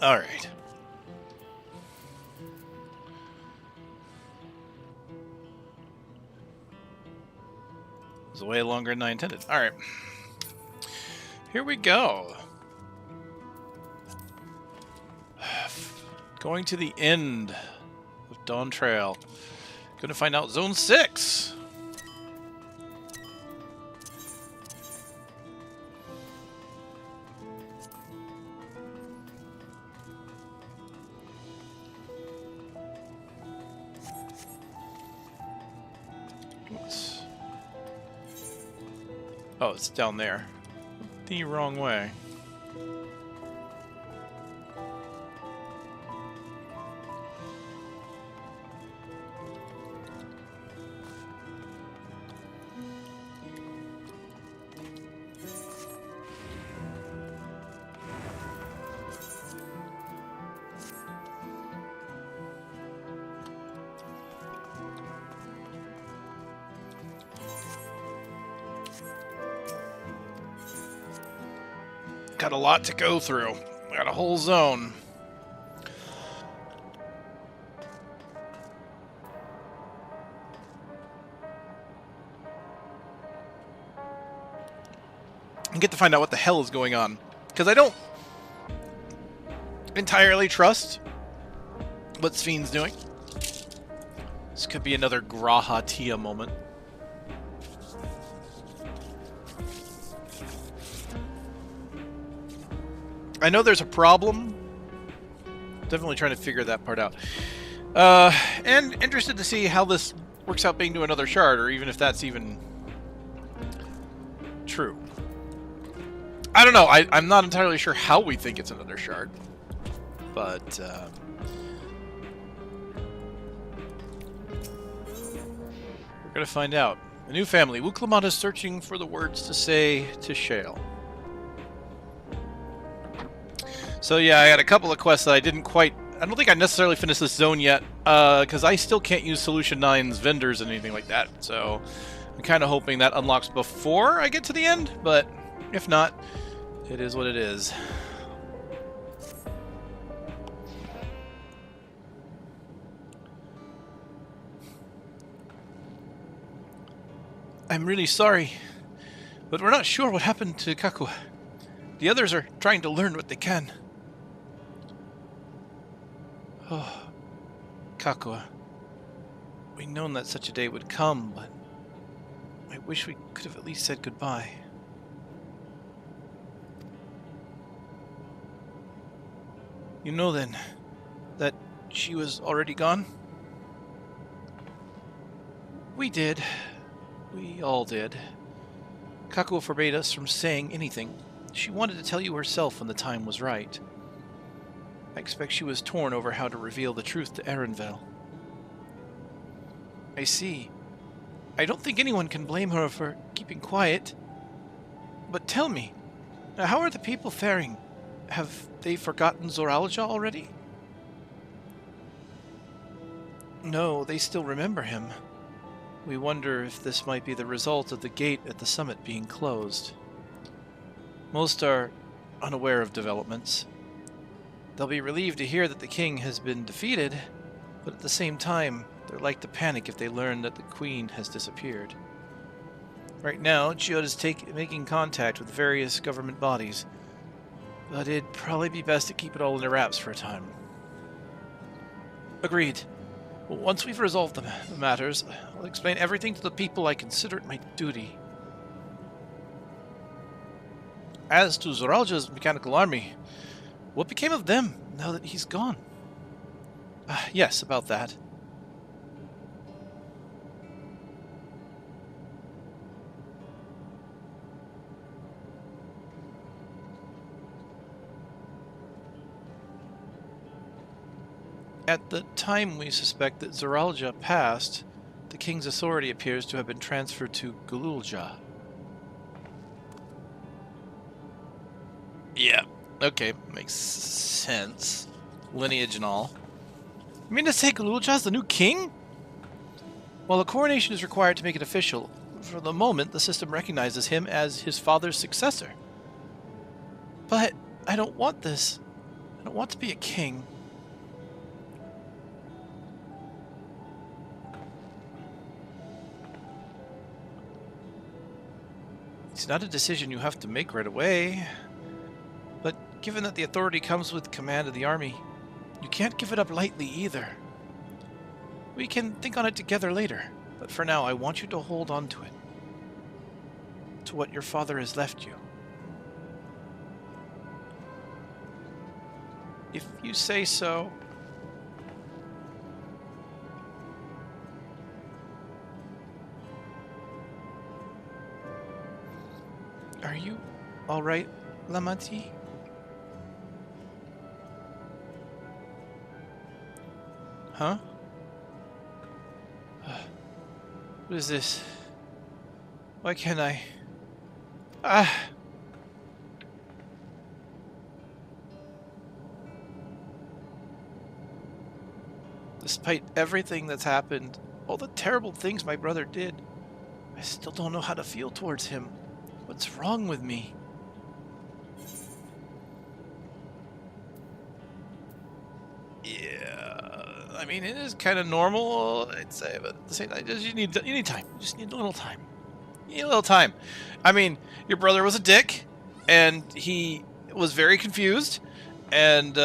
Alright. It was way longer than I intended. Alright. Here we go. Going to the end of Dawntrail. Gonna find out Zone 6. Oh, it's down there. The wrong way. Got a lot to go through. Got a whole zone. And get to find out what the hell is going on. Because I don't entirely trust what Sven's doing. This could be another Graha Tia moment. I know there's a problem. Definitely trying to figure that part out. And interested to see how this works out being to another shard, or even if that's even true. I don't know. I'm not entirely sure how we think it's another shard. But, we're going to find out. A new family. Wuklamon is searching for the words to say to Shale. So yeah, I got a couple of quests that I didn't quite... I don't think I necessarily finished this zone yet, because I still can't use Solution 9's vendors and anything like that. So I'm kind of hoping that unlocks before I get to the end, but if not, it is what it is. I'm really sorry, but we're not sure what happened to Kakua. The others are trying to learn what they can. Oh, Kakua. We'd known that such a day would come, but I wish we could have at least said goodbye. You know then, that she was already gone? We did. We all did. Kakua forbade us from saying anything. She wanted to tell you herself when the time was right. I expect she was torn over how to reveal the truth to Erenvel. I see. I don't think anyone can blame her for keeping quiet. But tell me, how are the people faring? Have they forgotten Zoralja already? No, they still remember him. We wonder if this might be the result of the gate at the summit being closed. Most are unaware of developments. They'll be relieved to hear that the king has been defeated, but at the same time, they're like to panic if they learn that the queen has disappeared. Right now, Chiyoda is making contact with various government bodies, but it'd probably be best to keep it all under wraps for a time. Agreed. Once we've resolved the matters, I'll explain everything to the people. I consider it my duty. As to Zoralja's mechanical army, what became of them now that he's gone? Yes, about that. At the time we suspect that Zoralja passed, the king's authority appears to have been transferred to Gululja. Yeah, okay, makes sense. Lineage and all. You mean to say Gululja's the new king? Well, a coronation is required to make it official. For the moment, the system recognizes him as his father's successor. But I don't want this. I don't want to be a king. It's not a decision you have to make right away. But given that the authority comes with command of the army, you can't give it up lightly either. We can think on it together later, but for now I want you to hold on to it. To what your father has left you. If you say so. Are you all right, Lamati? Huh? What is this? Why can't I? Ah! Despite everything that's happened, all the terrible things my brother did, I still don't know how to feel towards him. What's wrong with me? Yeah, I mean, it is kind of normal, I'd say, but at the same time, you need time. You just need a little time. You need a little time. I mean, your brother was a dick, and he was very confused, and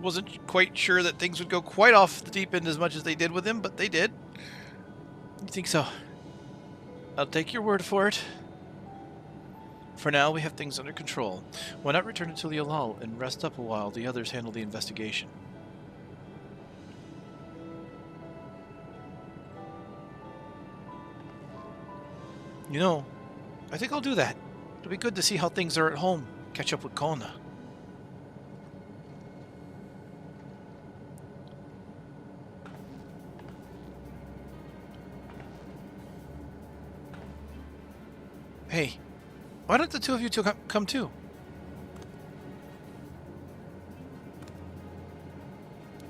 wasn't quite sure that things would go quite off the deep end as much as they did with him, but they did. You think so? I'll take your word for it. For now, we have things under control. Why not return to Lialal and rest up a while? The others handle the investigation. You know, I think I'll do that. It'll be good to see how things are at home. Catch up with Kona. Hey, why don't the two of you two come too?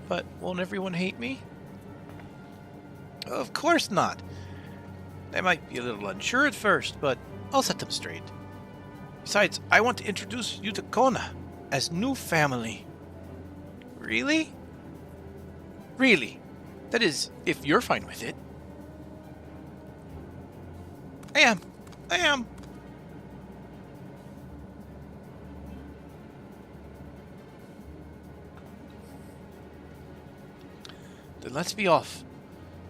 But won't everyone hate me? Of course not. They might be a little unsure at first, but I'll set them straight. Besides, I want to introduce you to Kona as new family. Really? Really? That is, if you're fine with it. I am. Then let's be off.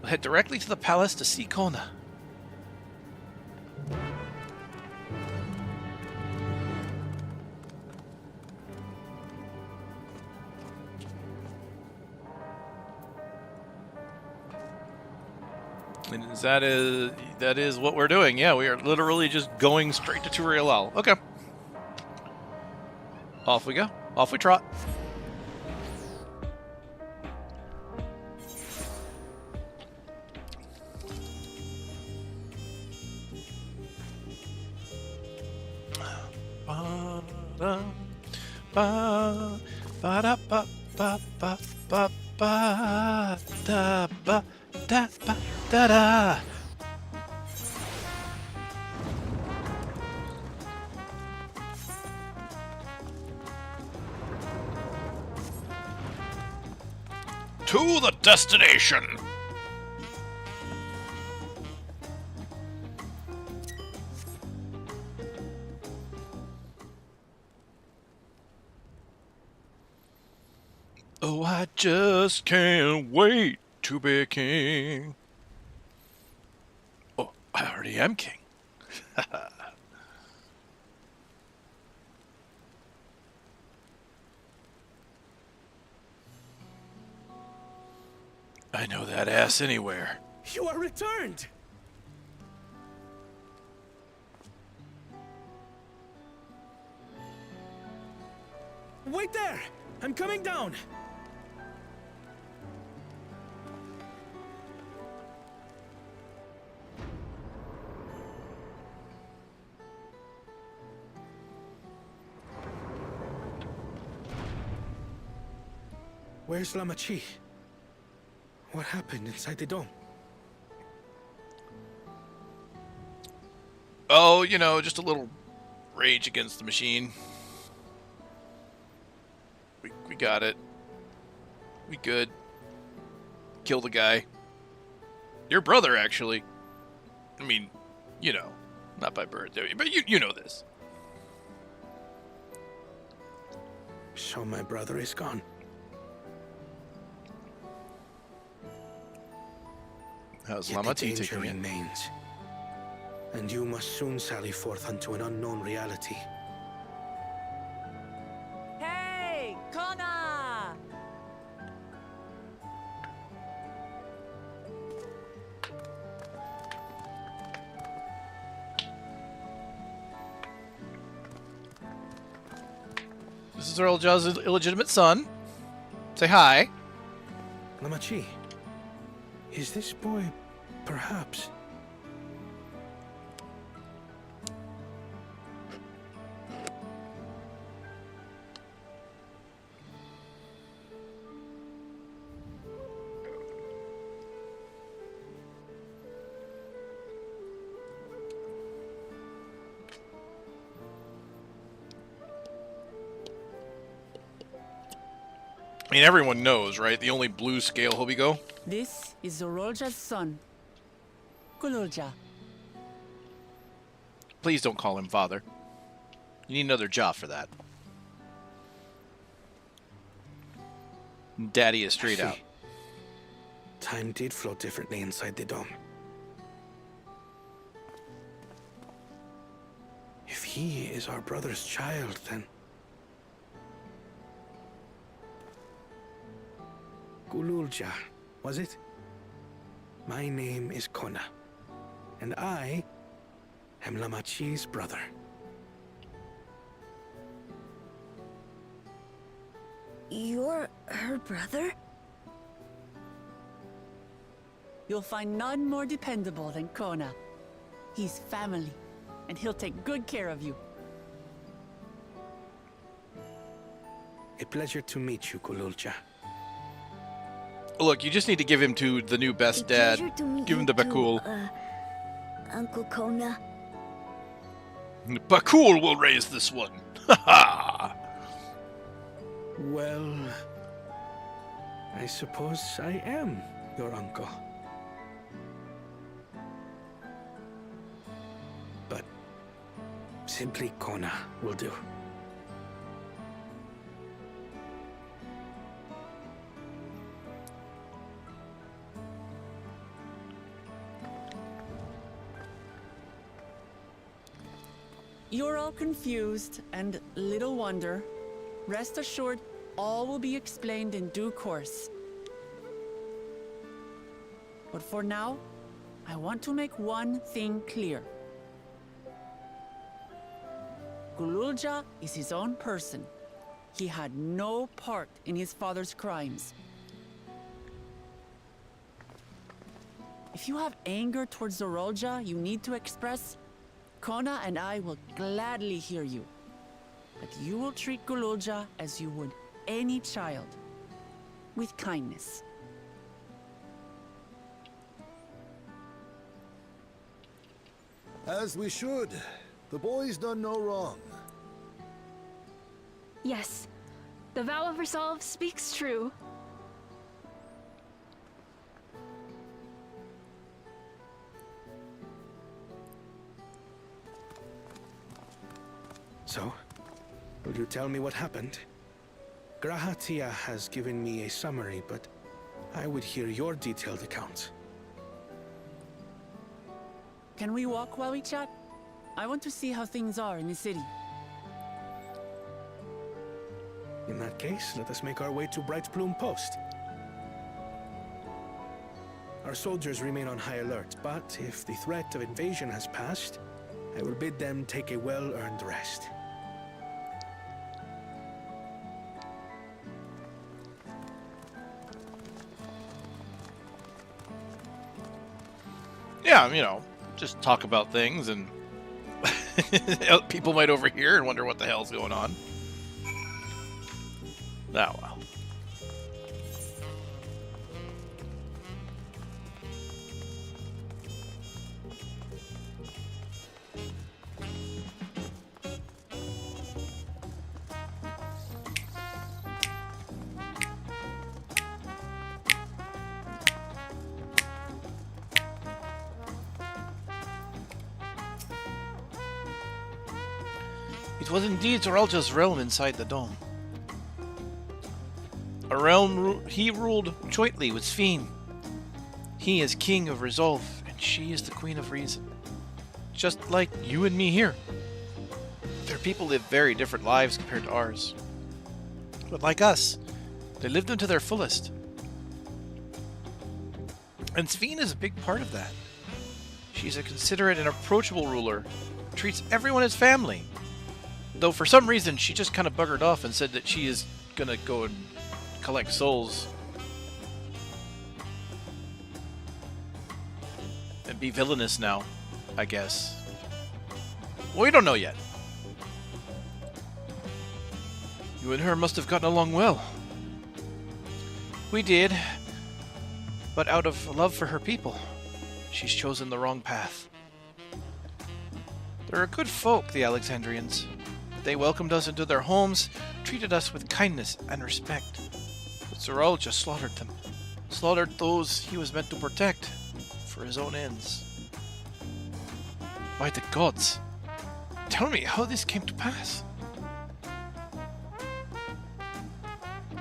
We'll head directly to the palace to see Kona. And that is what we're doing. Yeah, we are literally just going straight to Turialal. Okay. Off we go. Off we trot. Da-da. To the destination. Oh, I just can't wait to be king. Oh, I already am king. I know that ass anywhere. You are returned! Wait there! I'm coming down! Where's Lamachi? What happened inside the dome? Oh, you know, just a little Rage against the machine. We got it. We good. Kill the guy. Your brother, actually. I mean, you know, not by birth, but you know this. So my brother is gone. How's Yet the Lamati danger taking it? remains. And you must soon sally forth unto an unknown reality. Hey, Kona! This is Earl Jaw's illegitimate son. Say hi. Namachi, is this boy perhaps? I mean, everyone knows, right? The only blue scale Hobigo. This is Zorolja's son, Kululja. Please don't call him father. You need another jaw for that. Daddy is straight out. Time did flow differently inside the dome. If he is our brother's child, then... Kululja, was it? My name is Kona, and I am Lamachi's brother. You're her brother? You'll find none more dependable than Kona. He's family, and he'll take good care of you. A pleasure to meet you, Kululja. Look, you just need to give him to the new best dad. Pleasure to meet Give him you the too, Bakul. Uncle Kona. Bakul will raise this one. Ha ha! Well, I suppose I am your uncle. But simply Kona will do. You're all confused, and little wonder. Rest assured, all will be explained in due course. But for now, I want to make one thing clear. Kululja is his own person. He had no part in his father's crimes. If you have anger towards Zorolja you need to express, Kona and I will gladly hear you. But you will treat Kululja as you would any child, with kindness. As we should. The boy's done no wrong. Yes, the vow of resolve speaks true. So, will you tell me what happened? Grahatia has given me a summary, but I would hear your detailed account. Can we walk while we chat? I want to see how things are in the city. In that case, let us make our way to Bright Plume Post. Our soldiers remain on high alert, but if the threat of invasion has passed, I will bid them take a well-earned rest. Yeah, you know, just talk about things and people might overhear and wonder what the hell's going on. Oh, well. It was indeed Zoralja's realm inside the dome. A realm he ruled jointly with Sphene. He is king of resolve, and she is the queen of reason. Just like you and me here. Their people live very different lives compared to ours. But like us, they lived them to their fullest. And Sphene is a big part of that. She's a considerate and approachable ruler, treats everyone as family. Though for some reason she just kind of buggered off and said that she is gonna go and collect souls. And be villainous now, I guess. Well, we don't know yet. You and her must have gotten along well. We did. But out of love for her people, she's chosen the wrong path. They're a good folk, the Alexandrians. They welcomed us into their homes, treated us with kindness and respect. But Zoral just slaughtered them. Slaughtered those he was meant to protect for his own ends. By the gods, tell me how this came to pass.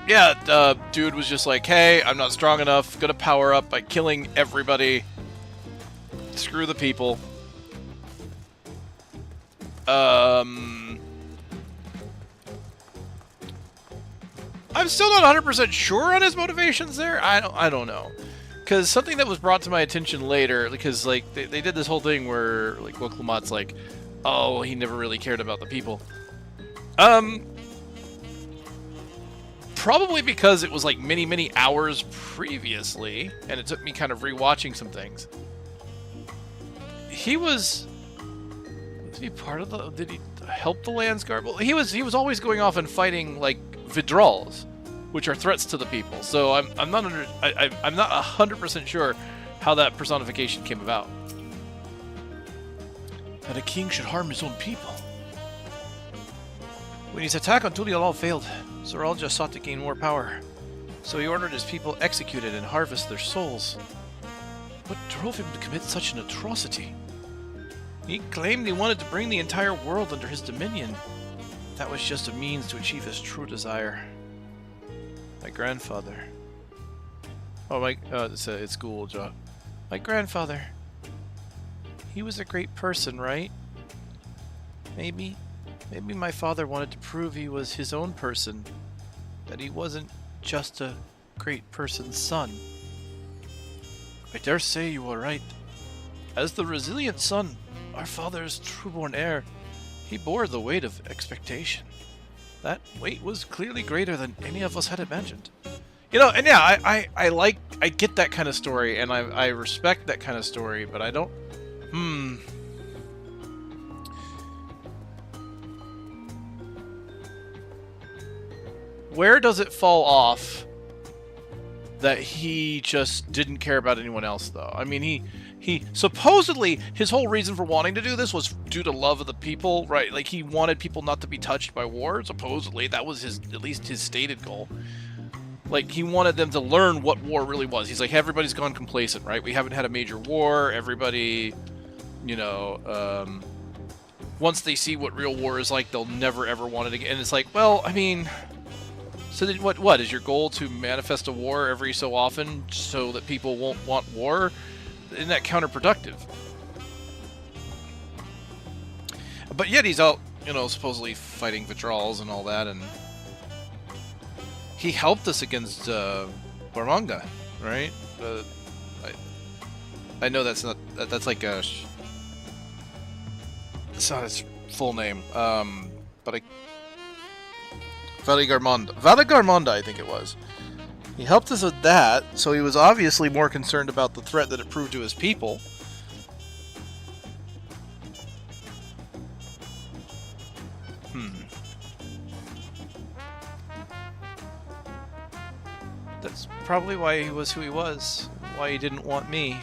Yeah, dude was just like, hey, I'm not strong enough, gonna power up by killing everybody. Screw the people. I'm still not 100% sure on his motivations there. I don't know. Because something that was brought to my attention later, because like they did this whole thing where like Woklamat's like, oh, he never really cared about the people. Probably because it was like many hours previously, and it took me kind of rewatching some things. Was he part of the? Did he help the Landsguard? Well, he was always going off and fighting like Vidrals, which are threats to the people. So I'm not 100% sure how that personification came about. That a king should harm his own people. When his attack on Tulialal failed, Zoralja sought to gain more power, so he ordered his people executed and harvest their souls. What drove him to commit such an atrocity? He claimed he wanted to bring the entire world under his dominion. That was just a means to achieve his true desire. My grandfather... Oh, it's Ghoulja. My grandfather... He was a great person, right? Maybe my father wanted to prove he was his own person. That he wasn't just a great person's son. I dare say you are right. As the resilient son, our father's trueborn heir, he bore the weight of expectation. That weight was clearly greater than any of us had imagined. You know, and yeah, I get that kind of story, and I respect that kind of story, but I don't... Where does it fall off that he just didn't care about anyone else, though? I mean, he supposedly, his whole reason for wanting to do this was due to love of the people, right? Like, he wanted people not to be touched by war, supposedly. That was at least his stated goal. Like, he wanted them to learn what war really was. He's like, everybody's gone complacent, right? We haven't had a major war. Everybody, you know, once they see what real war is like, they'll never ever want it again. And it's like, well, I mean... So then what is your goal, to manifest a war every so often so that people won't want war? Isn't that counterproductive? But yet he's out, you know, supposedly fighting Vidrals and all that, and he helped us against Barmanga, right? I know that's not that's like a it's not his full name, but Valigarmonda, I think it was. He helped us with that, so he was obviously more concerned about the threat that it proved to his people. That's probably why he was who he was. Why he didn't want me.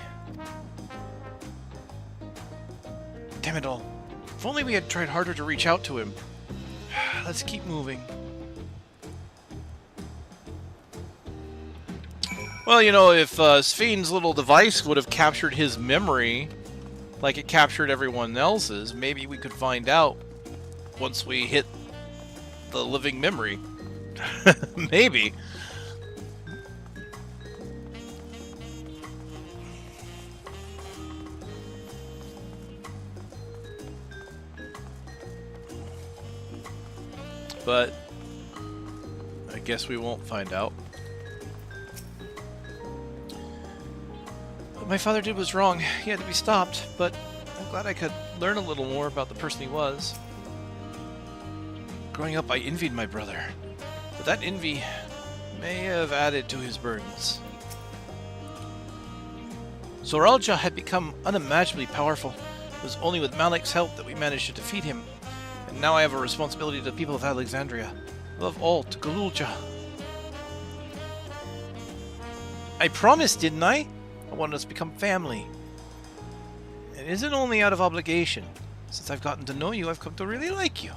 Damn it all. If only we had tried harder to reach out to him. Let's keep moving. Well, you know, if Sphene's little device would have captured his memory like it captured everyone else's, maybe we could find out once we hit the living memory. Maybe. But I guess we won't find out. What my father did was wrong. He had to be stopped, but I'm glad I could learn a little more about the person he was. Growing up, I envied my brother, but that envy may have added to his burdens. Zoralja had become unimaginably powerful. It was only with Malik's help that we managed to defeat him. And now I have a responsibility to the people of Alexandria. Above all, to Galulja. I promised, didn't I? I wanted us to become family. It isn't only out of obligation. Since I've gotten to know you, I've come to really like you.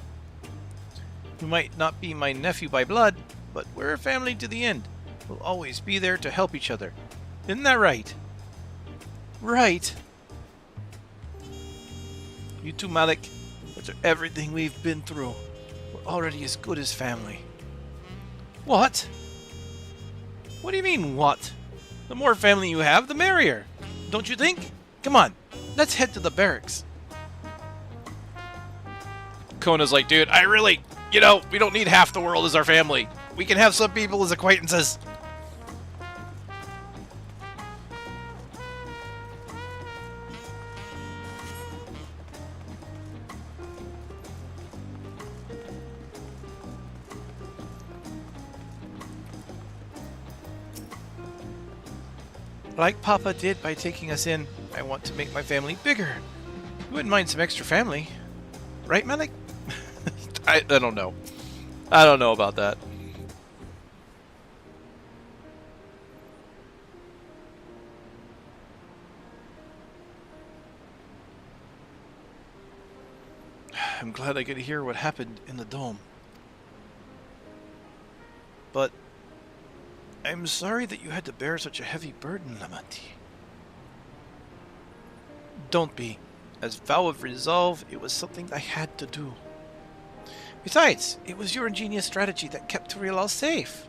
You might not be my nephew by blood, but we're a family to the end. We'll always be there to help each other. Isn't that right? Right. You too, Malik. After everything we've been through, we're already as good as family. What? What do you mean, what? The more family you have, the merrier. Don't you think? Come on, let's head to the barracks. Kona's like, dude, I really, we don't need half the world as our family. We can have some people as acquaintances. Like Papa did by taking us in, I want to make my family bigger. You wouldn't mind some extra family. Right, Malik? I don't know. I don't know about that. I'm glad I could hear what happened in the dome. But I'm sorry that you had to bear such a heavy burden, Lamanti. Don't be. As vow of resolve, it was something I had to do. Besides, it was your ingenious strategy that kept Turielal safe.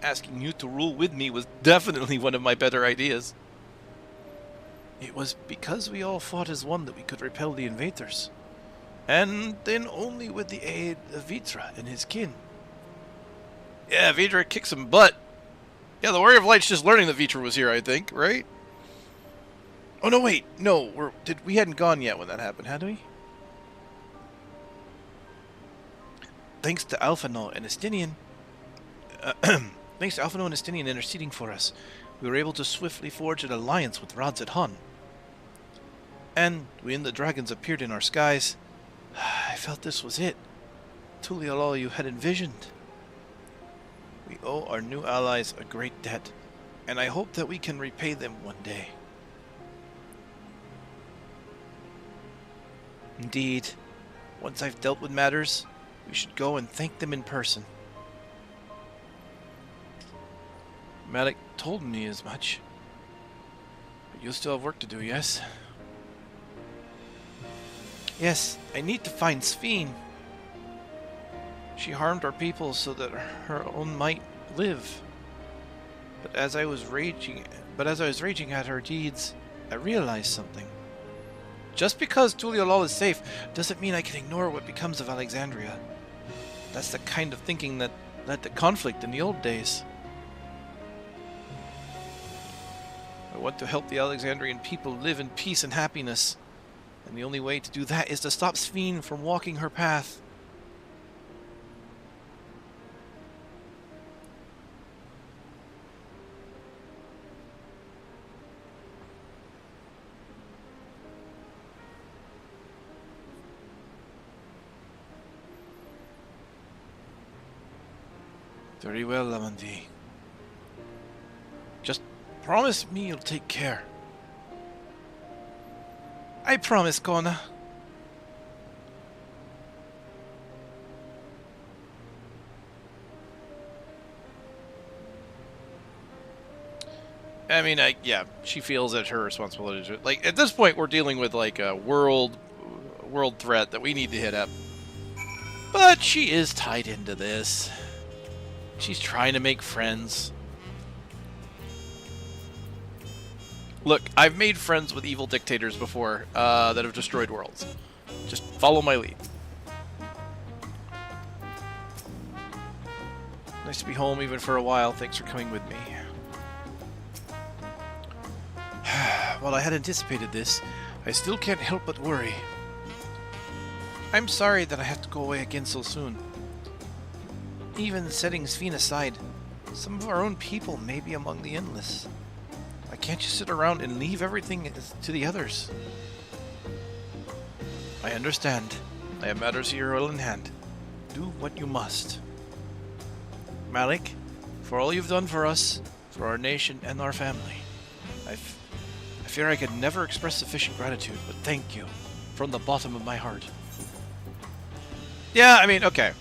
Asking you to rule with me was definitely one of my better ideas. It was because we all fought as one that we could repel the invaders. And then only with the aid of Vitra and his kin. Yeah, Vitra kicked some butt. Yeah, the Warrior of Light's just learning that Vitra was here, I think, right? Oh, no, wait. No, we hadn't gone yet when that happened, had we? Thanks to Alphano and Estinian... thanks to Alphano and Estinian interceding for us, we were able to swiftly forge an alliance with Radzat Han. And when the dragons appeared in our skies, I felt this was it. Tulialal you had envisioned. We owe our new allies a great debt, and I hope that we can repay them one day. Indeed, once I've dealt with matters, we should go and thank them in person. Malik told me as much. But you'll still have work to do, yes? Yes, I need to find Sphene. She harmed our people so that her own might live. But as I was raging at her deeds, I realized something. Just because Tulialal is safe doesn't mean I can ignore what becomes of Alexandria. That's the kind of thinking that led to conflict in the old days. I want to help the Alexandrian people live in peace and happiness. And the only way to do that is to stop Sphene from walking her path. Very well, Lamandi. Just promise me you'll take care. I promise, Kona. I mean, yeah, she feels it her responsibility to, like, at this point we're dealing with like a world threat that we need to hit up. But she is tied into this. She's trying to make friends. Look, I've made friends with evil dictators before that have destroyed worlds. Just follow my lead. Nice to be home even for a while. Thanks for coming with me. While I had anticipated this, I still can't help but worry. I'm sorry that I have to go away again so soon. Even setting Sven aside, some of our own people may be among the endless. I can't just sit around and leave everything to the others. I understand. I have matters here well in hand. Do what you must. Malik, for all you've done for us, for our nation and our family, I fear I could never express sufficient gratitude, but thank you from the bottom of my heart. Yeah, I mean, okay.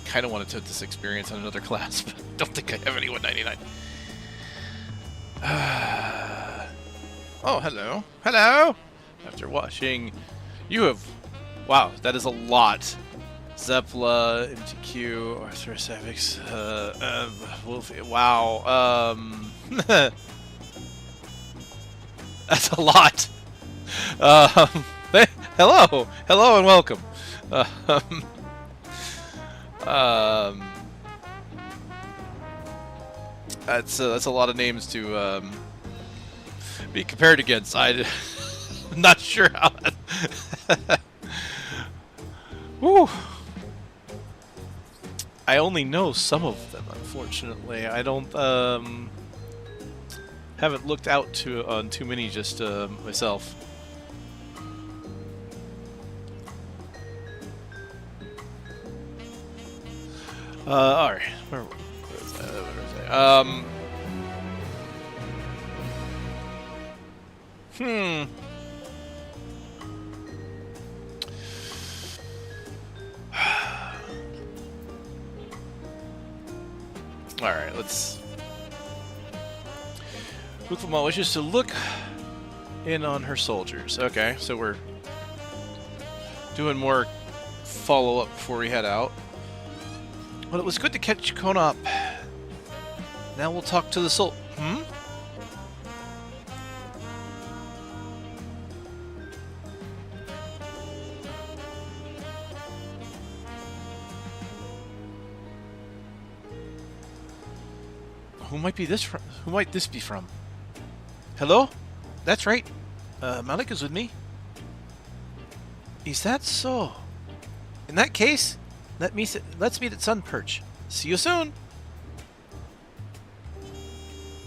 Kind of want to take this experience on another class, but don't think I have any 199. Oh, hello. Hello! After watching, you have... Wow, that is a lot. Zepla, MTQ, Arthur Savix, Wolfie. Wow. That's a lot. Hello! Hello and welcome. That's a lot of names to be compared against. I'm not sure how. Woo! I only know some of them, unfortunately. I don't haven't looked out on too many just myself. All right. Where is I? All right. Let's look for my wishes to look in on her soldiers. Okay, so we're doing more follow-up before we head out. Well, it was good to catch Kona up. Now we'll talk to the soul. Who might be this from? Who might this be from? Hello? That's right. Malik is with me. Is that so? In that case, let's meet at Sunperch. See you soon.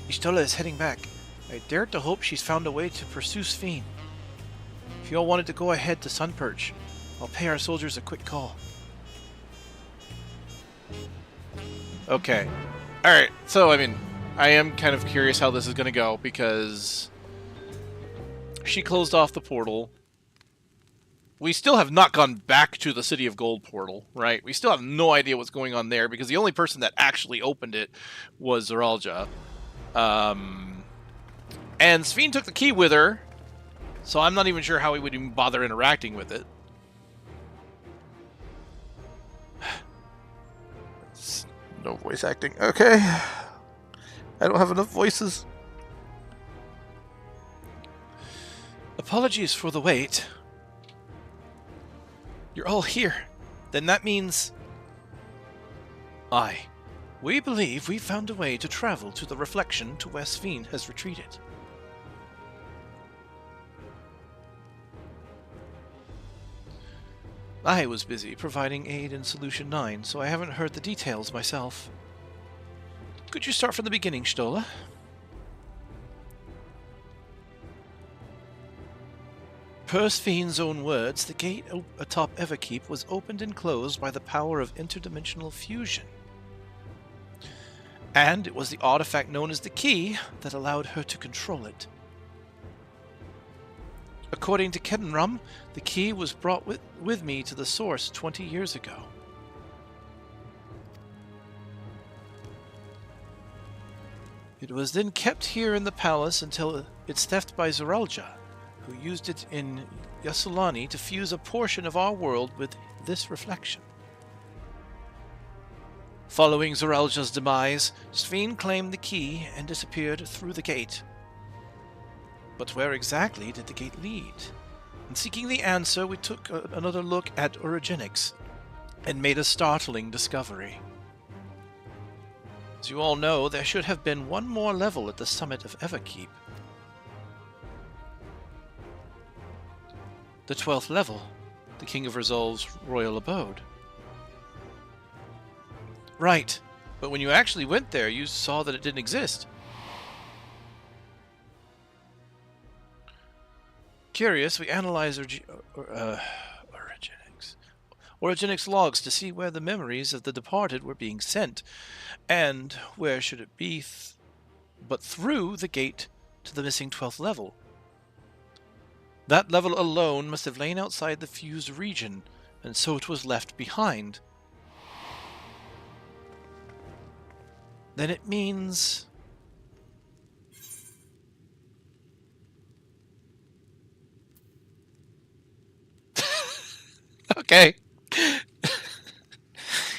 Ishtola is heading back. I dare to hope she's found a way to pursue Sven. If you all wanted to go ahead to Sunperch, I'll pay our soldiers a quick call. Okay. Alright, so, I mean, I am kind of curious how this is going to go, because she closed off the portal. We still have not gone back to the City of Gold portal, right? We still have no idea what's going on there, because the only person that actually opened it was Zoralja. And Sven took the key with her, so I'm not even sure how we would even bother interacting with it. No voice acting. Okay. I don't have enough voices. Apologies for the wait. You're all here. Then that means... We believe we've found a way to travel to the reflection to where Sven has retreated. I was busy providing aid in Solution 9, so I haven't heard the details myself. Could you start from the beginning, Stola? Per Sven's own words, the gate atop Everkeep was opened and closed by the power of interdimensional fusion. And it was the artifact known as the key that allowed her to control it. According to Kenram, the key was brought with me to the source 20 years ago. It was then kept here in the palace until its theft by Zeralja, who used it in Yasulani to fuse a portion of our world with this reflection. Following Zeralja's demise, Sphene claimed the key and disappeared through the gate. But where exactly did the gate lead? In seeking the answer, we took another look at Orogenics and made a startling discovery. As you all know, there should have been one more level at the summit of Everkeep. The 12th level, the King of Resolve's royal abode. Right, but when you actually went there, you saw that it didn't exist. Curious, we analyzed Orogenics logs to see where the memories of the departed were being sent, and where should it be but through the gate to the missing 12th level. That level alone must have lain outside the fused region, and so it was left behind. Then it means... Okay.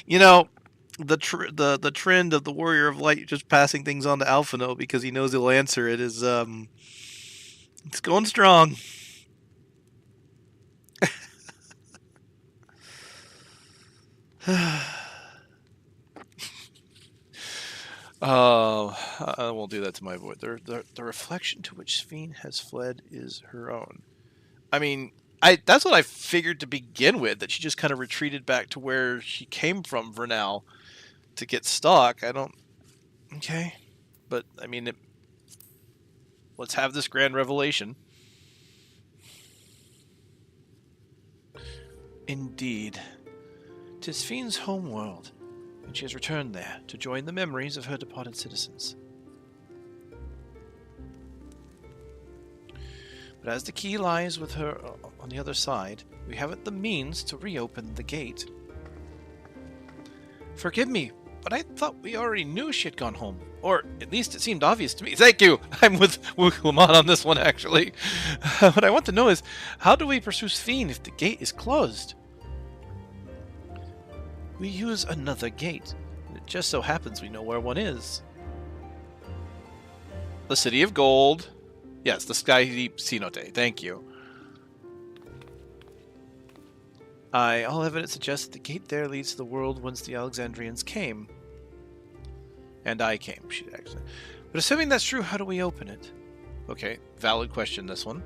You know, the trend of the Warrior of Light just passing things on to Alphino because he knows he'll answer it is it's going strong. Oh, I won't do that to my voice. The reflection to which Sphene has fled is her own. I mean, that's what I figured to begin with, that she just kind of retreated back to where she came from for now to get stuck. Okay. But, I mean, let's have this grand revelation. Indeed. 'Tis Sphene's homeworld, and she has returned there to join the memories of her departed citizens. But as the key lies with her on the other side, we haven't the means to reopen the gate. Forgive me, but I thought we already knew she had gone home. Or at least it seemed obvious to me. Thank you! I'm with Wukuman on this one, actually. What I want to know is, how do we pursue Sphene if the gate is closed? We use another gate. It just so happens we know where one is. The City of Gold. Yes, the Sky Deep Cenote. Thank you. All evidence suggests that the gate there leads to the world whence the Alexandrians came. And I came, she actually. But assuming that's true, how do we open it? Okay, valid question, this one.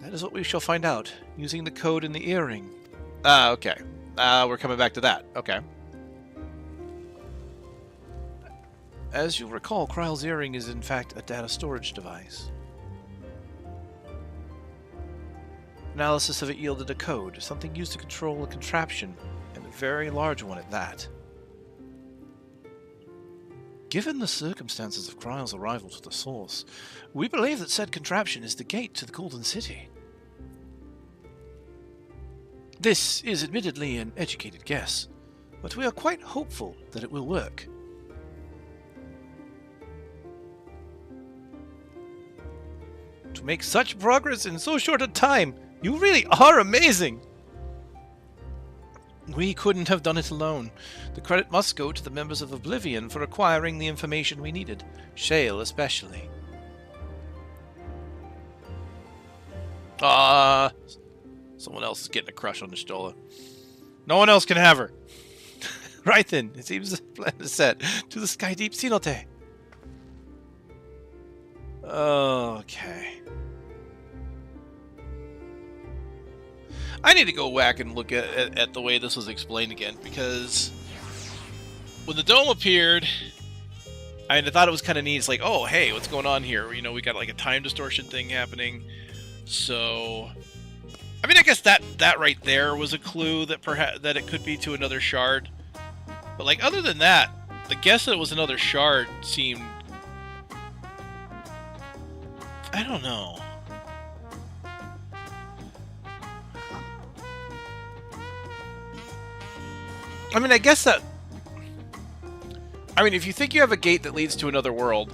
That is what we shall find out, using the code in the earring. Okay. We're coming back to that. Okay. As you'll recall, Kryle's earring is in fact a data storage device. Analysis of it yielded a code, something used to control a contraption, and a very large one at that. Given the circumstances of Kryle's arrival to the source, we believe that said contraption is the gate to the Golden City. This is admittedly an educated guess, but we are quite hopeful that it will work. To make such progress in so short a time, you really are amazing! We couldn't have done it alone. The credit must go to the members of Oblivion for acquiring the information we needed, Shale especially. Someone else is getting a crush on N'Shtola. No one else can have her. Right then, it seems the plan is set. To the Sky Deep Cenote. Okay. I need to go back and look at the way this was explained again, because when the dome appeared, I thought it was kind of neat. It's like, oh, hey, what's going on here? You know, we got like a time distortion thing happening. So, I mean, I guess that right there was a clue that perhaps that it could be to another shard. But like, other than that, the guess that it was another shard seemed, I don't know. I mean, I guess that... I mean, if you think you have a gate that leads to another world,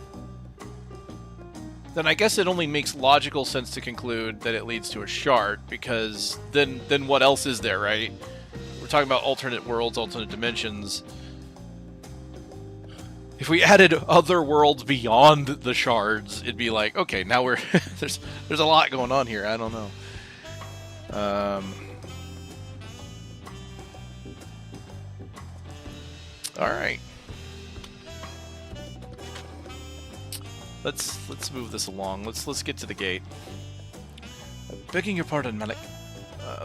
then I guess it only makes logical sense to conclude that it leads to a shard, because then what else is there, right? We're talking about alternate worlds, alternate dimensions. If we added other worlds beyond the shards, it'd be like, okay, now we're... there's a lot going on here, I don't know. Alright. Let's move this along. Let's get to the gate. Begging your pardon, Malik.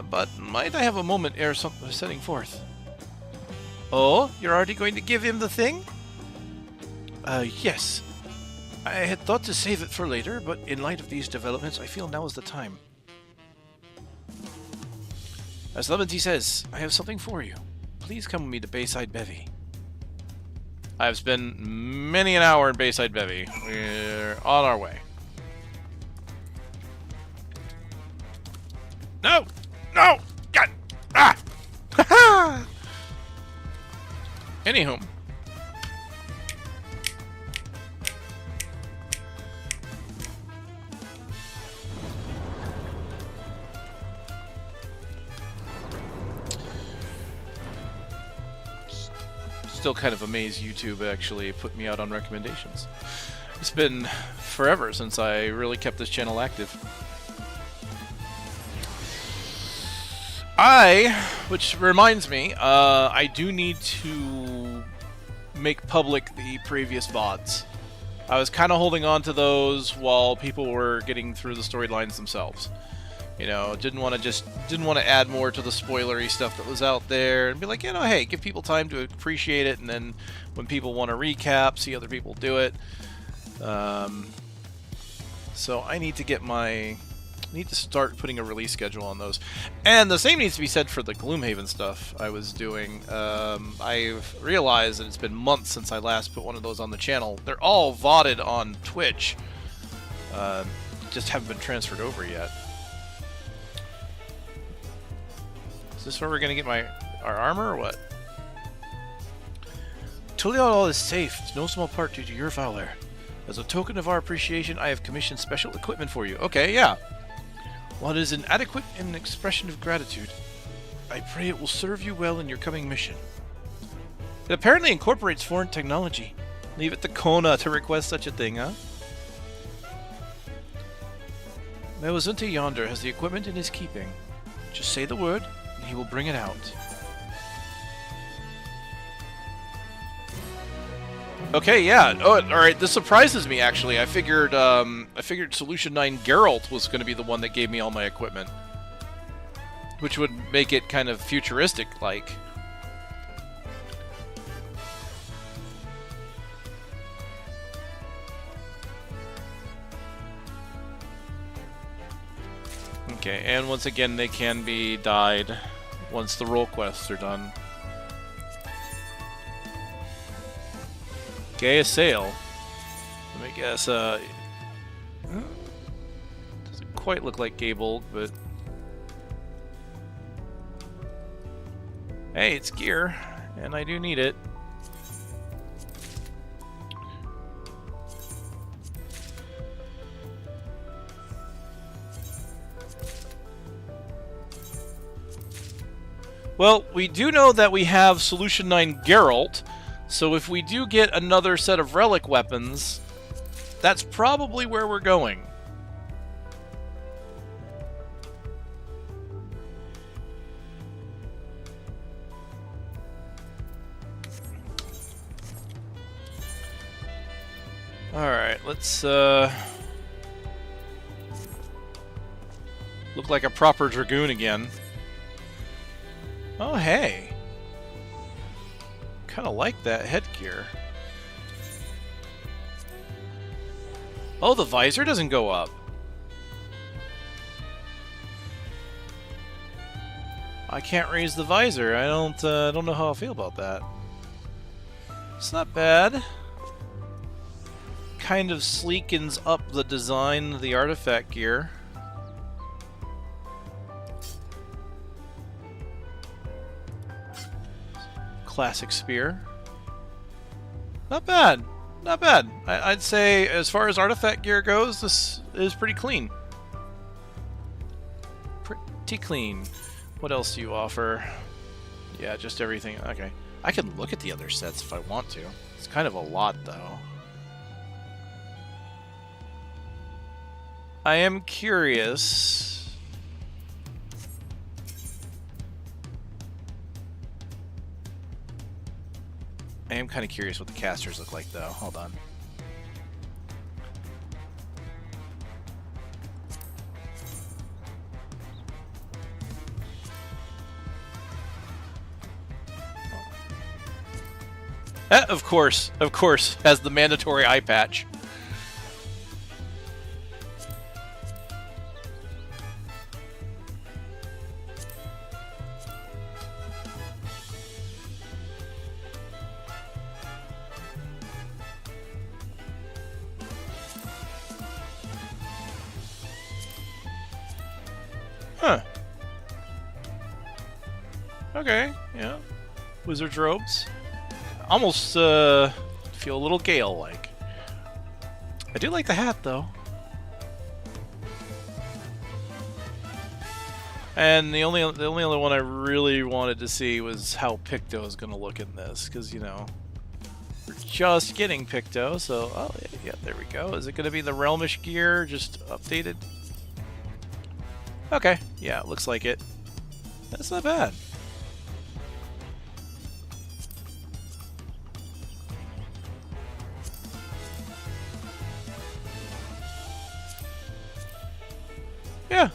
But might I have a moment ere setting forth? Oh, you're already going to give him the thing? Yes. I had thought to save it for later, but in light of these developments, I feel now is the time. As Lemony says, I have something for you. Please come with me to Bayside Bevy. I've spent many an hour in Bayside Bevy. We're on our way. No! No! God! Ah! Ha ha! Anywho. Still kind of amazed YouTube actually put me out on recommendations. It's been forever since I really kept this channel active. Which reminds me, I do need to make public the previous VODs. I was kind of holding on to those while people were getting through the storylines themselves. You know, didn't want to add more to the spoilery stuff that was out there, and be like, you know, hey, give people time to appreciate it, and then when people want to recap, see other people do it. So I need to get need to start putting a release schedule on those. And the same needs to be said for the Gloomhaven stuff I was doing. I've realized that it's been months since I last put one of those on the channel. They're all VODed on Twitch. Just haven't been transferred over yet. Is this where we're gonna get our armor, or what? Tulial is safe, no small part due to your valor. As a token of our appreciation, I have commissioned special equipment for you. Okay, yeah. While it is inadequate in an expression of gratitude, I pray it will serve you well in your coming mission. It apparently incorporates foreign technology. Leave it to Kona to request such a thing, huh? Mewazunta yonder has the equipment in his keeping. Just say the word, and he will bring it out. Okay, yeah. Oh, all right. This surprises me. Actually, I figured Solution 9 Geralt was going to be the one that gave me all my equipment, which would make it kind of futuristic-like. Okay, and once again, they can be died once the role quests are done. Gay Sail. Let me guess, doesn't quite look like Gaybold, but... Hey, it's gear, and I do need it. Well, we do know that we have Solution 9 Geralt, so if we do get another set of relic weapons, that's probably where we're going. Alright, let's look like a proper Dragoon again. Oh, hey. Kind of like that headgear. Oh, the visor doesn't go up. I can't raise the visor. I don't know how I feel about that. It's not bad. Kind of sleekens up the design of the artifact gear. classic spear. Not bad. Not bad. I'd say, as far as artifact gear goes, this is pretty clean. Pretty clean. What else do you offer? Yeah, just everything. Okay. I can look at the other sets if I want to. It's kind of a lot, though. I am curious. I am kind of curious what the casters look like, though. Hold on. Of course, has the mandatory eye patch. Huh. Okay, yeah. Wizard's robes. Almost feel a little Gale-like. I do like the hat, though. And the only other one I really wanted to see was how Picto is going to look in this, because, you know, we're just getting Picto, so, oh, yeah, there we go. Is it going to be the Realmish gear, just updated? Okay, yeah, it looks like it. That's not bad. Yeah.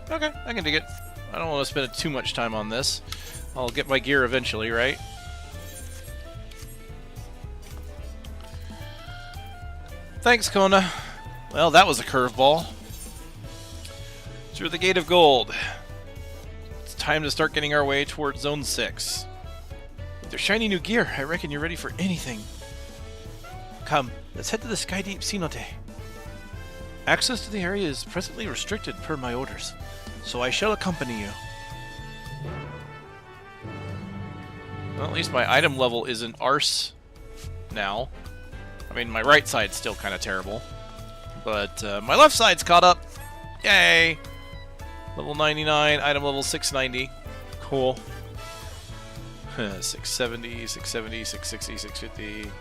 Okay, I can dig it. I don't want to spend too much time on this. I'll get my gear eventually, right? Thanks, Kona. Well, that was a curveball. Through the Gate of Gold. It's time to start getting our way towards Zone 6. With their shiny new gear, I reckon you're ready for anything. Come, let's head to the Skydeep Cenote. Access to the area is presently restricted per my orders, so I shall accompany you. Well, at least my item level isn't arse now. I mean, my right side's still kind of terrible, but my left side's caught up. Yay! Level 99, item level 690. Cool. 670, 670, 660, 650.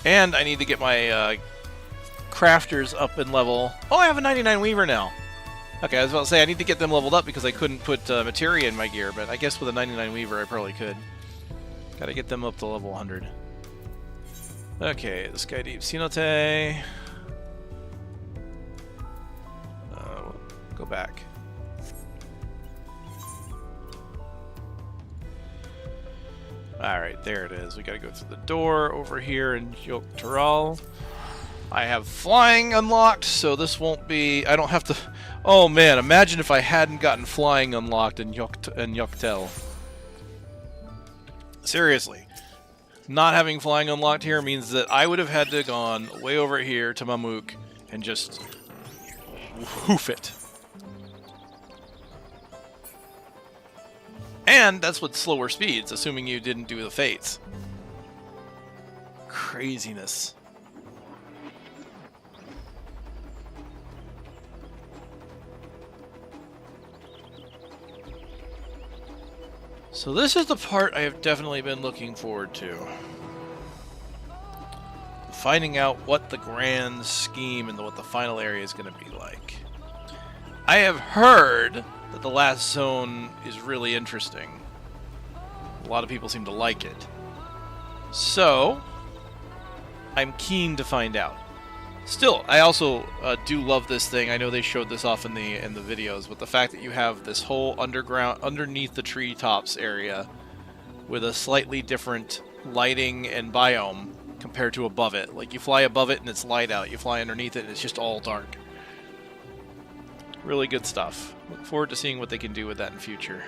And I need to get my crafters up in level. Oh, I have a 99 Weaver now. Okay, I was about to say I need to get them leveled up because I couldn't put materia in my gear, but I guess with a 99 Weaver I probably could. Gotta get them up to level 100. Okay, the Skydeep Cenote. Go back. Alright, there it is. We gotta go through the door over here in Yogg-Taral. I have flying unlocked, so this won't be... I don't have to... Oh man, imagine if I hadn't gotten flying unlocked in Yogg-Tel. Seriously. Not having flying unlocked here means that I would have had to gone way over here to Mamuk and just hoof it. And that's with slower speeds, assuming you didn't do the fates. Craziness. So this is the part I have definitely been looking forward to. Finding out what the grand scheme and what the final area is going to be like. I have heard that the last zone is really interesting. A lot of people seem to like it. So, I'm keen to find out. Still, I also do love this thing. I know they showed this off in the videos, but the fact that you have this whole underground, underneath the treetops area with a slightly different lighting and biome compared to above it. Like, you fly above it and it's light out. You fly underneath it and it's just all dark. Really good stuff. Look forward to seeing what they can do with that in future.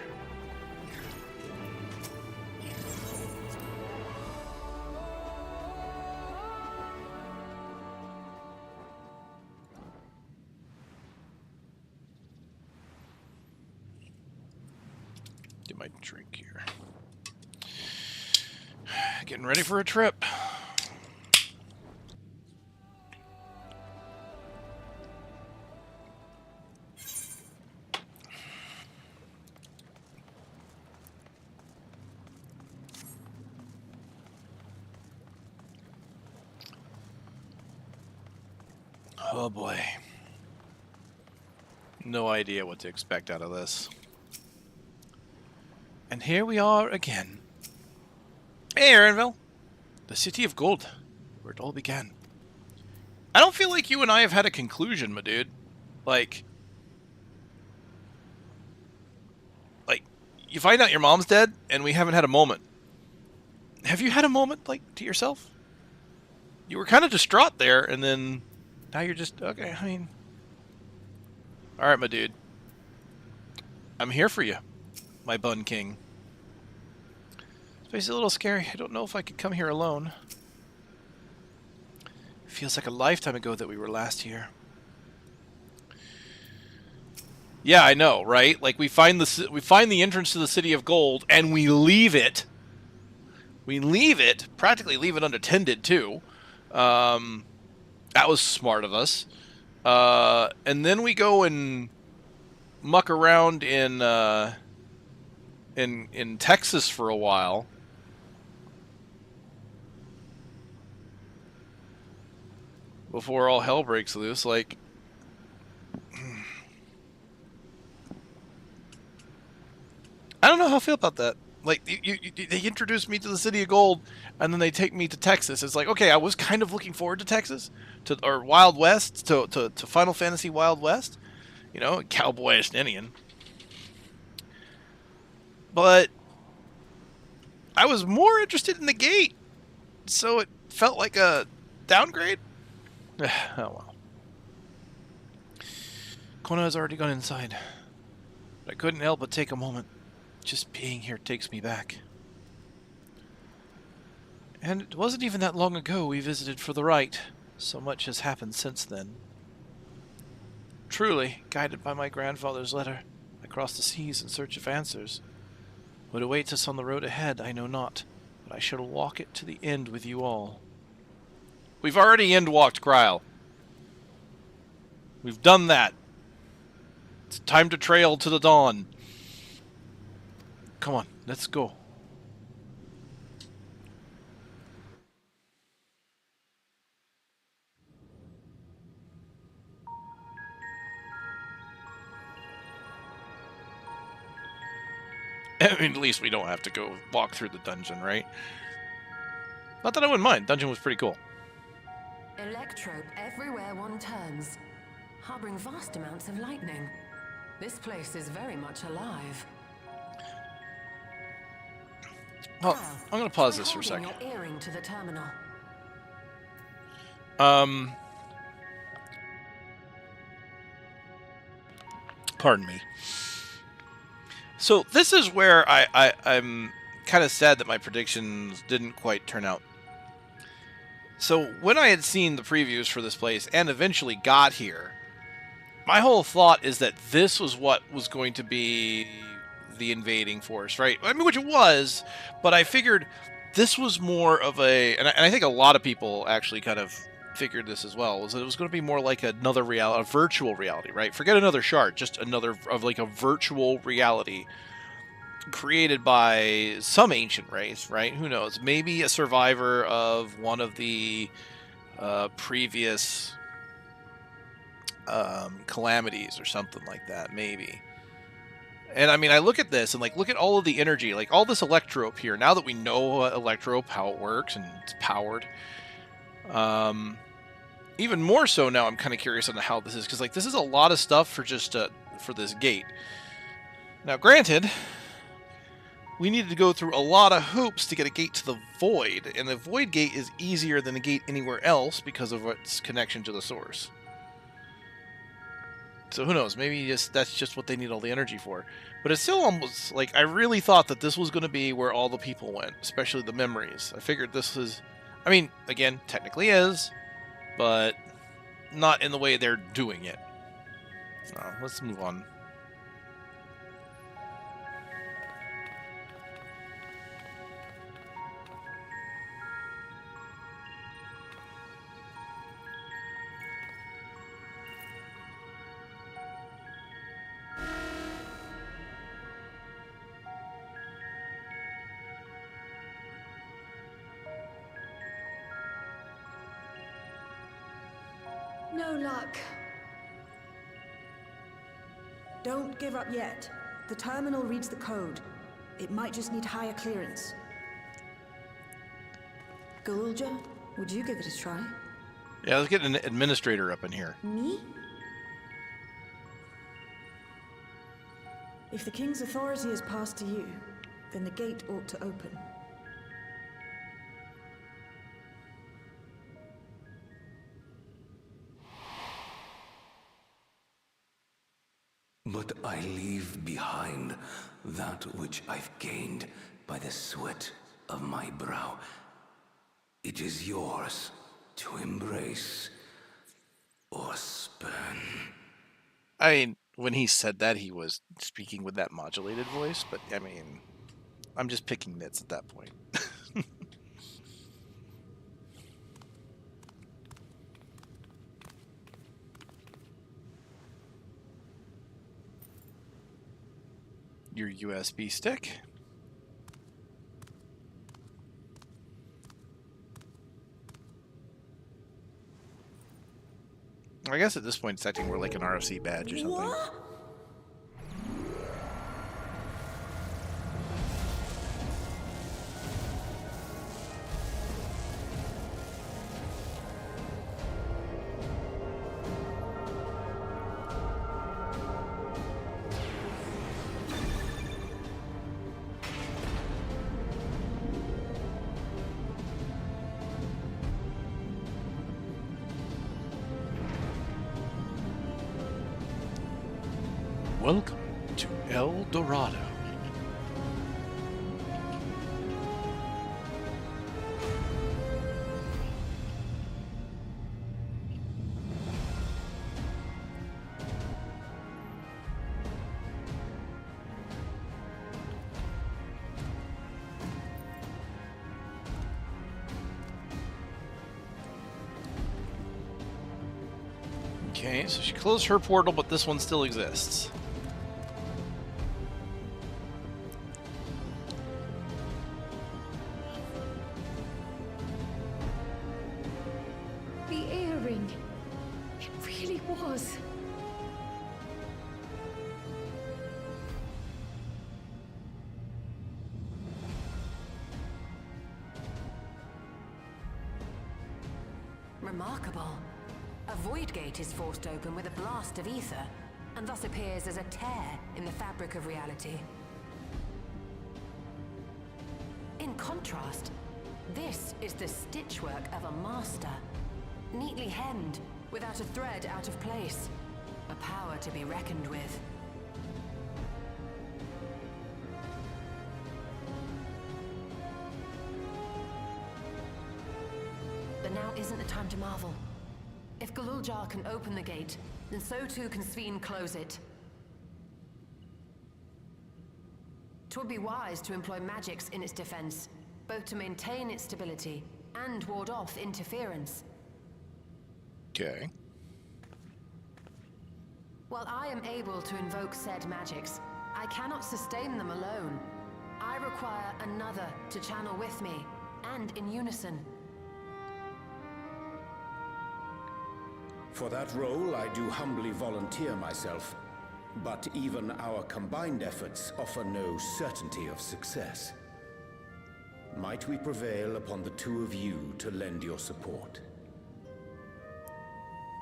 Get my drink here. Getting ready for a trip. Oh boy. No idea what to expect out of this. And here we are again. Hey, Aaronville. The City of Gold, where it all began. I don't feel like you and I have had a conclusion, my dude. Like, you find out your mom's dead, and we haven't had a moment. Have you had a moment, like, to yourself? You were kind of distraught there, and then now you're just, okay, I mean... Alright, my dude. I'm here for you, my bun king. This place is a little scary. I don't know if I could come here alone. It feels like a lifetime ago that we were last here. Yeah, I know, right? Like we find the entrance to the City of Gold, and we leave it. We leave it, practically leave it unattended too. That was smart of us. And then we go and muck around in Texas for a while. Before all hell breaks loose, like... I don't know how I feel about that. Like, they introduced me to the City of Gold, and then they take me to Texas. It's like, okay, I was kind of looking forward to Texas, or Wild West, to Final Fantasy Wild West. You know, cowboyish Indian. But I was more interested in the gate, so it felt like a downgrade. Oh well. Kona has already gone inside, but I couldn't help but take a moment. Just being here takes me back. And it wasn't even that long ago we visited for the rite. So much has happened since then. Truly, guided by my grandfather's letter, I crossed the seas in search of answers. What awaits us on the road ahead, I know not, but I shall walk it to the end with you all. We've already end-walked Kryl. We've done that. It's time to trail to the dawn. Come on, let's go. I mean, at least we don't have to go walk through the dungeon, right? Not that I wouldn't mind. Dungeon was pretty cool. Electrope everywhere one turns, harboring vast amounts of lightning. This place is very much alive. Well, I'm going to pause this for a second. Your earring to the terminal. Pardon me. So this is where I'm kind of sad that my predictions didn't quite turn out. So when I had seen the previews for this place and eventually got here, my whole thought is that this was what was going to be the invading force, right? I mean, which it was, but I figured this was more of a, and I think a lot of people actually kind of figured this as well, was that it was going to be more like another reality, a virtual reality, right? Forget another shard, just another of like a virtual reality created by some ancient race, right? Who knows? Maybe a survivor of one of the previous calamities or something like that, maybe. And I mean, I look at this and like, look at all of the energy, like all this electrope here. Now that we know electrope, how it works and it's powered, even more so now, I'm kind of curious on how this is, because like this is a lot of stuff for just for this gate. Now, granted, we needed to go through a lot of hoops to get a gate to the Void, and the Void gate is easier than a gate anywhere else because of its connection to the source. So who knows, maybe that's just what they need all the energy for. But it's still almost like, I really thought that this was going to be where all the people went, especially the memories. I figured this is, I mean, again, technically is, but not in the way they're doing it. Let's move on. No luck. Don't give up yet. The terminal reads the code. It might just need higher clearance. Galulja, would you give it a try? Yeah, let's get an administrator up in here. Me? If the king's authority is passed to you, then the gate ought to open. But I leave behind that which I've gained by the sweat of my brow. It is yours to embrace or spurn. I mean, when he said that, he was speaking with that modulated voice, but I mean, I'm just picking nits at that point. Your USB stick. I guess at this point it's acting more like an RFC badge or something. What? Welcome to El Dorado. Okay, so she closed her portal, but this one still exists. The earring. It really was. Remarkable. A void gate is forced open with a blast of ether, and thus appears as a tear in the fabric of reality. In contrast, this is the stitchwork of a master. Neatly hemmed, without a thread out of place. A power to be reckoned with. But now isn't the time to marvel. If Galuljar can open the gate, then so too can Sveen close it. 'Twould be wise to employ magics in its defense, both to maintain its stability and ward off interference. Okay. While I am able to invoke said magics, I cannot sustain them alone. I require another to channel with me, and in unison. For that role, I do humbly volunteer myself. But even our combined efforts offer no certainty of success. Might we prevail upon the two of you to lend your support?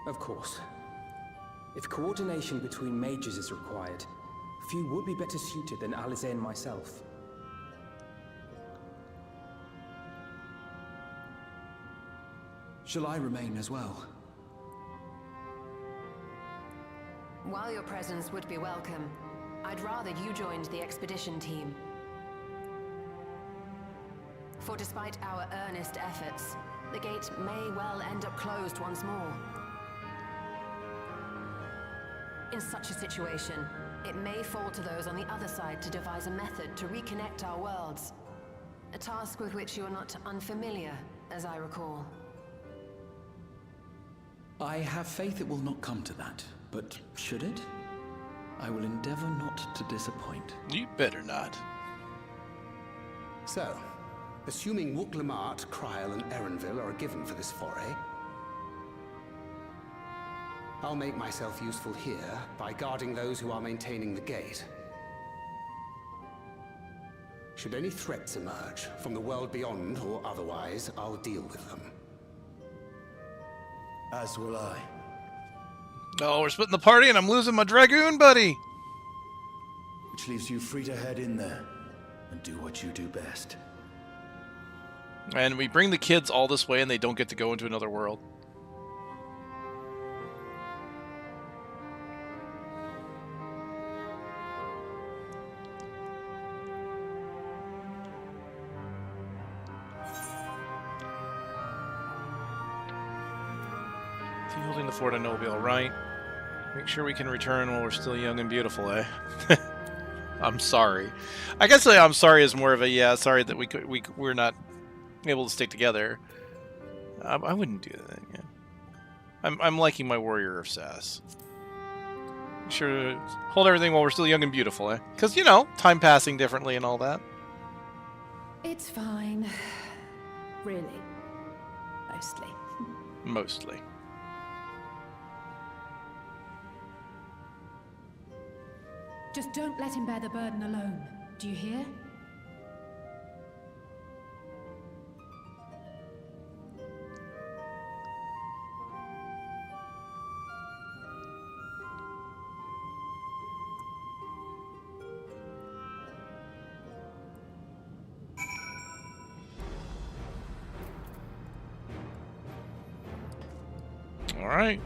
Of course. If coordination between mages is required, few would be better suited than Alize and myself. Shall I remain as well? While your presence would be welcome, I'd rather you joined the expedition team. For despite our earnest efforts, the gate may well end up closed once more. In such a situation, it may fall to those on the other side to devise a method to reconnect our worlds. A task with which you are not unfamiliar, as I recall. I have faith it will not come to that, but should it? I will endeavor not to disappoint. You better not. So, assuming Wook-Lamart, Kryl, and Erenville are a given for this foray, I'll make myself useful here by guarding those who are maintaining the gate. Should any threats emerge, from the world beyond or otherwise, I'll deal with them. As will I. Oh, we're splitting the party and I'm losing my Dragoon buddy! Which leaves you free to head in there and do what you do best. And we bring the kids all this way and they don't get to go into another world. Holding the fort I know will be alright. Make sure we can return while we're still young and beautiful, eh? I'm sorry. I guess I'm sorry is more of a, yeah, sorry that we're not able to stick together. I wouldn't do that, yeah. I'm liking my warrior of sass. Make sure to hold everything while we're still young and beautiful, eh? Because, you know, time passing differently and all that. It's fine. Really. Mostly. Mostly. Just don't let him bear the burden alone. Do you hear? All right.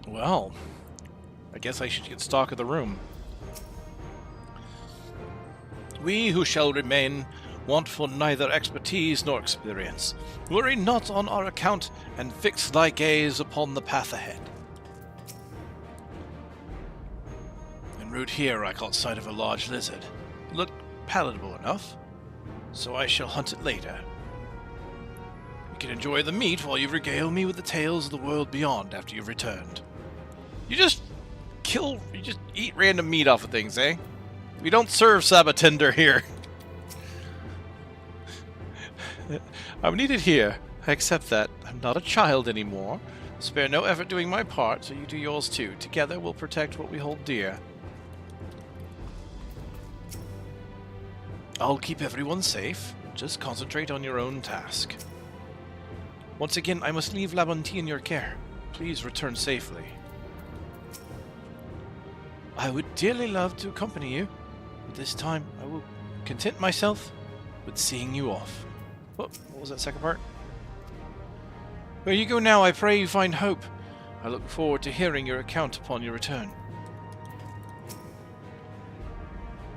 Well, I guess I should get stock of the room. We who shall remain want for neither expertise nor experience. Worry not on our account, and fix thy gaze upon the path ahead. En route here I caught sight of a large lizard. It looked palatable enough, so I shall hunt it later. You can enjoy the meat while you regale me with the tales of the world beyond after you've returned. You just eat random meat off of things, eh? We don't serve Sabatender here. I'm needed here. I accept that. I'm not a child anymore. Spare no effort doing my part, so you do yours too. Together we'll protect what we hold dear. I'll keep everyone safe. Just concentrate on your own task. Once again, I must leave Labonti in your care. Please return safely. I would dearly love to accompany you. But this time, I will content myself with seeing you off. What was that second part? Where you go now, I pray you find hope. I look forward to hearing your account upon your return.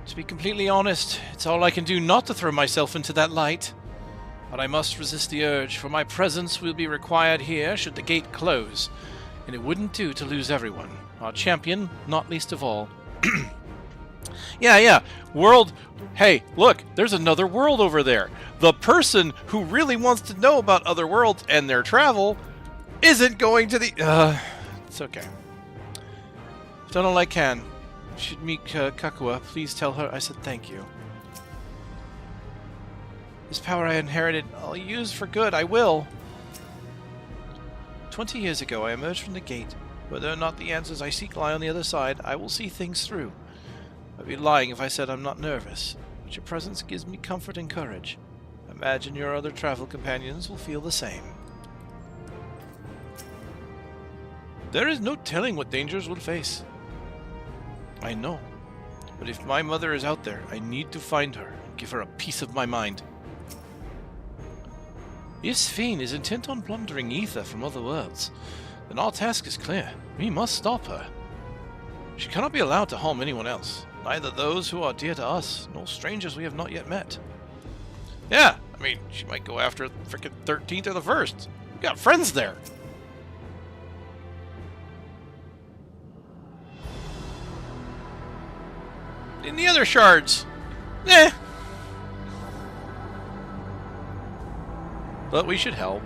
To be completely honest, it's all I can do not to throw myself into that light. But I must resist the urge, for my presence will be required here should the gate close. And it wouldn't do to lose everyone. Our champion, not least of all. Yeah. World. Hey, look, there's another world over there. The person who really wants to know about other worlds and their travel isn't going to the... It's okay. Done all I can. Should meet Kakua. Please tell her I said thank you. This power I inherited, I'll use for good. I will. 20 years ago, I emerged from the gate. Whether or not the answers I seek lie on the other side, I will see things through. I'd be lying if I said I'm not nervous, but your presence gives me comfort and courage. Imagine your other travel companions will feel the same. There is no telling what dangers we'll face. I know, but if my mother is out there, I need to find her and give her a piece of my mind. If Sphene is intent on plundering ether from other worlds, then our task is clear. We must stop her. She cannot be allowed to harm anyone else. Neither those who are dear to us, nor strangers we have not yet met. Yeah, I mean, she might go after the frickin' 13th or the 1st. We got friends there. In the other shards, but we should help.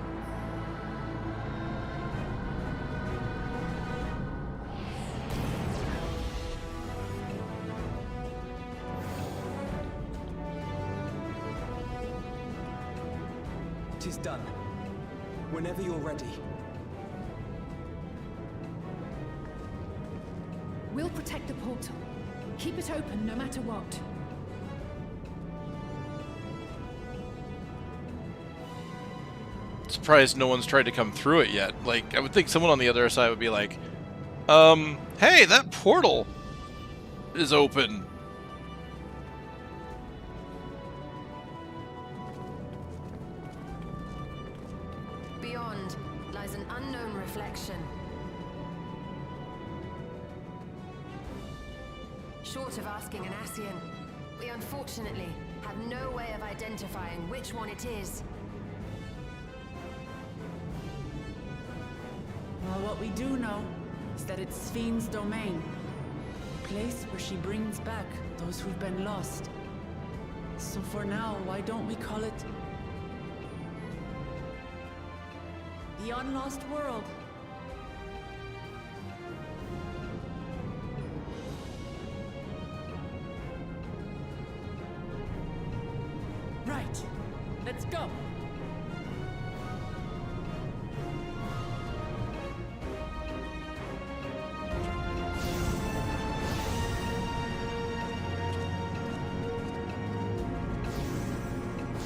It is done. Whenever you're ready. We'll protect the portal. Keep it open no matter what. Surprised no one's tried to come through it yet. Like, I would think someone on the other side would be like, hey, that portal is open. Beyond lies an unknown reflection. Short of asking an Ascian, we unfortunately have no way of identifying which one it is. Well, what we do know is that it's Fiend's domain. A place where she brings back those who've been lost. So for now, why don't we call it the Unlost World? Right. Let's go.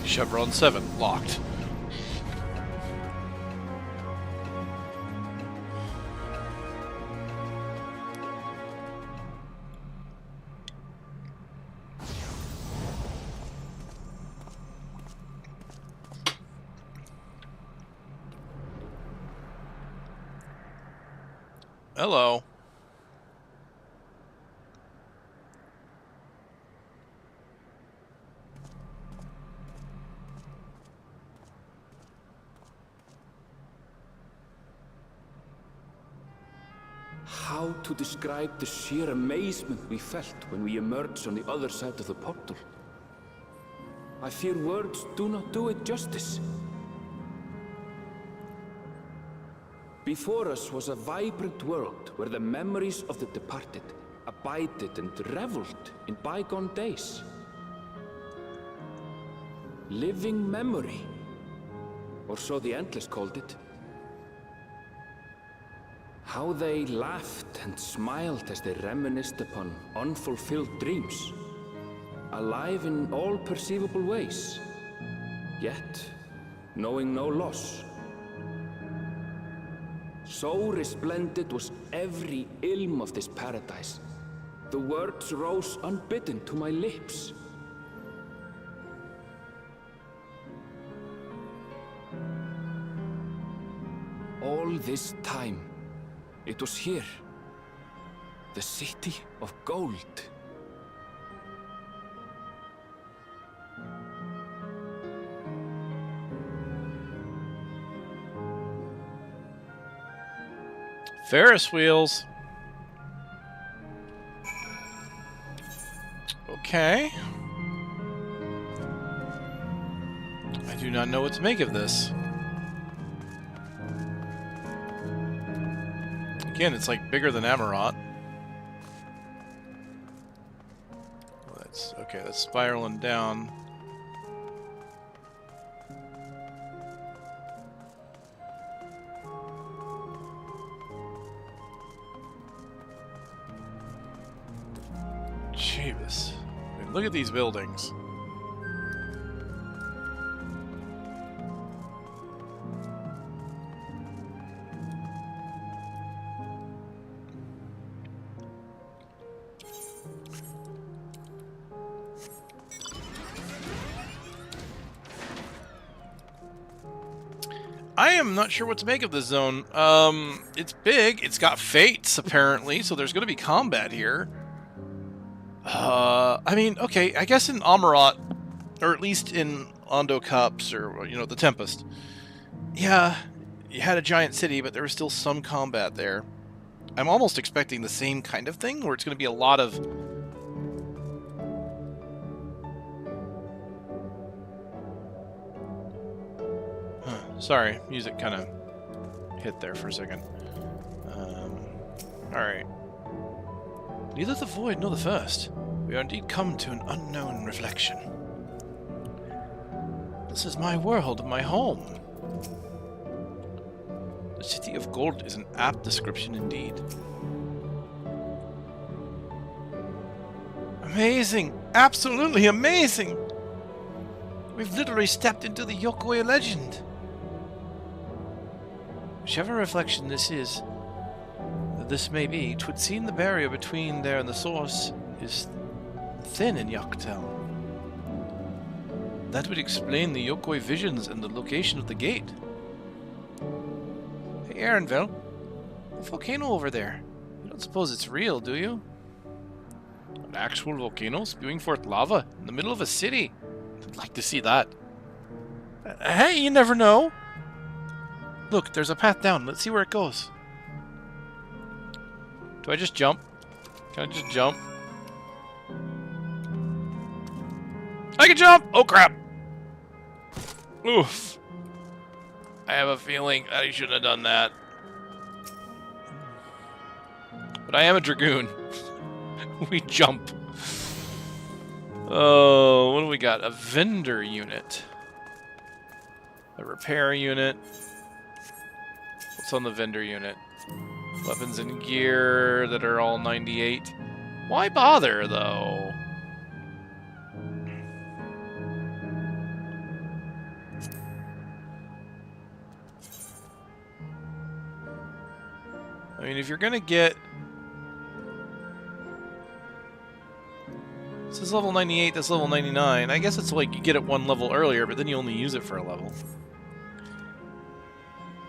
Chevron 7 locked. Hello. How to describe the sheer amazement we felt when we emerged on the other side of the portal? I fear words do not do it justice. Before us was a vibrant world where the memories of the departed abided and reveled in bygone days. Living memory, or so the Endless called it. How they laughed and smiled as they reminisced upon unfulfilled dreams, alive in all perceivable ways, yet knowing no loss. So resplendent was every ilm of this paradise. The words rose unbidden to my lips. All this time, it was here, the city of gold. Ferris wheels. Okay. I do not know what to make of this. Again, it's like bigger than Amarat. Well, that's okay. That's spiraling down. Jeebus. I mean, look at these buildings. I am not sure what to make of this zone. It's big. It's got fates, apparently, so there's going to be combat here. I mean, okay, I guess in Amarat, or at least in Ondo Cups, or, you know, the Tempest, yeah, you had a giant city, but there was still some combat there. I'm almost expecting the same kind of thing, where it's going to be a lot of... Sorry, music kind of hit there for a second. Alright. Neither the void nor the first. We are indeed come to an unknown reflection. This is my world, my home. The City of Gold is an apt description indeed. Amazing! Absolutely amazing! We've literally stepped into the Yokoi legend. Whichever reflection this may be, 'twould seem the barrier between there and the source is thin in Yaktel. That would explain the Yokoi visions and the location of the gate. Hey, Aaronville, the volcano over there. You don't suppose it's real, do you? An actual volcano spewing forth lava in the middle of a city. I'd like to see that. Hey, you never know. Look, there's a path down. Let's see where it goes. Do I just jump? Can I just jump? I can jump! Oh, crap! Oof. I have a feeling I shouldn't have done that. But I am a Dragoon. We jump. Oh, what do we got? A vendor unit. A repair unit. What's on the vendor unit? Weapons and gear that are all 98. Why bother, though? I mean, if you're gonna get... This is level 98, that's level 99. I guess it's like you get it one level earlier, but then you only use it for a level.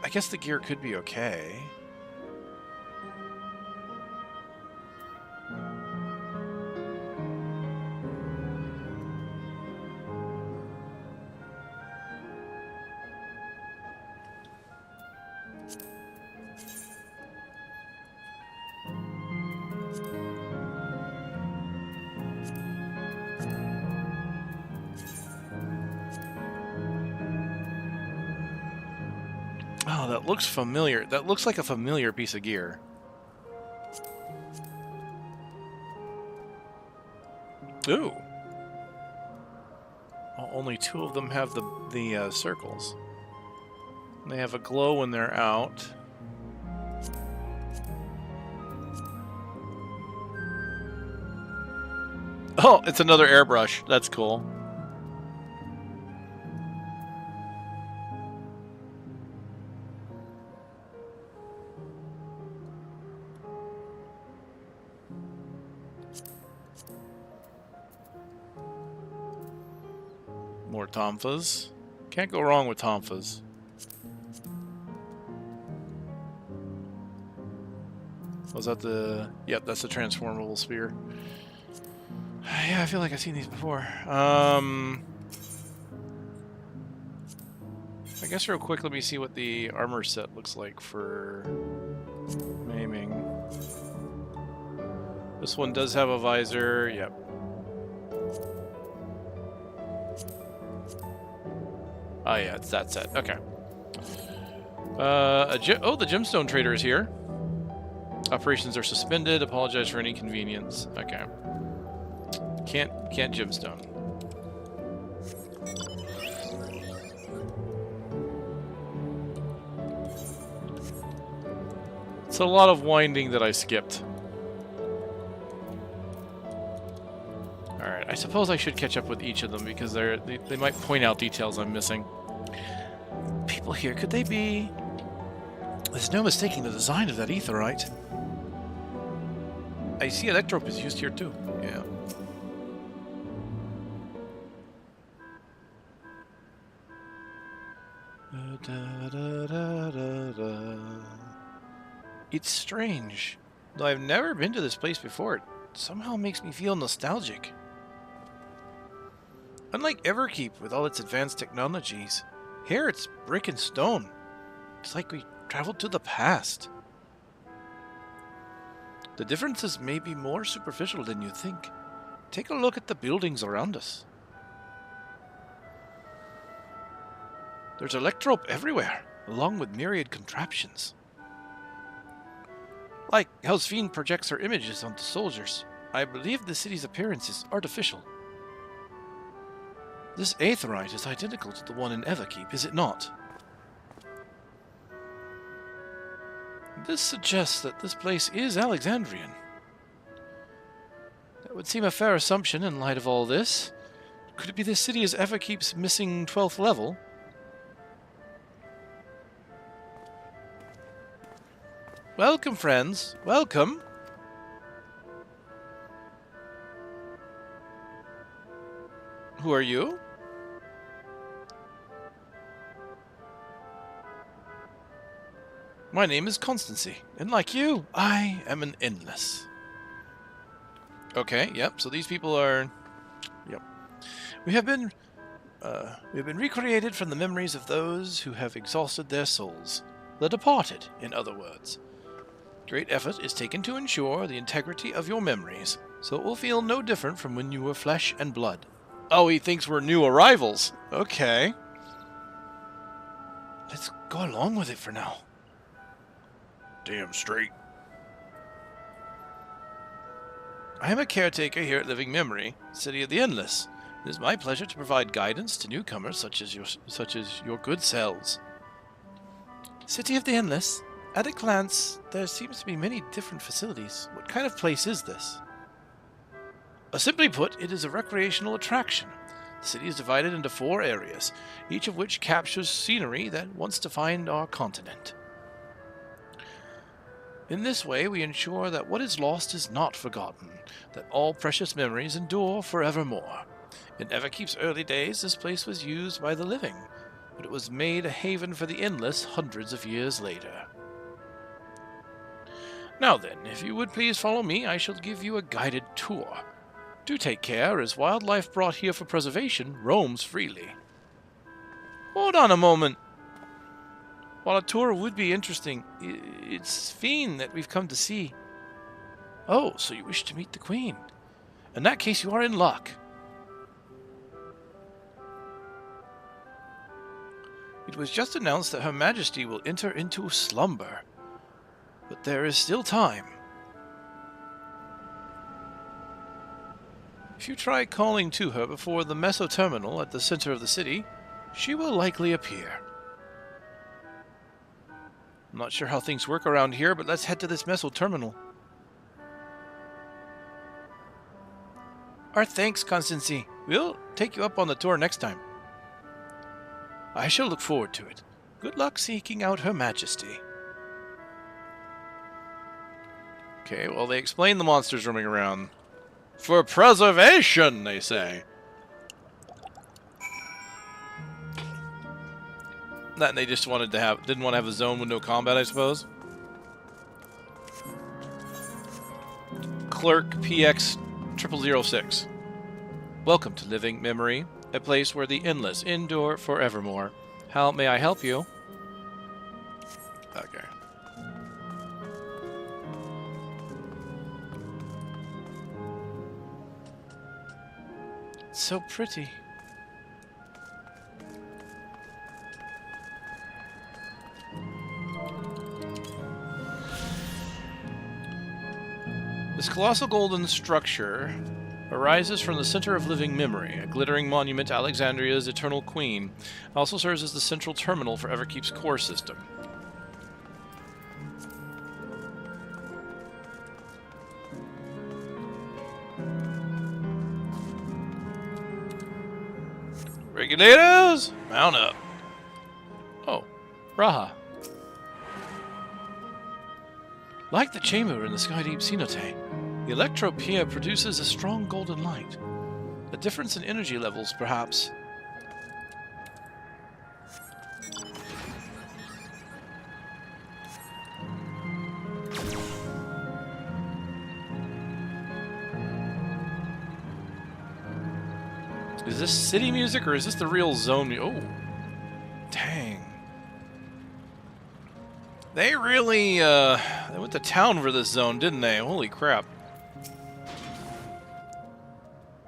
I guess the gear could be okay. Oh, that looks familiar. That looks like a familiar piece of gear. Ooh. Well, only 2 of them have the circles. They have a glow when they're out. Oh, it's another airbrush. That's cool. More Tomfas. Can't go wrong with Tomfas. Was that the... Yep, that's the transformable spear. Yeah, I feel like I've seen these before. I guess real quick, let me see what the armor set looks like for maiming. This one does have a visor. Yep. Oh yeah, it's that set. Okay. Oh, the gemstone trader is here. Operations are suspended. Apologize for any inconvenience. Okay. Can't gemstone. It's a lot of winding that I skipped. Alright, I suppose I should catch up with each of them because they might point out details I'm missing. People here, could they be... There's no mistaking the design of that aetherite. I see electrope is used here too. Yeah. It's strange. Though I've never been to this place before, it somehow makes me feel nostalgic. Unlike Everkeep with all its advanced technologies, here it's brick and stone. It's like we traveled to the past. The differences may be more superficial than you think. Take a look at the buildings around us. There's electrope everywhere, along with myriad contraptions. Like how Sphene projects her images onto soldiers, I believe the city's appearance is artificial. This aetherite is identical to the one in Everkeep, is it not? This suggests that this place is Alexandrian. That would seem a fair assumption in light of all this. Could it be this city is Everkeep's missing 12th level? Welcome, friends. Welcome. Who are you? My name is Constancy, and like you, I am an endless. Okay, yep, so these people are... Yep. We have been recreated from the memories of those who have exhausted their souls. The departed, in other words. Great effort is taken to ensure the integrity of your memories, so it will feel no different from when you were flesh and blood. Oh, he thinks we're new arrivals. Okay. Let's go along with it for now. Damn straight. I am a caretaker here at Living Memory, City of the Endless. It is my pleasure to provide guidance to newcomers such as your good selves. City of the Endless? At a glance, there seems to be many different facilities. What kind of place is this? Simply put, it is a recreational attraction. The city is divided into 4 areas, each of which captures scenery that wants to find our continent. In this way, we ensure that what is lost is not forgotten, that all precious memories endure forevermore. In Everkeep's early days, this place was used by the living, but it was made a haven for the endless hundreds of years later. Now then, if you would please follow me, I shall give you a guided tour. Do take care, as wildlife brought here for preservation roams freely. Hold on a moment. While a tour would be interesting, it's Fiend that we've come to see. Oh, so you wish to meet the Queen. In that case, you are in luck. It was just announced that Her Majesty will enter into slumber. But there is still time. If you try calling to her before the Meso Terminal at the center of the city, she will likely appear. I'm not sure how things work around here, but let's head to this Meso Terminal. Our thanks, Constancy. We'll take you up on the tour next time. I shall look forward to it. Good luck seeking out Her Majesty. Okay, well, they explain the monsters roaming around. For preservation, they say. That they just wanted to have, didn't want to have a zone with no combat, I suppose. Clerk PX 0006. Welcome to Living Memory, a place where the endless endure forevermore. How may I help you? Okay. It's so pretty. This colossal golden structure arises from the center of living memory, a glittering monument to Alexandria's eternal queen. It also serves as the central terminal for Everkeep's core system. Regulators, mount up. Oh, Raha. Like the chamber in the Sky Deep Cenote, the Electropia produces a strong golden light. A difference in energy levels, perhaps. Is this city music or is this the real zone? Oh, dang. They really, they went to town for this zone, didn't they? Holy crap.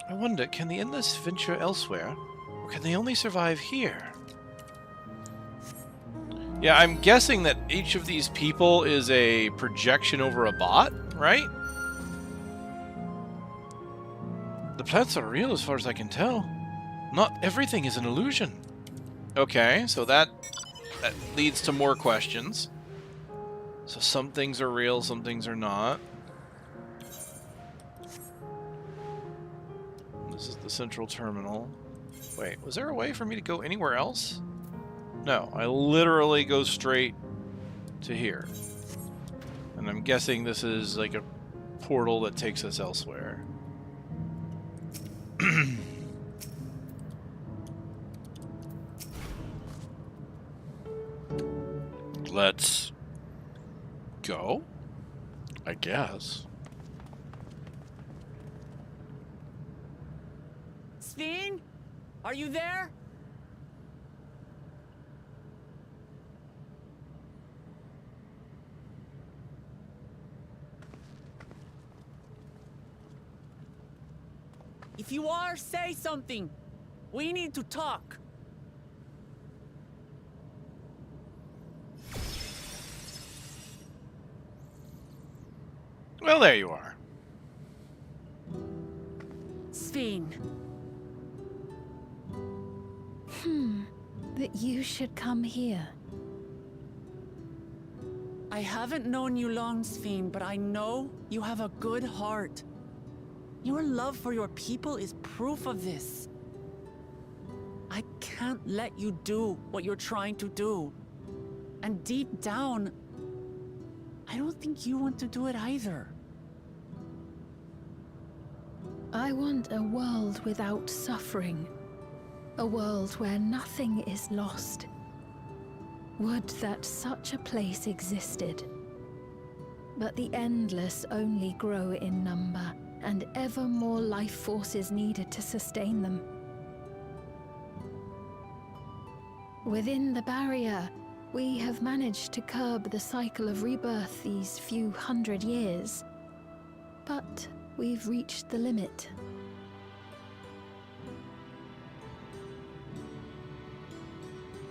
I wonder, can the Endless venture elsewhere? Or can they only survive here? Yeah, I'm guessing that each of these people is a projection over a bot, right? The plants are real as far as I can tell. Not everything is an illusion. Okay, so that leads to more questions. So some things are real, some things are not. the central terminal. Wait, was there a way for me to go anywhere else? No, I literally go straight to here. And I'm guessing this is like a portal that takes us elsewhere. Let's go, I guess. Sven? Are you there? If you are, say something. We need to talk. Well, there you are. Sven. That you should come here. I haven't known you long, Sven, but I know you have a good heart. Your love for your people is proof of this. I can't let you do what you're trying to do. And deep down, I don't think you want to do it either. I want a world without suffering. A world where nothing is lost. Would that such a place existed. But the endless only grow in number, and ever more life forces needed to sustain them. Within the barrier, we have managed to curb the cycle of rebirth these few hundred years. But we've reached the limit.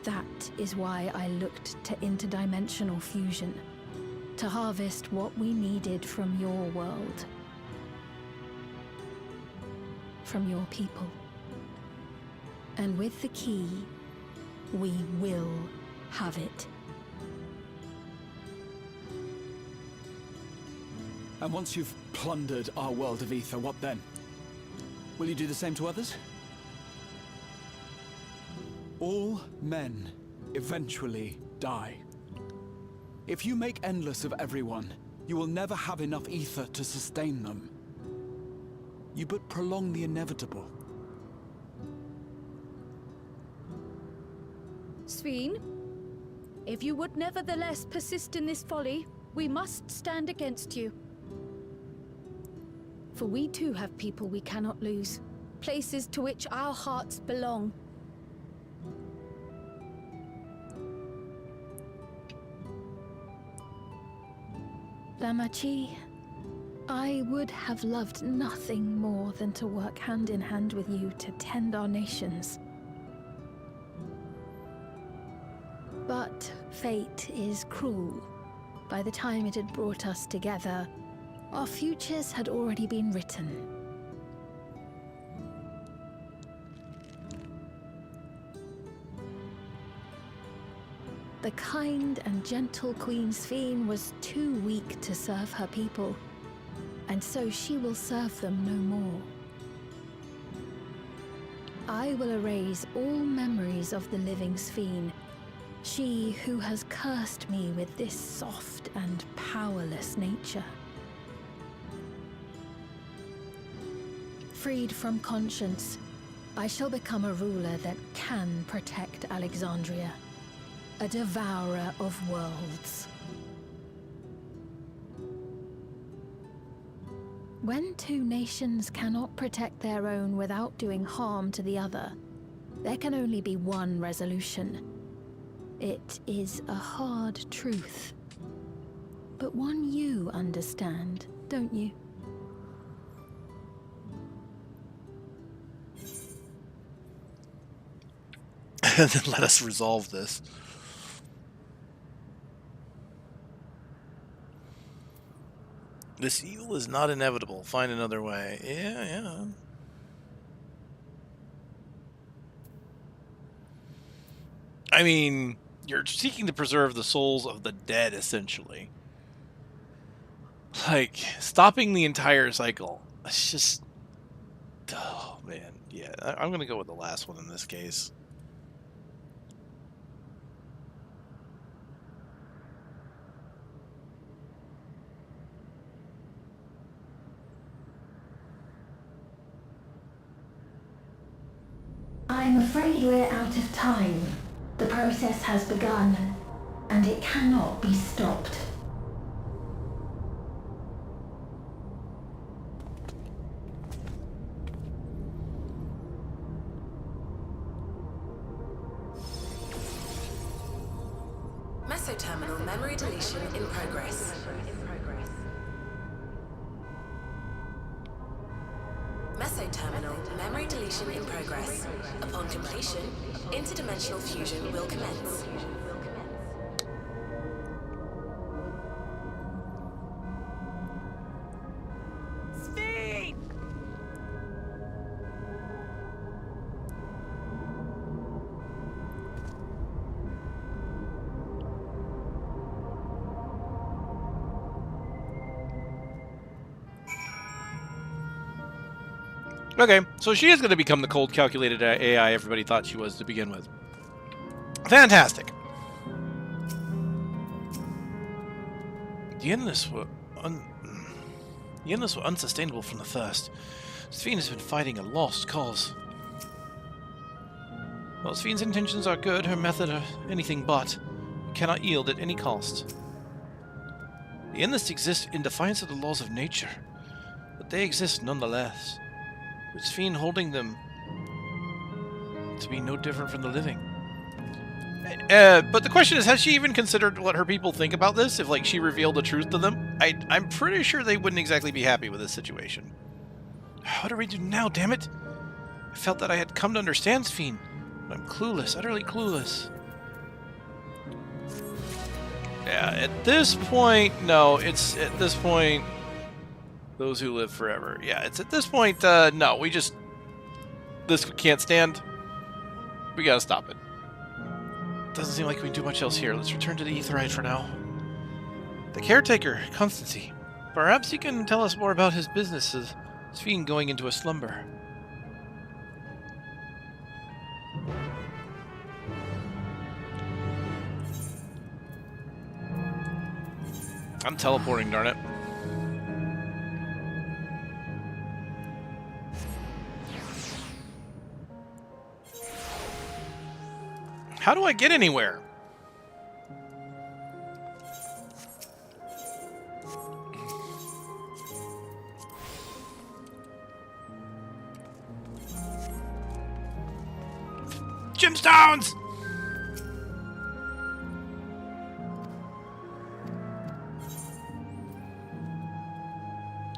That is why I looked to interdimensional fusion, to harvest what we needed from your world. From your people. And with the key, we will have it. And once you've plundered our world of ether, what then? Will you do the same to others? All men eventually die. If you make endless of everyone, you will never have enough ether to sustain them. You but prolong the inevitable. Sven, if you would nevertheless persist in this folly, we must stand against you. For we too have people we cannot lose, places to which our hearts belong. Lamachi, I would have loved nothing more than to work hand in hand with you to tend our nations. But fate is cruel. By the time it had brought us together, our futures had already been written. The kind and gentle Queen Sven was too weak to serve her people, and so she will serve them no more. I will erase all memories of the living Sven, she who has cursed me with this soft and powerless nature. Freed from conscience, I shall become a ruler that can protect Alexandria. A devourer of worlds. When two nations cannot protect their own without doing harm to the other, there can only be one resolution. It is a hard truth, but one you understand, don't you? And then let us resolve this. This evil is not inevitable. Find another way. Yeah. I mean, you're seeking to preserve the souls of the dead, essentially. Like, stopping the entire cycle. It's just... Oh, man. Yeah, I'm going to go with the last one in this case. I'm afraid we're out of time. The process has begun, and it cannot be stopped. Mesoterminal memory deletion in progress. Mesoterminal memory deletion in progress. Upon completion, interdimensional fusion will commence. Speed! Okay, so she is going to become the cold, calculated AI everybody thought she was to begin with. Fantastic. The endless were unsustainable from the first. Sphene has been fighting a lost cause. While Sphene's intentions are good, her method are anything but. It cannot yield at any cost. The endless exist in defiance of the laws of nature, but they exist nonetheless, with Sphene holding them to be no different from the living. But the question is, has she even considered what her people think about this? If, like, she revealed the truth to them? I'm pretty sure they wouldn't exactly be happy with this situation. What do we do now, damn it? I felt that I had come to understand Sphene, but I'm clueless, utterly clueless. Yeah, at this point, no, it's at this point, those who live forever. Yeah, it's at this point, no, this can't stand. We gotta stop it. Doesn't seem like we can do much else here. Let's return to the Aetheryte for now. The caretaker, Constancy. Perhaps he can tell us more about his businesses. Sphene going into a slumber. I'm teleporting, darn it. How do I get anywhere? Gemstones!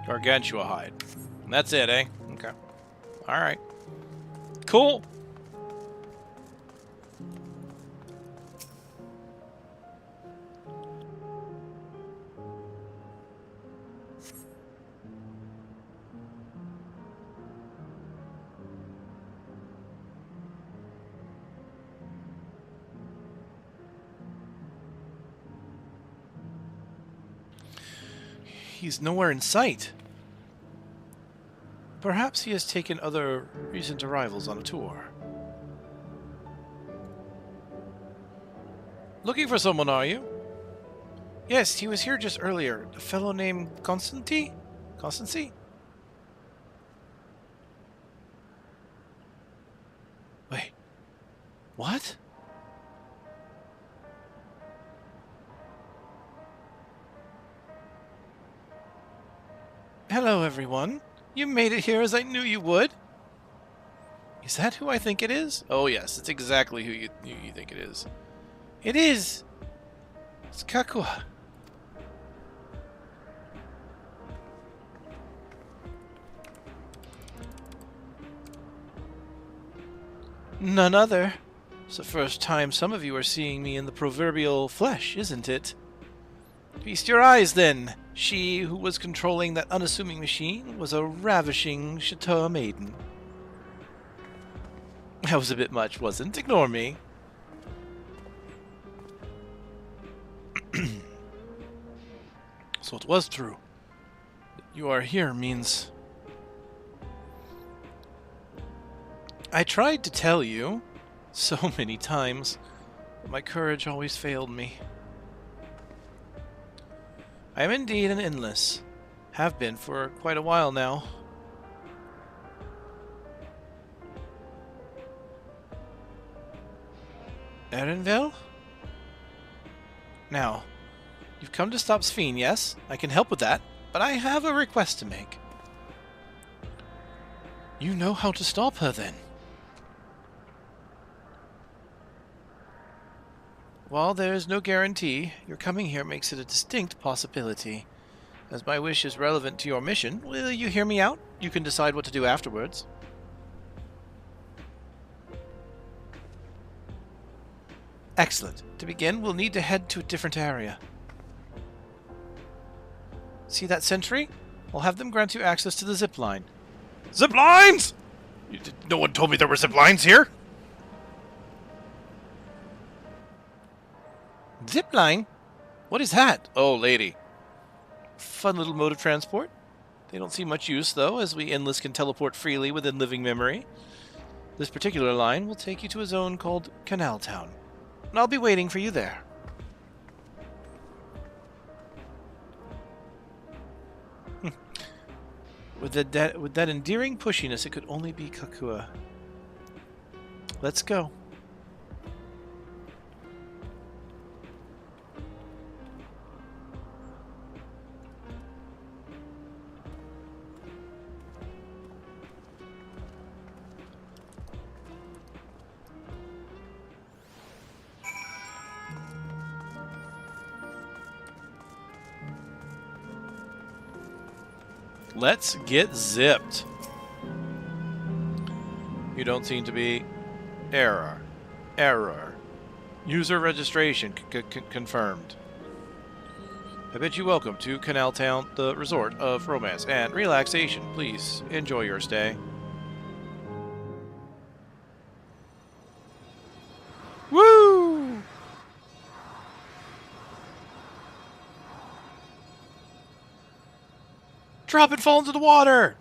Gargantua hide. And that's it, eh? Okay. Alright. Cool. He's nowhere in sight. Perhaps he has taken other recent arrivals on a tour. Looking for someone, are you? Yes, he was here just earlier. A fellow named Constancy? Constancy? Wait. What? Hello, everyone. You made it here as I knew you would. Is that who I think it is? Oh, yes. It's exactly who you think it is. It is! It's Kakua. None other. It's the first time some of you are seeing me in the proverbial flesh, isn't it? Feast your eyes, then. She who was controlling that unassuming machine was a ravishing Chateau maiden. That was a bit much, wasn't it? Ignore me. So it was true. That you are here means... I tried to tell you so many times, but my courage always failed me. I am indeed an endless. Have been for quite a while now. Erenville? Now, you've come to stop Sphene, yes? I can help with that, but I have a request to make. You know how to stop her, then? While there is no guarantee, your coming here makes it a distinct possibility. As my wish is relevant to your mission, will you hear me out? You can decide what to do afterwards. Excellent. To begin, we'll need to head to a different area. See that sentry? I'll have them grant you access to the zip line. Zip lines?! No one told me there were zip lines here! Zip line? What is that? Oh, lady. Fun little mode of transport. They don't see much use, though, as we endless can teleport freely within living memory. This particular line will take you to a zone called Canal Town, and I'll be waiting for you there. With that endearing pushiness, it could only be Kakua. Let's go. Let's get zipped. You don't seem to be... Error. Error. User registration confirmed. I bid you welcome to Canal Town, the resort of romance and relaxation. Please enjoy your stay. Woo! Drop and fall into the water!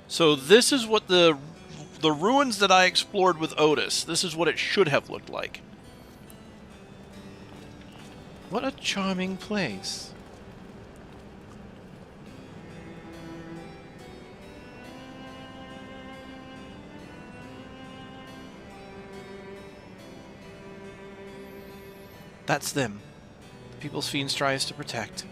So this is what the ruins that I explored with Otis, this is what it should have looked like. What a charming place. That's them. The people Sphene tries to protect.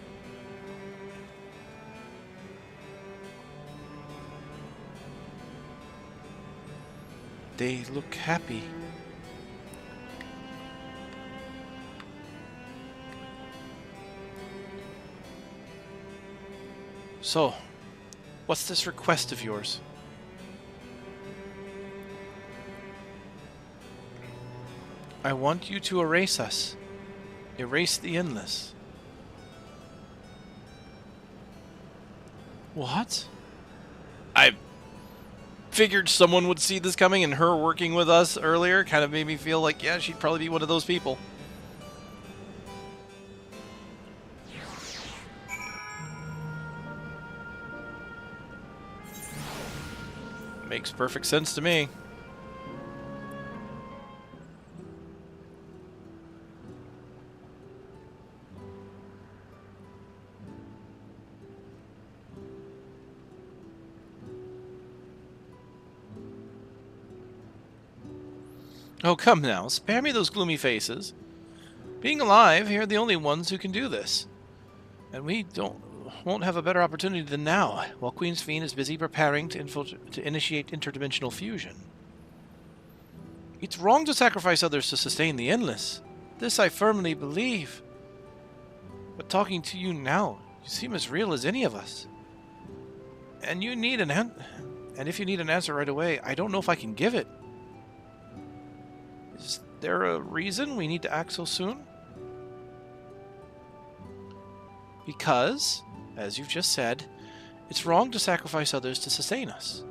They look happy. So, what's this request of yours? I want you to erase us. Erase the endless. What? I figured someone would see this coming, and her working with us earlier kind of made me feel like, yeah, she'd probably be one of those people. Makes perfect sense to me. Oh, come now, spare me those gloomy faces. Being alive, you're the only ones who can do this. And we won't have a better opportunity than now, while Queen Sphene is busy preparing to initiate interdimensional fusion. It's wrong to sacrifice others to sustain the endless. This I firmly believe. But talking to you now, you seem as real as any of us. And you need and if you need an answer right away, I don't know if I can give it. Is there a reason we need to act so soon? Because, as you've just said, it's wrong to sacrifice others to sustain us.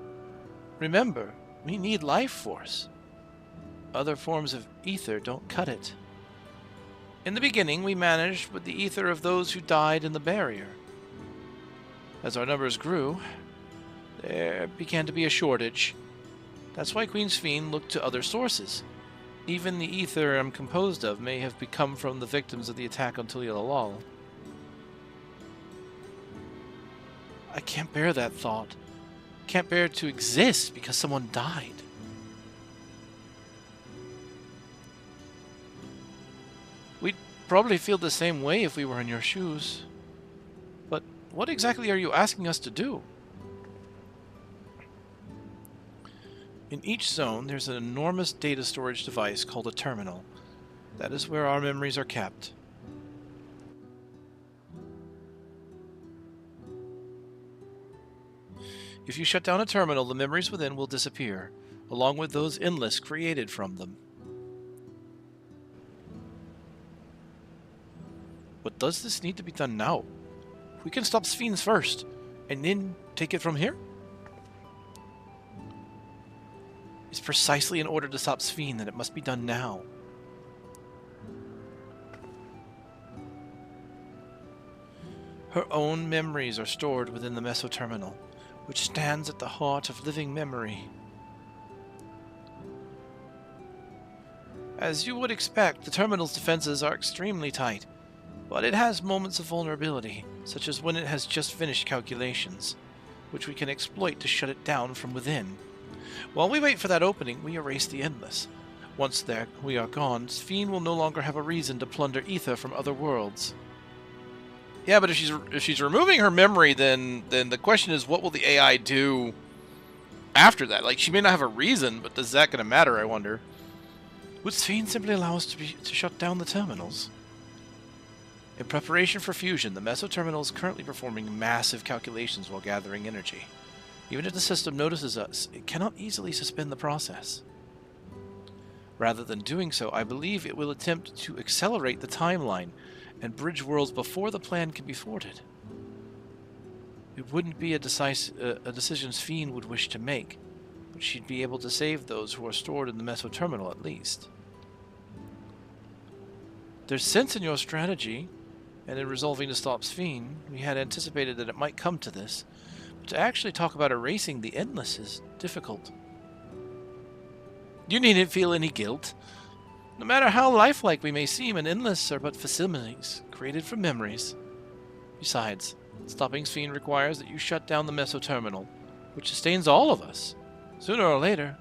Remember, we need life force. Other forms of ether don't cut it. In the beginning, we managed with the ether of those who died in the barrier. As our numbers grew, there began to be a shortage. That's why Queen Sphene looked to other sources. Even the ether I'm composed of may have become from the victims of the attack on Tulialal. I can't bear that thought. Can't bear to exist because someone died. We'd probably feel the same way if we were in your shoes. But what exactly are you asking us to do? In each zone, there's an enormous data storage device called a terminal. That is where our memories are kept. If you shut down a terminal, the memories within will disappear, along with those endless created from them. But does this need to be done now? We can stop Sphenes first, and then take it from here? It's precisely in order to stop Sphene that it must be done now. Her own memories are stored within the Mesoterminal, which stands at the heart of living memory. As you would expect, the terminal's defenses are extremely tight, but it has moments of vulnerability, such as when it has just finished calculations, which we can exploit to shut it down from within. While we wait for that opening, we erase the Endless. Once there we are gone, Sphene will no longer have a reason to plunder ether from other worlds. Yeah, but if she's removing her memory, then the question is, what will the AI do after that? Like, she may not have a reason, but is that going to matter, I wonder? Would Sphene simply allow us to shut down the terminals? In preparation for fusion, the Mesoterminal is currently performing massive calculations while gathering energy. Even if the system notices us, it cannot easily suspend the process. Rather than doing so, I believe it will attempt to accelerate the timeline and bridge worlds before the plan can be thwarted. It wouldn't be a decision Sphene would wish to make, but she'd be able to save those who are stored in the Mesoterminal at least. There's sense in your strategy, and in resolving to stop Sphene, we had anticipated that it might come to this. To actually talk about erasing the Endless is difficult. You needn't feel any guilt. No matter how lifelike we may seem, an Endless are but facilities created from memories. Besides, stopping Sphene requires that you shut down the Mesoterminal, which sustains all of us. Sooner or later,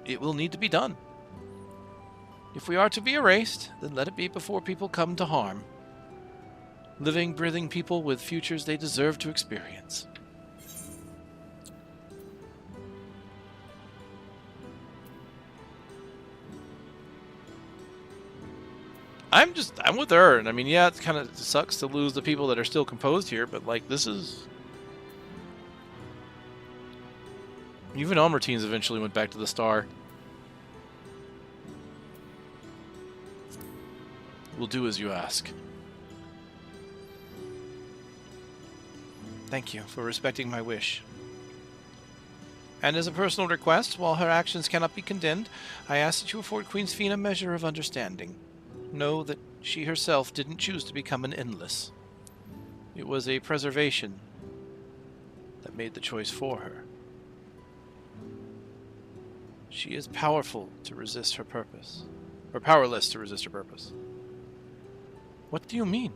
it will need to be done. If we are to be erased, then let it be before people come to harm. Living, breathing people with futures they deserve to experience. I'm with her, and I mean, yeah, it kind of sucks to lose the people that are still composed here, but like, this is... Even Almertines eventually went back to the star. We'll do as you ask. Thank you for respecting my wish. And as a personal request, while her actions cannot be condemned, I ask that you afford Queen Sphene a measure of understanding. Know that she herself didn't choose to become an Endless. It was a preservation that made the choice for her. She is powerful to resist her purpose. Or powerless to resist her purpose. What do you mean?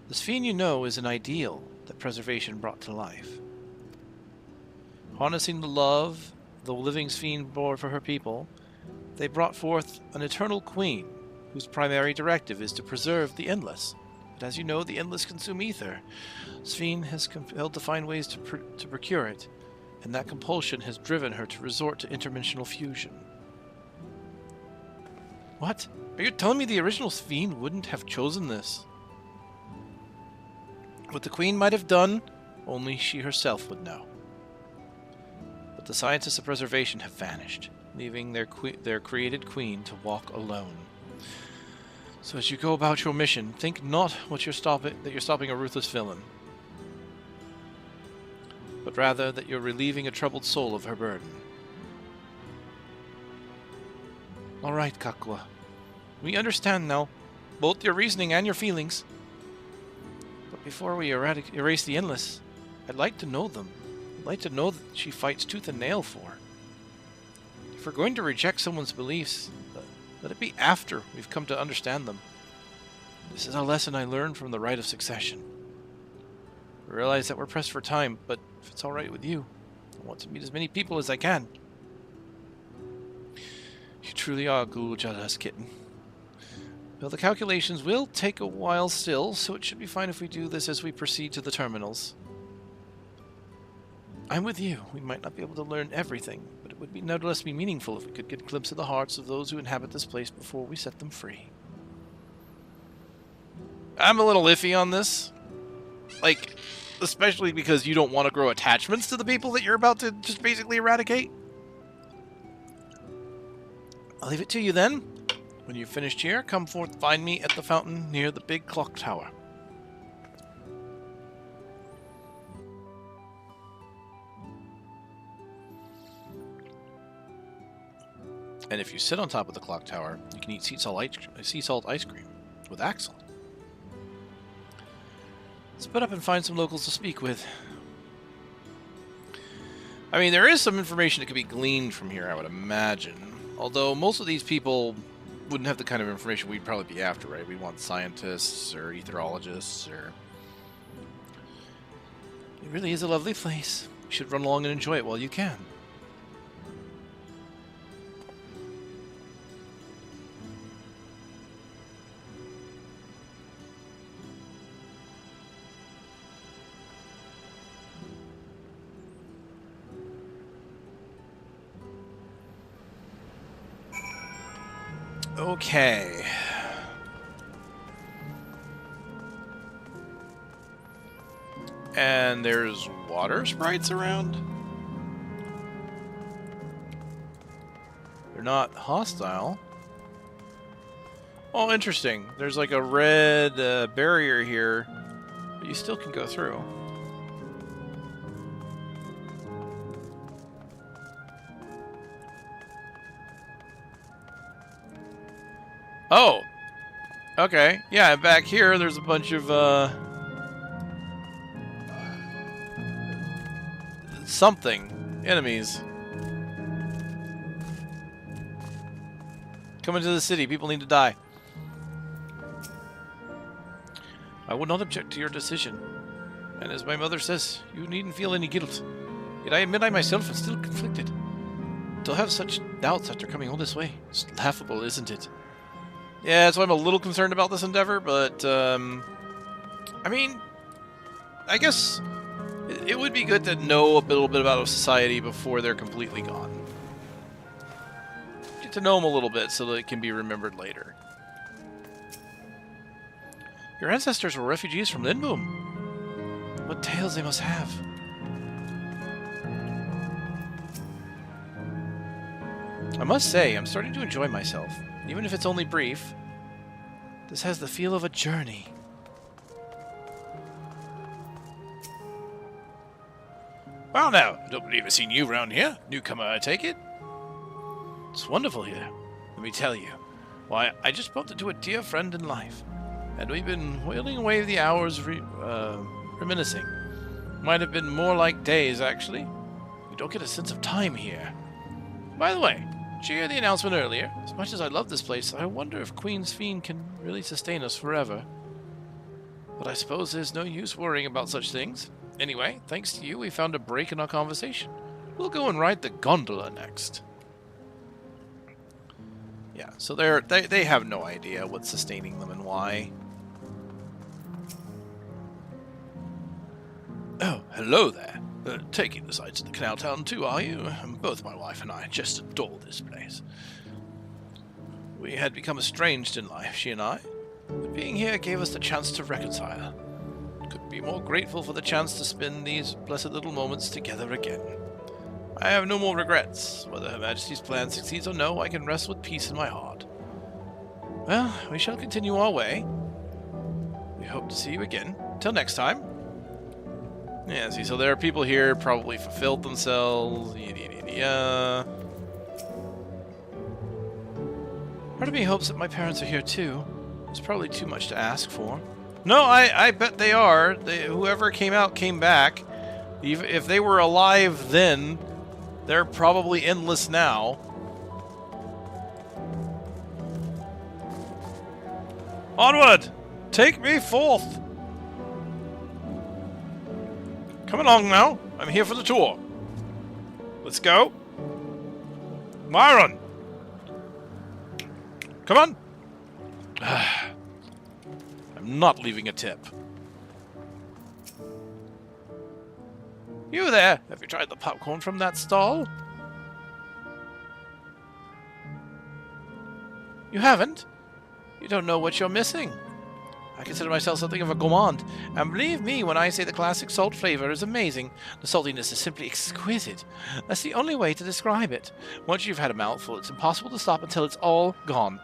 The Sphene you know is an ideal that preservation brought to life. Harnessing the love the living Sphene bore for her people, they brought forth an eternal queen, whose primary directive is to preserve the Endless. But as you know, the Endless consume ether. Sphene has compelled to find ways to procure it, and that compulsion has driven her to resort to interdimensional fusion. What? Are you telling me the original Sphene wouldn't have chosen this? What the Queen might have done, only she herself would know. But the scientists of preservation have vanished, leaving their created queen to walk alone. So as you go about your mission, think not that you're stopping a ruthless villain, but rather that you're relieving a troubled soul of her burden. All right, Kakwa. We understand now, both your reasoning and your feelings. But before we erase the Endless, I'd like to know them. I'd like to know that she fights tooth and nail for. If we're going to reject someone's beliefs, let it be after we've come to understand them. This is a lesson I learned from the Rite of Succession. I realize that we're pressed for time, but if it's alright with you, I want to meet as many people as I can. You truly are Gul'Jada's kitten. Well, the calculations will take a while still, so it should be fine if we do this as we proceed to the terminals. I'm with you. We might not be able to learn everything, but it would nevertheless be meaningful if we could get a glimpse of the hearts of those who inhabit this place before we set them free. I'm a little iffy on this. Like, especially because you don't want to grow attachments to the people that you're about to just basically eradicate. I'll leave it to you then. When you've finished here, come forth, find me at the fountain near the big clock tower. And if you sit on top of the clock tower, you can eat sea salt ice cream with Axel. Split up and find some locals to speak with. I mean, there is some information that could be gleaned from here, I would imagine. Although most of these people wouldn't have the kind of information we'd probably be after, right? We'd want scientists or etherologists or... It really is a lovely place. You should run along and enjoy it while you can. Okay. And there's water sprites around? They're not hostile. Oh, interesting. There's like a red barrier here, but you still can go through. Oh! Okay. Yeah, back here there's a bunch of, something. Enemies. Come into the city. People need to die. I would not object to your decision. And as my mother says, you needn't feel any guilt. Yet I admit I myself am still conflicted. To have such doubts after coming all this way. It's laughable, isn't it? Yeah, that's why I'm a little concerned about this endeavor, but, I mean, I guess it would be good to know a little bit about a society before they're completely gone. Get to know them a little bit so that it can be remembered later. Your ancestors were refugees from Lindboom. What tales they must have. I must say, I'm starting to enjoy myself. Even if it's only brief, this has the feel of a journey. Well now, I don't believe I've seen you around here. Newcomer, I take it? It's wonderful here, let me tell you. Why, I just bumped into a dear friend in life, and we've been wailing away the hours reminiscing. Might have been more like days, actually. You don't get a sense of time here. By the way, did you hear the announcement earlier? As much as I love this place, I wonder if Queen's Fiend can really sustain us forever. But I suppose there's no use worrying about such things. Anyway, thanks to you, we found a break in our conversation. We'll go and ride the gondola next. Yeah, so they have no idea what's sustaining them and why. Oh, hello there. Taking the sights of the canal town too, are you? Both my wife and I just adore this place. We had become estranged in life, she and I. But being here gave us the chance to reconcile. Couldn't be more grateful for the chance to spend these blessed little moments together again. I have no more regrets. Whether Her Majesty's plan succeeds or no, I can rest with peace in my heart. Well, we shall continue our way. We hope to see you again. Till next time. Yeah, see, so there are people here probably fulfilled themselves. Part of me hopes that my parents are here too. It's probably too much to ask for. No, I bet they are. Whoever came out came back. Even if they were alive then, they're probably endless now. Onward! Take me forth! Come along now. I'm here for the tour. Let's go. Myron! Come on! I'm not leaving a tip. You there! Have you tried the popcorn from that stall? You haven't? You don't know what you're missing. I consider myself something of a gourmand, and believe me when I say the classic salt flavor is amazing. The saltiness is simply exquisite. That's the only way to describe it. Once you've had a mouthful, it's impossible to stop until it's all gone.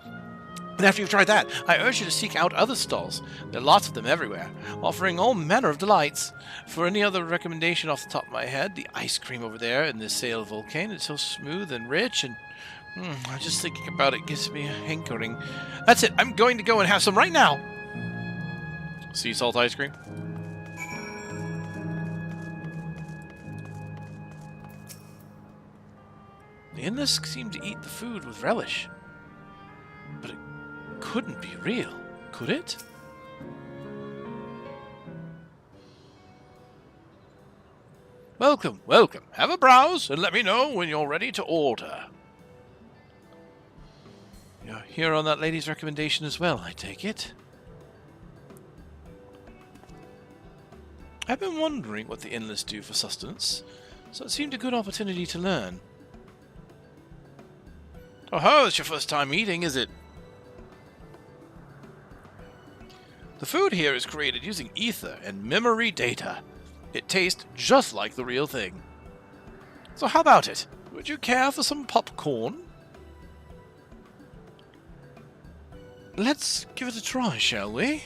And after you've tried that, I urge you to seek out other stalls. There are lots of them everywhere, offering all manner of delights. For any other recommendation off the top of my head, the ice cream over there in the Sail Volcano is so smooth and rich, and just thinking about it gives me a hankering. That's it, I'm going to go and have some right now! Sea salt ice cream? The endless seem to eat the food with relish. But it couldn't be real, could it? Welcome, welcome. Have a browse and let me know when you're ready to order. You're here on that lady's recommendation as well, I take it? I've been wondering what the endless do for sustenance, so it seemed a good opportunity to learn. Oh ho, it's your first time eating, is it? The food here is created using ether and memory data. It tastes just like the real thing. So how about it? Would you care for some popcorn? Let's give it a try, shall we?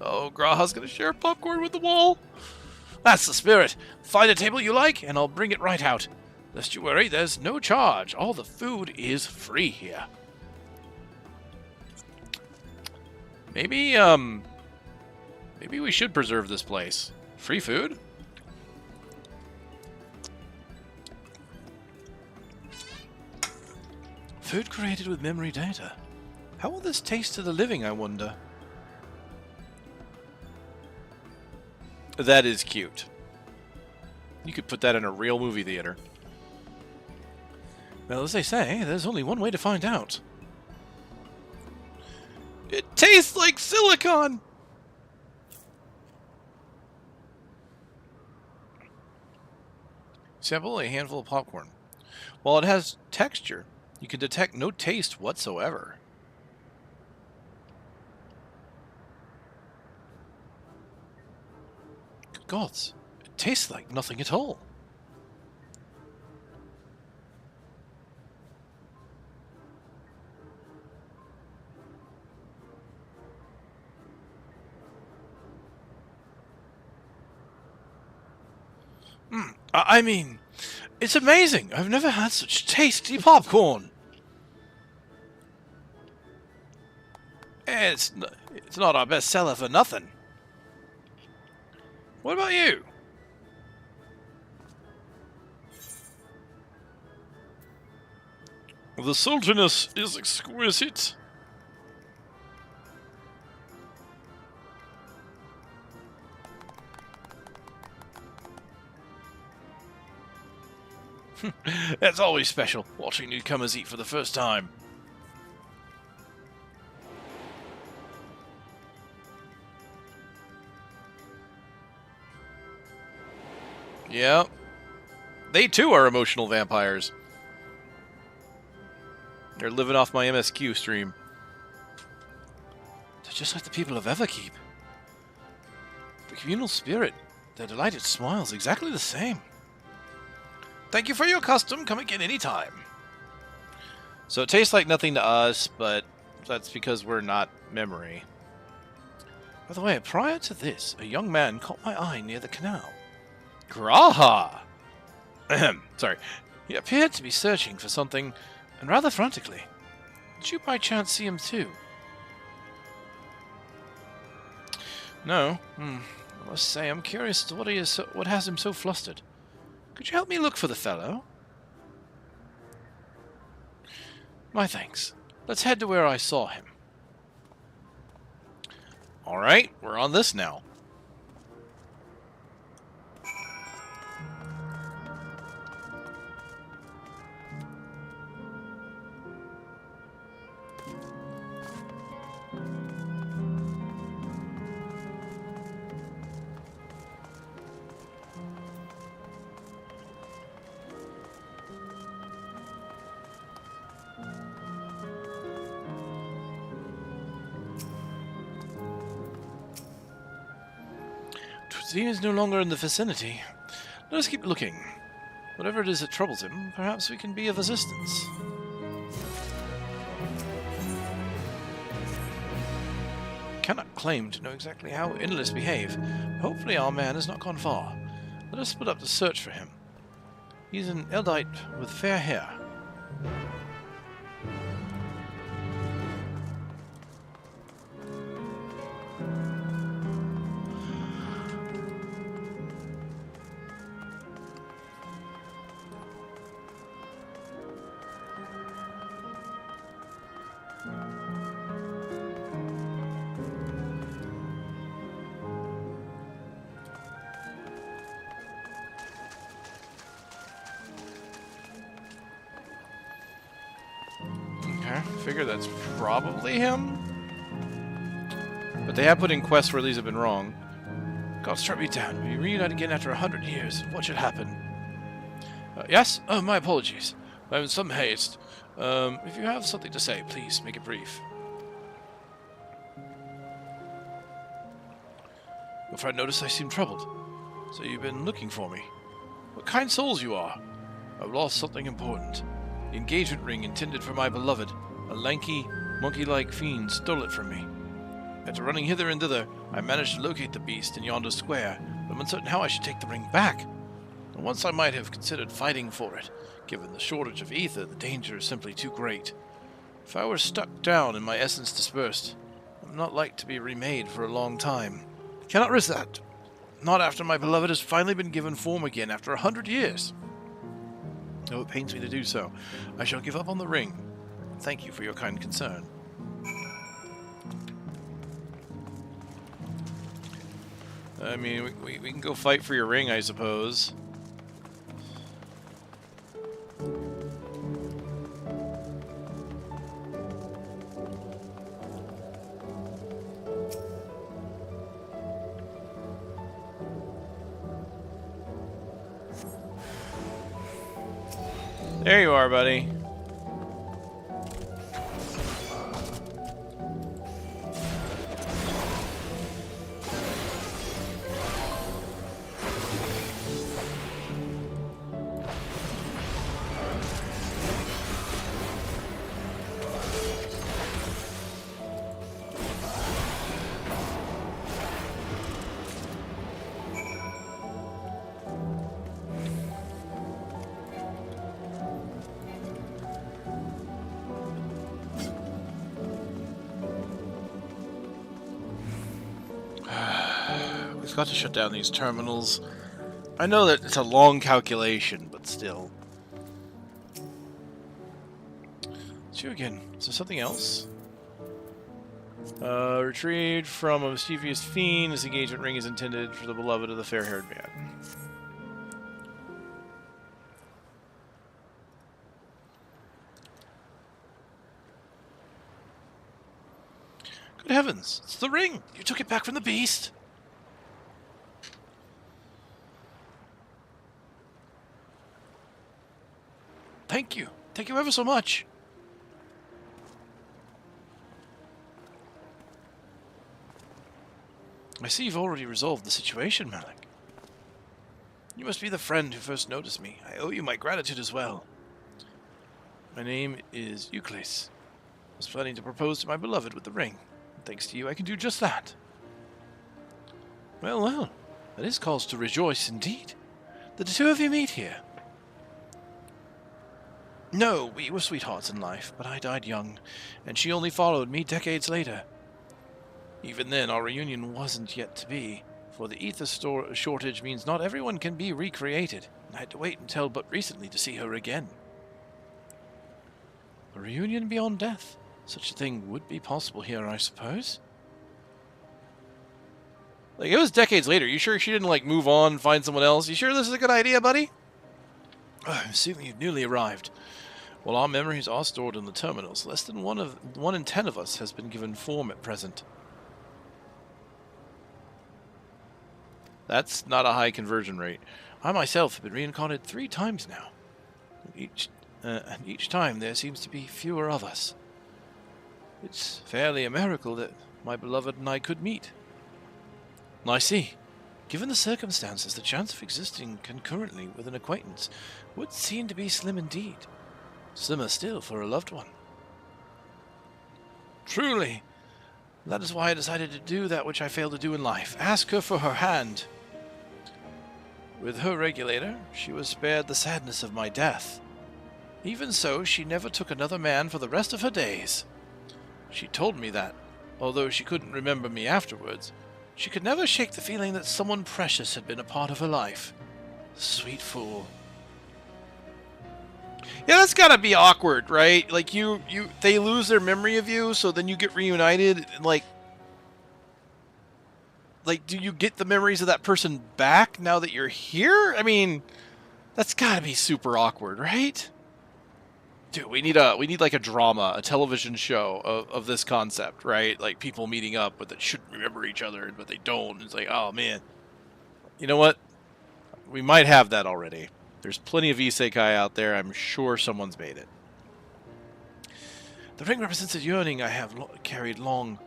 Oh, Graha's gonna share popcorn with the wall. That's the spirit. Find a table you like, and I'll bring it right out. Lest you worry, there's no charge. All the food is free here. Maybe we should preserve this place. Free food? Food created with memory data. How will this taste to the living, I wonder? That is cute. You could put that in a real movie theater. Well, as they say, there's only one way to find out. It tastes like silicon! Sample a handful of popcorn. While it has texture, you can detect no taste whatsoever. Good gods, it tastes like nothing at all. I mean, it's amazing. I've never had such tasty popcorn. It's not our best seller for nothing. What about you? The saltiness is exquisite. It's always special, watching newcomers eat for the first time. Yeah. They too are emotional vampires. They're living off my MSQ stream. They're just like the people of Everkeep. The communal spirit, their delighted smiles, exactly the same. Thank you for your custom. Come again anytime. So it tastes like nothing to us, but that's because we're not memory. By the way, prior to this, a young man caught my eye near the canal. Graha! Sorry. He appeared to be searching for something, and rather frantically. Did you by chance see him too? No. I must say, I'm curious as to what has him so flustered. Could you help me look for the fellow? My thanks. Let's head to where I saw him. Alright, we're on this now. He is no longer in the vicinity. Let us keep looking. Whatever it is that troubles him, perhaps we can be of assistance. Cannot claim to know exactly how Endless behave. Hopefully our man has not gone far. Let us split up to search for him. He's an Eldite with fair hair. Figure that's probably him. But they have put in quests where these have been wrong. God struck me down. We reunite again after 100 years. What should happen? Yes? Oh, my apologies. I'm in some haste. If you have something to say, please make it brief. Your friend noticed I seemed troubled. So you've been looking for me. What kind souls you are. I've lost something important. The engagement ring intended for my beloved. A lanky, monkey-like fiend stole it from me. After running hither and thither, I managed to locate the beast in yonder square, but I'm uncertain how I should take the ring back. And once I might have considered fighting for it. Given the shortage of ether, the danger is simply too great. If I were stuck down and my essence dispersed, I'm not like to be remade for a long time. I cannot risk that. Not after my beloved has finally been given form again after 100 years. Though it pains me to do so, I shall give up on the ring. Thank you for your kind concern. I mean, we can go fight for your ring, I suppose. There you are, buddy. We've got to shut down these terminals. I know that it's a long calculation, but still. It's you again. Is there something else? Retrieved from a mischievous fiend. This engagement ring is intended for the beloved of the fair-haired man. Good heavens! It's the ring! You took it back from the beast! Thank you. Thank you ever so much. I see you've already resolved the situation, Malik. You must be the friend who first noticed me. I owe you my gratitude as well. My name is XIV. I was planning to propose to my beloved with the ring. Thanks to you, I can do just that. Well, well. That is cause to rejoice indeed. That the two of you meet here. No, we were sweethearts in life, but I died young, and she only followed me decades later. Even then, our reunion wasn't yet to be, for the ether shortage means not everyone can be recreated, and I had to wait until but recently to see her again. A reunion beyond death? Such a thing would be possible here, I suppose? Like, it was decades later. You sure she didn't, like, move on, find someone else? You sure this is a good idea, buddy? Oh, I'm assuming you've newly arrived. While our memories are stored in the terminals, less than 1 in 10 of us has been given form at present. That's not a high conversion rate. I myself have been reincarnated 3 times now. And each time there seems to be fewer of us. It's fairly a miracle that my beloved and I could meet. I see. Given the circumstances, the chance of existing concurrently with an acquaintance would seem to be slim indeed. Slimmer still for a loved one. Truly. That is why I decided to do that which I failed to do in life. Ask her for her hand. With her regulator, she was spared the sadness of my death. Even so, she never took another man for the rest of her days. She told me that, although she couldn't remember me afterwards, she could never shake the feeling that someone precious had been a part of her life. Sweet fool. Yeah, that's gotta be awkward, right? Like, they lose their memory of you, so then you get reunited, and like, do you get the memories of that person back now that you're here? I mean, that's gotta be super awkward, right? Dude, we need like a drama, a television show of this concept, right? Like people meeting up but that shouldn't remember each other, but they don't. It's like, oh man. You know what? We might have that already. There's plenty of isekai out there. I'm sure someone's made it. The ring represents a yearning I have carried long,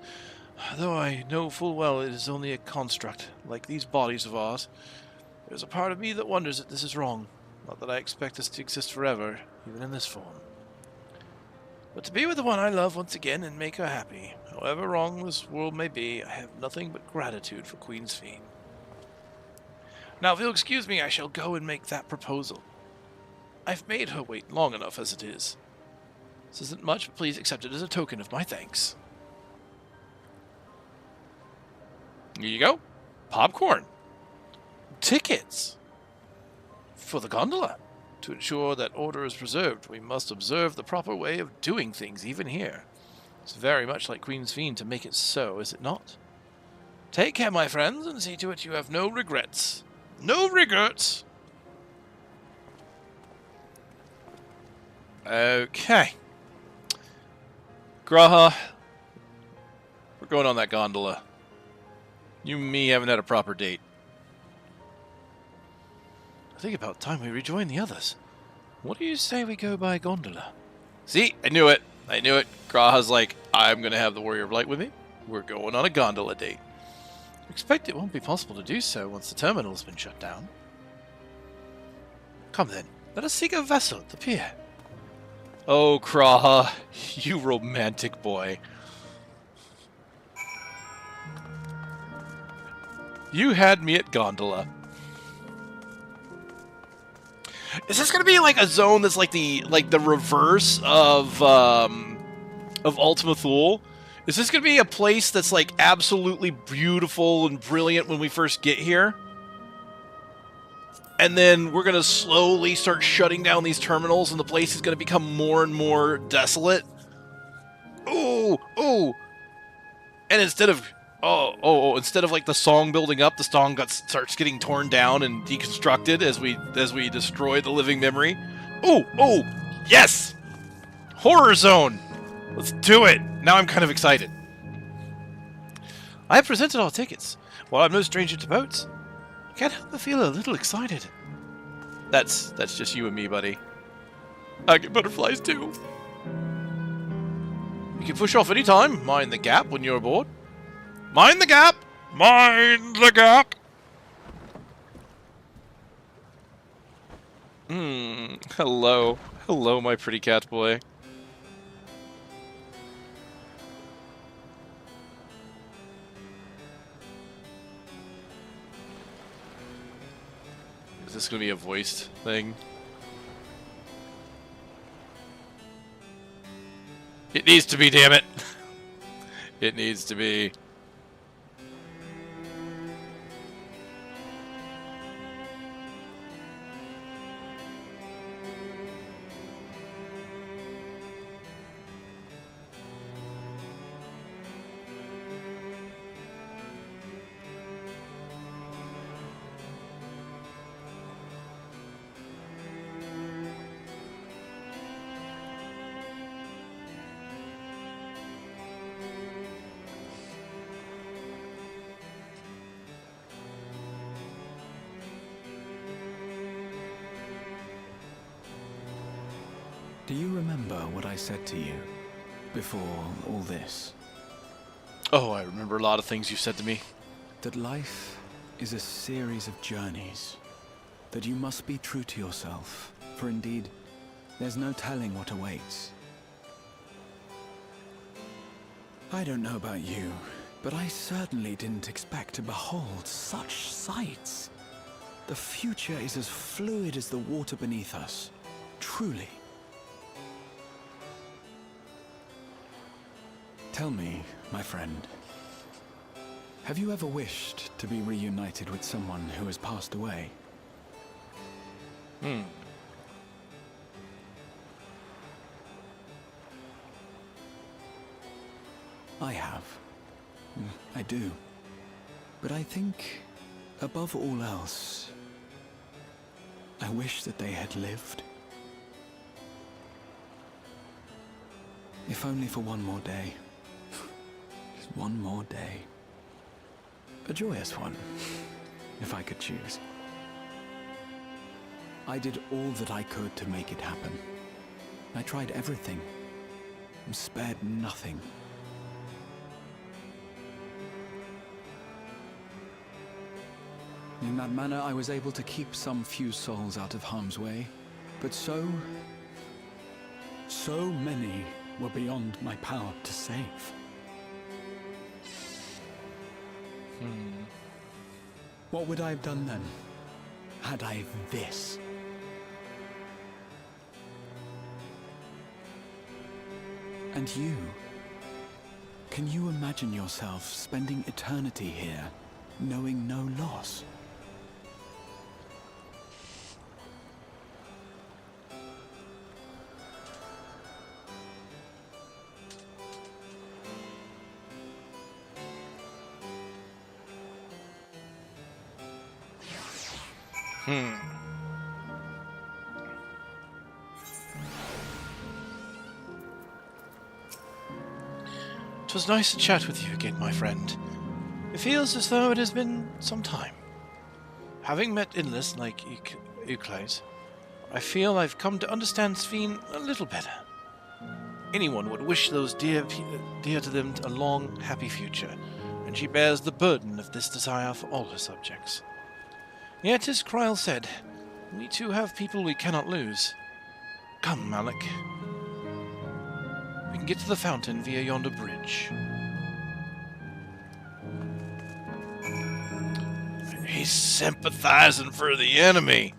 though I know full well it is only a construct, like these bodies of ours. There's a part of me that wonders if this is wrong. Not that I expect this to exist forever, even in this form. But to be with the one I love once again and make her happy, however wrong this world may be, I have nothing but gratitude for Queen's Fiend. Now, if you'll excuse me, I shall go and make that proposal. I've made her wait long enough as it is. This isn't much, but please accept it as a token of my thanks. Here you go. Popcorn. Tickets. For the gondola. To ensure that order is preserved, we must observe the proper way of doing things, even here. It's very much like Queen's Fiend to make it so, is it not? Take care, my friends, and see to it you have no regrets. No regrets! Okay. Graha, we're going on that gondola. You and me haven't had a proper date. I think about time we rejoin the others. What do you say we go by gondola? See, I knew it. I knew it. Graha's like, I'm going to have the Warrior of Light with me. We're going on a gondola date. I expect it won't be possible to do so once the terminal has been shut down. Come then, let us seek a vessel at the pier. Oh, Graha, you romantic boy. You had me at gondola. Is this gonna be like a zone that's like the reverse of Ultima Thule? Is this gonna be a place that's like absolutely beautiful and brilliant when we first get here? And then we're gonna slowly start shutting down these terminals and the place is gonna become more and more desolate? Ooh, ooh. And instead of instead of like the song building up, the song starts getting torn down and deconstructed as we destroy the living memory. Oh, yes! Horror zone! Let's do it! Now I'm kind of excited. I have presented our tickets. While I'm no stranger to boats, I can't help but feel a little excited. That's just you and me, buddy. I get butterflies too. You can push off any time. Mind the gap when you're aboard. Mind the gap! Mind the gap! Hello. Hello, my pretty cat boy. Is this gonna be a voiced thing? It needs to be, damn it. It needs to be. Do you remember what I said to you before all this? Oh, I remember a lot of things you said to me. That life is a series of journeys. That you must be true to yourself, for indeed, there's no telling what awaits. I don't know about you, but I certainly didn't expect to behold such sights. The future is as fluid as the water beneath us, truly. Tell me, my friend, have you ever wished to be reunited with someone who has passed away? I have. I do. But I think, above all else, I wish that they had lived. If only for one more day. Just one more day. A joyous one, if I could choose. I did all that I could to make it happen. I tried everything, and spared nothing. In that manner, I was able to keep some few souls out of harm's way, but so many were beyond my power to save. What would I have done then, had I this? And you? Can you imagine yourself spending eternity here, knowing no loss? It was nice to chat with you again, my friend. It feels as though it has been some time. Having met Inless like XIV, I feel I've come to understand Sphene a little better. Anyone would wish those dear to them a long, happy future, and she bears the burden of this desire for all her subjects. Yet, as Kryl said, we too have people we cannot lose. Come, Malik. We can get to the fountain via yonder bridge. He's sympathizing for the enemy.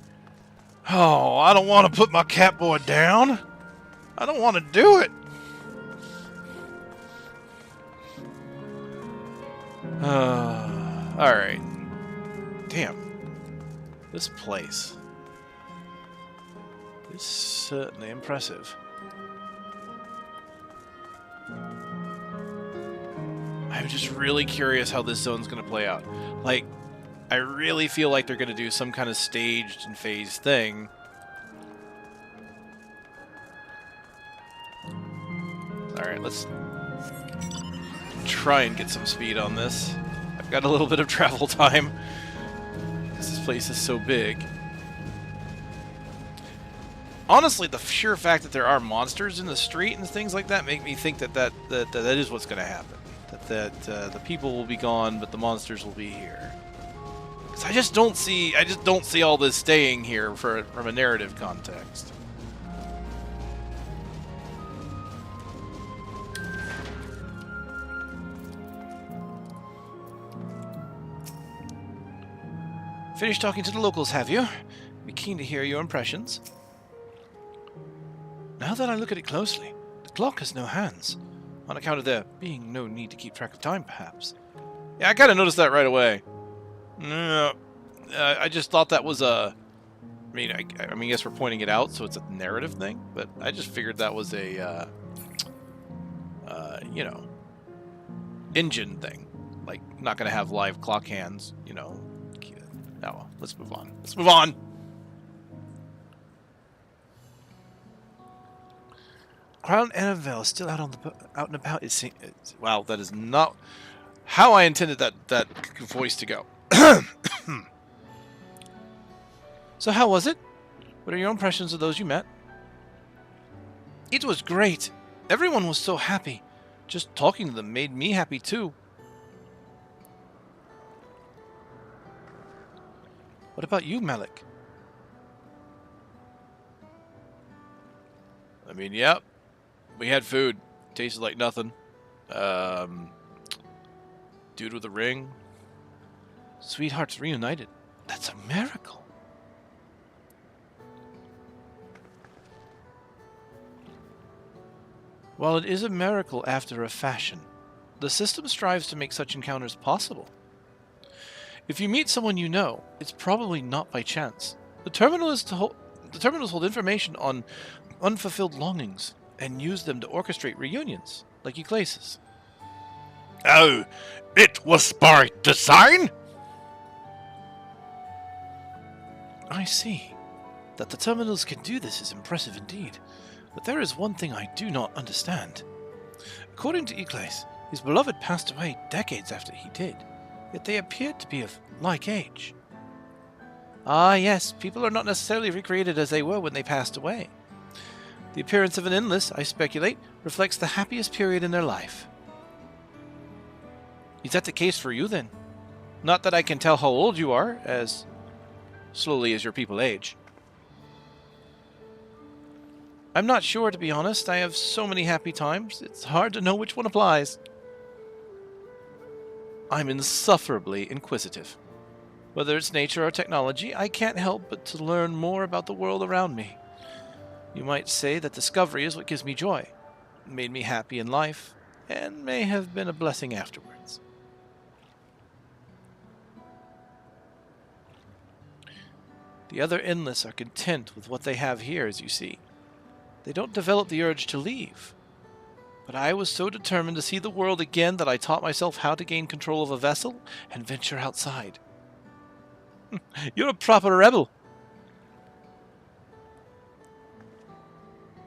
Oh, I don't want to put my catboy down. I don't want to do it. Alright. Damn. This place is certainly impressive. I'm just really curious how this zone's going to play out. Like, I really feel like they're going to do some kind of staged and phased thing. Alright, let's try and get some speed on this. I've got a little bit of travel time. This place is so big. Honestly, the sheer fact that there are monsters in the street and things like that make me think that is what's going to happen. That the people will be gone, but the monsters will be here. Because I just don't see all this staying here from a narrative context. Finished talking to the locals, have you? Be keen to hear your impressions. Now that I look at it closely, the clock has no hands, on account of there being no need to keep track of time, perhaps. Yeah, I kind of noticed that right away. I just thought that was a... I mean, I guess we're pointing it out, so it's a narrative thing, but I just figured that was a, you know, engine thing. Like, not going to have live clock hands, you know. No, let's move on. Let's move on! Crown Annabelle is still out and about. Wow, that is not how I intended that voice to go. So how was it? What are your impressions of those you met? It was great. Everyone was so happy. Just talking to them made me happy too. What about you, Malik? I mean, yep. We had food. Tasted like nothing. Dude with a ring. Sweethearts reunited. That's a miracle. While it is a miracle after a fashion, the system strives to make such encounters possible. If you meet someone you know, it's probably not by chance. The terminals hold information on unfulfilled longings and use them to orchestrate reunions, like XIV's. Oh, it was by design? I see. That the terminals can do this is impressive indeed. But there is one thing I do not understand. According to XIV, his beloved passed away decades after he did, yet they appeared to be of like age. Ah yes, people are not necessarily recreated as they were when they passed away. The appearance of an endless, I speculate, reflects the happiest period in their life. Is that the case for you then? Not that I can tell how old you are, as slowly as your people age. I'm not sure, to be honest. I have so many happy times, it's hard to know which one applies. I'm insufferably inquisitive. Whether it's nature or technology, I can't help but to learn more about the world around me. You might say that discovery is what gives me joy. It made me happy in life, and may have been a blessing afterwards. The other endless are content with what they have here, as you see. They don't develop the urge to leave. But I was so determined to see the world again that I taught myself how to gain control of a vessel and venture outside. You're a proper rebel.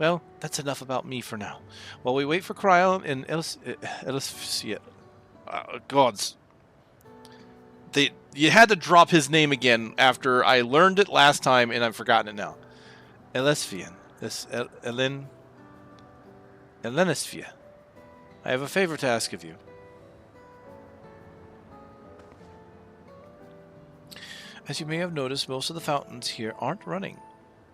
Well, that's enough about me for now. While we wait for Cryle and Elisphia... gods. You had to drop his name again after I learned it last time and I've forgotten it now. Elisphia. Elenisphia. I have a favor to ask of you. As you may have noticed, most of the fountains here aren't running.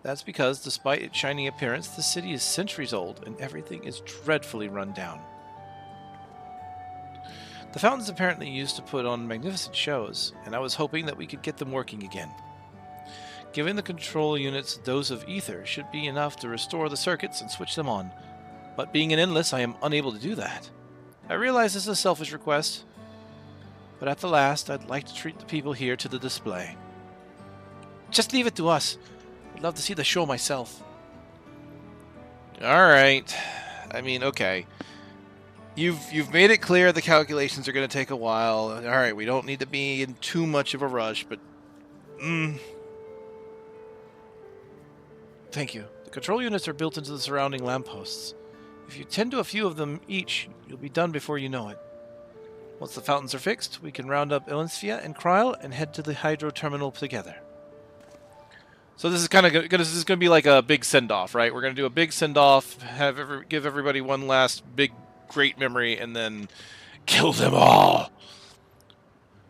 That's because, despite its shining appearance, the city is centuries old and everything is dreadfully run down. The fountains apparently used to put on magnificent shows, and I was hoping that we could get them working again. Giving the control units a dose of ether should be enough to restore the circuits and switch them on, but being an endless, I am unable to do that. I realize this is a selfish request, but at the last, I'd like to treat the people here to the display. Just leave it to us. I'd love to see the show myself. Alright. I mean, okay. You've made it clear the calculations are going to take a while. Alright, we don't need to be in too much of a rush, but... Thank you. The control units are built into the surrounding lampposts. If you tend to a few of them each, you'll be done before you know it. Once the fountains are fixed, we can round up Elinsphia and Cryle and head to the hydro terminal together. So this is kind of going to be like a big send-off, right? We're going to do a big send-off, give everybody one last big great memory, and then kill them all.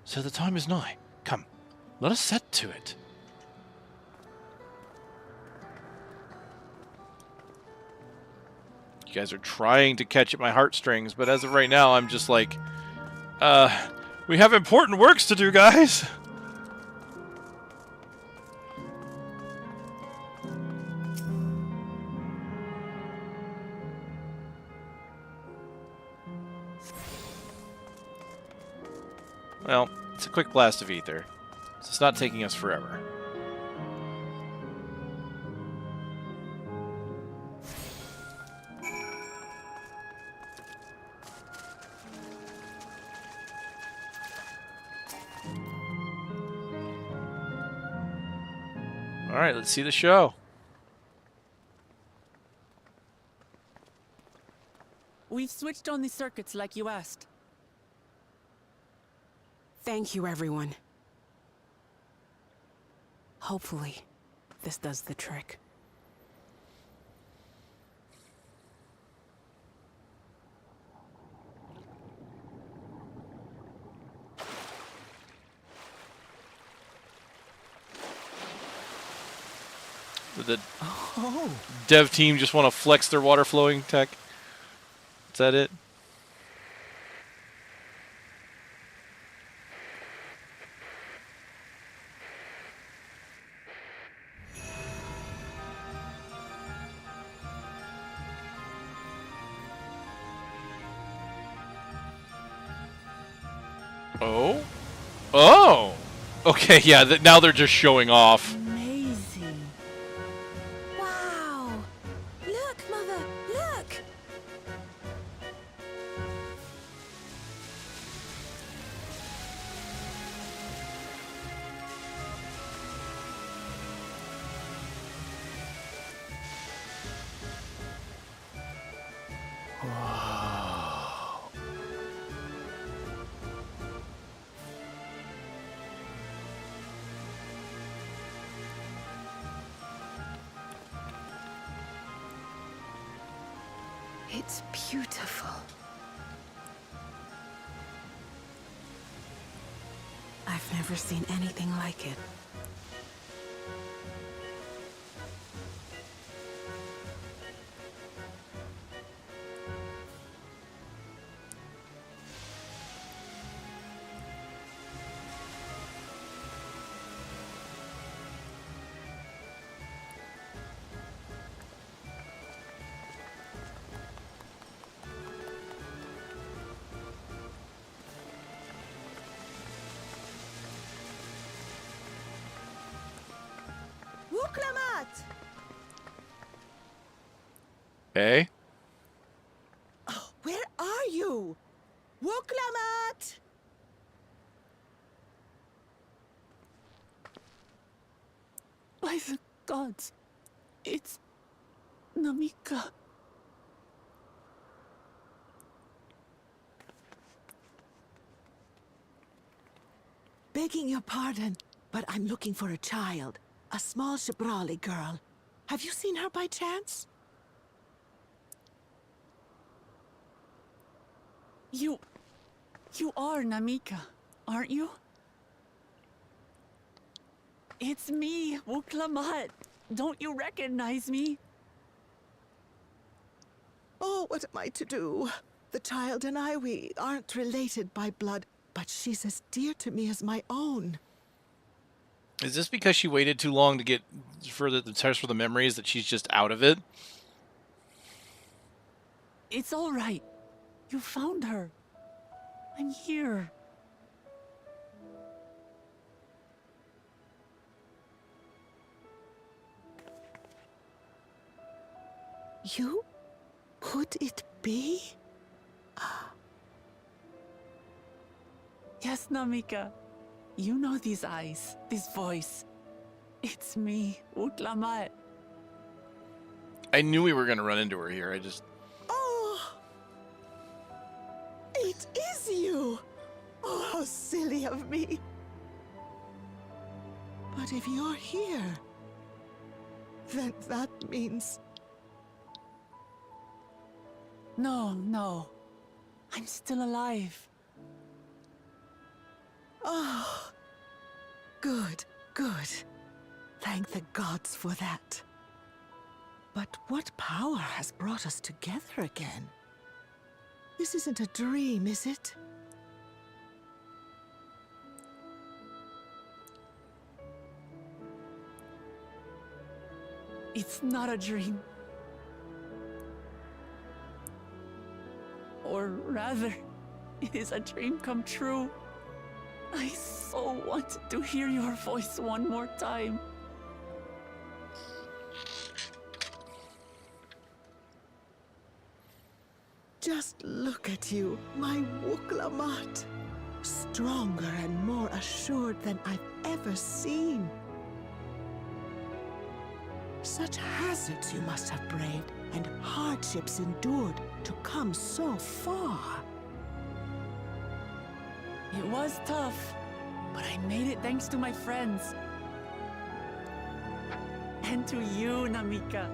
So the time is nigh. Come, let us set to it. You guys are trying to catch at my heartstrings, but as of right now, I'm just like, we have important works to do, guys. Well, it's a quick blast of ether, so it's not taking us forever. Alright, let's see the show. We've switched on the circuits like you asked. Thank you, everyone. Hopefully, this does the trick. Did the dev team just want to flex their water flowing tech? Is that it? Oh? Oh! Okay, yeah, now they're just showing off. Amazing. Wow! Look, Mother, look! It's beautiful. I've never seen anything like it. Wuklamat! Hey? Oh, where are you? Wuklamat! By the gods, it's Namika. Begging your pardon, but I'm looking for a child. A small Shibrali girl. Have you seen her by chance? You are Namika, aren't you? It's me, Wuklamat. Don't you recognize me? Oh, what am I to do? The child and I, we aren't related by blood, but she's as dear to me as my own. Is this because she waited too long to get for the test for the memories that she's just out of it? It's all right. You found her. I'm here. You? Could it be? Yes, Namika. You know these eyes, this voice. It's me, Wuklamat. I knew we were going to run into her here. Oh! It is you! Oh, how silly of me. But if you're here, then that means... No. I'm still alive. Oh, good. Thank the gods for that. But what power has brought us together again? This isn't a dream, is it? It's not a dream. Or rather, it is a dream come true. I so wanted to hear your voice one more time. Just look at you, my Wuklamat. Stronger and more assured than I've ever seen. Such hazards you must have braved and hardships endured to come so far. It was tough, but I made it thanks to my friends. And to you, Namika.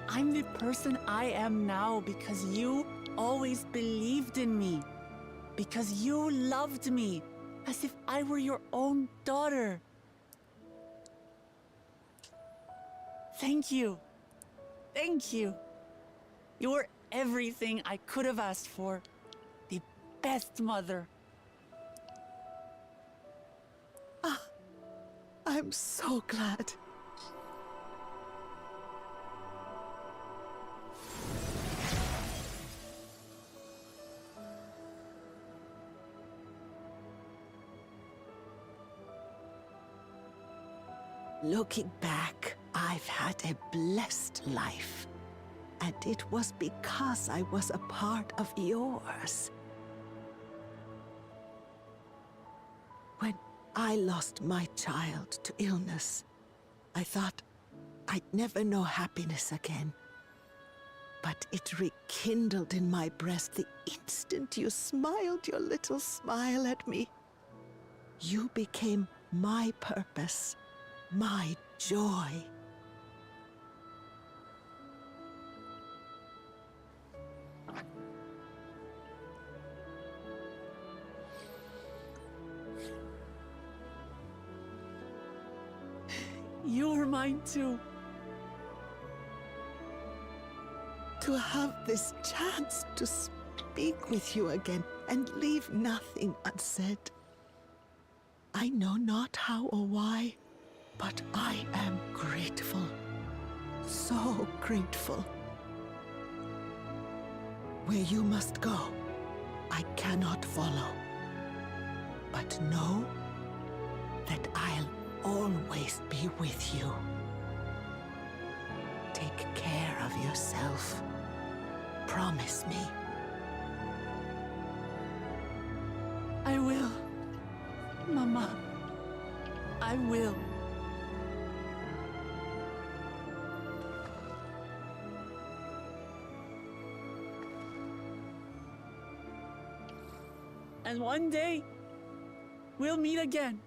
I'm the person I am now because you always believed in me. Because you loved me as if I were your own daughter. Thank you. Thank you. You're everything I could have asked for. The best mother. Ah, I'm so glad. Looking back, I've had a blessed life. And it was because I was a part of yours. When I lost my child to illness, I thought I'd never know happiness again. But it rekindled in my breast the instant you smiled your little smile at me. You became my purpose. My joy. You're mine too. To have this chance to speak with you again and leave nothing unsaid. I know not how or why, but I am grateful. So grateful. Where you must go, I cannot follow. But know that I'll always be with you. Take care of yourself. Promise me. I will. Mama. I will. And one day, we'll meet again.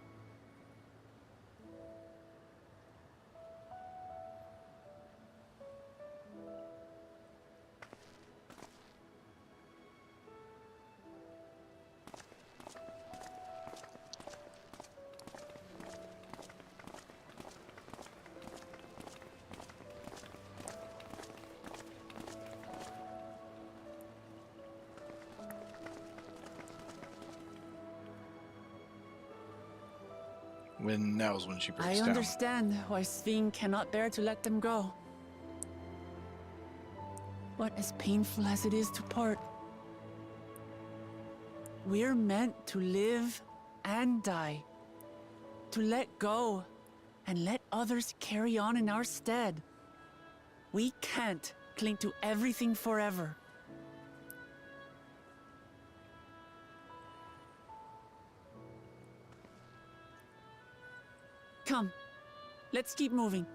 Now's when she breaks down. I understand why Sving cannot bear to let them go. But as painful as it is to part, we're meant to live and die. To let go and let others carry on in our stead. We can't cling to everything forever. Come, let's keep moving.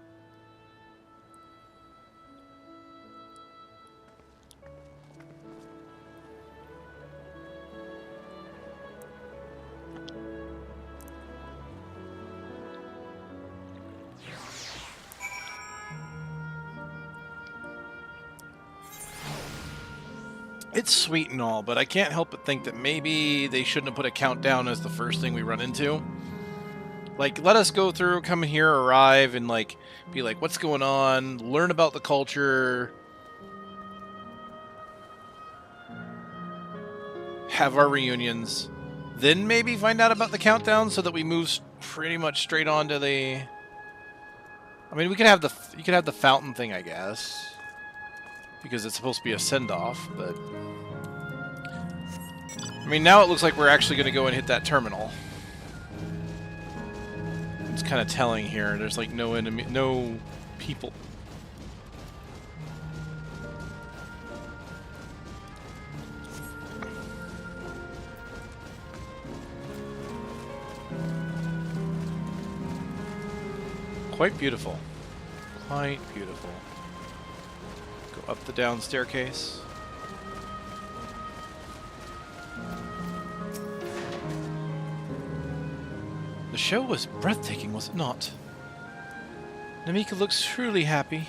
It's sweet and all, but I can't help but think that maybe they shouldn't have put a countdown as the first thing we run into. Like, let us go through, come here, arrive, and, like, be like, what's going on? Learn about the culture. Have our reunions. Then maybe find out about the countdown so that we move pretty much straight on to the... I mean, we could have the... You could have the fountain thing, I guess. because it's supposed to be a send-off, but... I mean, now it looks like we're actually going to go and hit that terminal. It's kind of telling here. There's like no enemy, no people. Quite beautiful. Quite beautiful. Go up the down staircase. The show was breathtaking, was it not? Namika looks truly happy.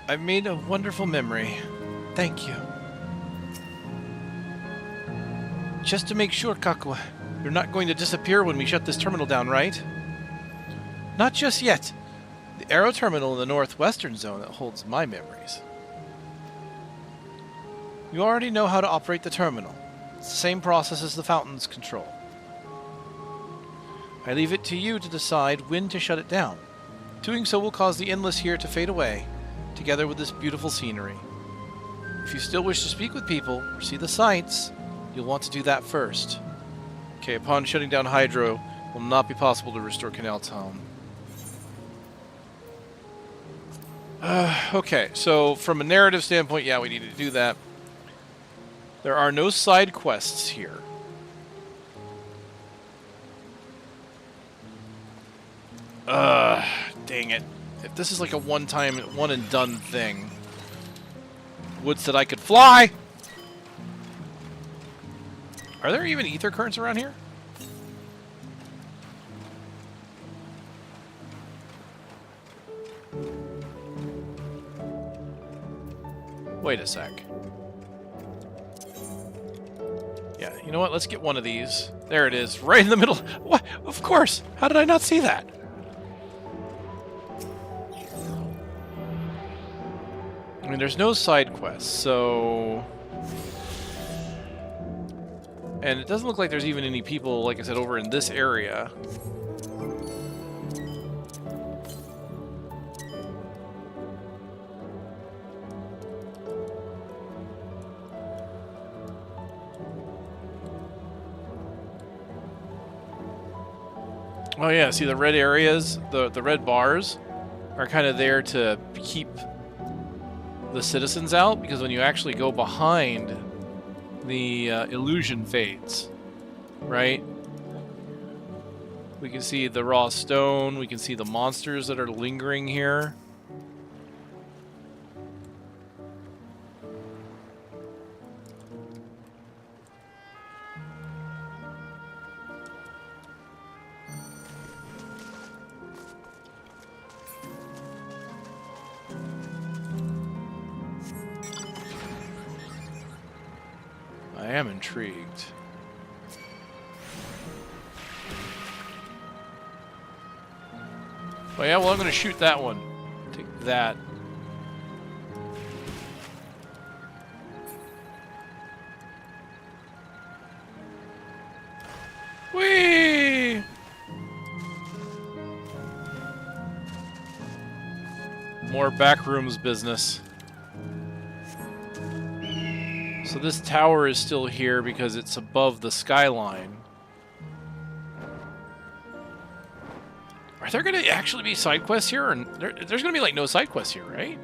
I've made a wonderful memory. Thank you. Just to make sure, Kakua, you're not going to disappear when we shut this terminal down, right? Not just yet. The Aero Terminal in the northwestern zone that holds my memories. You already know how to operate the terminal. It's the same process as the fountain's control. I leave it to you to decide when to shut it down. Doing so will cause the Endless here to fade away, together with this beautiful scenery. If you still wish to speak with people or see the sights, you'll want to do that first. Okay, upon shutting down Hydro, it will not be possible to restore Canal Town. Okay, so from a narrative standpoint, yeah, we need to do that. There are no side quests here. Dang it. If this is like a one-time, one-and-done thing. Would that I could fly! Are there even ether currents around here? Wait a sec. Yeah, you know what? Let's get one of these. There it is, right in the middle. What? Of course! How did I not see that? I mean, there's no side quests, so... And it doesn't look like there's even any people, like I said, over in this area. Oh yeah, see the red areas, the red bars are kind of there to keep the citizens out, because when you actually go behind, the illusion fades, right? We can see the raw stone, we can see the monsters that are lingering here. I am intrigued. Oh yeah, well I'm gonna shoot that one. Take that. Whee! More backrooms business. So this tower is still here because it's above the skyline. Are there going to actually be side quests here? Or there's going to be like no side quests here, right?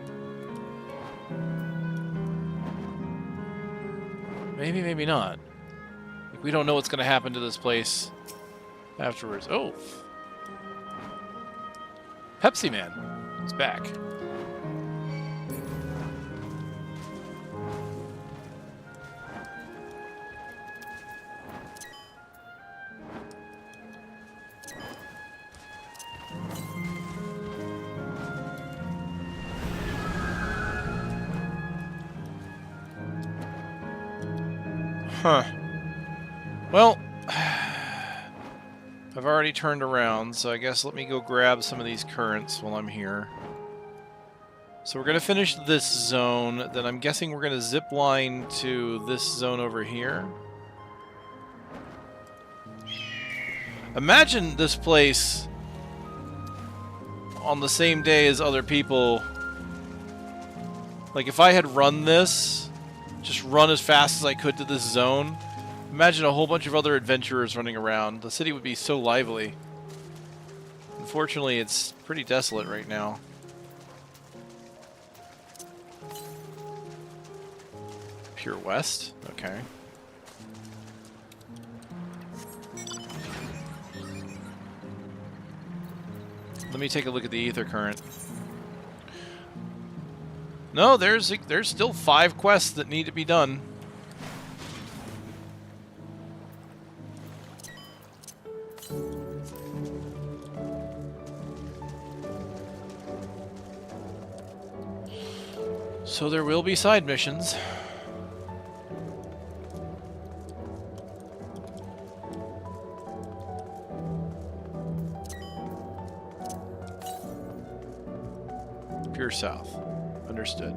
Maybe, maybe not. Like, we don't know what's going to happen to this place afterwards. Oh. Pepsi Man is back. Huh. Well, I've already turned around, so I guess let me go grab some of these currents while I'm here. So we're going to finish this zone, then I'm guessing we're going to zip line to this zone over here. Imagine this place on the same day as other people. Like, if I had run this, just run as fast as I could to this zone, imagine a whole bunch of other adventurers running around. The city would be so lively. Unfortunately, it's pretty desolate right now. Pure West? Okay. Let me take a look at the ether current. No, there's still 5 quests that need to be done. So there will be side missions. Pure South. Understood.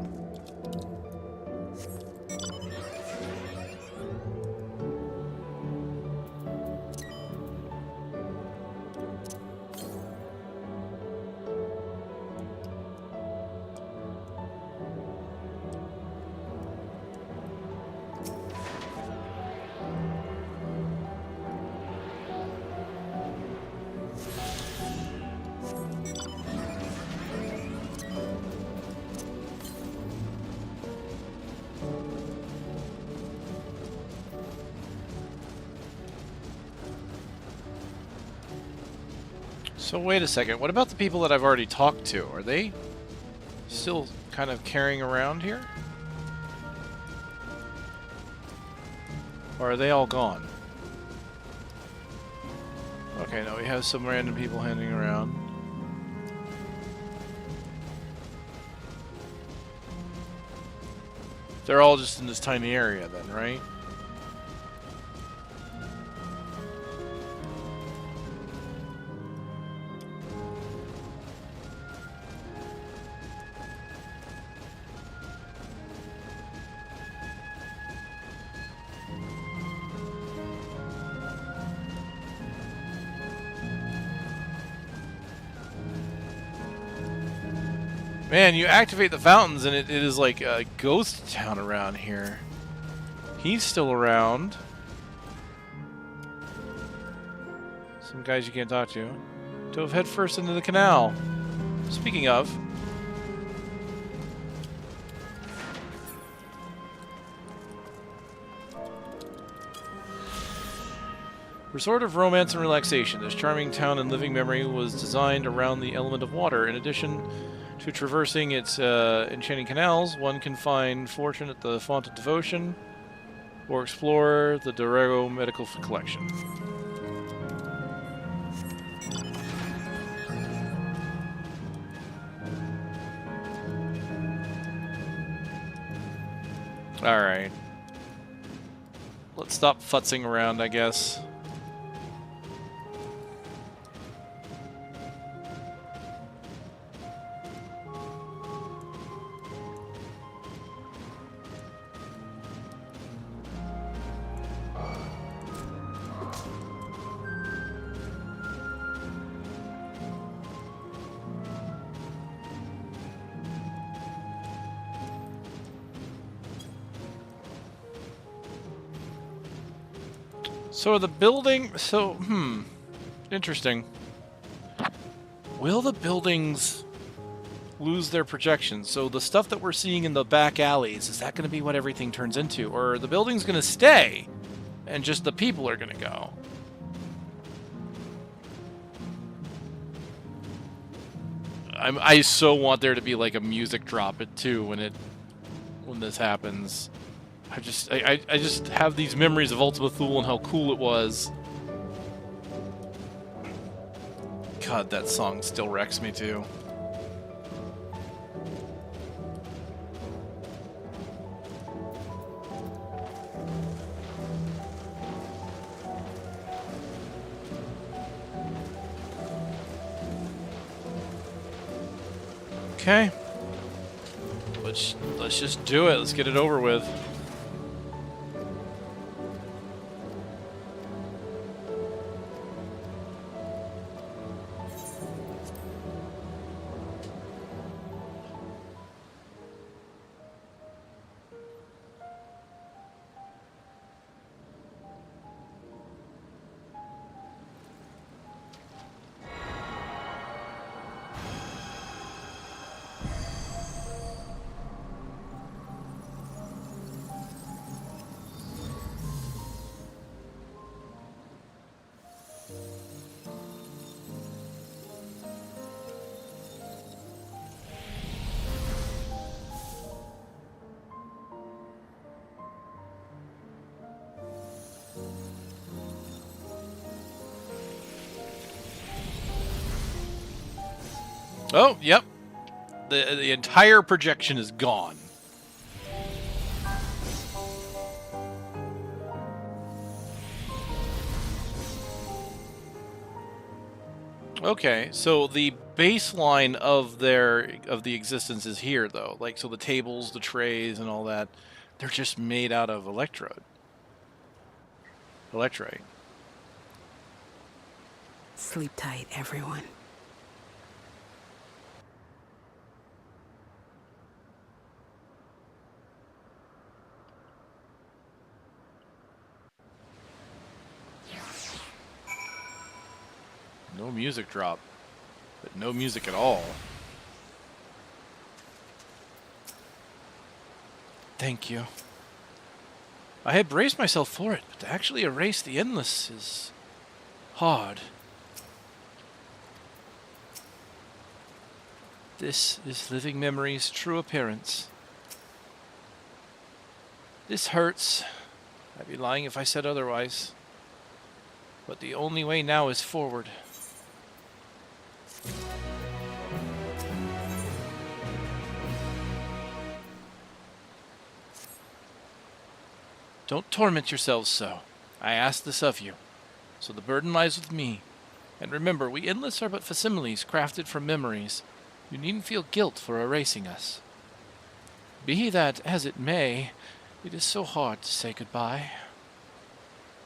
So wait a second, what about the people that I've already talked to? Are they still kind of carrying around here? Or are they all gone? Okay, no, we have some random people hanging around. They're all just in this tiny area then, right? Man, you activate the fountains and it is like a ghost town around here. He's still around. Some guys you can't talk to. Dove head first into the canal. Speaking of. Resort of romance and relaxation. This charming town and living memory was designed around the element of water. In addition to traversing its enchanting canals, one can find fortune at the Font of Devotion or explore the Dorego Medical Collection. Alright. Let's stop futzing around, I guess. So the building, interesting. Will the buildings lose their projections? So the stuff that we're seeing in the back alleys, is that going to be what everything turns into? Or are the buildings going to stay and just the people are going to go? I so want there to be like a music drop it too when this happens. I just have these memories of Ultima Thule and how cool it was. God, that song still wrecks me too. Okay. Let's just do it. Let's get it over with. Oh, yep. The entire projection is gone. Okay, so the baseline of the existence is here, though. Like, so the tables, the trays, and all that, they're just made out of electrite. Sleep tight, everyone. No music drop, but no music at all. Thank you. I had braced myself for it, but to actually erase the endless is hard. This is living memory's true appearance. This hurts. I'd be lying if I said otherwise. But the only way now is forward. Don't torment yourselves so. I ask this of you. So the burden lies with me. And remember, we endless are but facsimiles crafted from memories. You needn't feel guilt for erasing us. Be that as it may, it is so hard to say goodbye.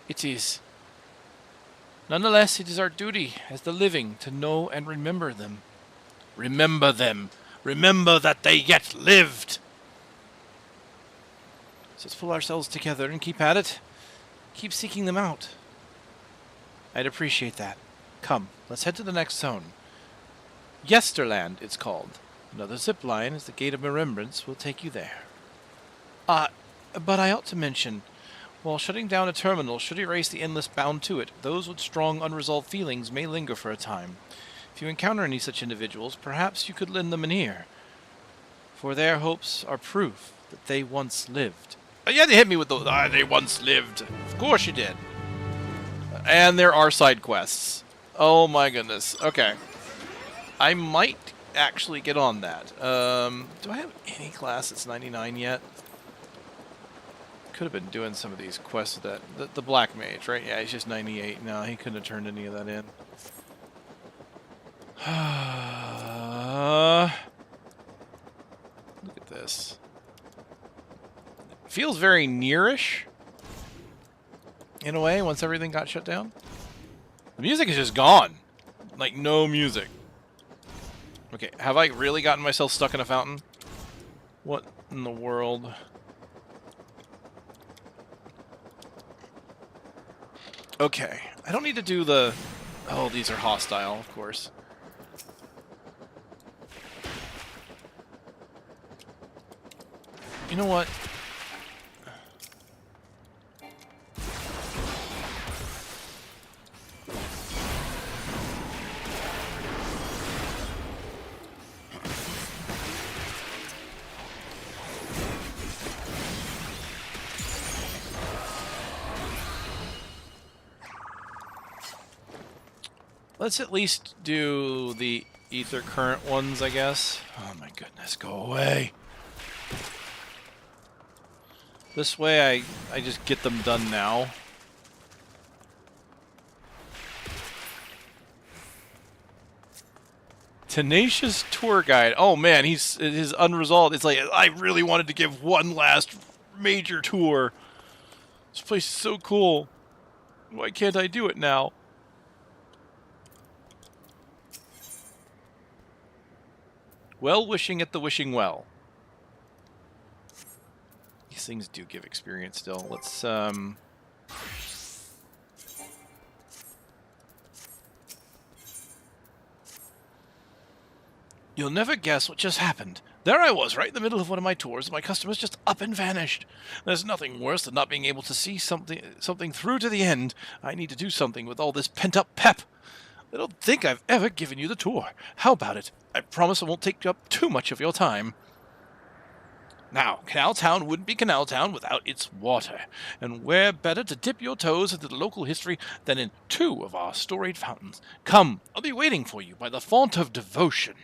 It is. Nonetheless, it is our duty as the living to know and remember them. Remember them. Remember that they yet lived. So let's pull ourselves together and keep at it. Keep seeking them out. I'd appreciate that. Come, let's head to the next zone. Yesterland, it's called. Another zip line as the Gate of Remembrance will take you there. But I ought to mention, while shutting down a terminal should erase the endless bound to it, those with strong unresolved feelings may linger for a time. If you encounter any such individuals, perhaps you could lend them an ear. For their hopes are proof that they once lived. Yeah, they hit me with those. They once lived. Of course you did. And there are side quests. Oh my goodness. Okay. I might actually get on that. Do I have any class that's 99 yet? Could have been doing some of these quests that the Black Mage, right? Yeah, he's just 98. No, he couldn't have turned any of that in. Look at this. Feels very nearish in a way once everything got shut down. The music is just gone. Like, no music. Okay, have I really gotten myself stuck in a fountain? What in the world? Okay, I don't need to do the... Oh, these are hostile, of course. You know what? Let's at least do the ether current ones, I guess. Oh my goodness, go away. This way I just get them done now. Tenacious tour guide. Oh man, his unresolved. It's like, I really wanted to give one last major tour. This place is so cool. Why can't I do it now? Well wishing at the wishing well. These things do give experience still. Let's You'll never guess what just happened. There I was, right in the middle of one of my tours, and my customers just up and vanished. There's nothing worse than not being able to see something through to the end. I need to do something with all this pent-up pep. I don't think I've ever given you the tour. How about it? I promise I won't take up too much of your time. Now, Canal Town wouldn't be Canal Town without its water, and where better to dip your toes into the local history than in two of our storied fountains. Come, I'll be waiting for you by the font of devotion.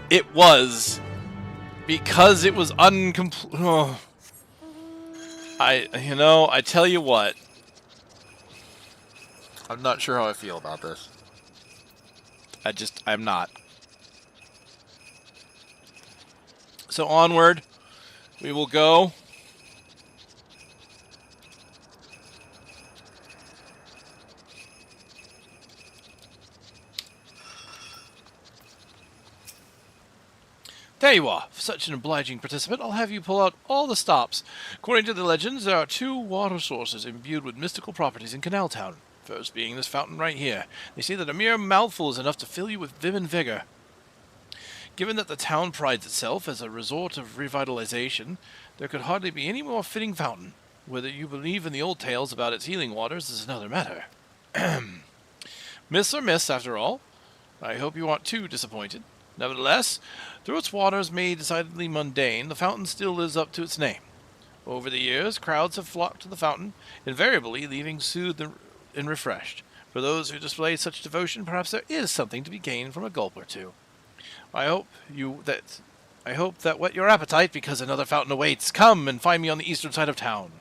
It was. Because it was uncomplete. Oh. I tell you what. I'm not sure how I feel about this. I'm not. So onward, we will go. There you are. For such an obliging participant, I'll have you pull out all the stops. According to the legends, there are 2 water sources imbued with mystical properties in Canal Town. First being this fountain right here. They say that a mere mouthful is enough to fill you with vim and vigor. Given that the town prides itself as a resort of revitalization, there could hardly be any more fitting fountain. Whether you believe in the old tales about its healing waters is another matter. Miss or miss, after all. I hope you aren't too disappointed. Nevertheless, though its waters may decidedly mundane, the fountain still lives up to its name. Over the years, crowds have flocked to the fountain, invariably leaving soothed and refreshed. For those who display such devotion, perhaps there is something to be gained from a gulp or two. I hope that whet your appetite, because another fountain awaits. Come and find me on the eastern side of town.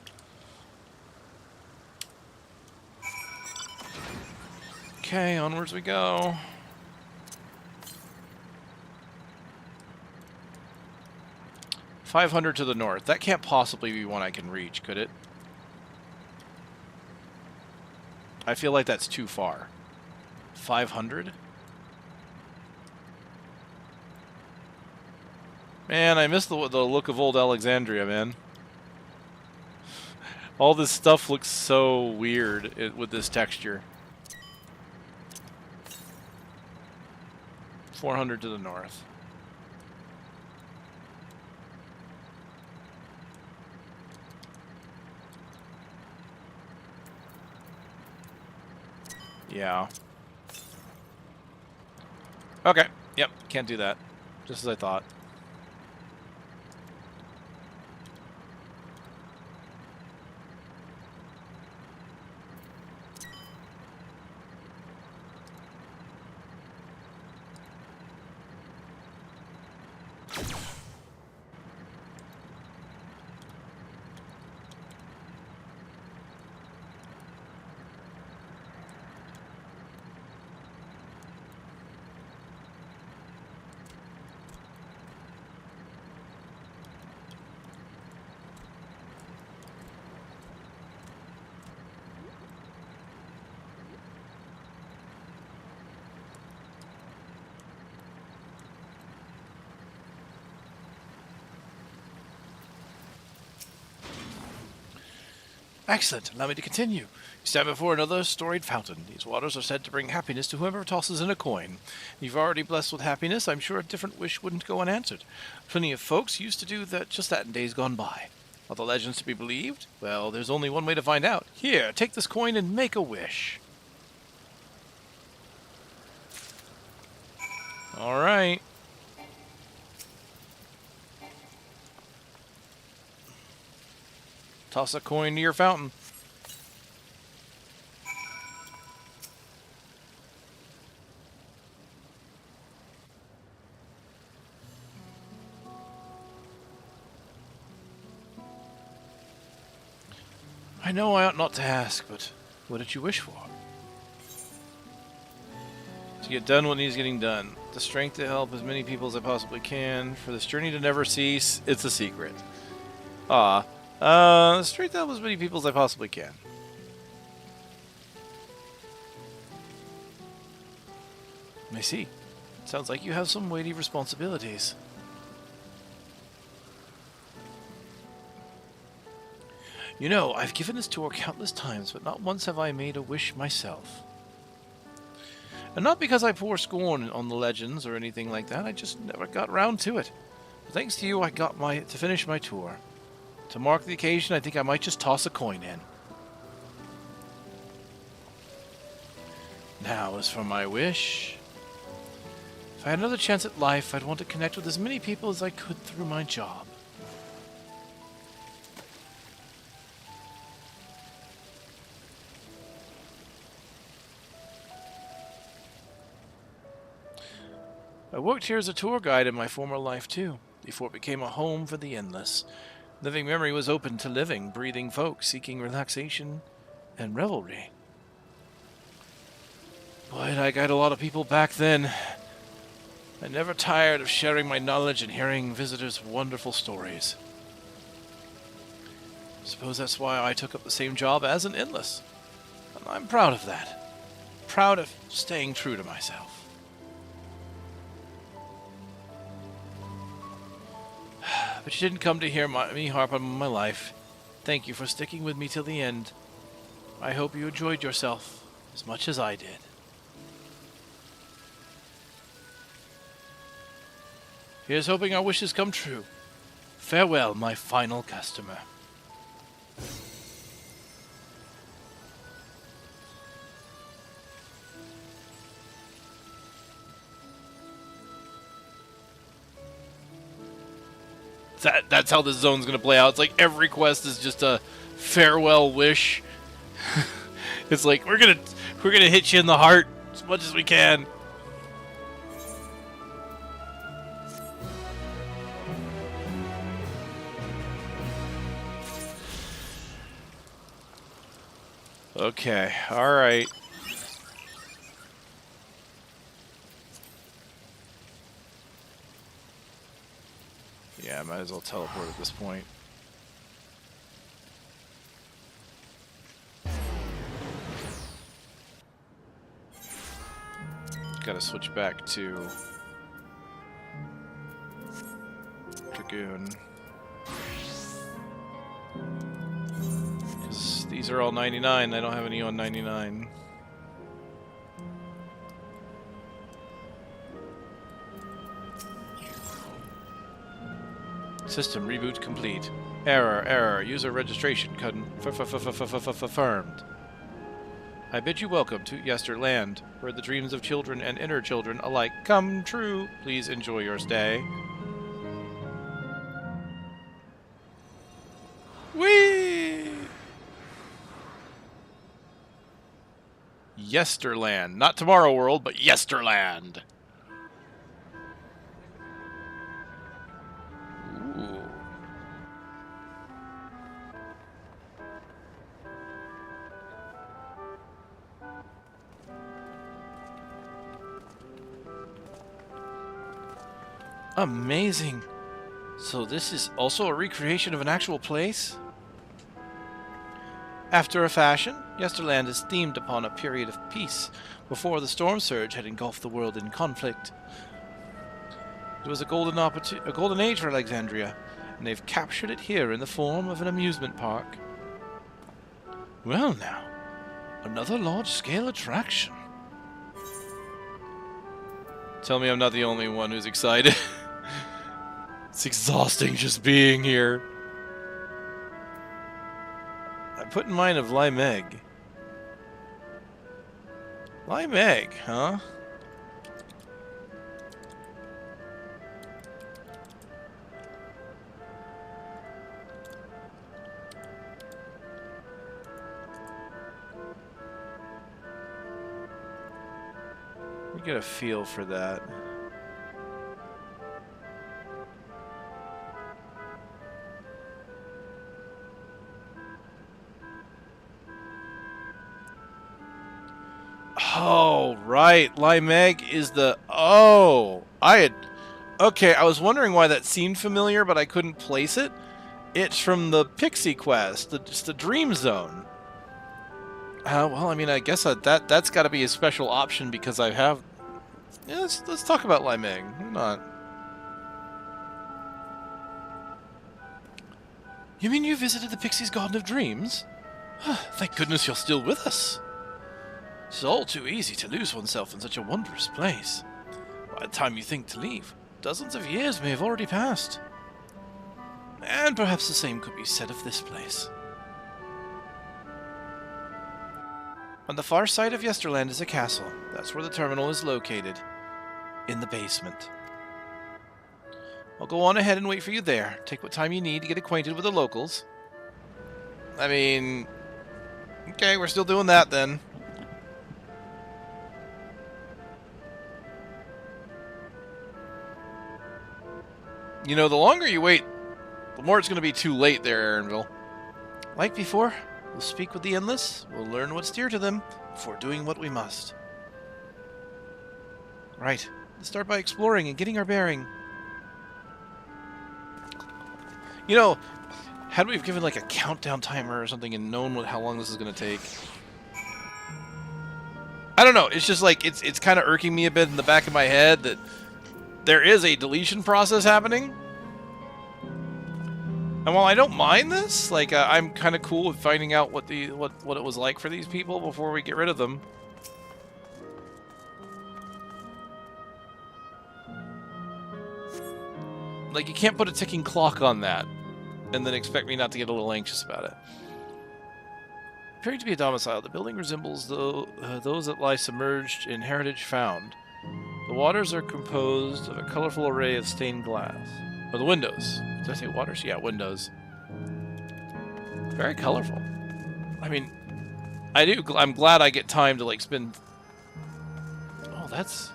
Okay, onwards we go. $500 to the north. That can't possibly be one I can reach, could it? I feel like that's too far. 500? Man, I miss the look of old Alexandria, man. All this stuff looks so weird with this texture. 400 to the north. Yeah. Okay. Yep. Can't do that. Just as I thought. Excellent. Allow me to continue. You stand before another storied fountain. These waters are said to bring happiness to whoever tosses in a coin. You've already blessed with happiness. I'm sure a different wish wouldn't go unanswered. Plenty of folks used to do just that in days gone by. Are the legends to be believed? Well, there's only one way to find out. Here, take this coin and make a wish. All right. Toss a coin to your fountain. I know I ought not to ask, but what did you wish for? To get done what needs getting done. The strength to help as many people as I possibly can. For this journey to never cease. It's a secret. Straight to help as many people as I possibly can. I see. Sounds like you have some weighty responsibilities. You know, I've given this tour countless times, but not once have I made a wish myself. And not because I pour scorn on the legends or anything like that, I just never got round to it. But thanks to you, I got to finish my tour. To mark the occasion, I think I might just toss a coin in. Now, as for my wish... If I had another chance at life, I'd want to connect with as many people as I could through my job. I worked here as a tour guide in my former life too, before it became a home for the endless. Living Memory was open to living, breathing folk seeking relaxation and revelry. Boy, I got a lot of people back then. I never tired of sharing my knowledge and hearing visitors' wonderful stories. Suppose that's why I took up the same job as an endless. And I'm proud of that. Proud of staying true to myself. But you didn't come to hear me harp on my life. Thank you for sticking with me till the end. I hope you enjoyed yourself as much as I did. Here's hoping our wishes come true. Farewell, my final customer. That's how this zone's gonna play out. It's like every quest is just a farewell wish. It's like we're gonna hit you in the heart as much as we can. Okay, alright. Yeah, I might as well teleport at this point. Gotta switch back to Dragoon. Because these are all 99, I don't have any on 99. System reboot complete. Error. User registration confirmed. I bid you welcome to Yesterland, where the dreams of children and inner children alike come true. Please enjoy your stay. Whee! Yesterland. Not Tomorrow World, but Yesterland. Amazing. So this is also a recreation of an actual place? After a fashion, Yesterland is themed upon a period of peace before the storm surge had engulfed the world in conflict. It was a golden age for Alexandria, and they've captured it here in the form of an amusement park. Well now, another large-scale attraction. Tell me I'm not the only one who's excited. It's exhausting just being here. I put in mind of Limeg. Limeg, huh? We get a feel for that. Oh, right. Limeg is the... Oh! Okay, I was wondering why that seemed familiar, but I couldn't place it. It's from the Pixie Quest, just the Dream Zone. Well, I mean, I guess that's got to be a special option because I have... Yeah, let's talk about Limeg. Why not? You mean you visited the Pixie's Garden of Dreams? Thank goodness you're still with us. It's all too easy to lose oneself in such a wondrous place. By the time you think to leave, dozens of years may have already passed. And perhaps the same could be said of this place. On the far side of Yesterland is a castle. That's where the terminal is located. In the basement. I'll go on ahead and wait for you there. Take what time you need to get acquainted with the locals. I mean... Okay, we're still doing that then. You know, the longer you wait, the more it's going to be too late there, Aaronville. Like before, we'll speak with the Endless, we'll learn what's dear to them, before doing what we must. Right, let's start by exploring and getting our bearing. You know, had we given like a countdown timer or something and known how long this is going to take... I don't know, it's just like, it's kind of irking me a bit in the back of my head that there is a deletion process happening. And while I don't mind this, like, I'm kind of cool with finding out what it was like for these people before we get rid of them. Like, you can't put a ticking clock on that and then expect me not to get a little anxious about it. Appearing to be a domicile, the building resembles those that lie submerged in heritage found. The waters are composed of a colorful array of stained glass. Oh, the windows. Did I say waters? Yeah, windows. Very colorful. I mean, I'm glad I get time to, like, spend... Oh, that's...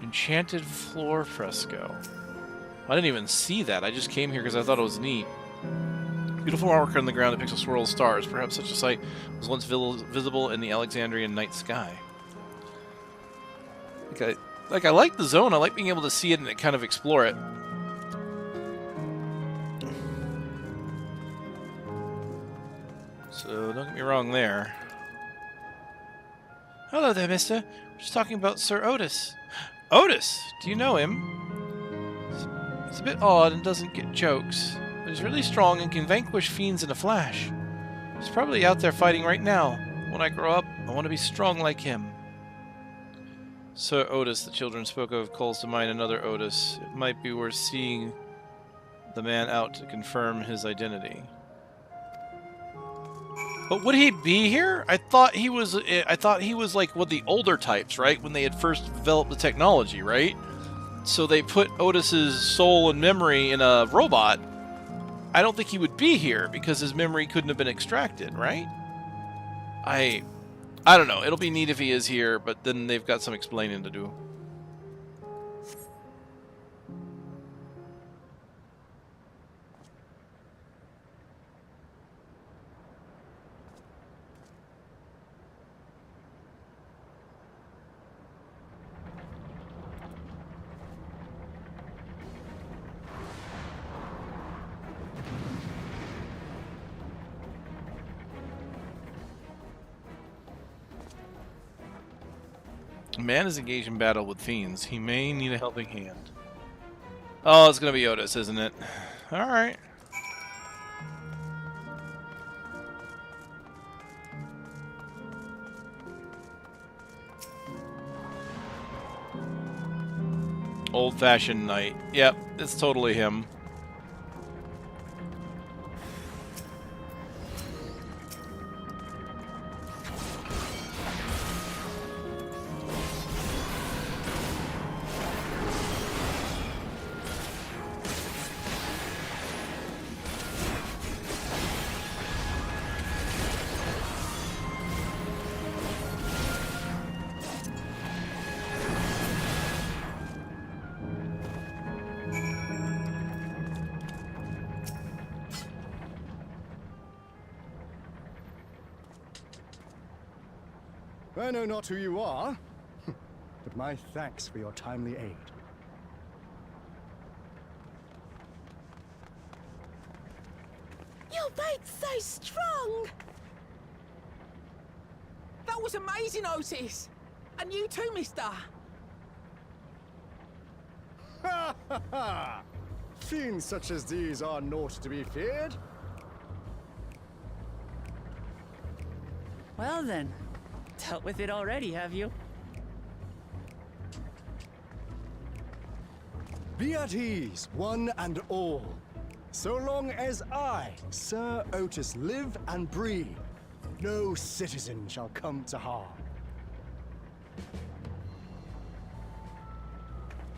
Enchanted floor fresco. I didn't even see that. I just came here because I thought it was neat. Beautiful artwork on the ground depicts a swirl of stars. Perhaps such a sight was once visible in the Alexandrian night sky. I like the zone. I like being able to see it and kind of explore it. So don't get me wrong there. Hello there, mister. We're just talking about Sir Otis. Otis? Do you know him? He's a bit odd and doesn't get jokes, but he's really strong and can vanquish fiends in a flash. He's probably out there fighting right now. When I grow up, I want to be strong like him. Sir Otis, the children spoke of, calls to mind another Otis. It might be worth seeing the man out to confirm his identity. But would he be here? I thought he was like one of the older types, right? When they had first developed the technology, right? So they put Otis's soul and memory in a robot. I don't think he would be here because his memory couldn't have been extracted, right? I don't know. It'll be neat if he is here, but then they've got some explaining to do. A man is engaged in battle with fiends. He may need a helping hand. Oh, it's gonna be Otis, isn't it? Alright. Old-fashioned knight. Yep, it's totally him. I know not who you are, but my thanks for your timely aid. Your bait's so strong! That was amazing, Otis! And you too, mister! Ha ha ha! Fiends such as these are naught to be feared. Well then, dealt with it already, have you? Be at ease, one and all. So long as I, Sir Otis, live and breathe, no citizen shall come to harm.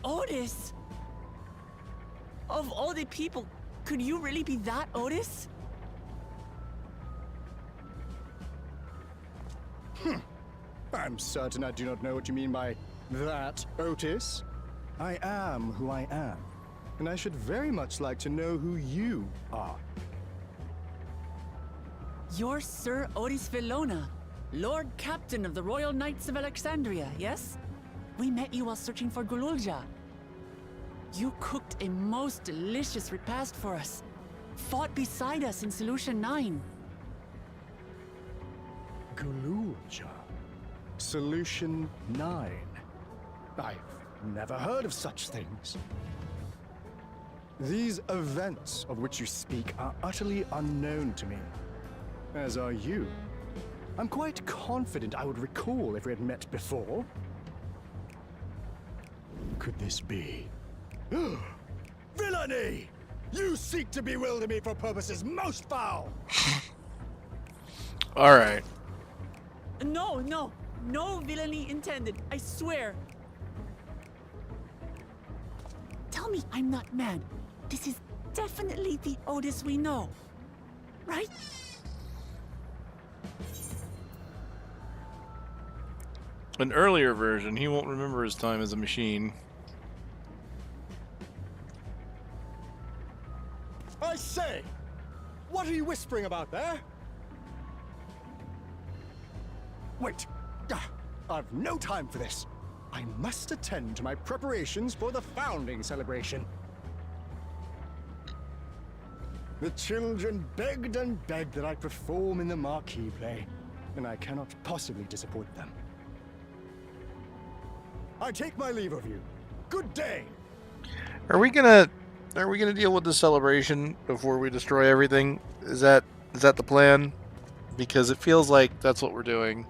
Otis? Of all the people, could you really be that Otis? I'm certain I do not know what you mean by that, Otis. I am who I am. and I should very much like to know who you are. You're Sir Otis Villona, Lord Captain of the Royal Knights of Alexandria, yes? We met you while searching for Gululja. You cooked a most delicious repast for us. Fought beside us in Solution 9. Gululja. Solution 9. I've never heard of such things. These events of which you speak are utterly unknown to me. As are you. I'm quite confident I would recall if we had met before. Could this be? Villainy! You seek to bewilder me for purposes most foul! Alright. No, no. No villainy intended, I swear. Tell me I'm not mad. This is definitely the Otis we know. Right? An earlier version, he won't remember his time as a machine. I say! What are you whispering about there? Wait! I've no time for this. I must attend to my preparations for the founding celebration. The children begged and begged that I perform in the marquee play, and I cannot possibly disappoint them. I take my leave of you. Good day. Are we gonna deal with the celebration before we destroy everything? Is that the plan? Because it feels like that's what we're doing.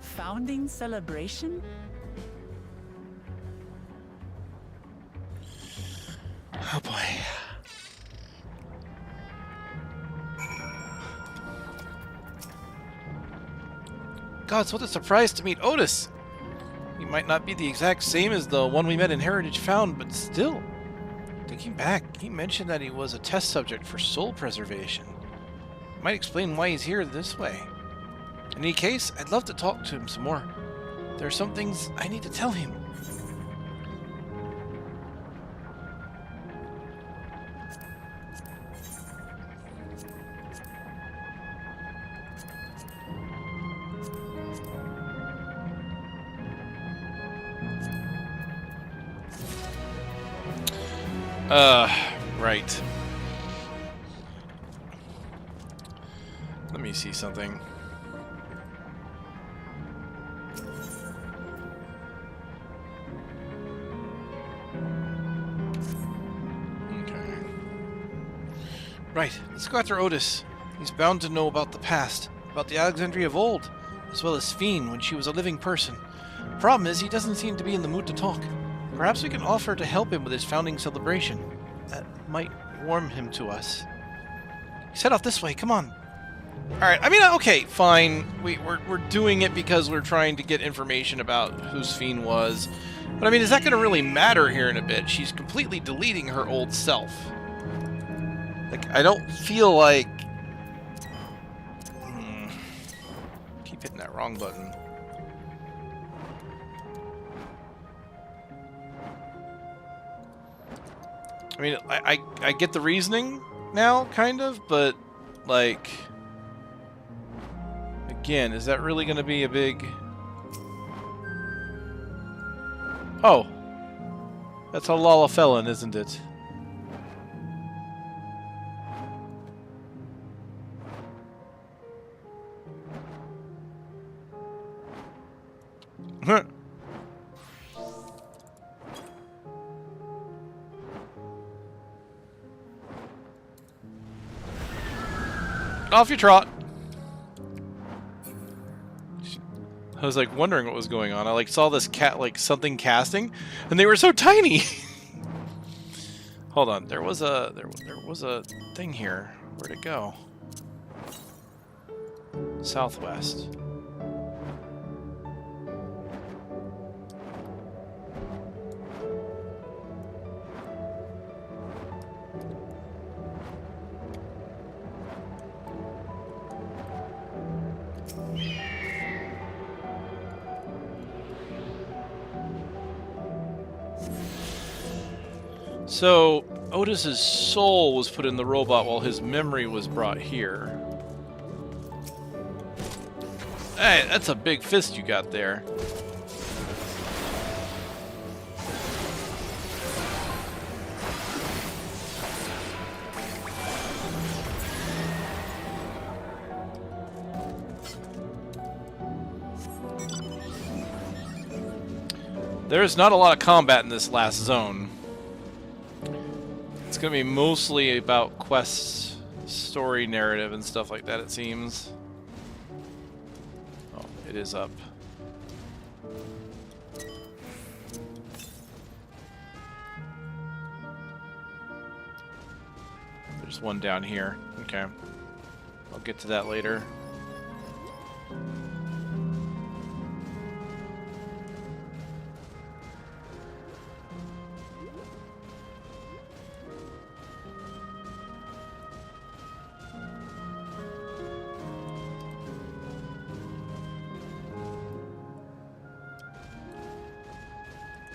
Founding celebration? Oh boy. Gods, what a surprise to meet Otis! He might not be the exact same as the one we met in Heritage Found, but still. Thinking back, he mentioned that he was a test subject for soul preservation. Might explain why he's here this way. In any case, I'd love to talk to him some more. There are some things I need to tell him. Right. Let me see something. Okay. Right, let's go after Otis. He's bound to know about the past, about the Alexandria of old, as well as Fiend when she was a living person. Problem is, he doesn't seem to be in the mood to talk. Perhaps we can offer to help him with his founding celebration. That might warm him to us. He's head off this way, come on. Alright, I mean, okay, fine. We're doing it because we're trying to get information about who Fiend was. But I mean, is that going to really matter here in a bit? She's completely deleting her old self. Like, I don't feel like... Keep hitting that wrong button. I mean, I get the reasoning now, kind of, but, like... Again, is that really going to be a big... Oh! That's a Lalafellan, isn't it? Huh. Off you trot. I was like wondering what was going on. I like saw this cat like something casting, and they were so tiny. Hold on, there was a thing here. Where'd it go? Southwest. So, Otis's soul was put in the robot while his memory was brought here. Hey, that's a big fist you got there. There's not a lot of combat in this last zone. It's gonna be mostly about quests, story narrative, and stuff like that, it seems. Oh, it is up. There's one down here. Okay. I'll get to that later.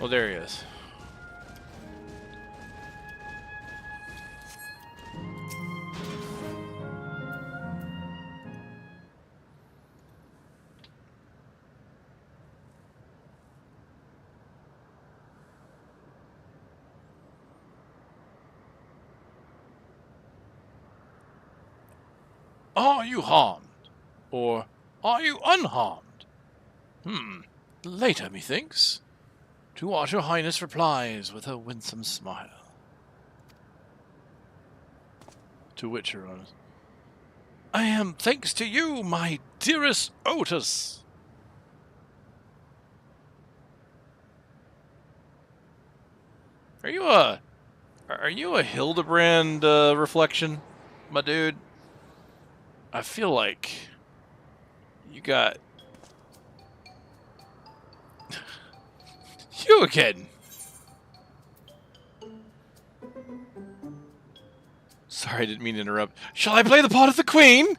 Oh, there he is. Are you harmed? Or are you unharmed? Later, methinks. To what your highness replies with a winsome smile. To which your honor, I am thanks to you, my dearest Otis. Are you a Hildebrand reflection, my dude? I feel like you got you again. Sorry, I didn't mean to interrupt. Shall I play the part of the queen?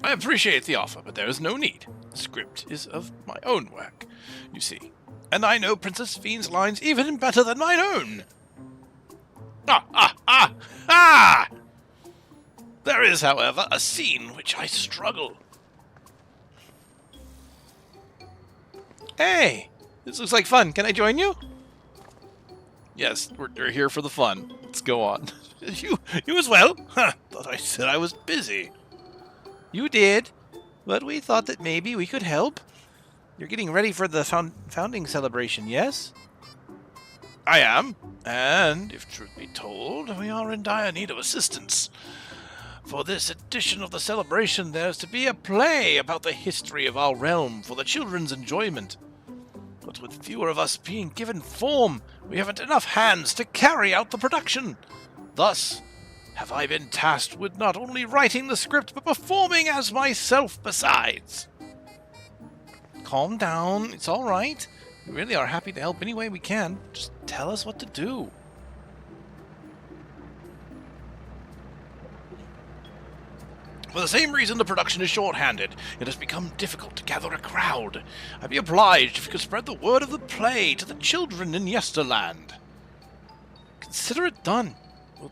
I appreciate the offer, but there is no need. The script is of my own work, you see. And I know Princess Fiend's lines even better than mine own. There is, however, a scene which I struggle. Hey, this looks like fun. Can I join you? Yes, we're here for the fun. Let's go on. You as well? Huh, thought I said I was busy. You did, but we thought that maybe we could help. You're getting ready for the founding celebration, yes? I am, and if truth be told, we are in dire need of assistance. For this edition of the celebration, there's to be a play about the history of our realm for the children's enjoyment. But with fewer of us being given form, we haven't enough hands to carry out the production. Thus, have I been tasked with not only writing the script, but performing as myself besides. Calm down, it's all right. We really are happy to help any way we can. Just tell us what to do. For the same reason the production is short-handed, it has become difficult to gather a crowd. I'd be obliged if you could spread the word of the play to the children in Yesterland. Consider it done. We'll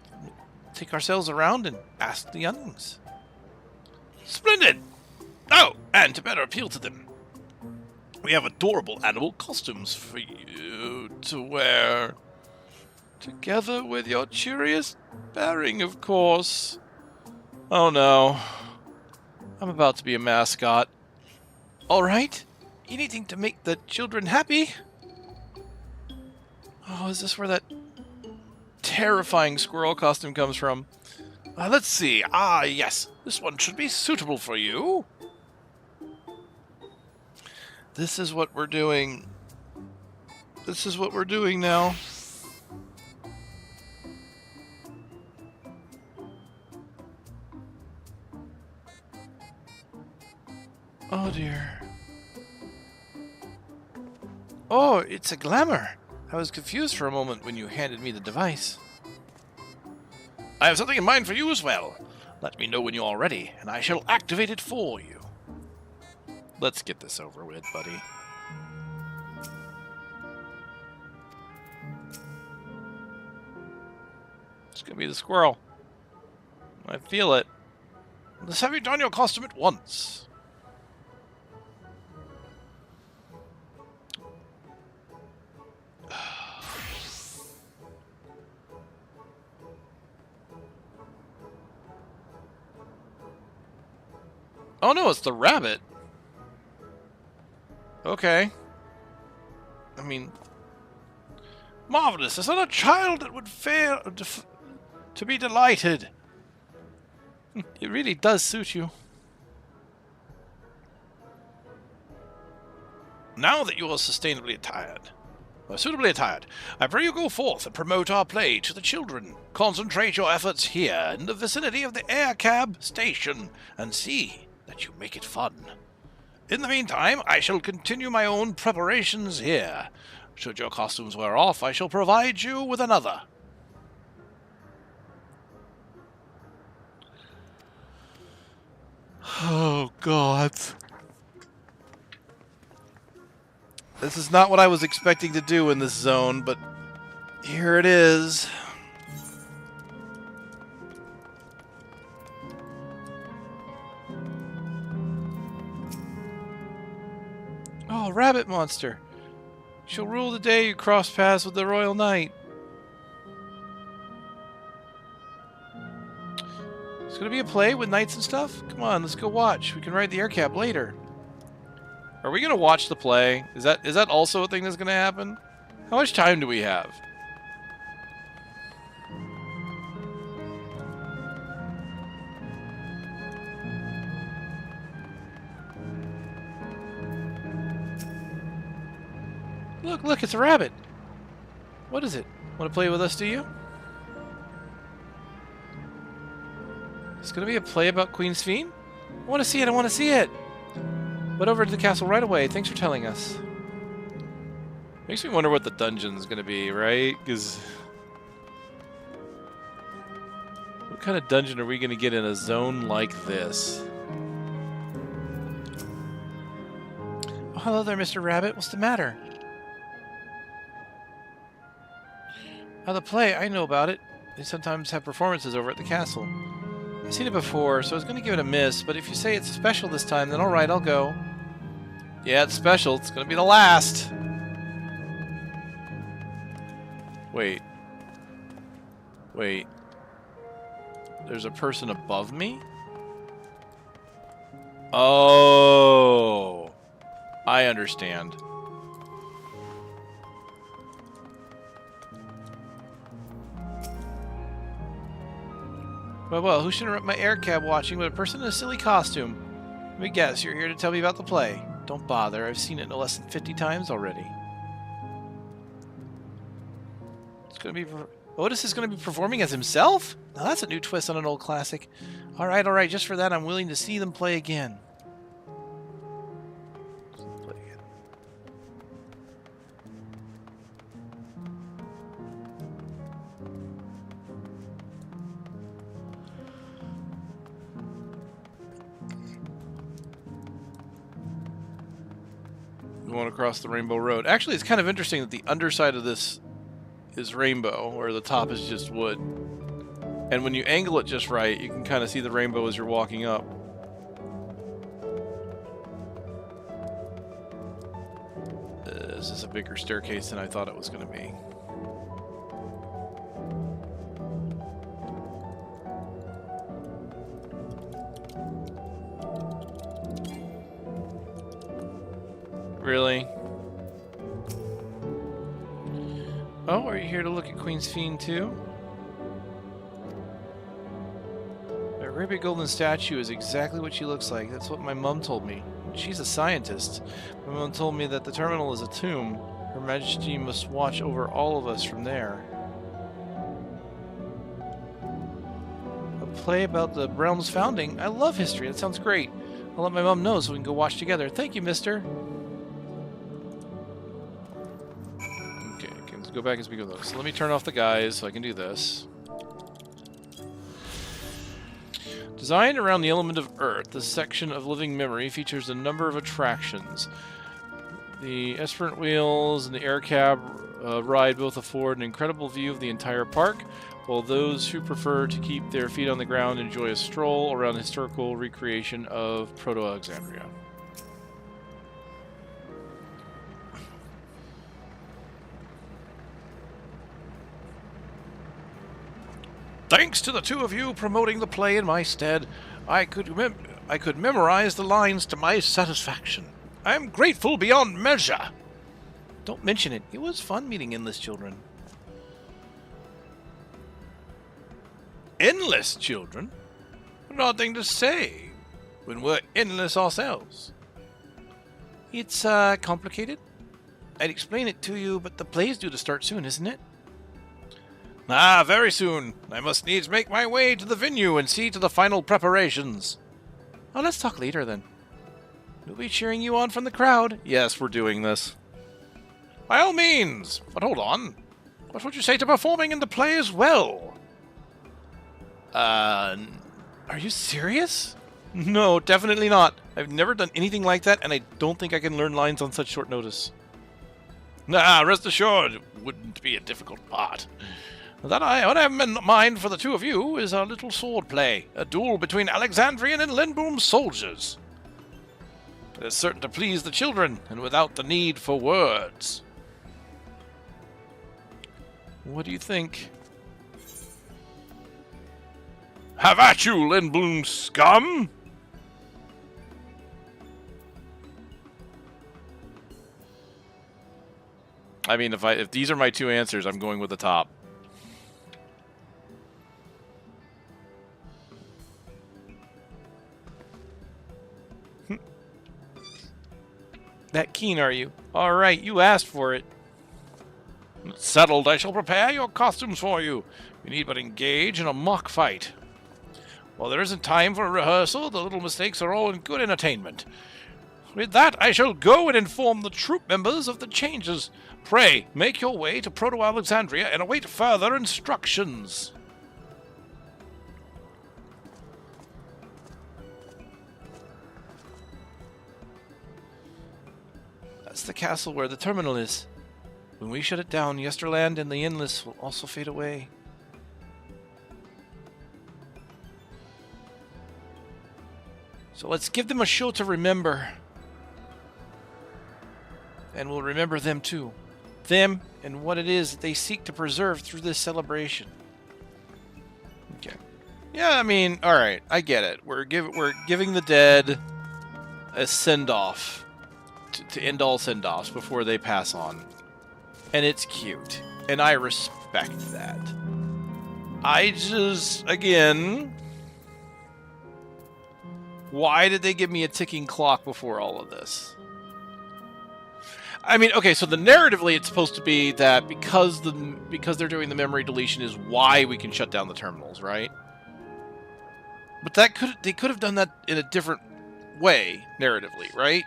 take ourselves around and ask the younglings. Splendid! Oh, and to better appeal to them, we have adorable animal costumes for you to wear. Together with your cheeriest bearing, of course. Oh no. I'm about to be a mascot. Alright. Anything to make the children happy. Oh, is this where that terrifying squirrel costume comes from? Let's see. Ah, yes. This one should be suitable for you. This is what we're doing. This is what we're doing now. Oh dear. Oh, it's a glamour. I was confused for a moment when you handed me the device. I have something in mind for you as well. Let me know when you are ready, and I shall activate it for you. Let's get this over with, buddy. It's gonna be the squirrel. I feel it. Let's have you don your costume at once. Oh no, it's the rabbit. Okay. I mean, marvelous. Is that a child that would fail to be delighted? It really does suit you. Now that you are suitably attired, I pray you go forth and promote our play to the children. Concentrate your efforts here in the vicinity of the air cab station and see that you make it fun. In the meantime, I shall continue my own preparations here. Should your costumes wear off, I shall provide you with another. Oh, God. This is not what I was expecting to do in this zone, but here it is. Oh, rabbit monster. You shall rule the day you cross paths with the royal knight. It's gonna be a play with knights and stuff? Come on, let's go watch. We can ride the air cab later. Are we gonna watch the play? Is that also a thing that's gonna happen? How much time do we have? Look, it's a rabbit. What is it? Want to play with us, do you? It's gonna be a play about Queen Sphene? I want to see it, But over to the castle right away. Thanks for telling us. Makes me wonder what the dungeon's gonna be, right? Because what kind of dungeon are we gonna get in a zone like this? Oh, hello there, Mr. Rabbit. What's the matter? Oh, the play. I know about it. They sometimes have performances over at the castle. I've seen it before, so I was going to give it a miss, but if you say it's special this time, then alright, I'll go. Yeah, it's special. It's going to be the last. Wait. There's a person above me? Oh. I understand. Well, who should interrupt my air cab watching but a person in a silly costume? Let me guess, you're here to tell me about the play. Don't bother, I've seen it no less than 50 times already. It's gonna be... Otis is gonna be performing as himself? Now that's a new twist on an old classic. Alright, just for that I'm willing to see them play again. Going across the Rainbow Road. Actually, it's kind of interesting that the underside of this is rainbow, where the top is just wood. And when you angle it just right, you can kind of see the rainbow as you're walking up. This is a bigger staircase than I thought it was going to be. Really? Oh, are you here to look at Queen Sphene too? That great big golden statue is exactly what she looks like. That's what my mom told me. She's a scientist. My mom told me that the terminal is a tomb. Her Majesty must watch over all of us from there. A play about the realm's founding? I love history. That sounds great. I'll let my mom know so we can go watch together. Thank you, mister. Go back and speak with those. So let me turn off the guys so I can do this. Designed around the element of Earth, this section of living memory features a number of attractions. The Esperant Wheels and the Air Cab ride both afford an incredible view of the entire park, while those who prefer to keep their feet on the ground enjoy a stroll around the historical recreation of Proto-Alexandria. Thanks to the two of you promoting the play in my stead, I could memorize the lines to my satisfaction. I am grateful beyond measure. Don't mention it. It was fun meeting endless children. Endless children? Nothing to say when we're endless ourselves. It's complicated. I'd explain it to you, but the play's due to start soon, isn't it? Ah, very soon. I must needs make my way to the venue and see to the final preparations. Oh, let's talk later then. We'll be cheering you on from the crowd. Yes, we're doing this. By all means. But hold on. What would you say to performing in the play as well? Are you serious? No, definitely not. I've never done anything like that, and I don't think I can learn lines on such short notice. Nah, rest assured, it wouldn't be a difficult part. What I have in mind for the two of you is a little sword play, a duel between Alexandrian and Lindboom soldiers. It is certain to please the children, and without the need for words. What do you think? Have at you, Lindboom scum! I mean, if these are my two answers, I'm going with the top. That keen, are you? All right, you asked for it. Settled. I shall prepare your costumes for you. You need but engage in a mock fight. While there isn't time for a rehearsal, the little mistakes are all in good entertainment. With that, I shall go and inform the troop members of the changes. Pray, make your way to Proto-Alexandria and await further instructions. That's the castle where the terminal is. When we shut it down, Yesterland and the Endless will also fade away. So let's give them a show to remember. And we'll remember them too. Them and what it is that they seek to preserve through this celebration. Okay. Yeah, I mean, alright, I get it. We're giving the dead a send-off. To end all send-offs before they pass on. And it's cute. And I respect that. I just, again... Why did they give me a ticking clock before all of this? I mean, okay, so narratively it's supposed to be that because they're doing the memory deletion is why we can shut down the terminals, right? But they could have done that in a different way, narratively, right?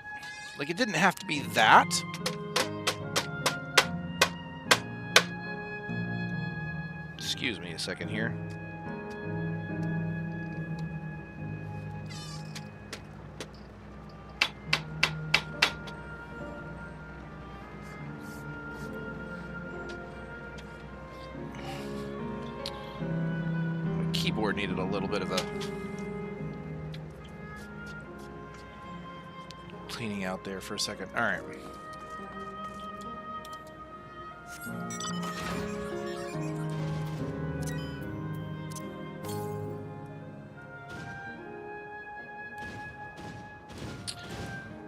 Like, it didn't have to be that. Excuse me a second here. My keyboard needed a little bit of a cleaning out there for a second. All right.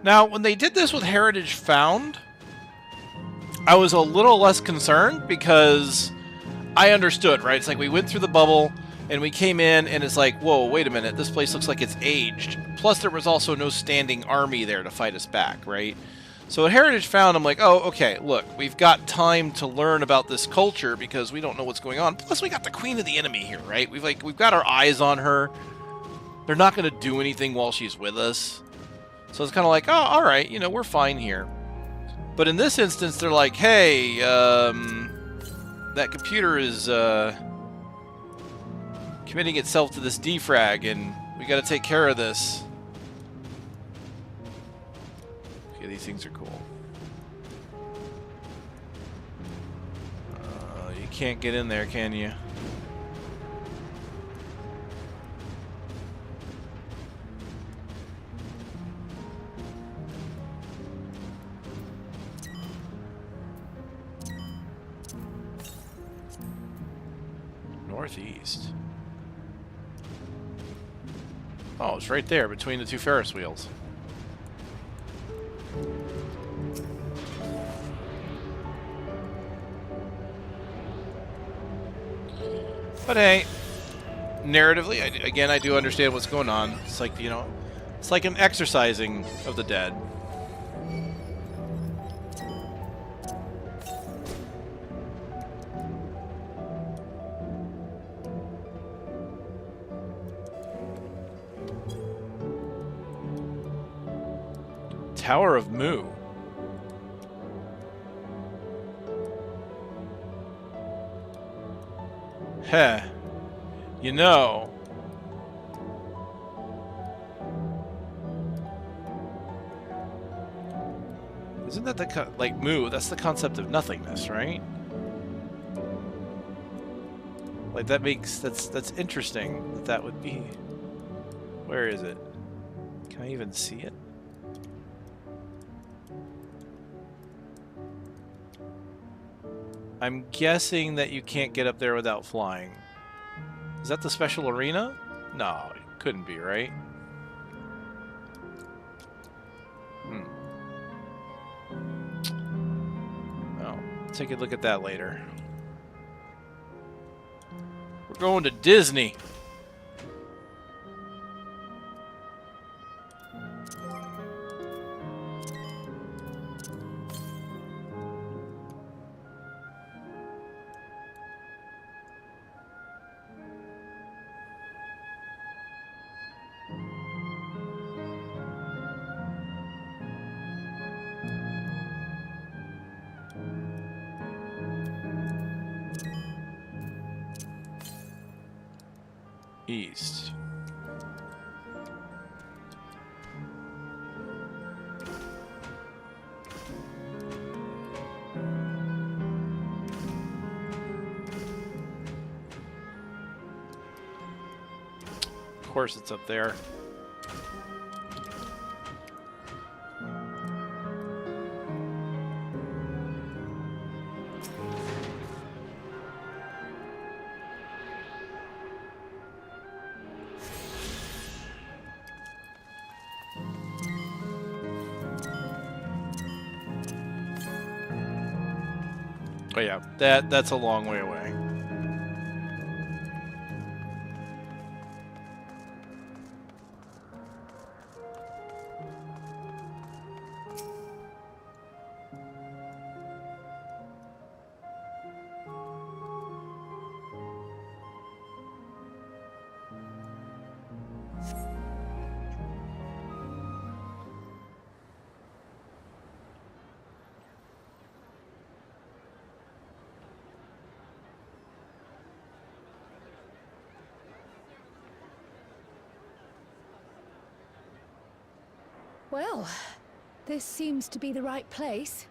Now, when they did this with Heritage Found, I was a little less concerned because I understood, right? It's like we went through the bubble and we came in and it's like, whoa, wait a minute, this place looks like it's aged. Plus, there was also no standing army there to fight us back, right? So at Heritage Found, I'm like, oh, okay, look, we've got time to learn about this culture because we don't know what's going on. Plus, we got the Queen of the Enemy here, right? We've got our eyes on her. They're not going to do anything while she's with us. So it's kind of like, oh, all right, you know, we're fine here. But in this instance, they're like, hey, that computer is committing itself to this defrag, and We gotta take care of this. Okay, these things are cool. You can't get in there, can you? Northeast. Oh, it's right there between the two Ferris wheels. But hey, narratively, I do understand what's going on. It's like, you know, it's like an exorcising of the dead. Tower of Mu. Heh. You know. Isn't that the like Mu? That's the concept of nothingness, right? Like that makes that's interesting that that would be. Where is it? Can I even see it? I'm guessing that you can't get up there without flying. Is that the special arena? No, it couldn't be, right? Well, take a look at that later. We're going to Disney. East. Of course it's up there. Oh yeah, that's a long way away. Well, this seems to be the right place.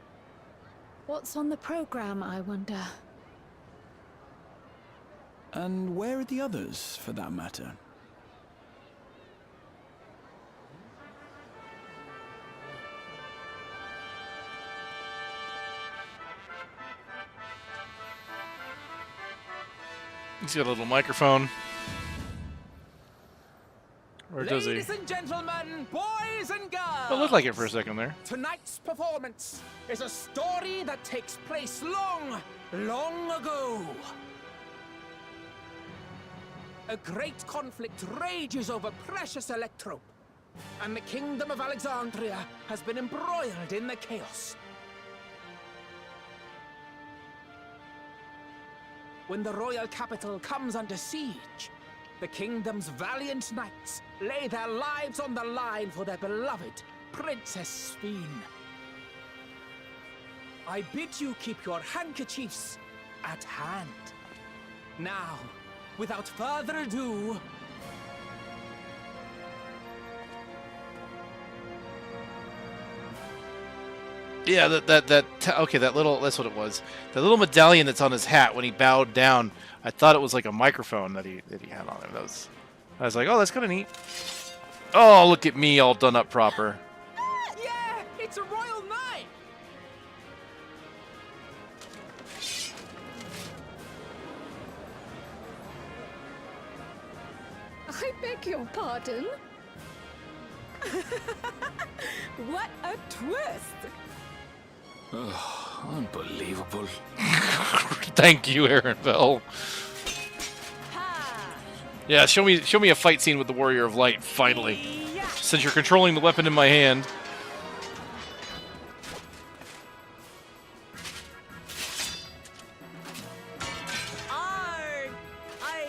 What's on the program, I wonder? And where are the others, for that matter? He's got a little microphone. Or does he? Ladies and gentlemen, boys and girls! It looked like it for a second there. Tonight's performance is a story that takes place long, long ago. A great conflict rages over precious electrope, and the kingdom of Alexandria has been embroiled in the chaos. When the royal capital comes under siege, the kingdom's valiant knights lay their lives on the line for their beloved Princess Sphene. I bid you keep your handkerchiefs at hand. Now, without further ado, Yeah, okay, that's what it was. The little medallion that's on his hat when he bowed down, I thought it was like a microphone that he had on him. I was like, oh, that's kind of neat. Oh, look at me all done up proper. Yeah, it's a royal knight. I beg your pardon? What a twist! Oh, unbelievable. Thank you, Aaronville. Yeah, show me a fight scene with the Warrior of Light, finally. Since you're controlling the weapon in my hand. Arg! I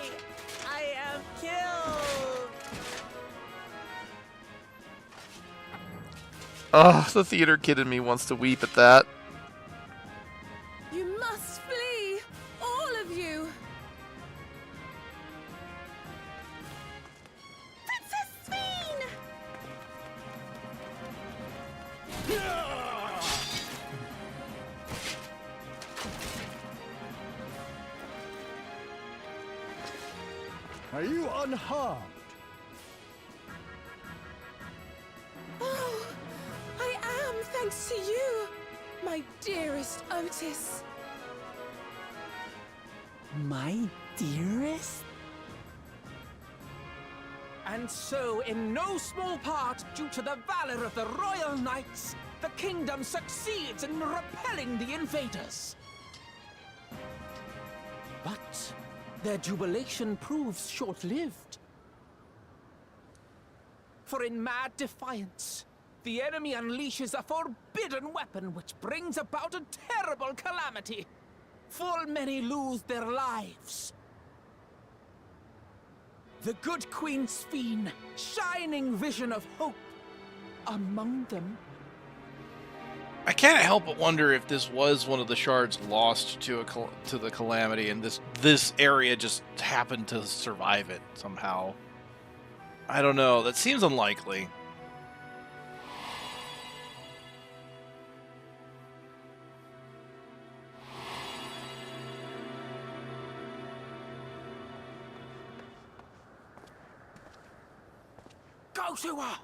am killed! Oh, the theater kid in me wants to weep at that. You must flee! All of you! Princess Sveen! Are you unharmed? Oh, I am, thanks to you, my dearest Otis. My dearest? And so, in no small part, due to the valor of the royal knights, the kingdom succeeds in repelling the invaders. But their jubilation proves short-lived. For in mad defiance, the enemy unleashes a forbidden weapon which brings about a terrible calamity. Full many lose their lives. The good Queen Sveen, shining vision of hope, among them. I can't help but wonder if this was one of the shards lost to the calamity, and this area just happened to survive it somehow. I don't know. That seems unlikely. Go to her!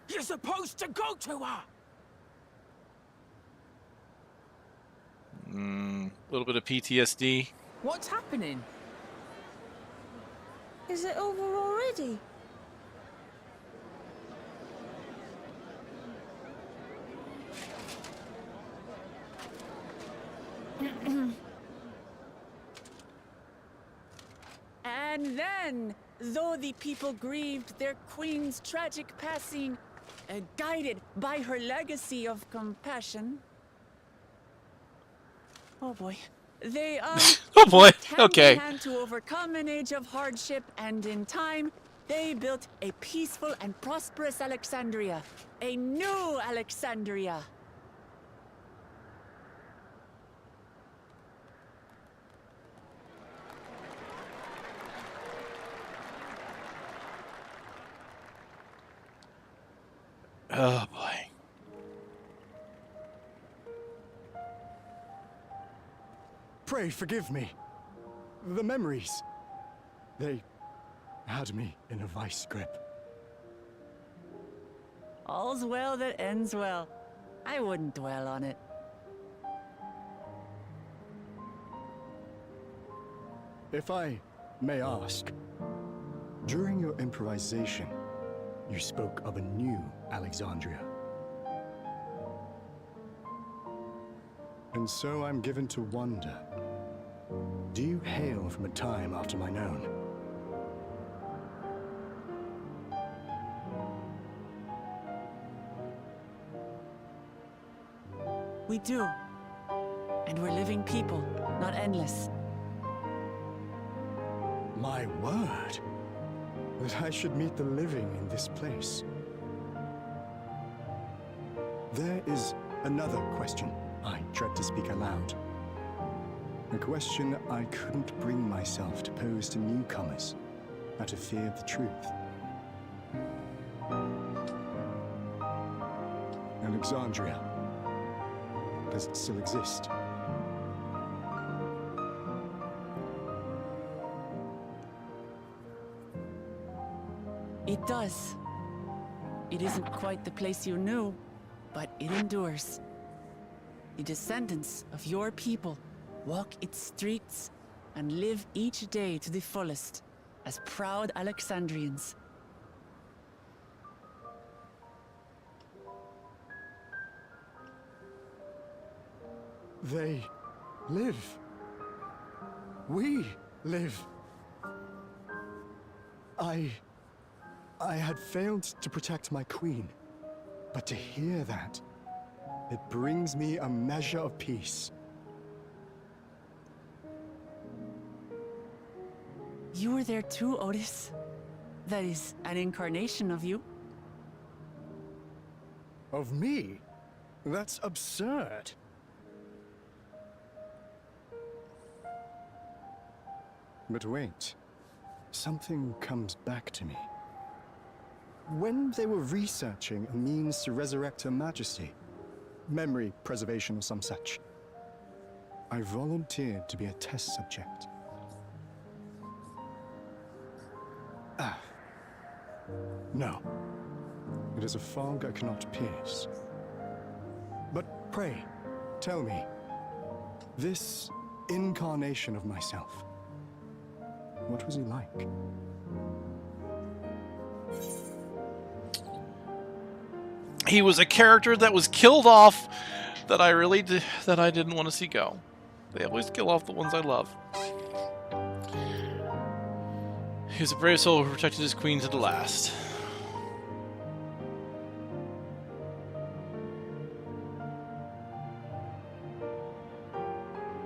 You're supposed to go to her! A little bit of PTSD. What's happening? Is it over already? And then, though the people grieved their queen's tragic passing, guided by her legacy of compassion. Oh boy. They oh boy. hand Okay. in hand to overcome an age of hardship, and in time, they built a peaceful and prosperous Alexandria. A new Alexandria. Oh boy. Pray forgive me. The memories. They had me in a vice grip. All's well that ends well. I wouldn't dwell on it. If I may ask, during your improvisation, you spoke of a new Alexandria. And so I'm given to wonder, do you hail from a time after mine own? We do. And we're living people, not endless. My word, that I should meet the living in this place. There is another question I dread to speak aloud. A question I couldn't bring myself to pose to newcomers out of fear of the truth. Alexandria, does it still exist? It does. It isn't quite the place you knew, but it endures. The descendants of your people walk its streets and live each day to the fullest as proud Alexandrians. They live. We live. I had failed to protect my queen, but to hear that, it brings me a measure of peace. You were there too, Otis. That is an incarnation of you. Of me? That's absurd. But wait, something comes back to me. When they were researching a means to resurrect Her Majesty, memory preservation or some such, I volunteered to be a test subject. No. It is a fog I cannot pierce. But pray, tell me, this incarnation of myself, what was he like? He was a character that was killed off that I didn't want to see go. They always kill off the ones I love. He was a brave soul who protected his queen to the last.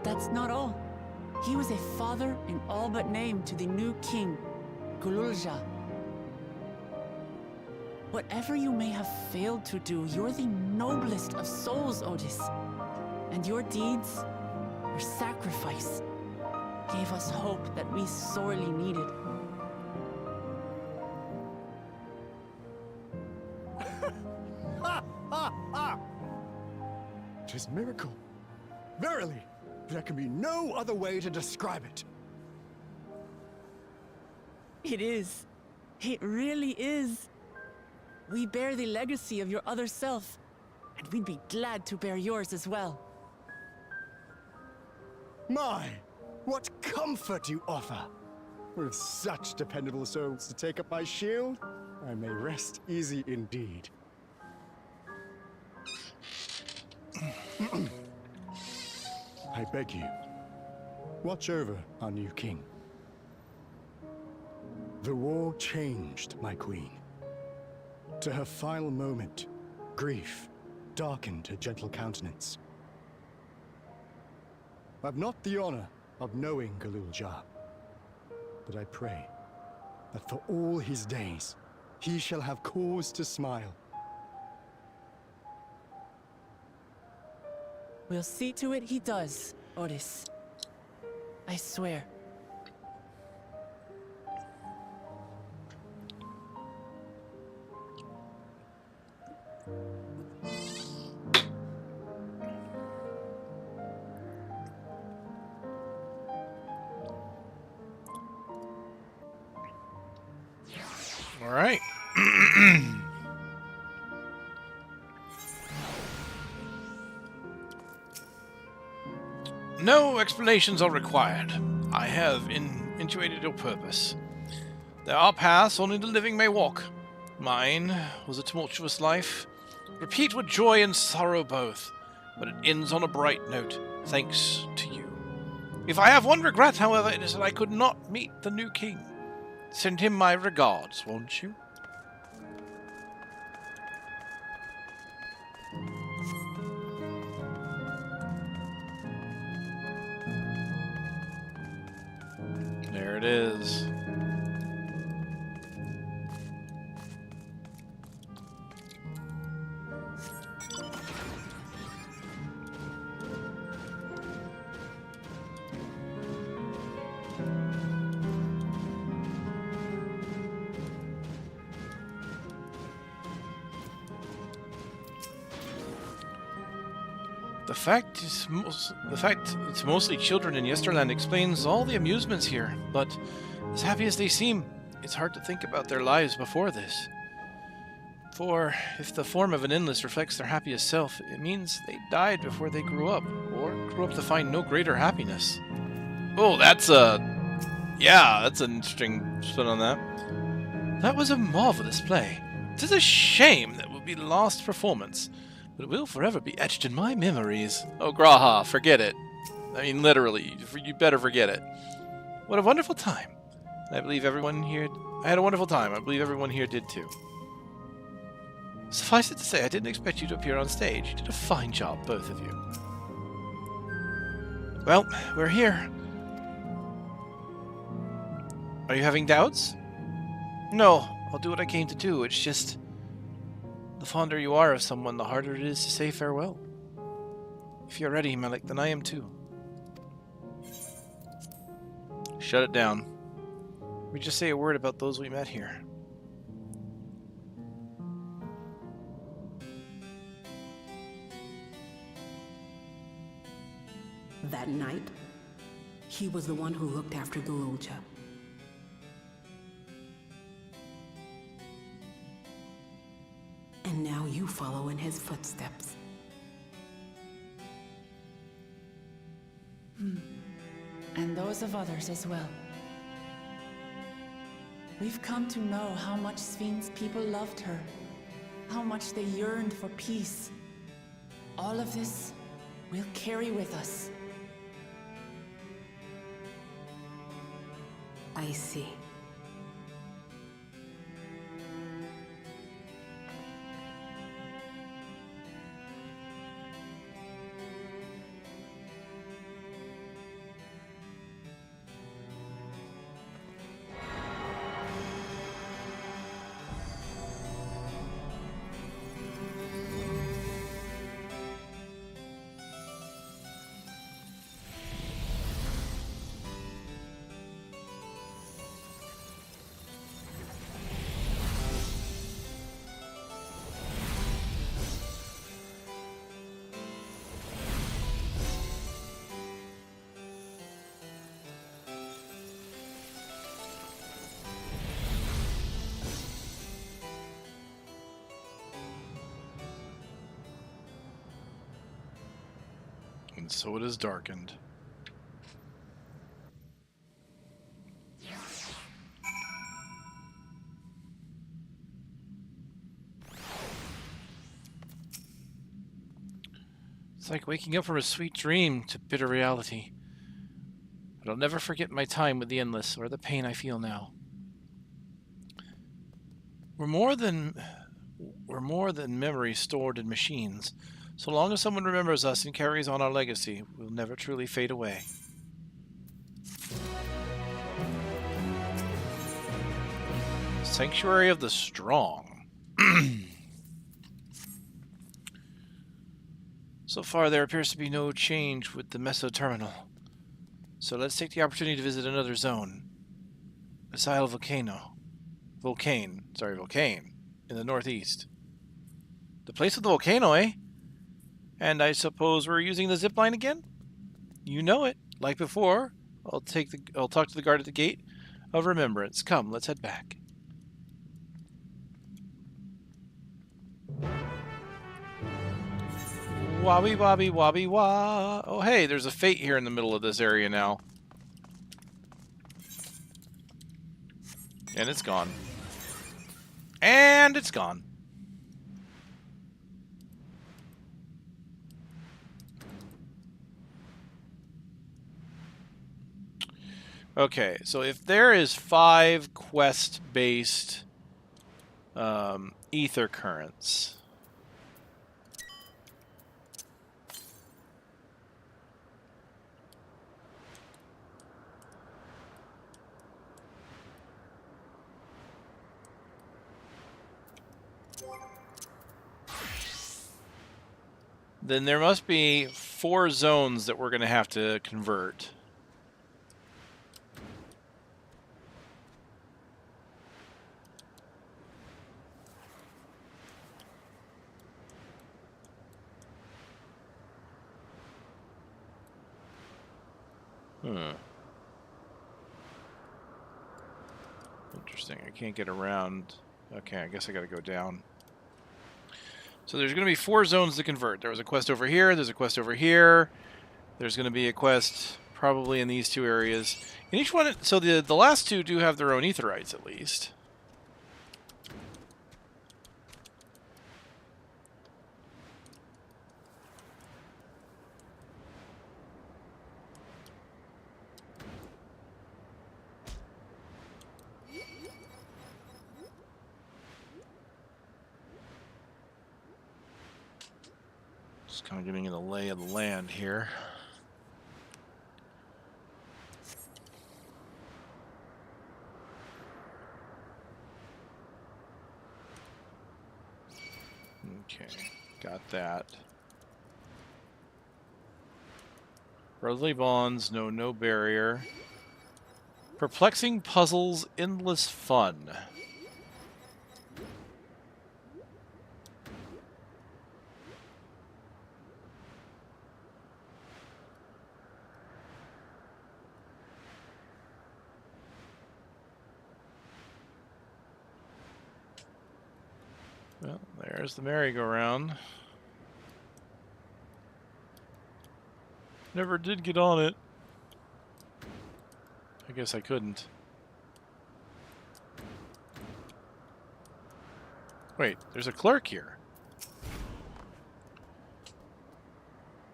That's not all. He was a father in all but name to the new king, Gululja. Whatever you may have failed to do, you're the noblest of souls, Otis. And your deeds, your sacrifice, gave us hope that we sorely needed. Tis miracle. Verily, there can be no other way to describe it. It is. It really is. We bear the legacy of your other self, and we'd be glad to bear yours as well. My, what comfort you offer! With such dependable souls to take up my shield, I may rest easy indeed. I beg you, watch over our new king. The war changed my queen. To her final moment, grief darkened her gentle countenance. I've not the honor of knowing Gululja, but I pray that for all his days, he shall have cause to smile. We'll see to it he does, Otis. I swear. All right. No explanations are required. I have intuited your purpose. There are paths only the living may walk. Mine was a tumultuous life, replete with joy and sorrow both, but it ends on a bright note, thanks to you. If I have one regret, however, it is that I could not meet the new king. Send him my regards, won't you? There it is. The fact it's mostly children in Yesterland explains all the amusements here, but as happy as they seem, it's hard to think about their lives before this. For if the form of an endless reflects their happiest self, it means they died before they grew up, or grew up to find no greater happiness. Oh, that's an interesting spin on that. That was a marvelous play. 'Tis a shame that will be lost performance, but it will forever be etched in my memories. Oh, Graha, forget it. I mean, literally, you better forget it. What a wonderful time. I believe everyone here... I had a wonderful time. I believe everyone here did too. Suffice it to say, I didn't expect you to appear on stage. You did a fine job, both of you. Well, we're here. Are you having doubts? No, I'll do what I came to do. It's just... the fonder you are of someone, the harder it is to say farewell. If you're ready, Malik, then I am too. Shut it down. We just say a word about those we met here. That night, he was the one who looked after Gololja. And now you follow in his footsteps. And those of others as well. We've come to know how much Svin's people loved her, how much they yearned for peace. All of this we'll carry with us. I see. And so it is darkened. It's like waking up from a sweet dream to bitter reality. But I'll never forget my time with the Endless, or the pain I feel now. We're more than memories stored in machines. So long as someone remembers us and carries on our legacy, we'll never truly fade away. Sanctuary of the Strong. So far, there appears to be no change with the Meso Terminal. So let's take the opportunity to visit another zone. Isle Volcane in the northeast. The place with the volcano, eh? And I suppose we're using the zip line again? You know it. Like before, I'll talk to the guard at the gate of remembrance. Come, let's head back. Wobby wobby wobby wah. Oh hey, there's a fate here in the middle of this area now. And it's gone. And it's gone. Okay, so if there is 5 quest-based ether currents, then there must be 4 zones that we're going to have to convert. Interesting. I can't get around. Okay, I guess I gotta go down. So there's going to be 4 zones to convert. There was a quest over here. There's a quest over here. There's going to be a quest probably in these 2 areas. And each one... So the last 2 do have their own aetherites, at least. Just kind of getting in the lay of the land here. Okay, got that. Brotherly bonds, no barrier. Perplexing puzzles, endless fun. Well, there's the merry-go-round. Never did get on it. I guess I couldn't. Wait, there's a clerk here.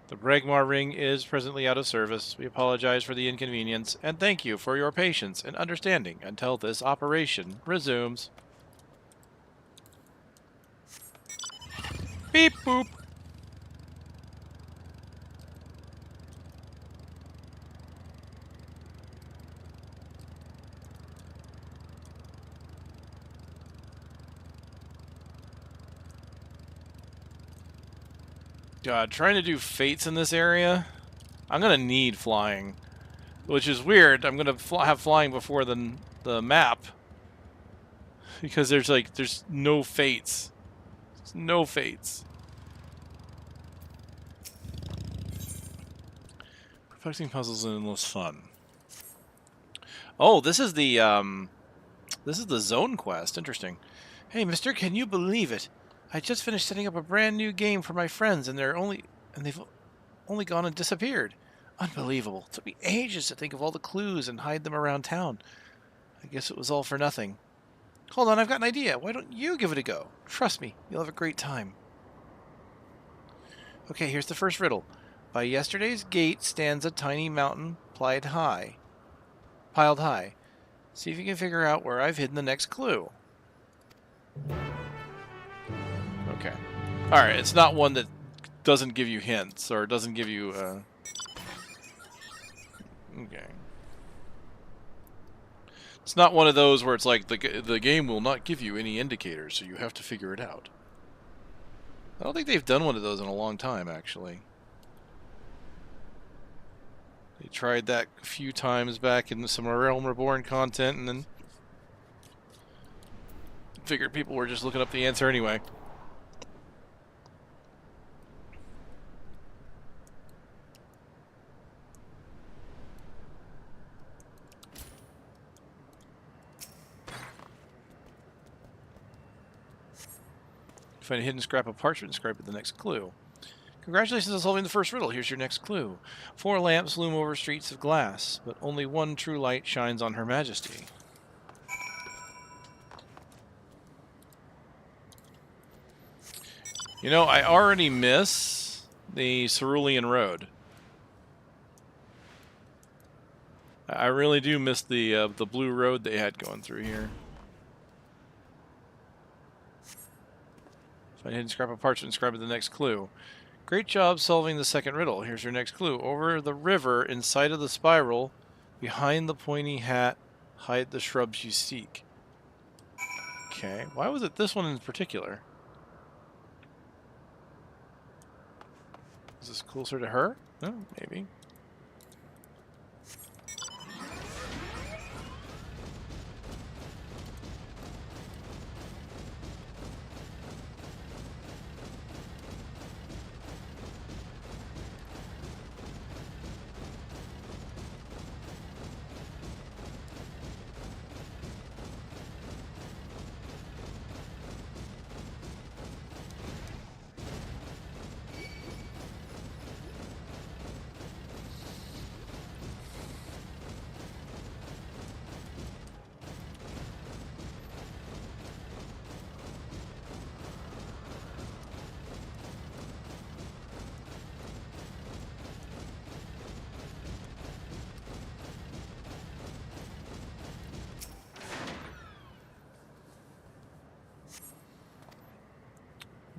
The Bregmar ring is presently out of service. We apologize for the inconvenience, and thank you for your patience and understanding until this operation resumes. Beep boop. God, trying to do fates in this area, I'm gonna need flying, which is weird. I'm gonna have flying before the map because there's no fates. There's no fates. Perplexing puzzles and endless fun. Oh, this is the zone quest. Interesting. Hey, mister, can you believe it? I just finished setting up a brand new game for my friends, and they've only gone and disappeared. Unbelievable. It took me ages to think of all the clues and hide them around town. I guess it was all for nothing. Hold on, I've got an idea. Why don't you give it a go? Trust me, you'll have a great time. Okay, here's the first riddle. By yesterday's gate stands a tiny mountain piled high. See if you can figure out where I've hidden the next clue. Okay. Alright, it's not one that doesn't give you hints, or doesn't give you, Okay. It's not one of those where it's like, the game will not give you any indicators, so you have to figure it out. I don't think they've done one of those in a long time, actually. They tried that a few times back in some Realm Reborn content, and then figured people were just looking up the answer anyway. Find a hidden scrap of parchment and scrape at the next clue. Congratulations on solving the first riddle. Here's your next clue. 4 lamps loom over streets of glass, but only one true light shines on Her Majesty. You know, I already miss the Cerulean Road. I really do miss the blue road they had going through here. Find a hidden scrap of parchment and scrap at the next clue. Great job solving the second riddle. Here's your next clue. Over the river, in sight of the spiral, behind the pointy hat, hide the shrubs you seek. Okay, why was it this one in particular? Is this closer to her? Oh, maybe.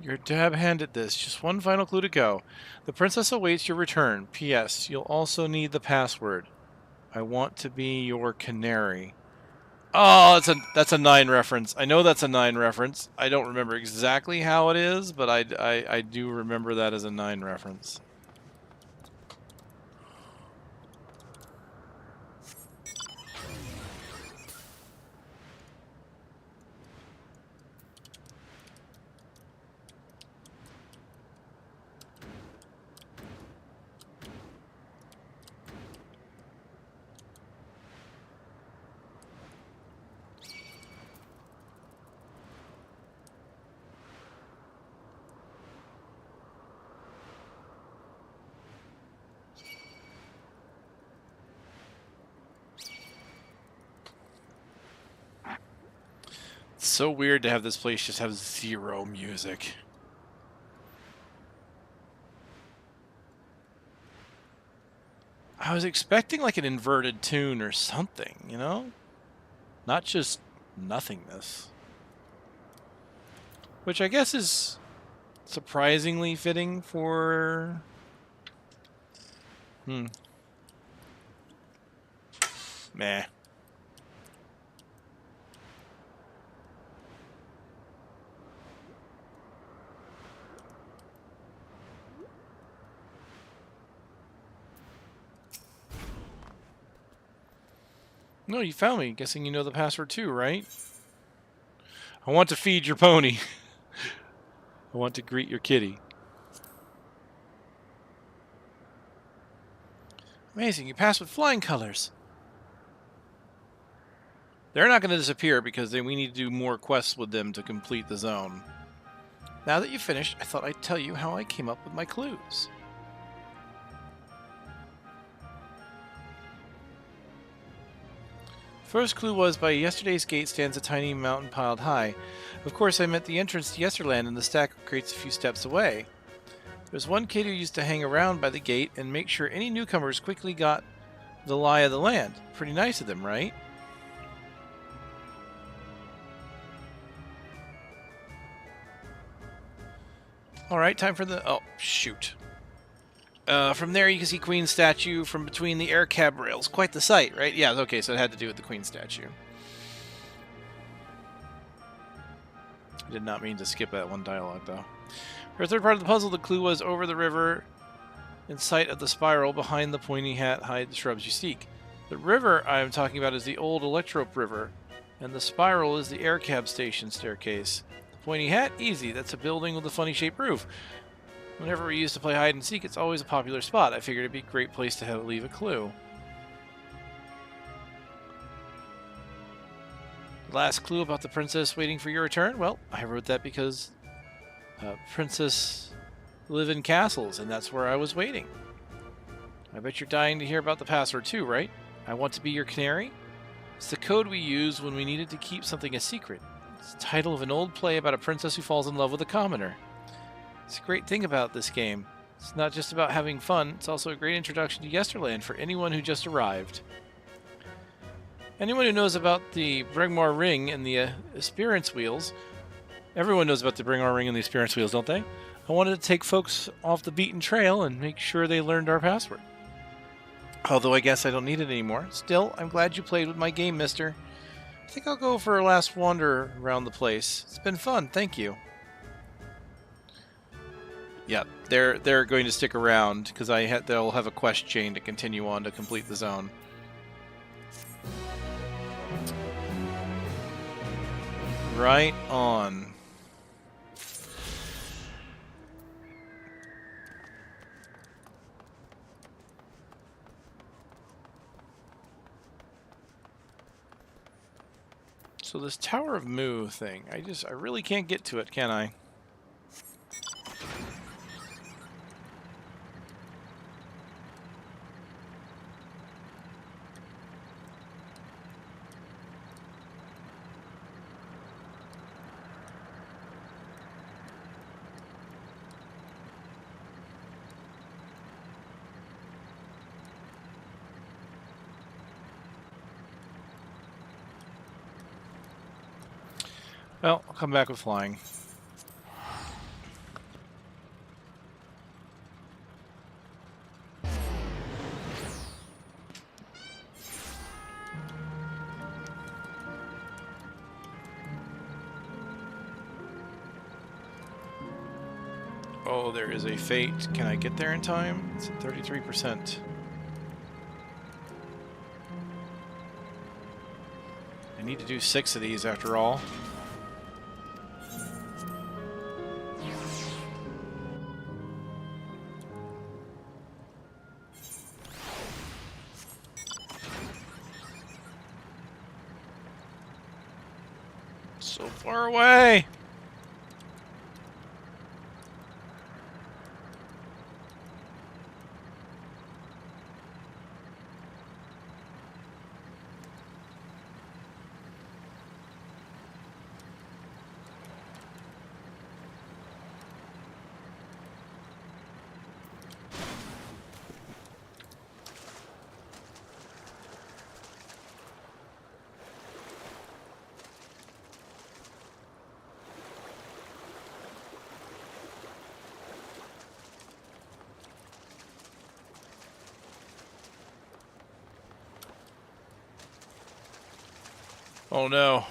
You're dab-hand at this. Just one final clue to go. The princess awaits your return. P.S. You'll also need the password. I want to be your canary. Oh, that's a 9 reference. I know that's a 9 reference. I don't remember exactly how it is, but I do remember that as a 9 reference. It's so weird to have this place just have 0 music. I was expecting like an inverted tune or something, you know? Not just nothingness. Which I guess is surprisingly fitting for... Meh. No, you found me. Guessing you know the password too, right? I want to feed your pony. I want to greet your kitty. Amazing, you passed with flying colors. They're not going to disappear because we need to do more quests with them to complete the zone. Now that you've finished, I thought I'd tell you how I came up with my clues. First clue was, by yesterday's gate stands a tiny mountain piled high. Of course, I meant the entrance to Yesterland and the stack of crates a few steps away. There's one kid who used to hang around by the gate and make sure any newcomers quickly got the lie of the land. Pretty nice of them, right? Alright, time for the... Oh, shoot. From there, you can see Queen's statue from between the air cab rails. Quite the sight, right? Yeah, okay, so it had to do with the Queen statue. I did not mean to skip that one dialogue, though. For the third part of the puzzle, the clue was over the river in sight of the spiral. Behind the pointy hat hide the shrubs you seek. The river I am talking about is the old Electrope River, and the spiral is the air cab station staircase. The pointy hat? Easy. That's a building with a funny-shaped roof. Whenever we used to play hide and seek, it's always a popular spot. I figured it'd be a great place to leave a clue. Last clue about the princess waiting for your return? Well, I wrote that because princess live in castles, and that's where I was waiting. I bet you're dying to hear about the password too, right? I want to be your canary? It's the code we use when we needed to keep something a secret. It's the title of an old play about a princess who falls in love with a commoner. It's a great thing about this game. It's not just about having fun, it's also a great introduction to Yesterland for anyone who just arrived. Anyone who knows about the Brengmar Ring and the Experience Wheels, everyone knows about the Brengmar Ring and the Experience Wheels, don't they? I wanted to take folks off the beaten trail and make sure they learned our password. Although I guess I don't need it anymore. Still, I'm glad you played with my game, mister. I think I'll go for a last wander around the place. It's been fun, thank you. Yeah, they're going to stick around because they'll have a quest chain to continue on to complete the zone. Right on. So this Tower of Mu thing, I really can't get to it, can I? Well, I'll come back with flying. Oh, there is a fate. Can I get there in time? It's at 33%. I need to do 6 of these after all. So far away! Oh no.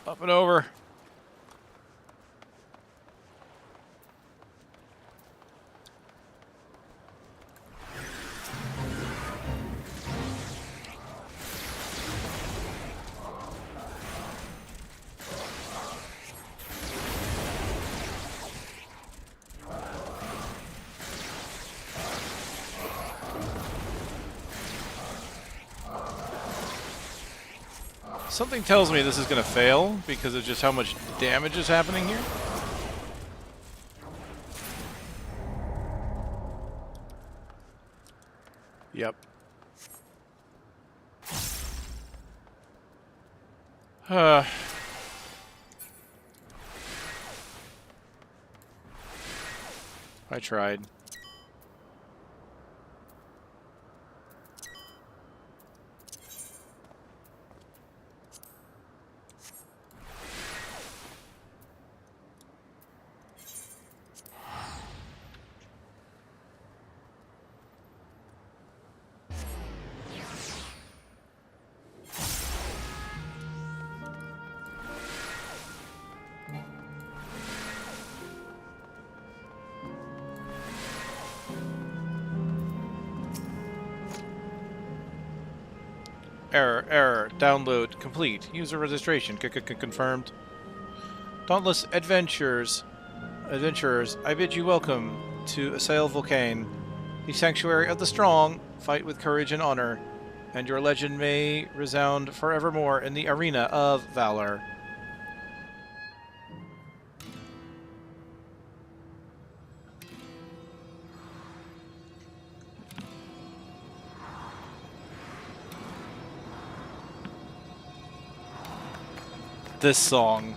Up and over. Something tells me this is going to fail because of just how much damage is happening here. Yep. I tried. Error. Download complete. User registration confirmed. Dauntless adventurers, I bid you welcome to Assail Volcane, the sanctuary of the strong. Fight with courage and honor, and your legend may resound forevermore in the arena of valor. This song.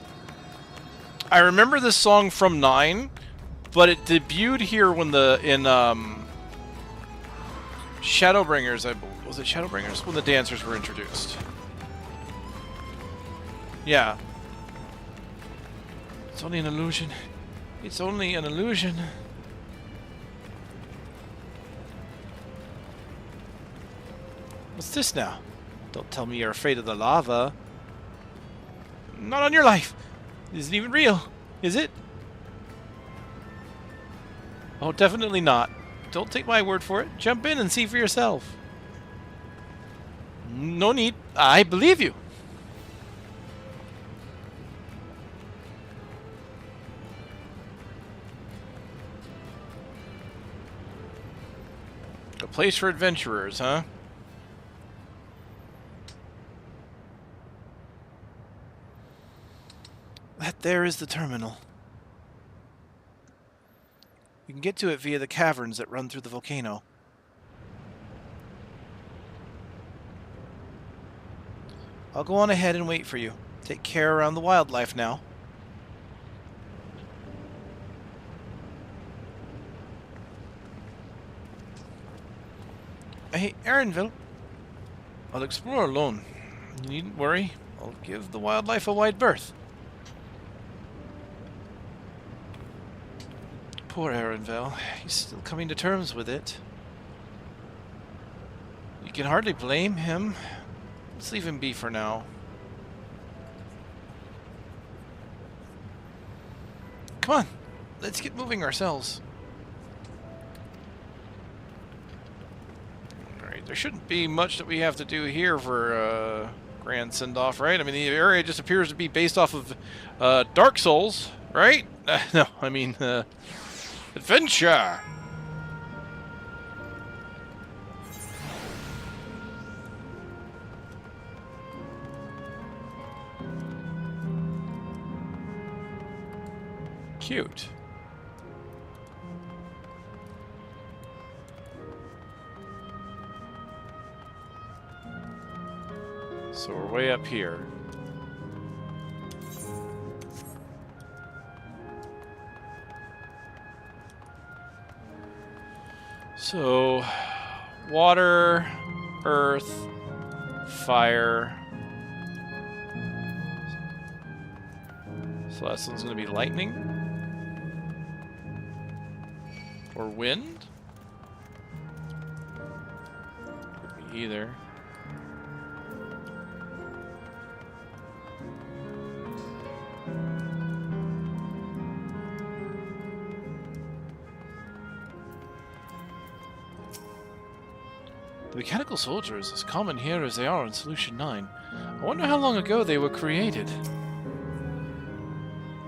I remember this song from 9, but it debuted here when in Shadowbringers, I believe. Was it Shadowbringers? When the dancers were introduced. Yeah. It's only an illusion. It's only an illusion. What's this now? Don't tell me you're afraid of the lava. Not on your life. It isn't even real, is it? Oh, definitely not. Don't take my word for it. Jump in and see for yourself. No need. I believe you. A place for adventurers, huh? That there is the terminal. You can get to it via the caverns that run through the volcano. I'll go on ahead and wait for you. Take care around the wildlife now. Hey, Aaronville. I'll explore alone. You needn't worry. I'll give the wildlife a wide berth. Poor Aaronville. He's still coming to terms with it. You can hardly blame him. Let's leave him be for now. Come on, let's get moving ourselves. Alright, there shouldn't be much that we have to do here for grand send-off, right? I mean, the area just appears to be based off of Dark Souls, right? No, I mean, adventure! Cute. So we're way up here. So, water, earth, fire. So last one's going to be lightning. Or wind? Could be either. The mechanical soldiers, as common here as they are in Solution 9. I wonder how long ago they were created.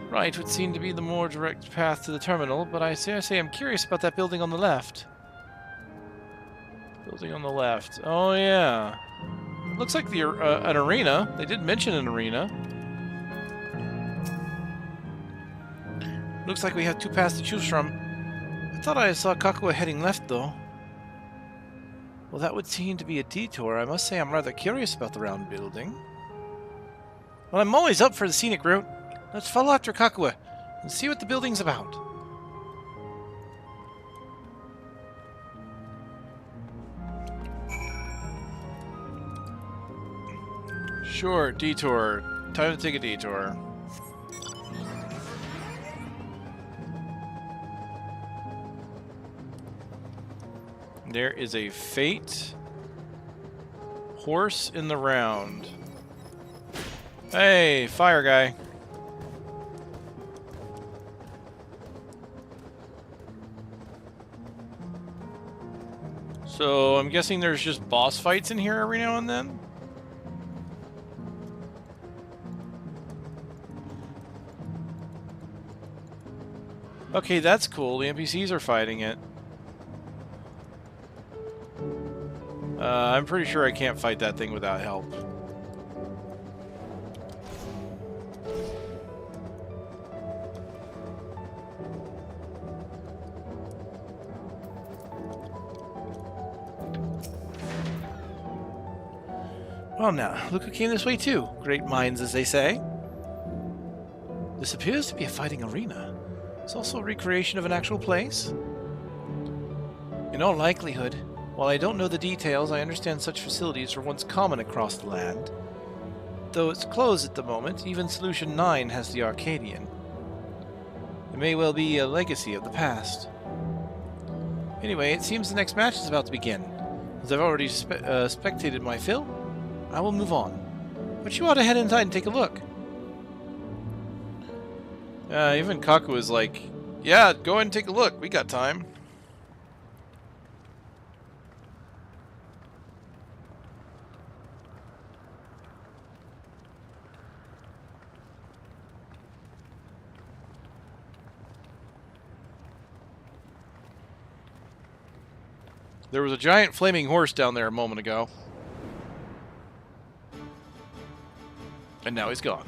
Right would seem to be the more direct path to the terminal, but I say I'm curious about that building on the left. Building on the left. Oh yeah. Looks like the an arena. They did mention an arena. Looks like we have two paths to choose from. I thought I saw Kakua heading left though. Well, that would seem to be a detour. I must say I'm rather curious about the round building. Well, I'm always up for the scenic route. Let's follow after Kakua and see what the building's about. Sure, detour. Time to take a detour. There is a fate horse in the round. Hey, fire guy. So I'm guessing there's just boss fights in here every now and then? Okay, that's cool. The NPCs are fighting it. I'm pretty sure I can't fight that thing without help. Well now, look who came this way too. Great minds, as they say. This appears to be a fighting arena. It's also a recreation of an actual place. In all likelihood, while I don't know the details, I understand such facilities were once common across the land. Though it's closed at the moment, even Solution 9 has the Arcadian. It may well be a legacy of the past. Anyway, it seems the next match is about to begin. As I've already spectated my fill, I will move on. But you ought to head inside and take a look. Even Kaku is like, yeah, go ahead and take a look. We got time. There was a giant flaming horse down there a moment ago. And now he's gone.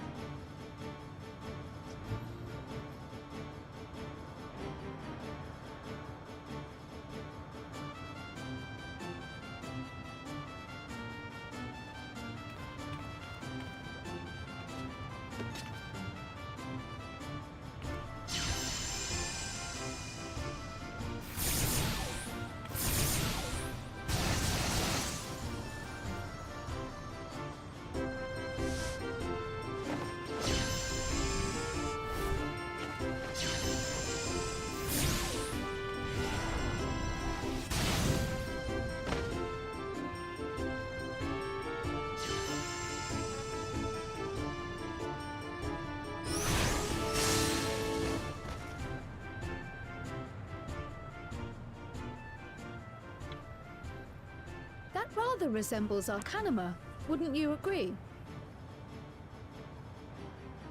That rather resembles Arcanima, wouldn't you agree?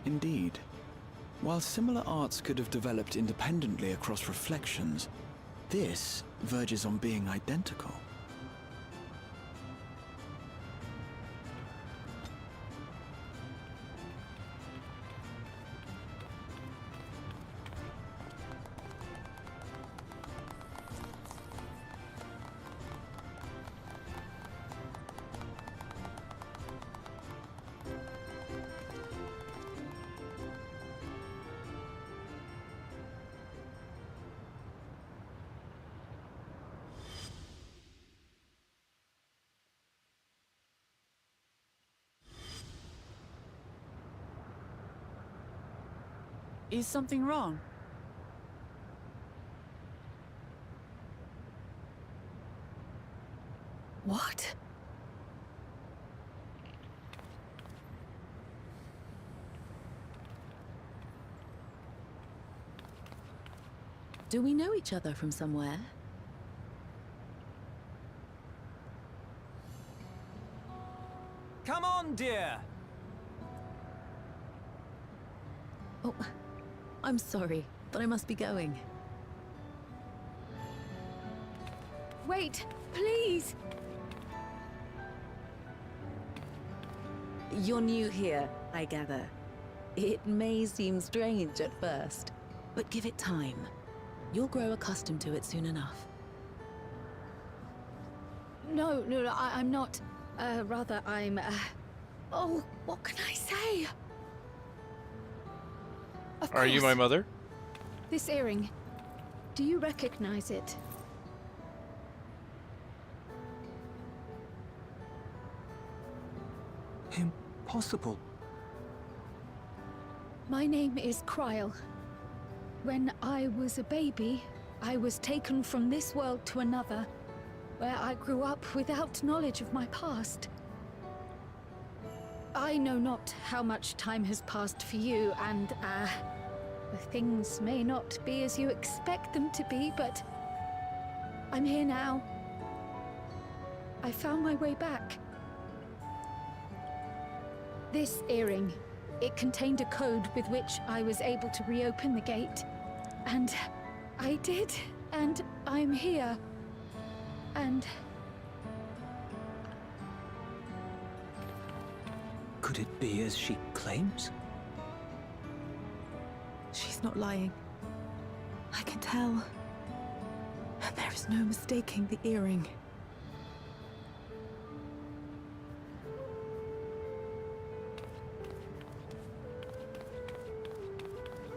Indeed. While similar arts could have developed independently across reflections, this verges on being identical. Is something wrong? What? Do we know each other from somewhere? Come on, dear! Oh, I'm sorry, but I must be going. Wait, please! You're new here, I gather. It may seem strange at first, but give it time. You'll grow accustomed to it soon enough. No, I'm not. Rather, I'm, Oh, what can I say? Of Are you course. my mother? This earring. Do you recognize it? Impossible. My name is Kryl. When I was a baby, I was taken from this world to another, where I grew up without knowledge of my past. I know not how much time has passed for you, and, things may not be as you expect them to be, but I'm here now. I found my way back. This earring, it contained a code with which I was able to reopen the gate. And I did, and I'm here. And... Could it be as she claims? She's not lying. I can tell. And there is no mistaking the earring.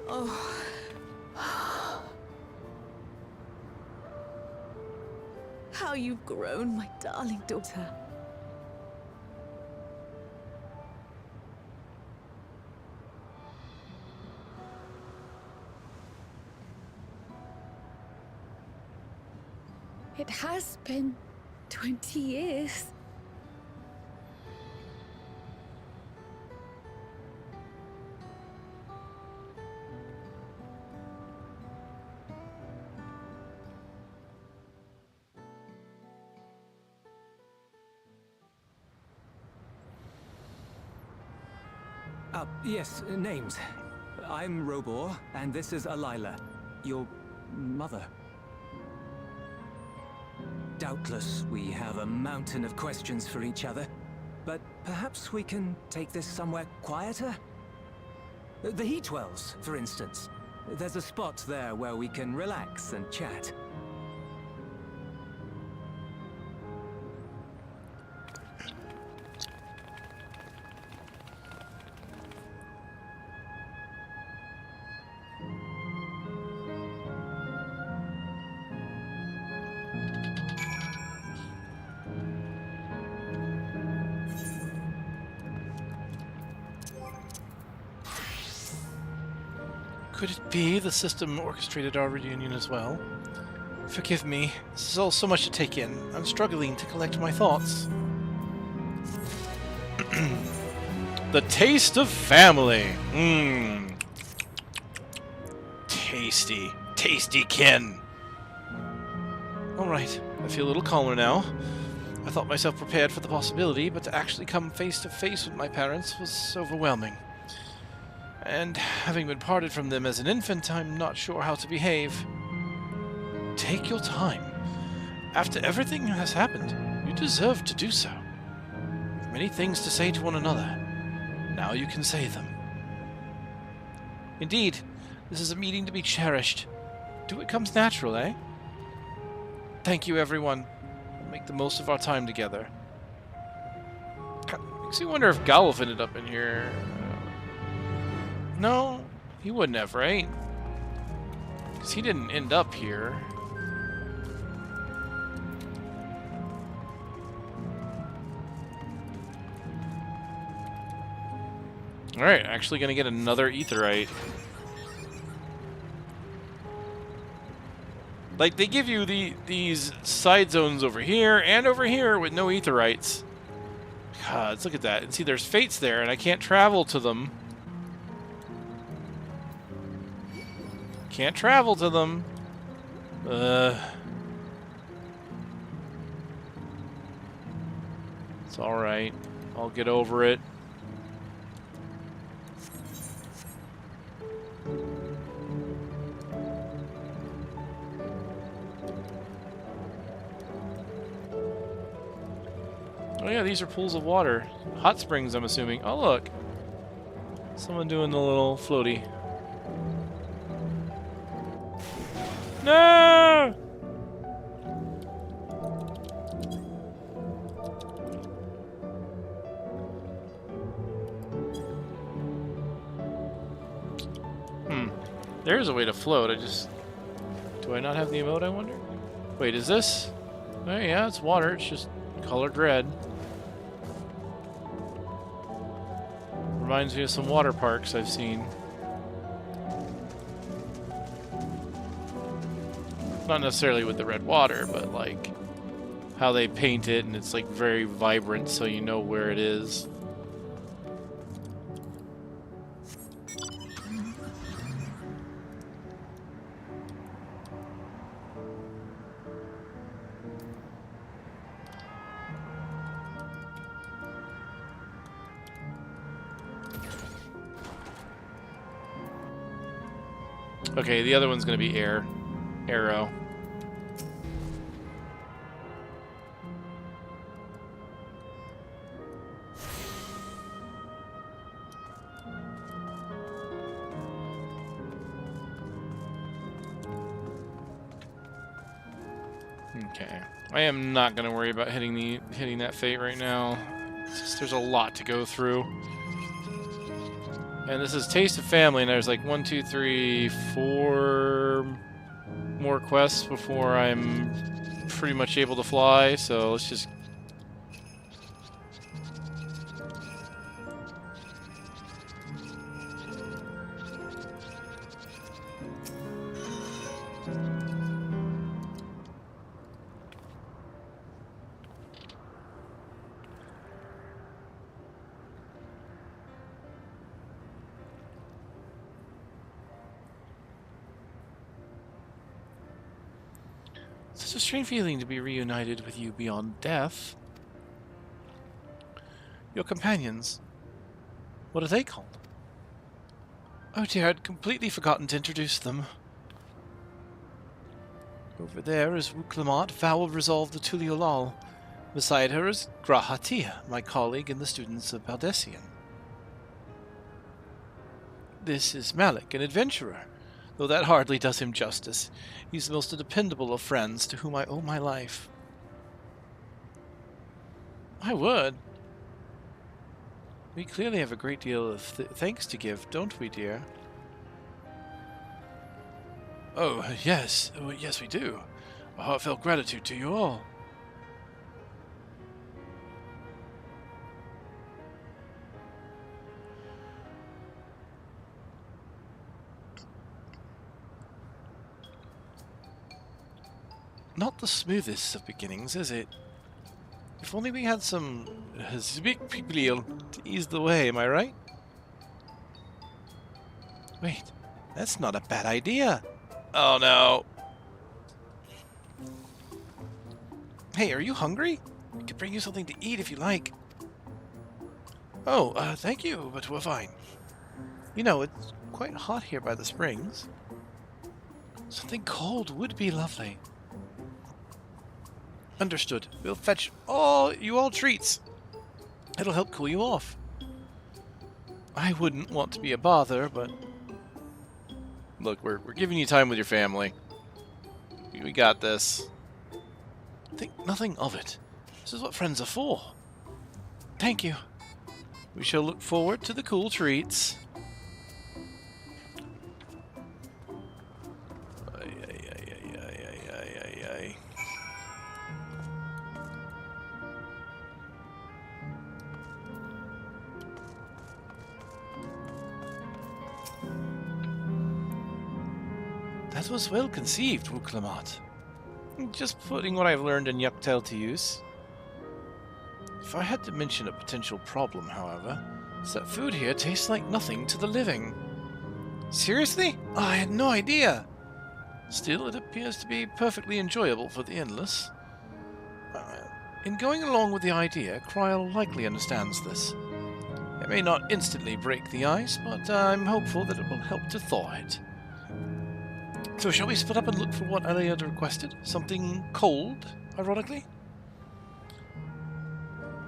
Oh. How you've grown, my darling daughter. it has been 20 years. Yes, names. I'm Robor, and this is Alila, your mother. Doubtless, we have a mountain of questions for each other, but perhaps we can take this somewhere quieter? The Heatwells, for instance. There's a spot there where we can relax and chat. Could it be the system orchestrated our reunion as well? Forgive me, this is all so much to take in. I'm struggling to collect my thoughts. The taste of family. Mmm. Tasty. Tasty kin. Alright, I feel a little calmer now. I thought myself prepared for the possibility, but to actually come face to face with my parents was overwhelming. And having been parted from them as an infant, I'm not sure how to behave. Take your time. After everything has happened, you deserve to do so. We have many things to say to one another. Now you can say them. Indeed, this is a meeting to be cherished. Do what comes natural, eh? Thank you, everyone. We'll make the most of our time together. Makes me wonder if Galuf ended up in here. No, he wouldn't have, right? Because he didn't end up here. Alright, actually gonna get another Aetheryte. Like, they give you these side zones over here and over here with no Aetherytes. God, let's look at that. And see, there's fates there, and I can't travel to them. Can't travel to them. It's alright. I'll get over it. Oh yeah, these are pools of water. Hot springs, I'm assuming. Oh look. Someone doing the little floaty. No! There's a way to float. Do I not have the emote, I wonder? Wait, is this? Oh yeah, it's water. It's just colored red. Reminds me of some water parks I've seen. Not necessarily with the red water, but like how they paint it, and it's like very vibrant, so you know where it is. Okay, the other one's gonna be arrow. Okay, I am not gonna worry about hitting that fate right now. It's just, there's a lot to go through. And this is Taste of Family, and there's like 1, 2, 3, 4 more quests before I'm pretty much able to fly, so let's just... It's a strange feeling to be reunited with you beyond death. Your companions, what are they called? Oh dear, I'd completely forgotten to introduce them. Over there is Wuklamot, Vow of Resolve the Tuliolal. Beside her is Grahatia, my colleague and the students of Baldessian. This is Malik, an adventurer. Though that hardly does him justice. He's the most dependable of friends to whom I owe my life. My word. We clearly have a great deal of thanks to give, don't we, dear? Oh, yes. Oh, yes, we do. A heartfelt gratitude to you all. Not the smoothest of beginnings, is it? If only we had some people to ease the way, am I right? Wait, that's not a bad idea. Oh no. Hey, are you hungry? I could bring you something to eat if you like. Oh, thank you, but we're fine. You know, it's quite hot here by the springs. Something cold would be lovely. Understood. We'll fetch you all treats. It'll help cool you off. I wouldn't want to be a bother, but... Look, we're giving you time with your family. We got this. Think nothing of it. This is what friends are for. Thank you. We shall look forward to the cool treats. That was well conceived, Wuklamat. Just putting what I've learned in Yucktail to use. If I had to mention a potential problem, however, it's that food here tastes like nothing to the living. Seriously? Oh, I had no idea. Still, it appears to be perfectly enjoyable for the endless. In going along with the idea, Kryl likely understands this. It may not instantly break the ice, but I'm hopeful that it will help to thaw it. So shall we split up and look for what Ellie had requested? Something cold, ironically?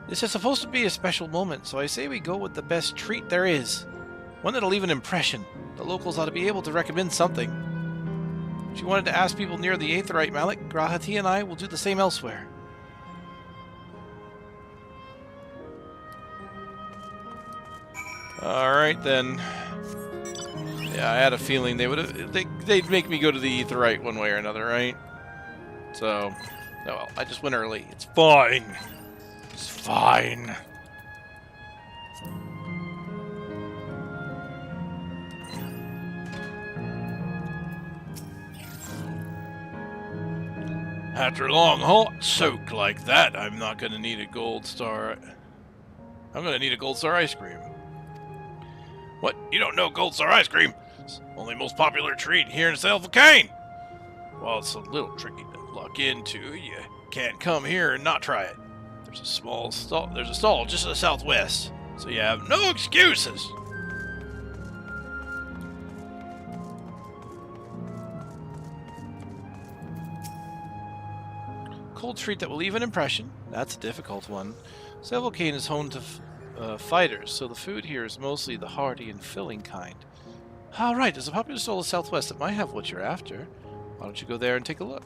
This is supposed to be a special moment, so I say we go with the best treat there is. One that'll leave an impression. The locals ought to be able to recommend something. If you wanted to ask people near the Aetherite Malik, Grahati and I will do the same elsewhere. Alright then. Yeah, I had a feeling they'd make me go to the Aetherite one way or another, right? So, oh well, I just went early. It's fine. It's fine. After a long hot soak like that, I'm not going to need a gold star. I'm going to need a gold star ice cream. What? You don't know gold star ice cream? It's the only most popular treat here in South Volcane. Well, it's a little tricky to luck into. You can't come here and not try it. There's a small stall. There's a stall just to the southwest, so you have no excuses. Cold treat that will leave an impression. That's a difficult one. South Volcane is home to fighters, so the food here is mostly the hearty and filling kind. All right, there's a popular stall in the southwest that might have what you're after. Why don't you go there and take a look?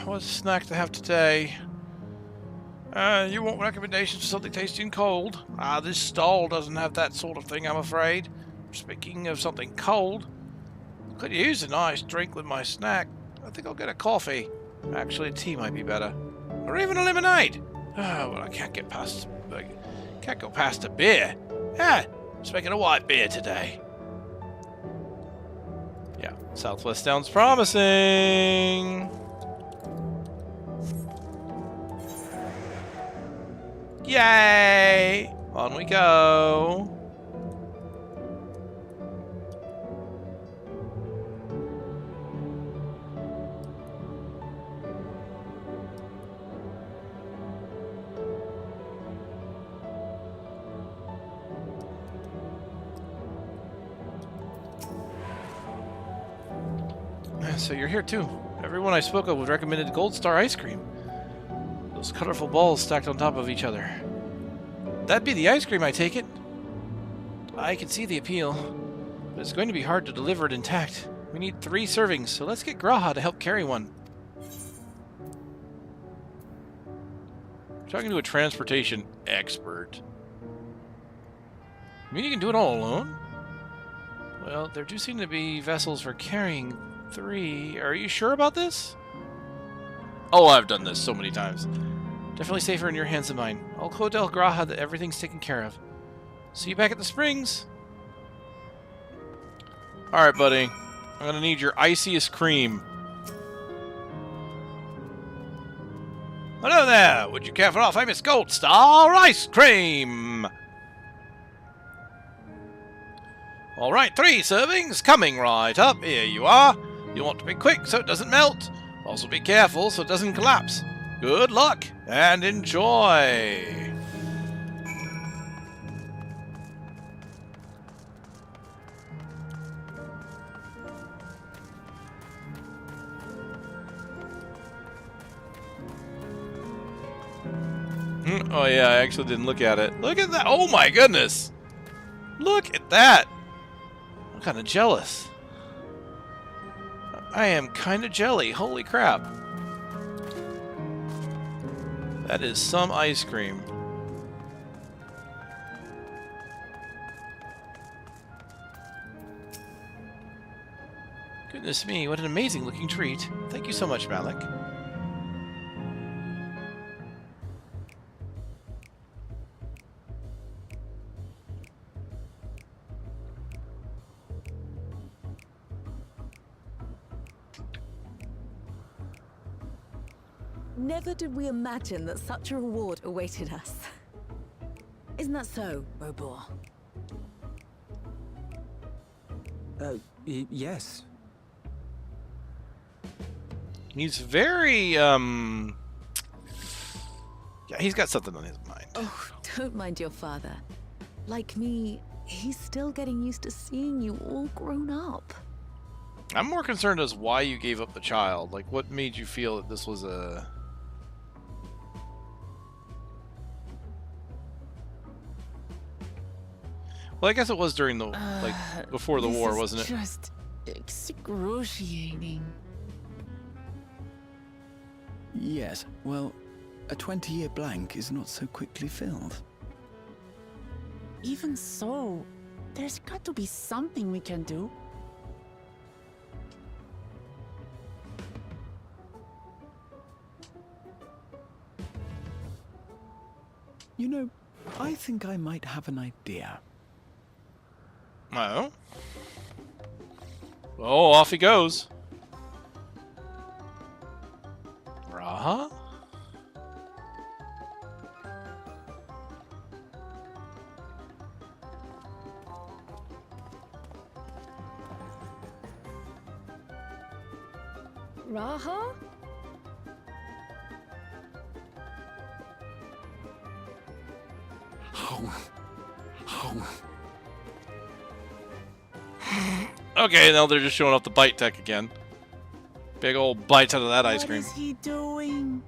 What snack to have today? You want recommendations for something tasty and cold? This stall doesn't have that sort of thing, I'm afraid. Speaking of something cold, could use a nice drink with my snack. I think I'll get a coffee. Actually, tea might be better. Or even a lemonade. Well, I can't go past a beer. Yeah, just making a white beer today. Yeah, Southwest sounds promising. Yay! On we go. So you're here too. Everyone I spoke of was recommended Gold Star ice cream. Those colorful balls stacked on top of each other. That'd be the ice cream, I take it. I can see the appeal, but it's going to be hard to deliver it intact. We need 3 servings, so let's get Graha to help carry one. I'm talking to a transportation expert. You mean you can do it all alone? Well, there do seem to be vessels for carrying 3. Are you sure about this? Oh, I've done this so many times. Definitely safer in your hands than mine. I'll code tell Graha that everything's taken care of. See you back at the springs. Alright, buddy. I'm gonna need your iciest cream. Hello there! Would you care for our famous Gold Star ice cream? Alright, 3 servings coming right up. Here you are. You want to be quick so it doesn't melt. Also be careful so it doesn't collapse. Good luck and enjoy! Oh yeah, I actually didn't look at it. Look at that! Oh my goodness! Look at that! I'm kind of jealous. I am kind of jelly. Holy crap. That is some ice cream. Goodness me, what an amazing looking treat. Thank you so much, Malik. Never did we imagine that such a reward awaited us. Isn't that so, Robor? Yes. He's very, yeah, he's got something on his mind. Oh, don't mind your father. Like me, he's still getting used to seeing you all grown up. I'm more concerned as why you gave up the child. Like, what made you feel that this was a... Well, I guess it was during the, like, before the war, wasn't it? This is just excruciating. Yes, well, a 20-year blank is not so quickly filled. Even so, there's got to be something we can do. You know, I think I might have an idea. Oh? Oh, off he goes. Raha? Raha? Okay, now they're just showing off the bite tech again. Big old bites out of that ice cream. What is he doing?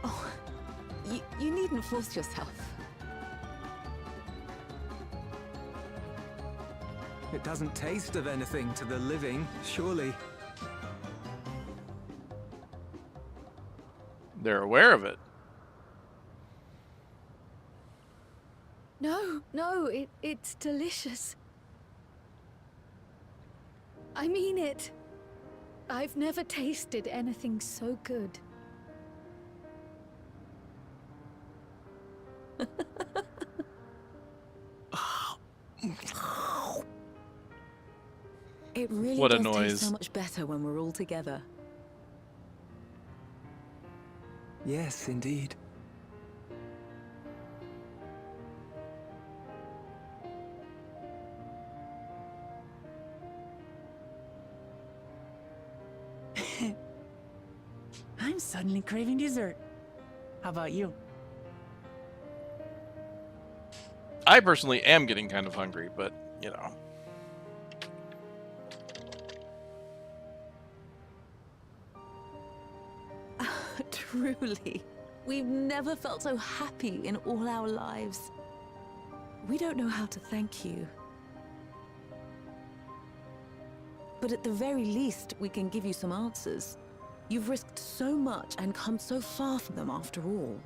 Oh, you needn't force yourself. It doesn't taste of anything to the living, surely. They're aware of it. No, it's delicious. I mean it. I've never tasted anything so good. It really What a does noise. taste so much better when we're all together. Yes, indeed. I'm suddenly craving dessert. How about you? I personally am getting kind of hungry, but, you know. Truly, we've never felt so happy in all our lives. We don't know how to thank you. But at the very least, we can give you some answers. You've risked so much and come so far from them after all.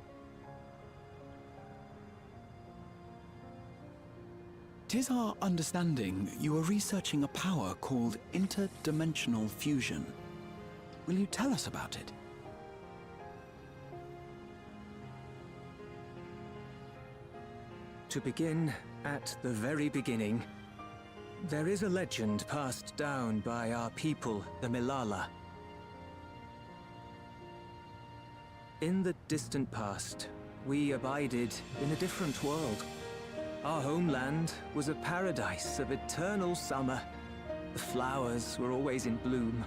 'Tis our understanding you are researching a power called interdimensional fusion. Will you tell us about it? To begin at the very beginning, there is a legend passed down by our people, the Milala. In the distant past, we abided in a different world. Our homeland was a paradise of eternal summer. The flowers were always in bloom.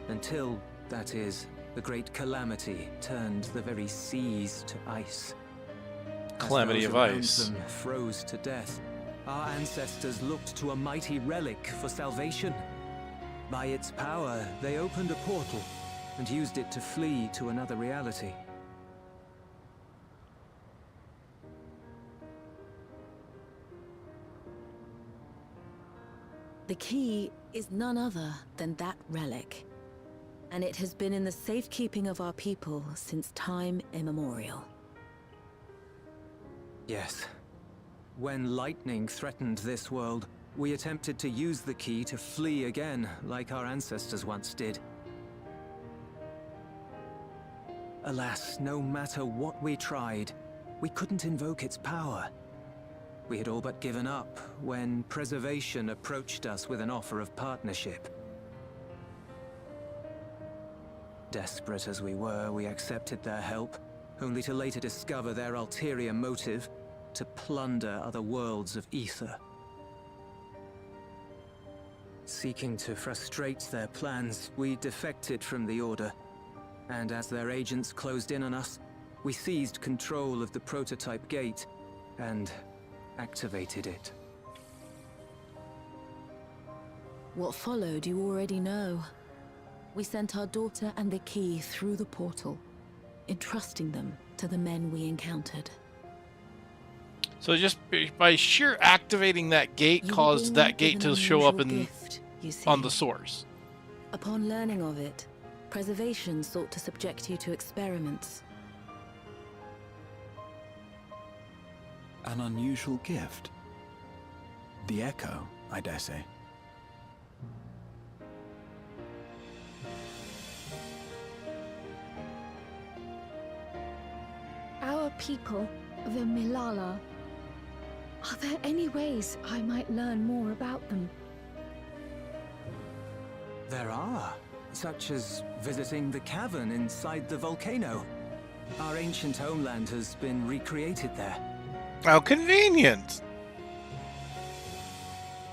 Until, that is, the great calamity turned the very seas to ice. Calamity of ice. Them froze to death. Our ancestors looked to a mighty relic for salvation. By its power, they opened a portal and used it to flee to another reality. The key is none other than that relic, and it has been in the safekeeping of our people since time immemorial. Yes. When lightning threatened this world, we attempted to use the key to flee again, like our ancestors once did. Alas, no matter what we tried, we couldn't invoke its power. We had all but given up when Preservation approached us with an offer of partnership. Desperate as we were, we accepted their help, only to later discover their ulterior motive: to plunder other worlds of ether. Seeking to frustrate their plans, we defected from the Order, and as their agents closed in on us, we seized control of the prototype gate and activated it. What followed you already know. We sent our daughter and the key through the portal, entrusting them to the men we encountered. So just by sheer activating that gate caused that gate to show up in on the source. Upon learning of it, Preservation sought to subject you to experiments. An unusual gift. The echo, I dare say. Our people, the Milala, are there any ways I might learn more about them? There are, such as visiting the cavern inside the volcano. Our ancient homeland has been recreated there. How convenient!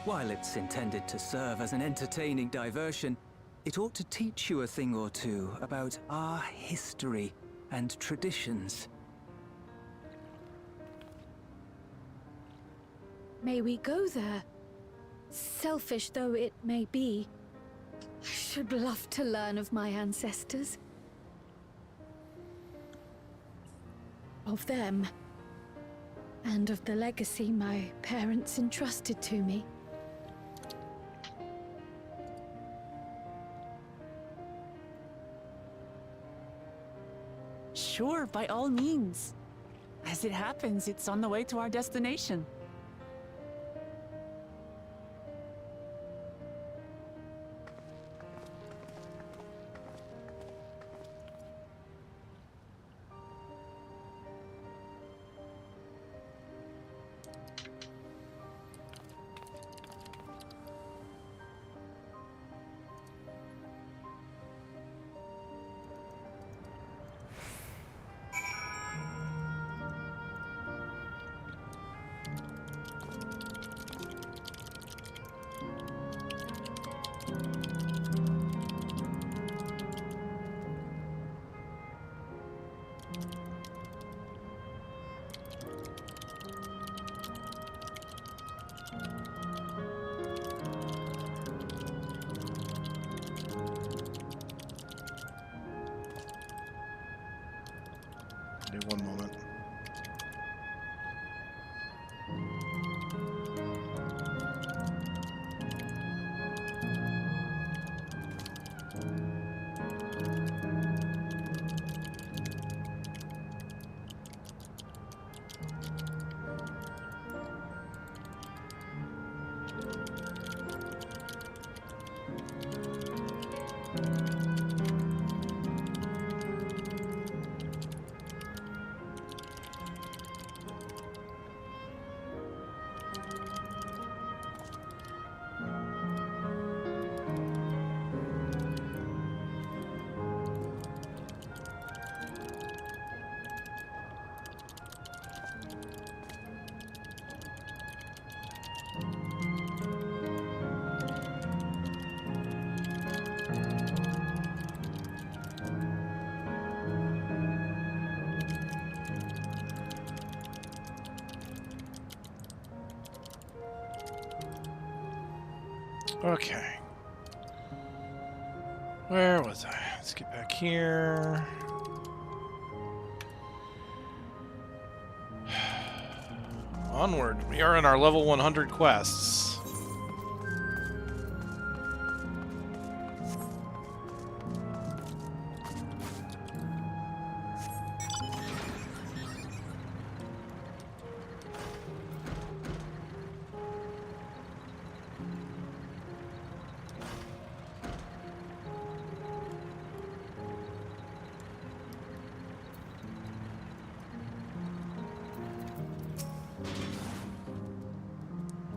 While it's intended to serve as an entertaining diversion, it ought to teach you a thing or two about our history and traditions. May we go there? Selfish though it may be, I should love to learn of my ancestors. Of them. And of the legacy my parents entrusted to me. Sure, by all means. As it happens, it's on the way to our destination. One moment. Okay. Where was I? Let's get back here. Onward. We are in our level 100 quests.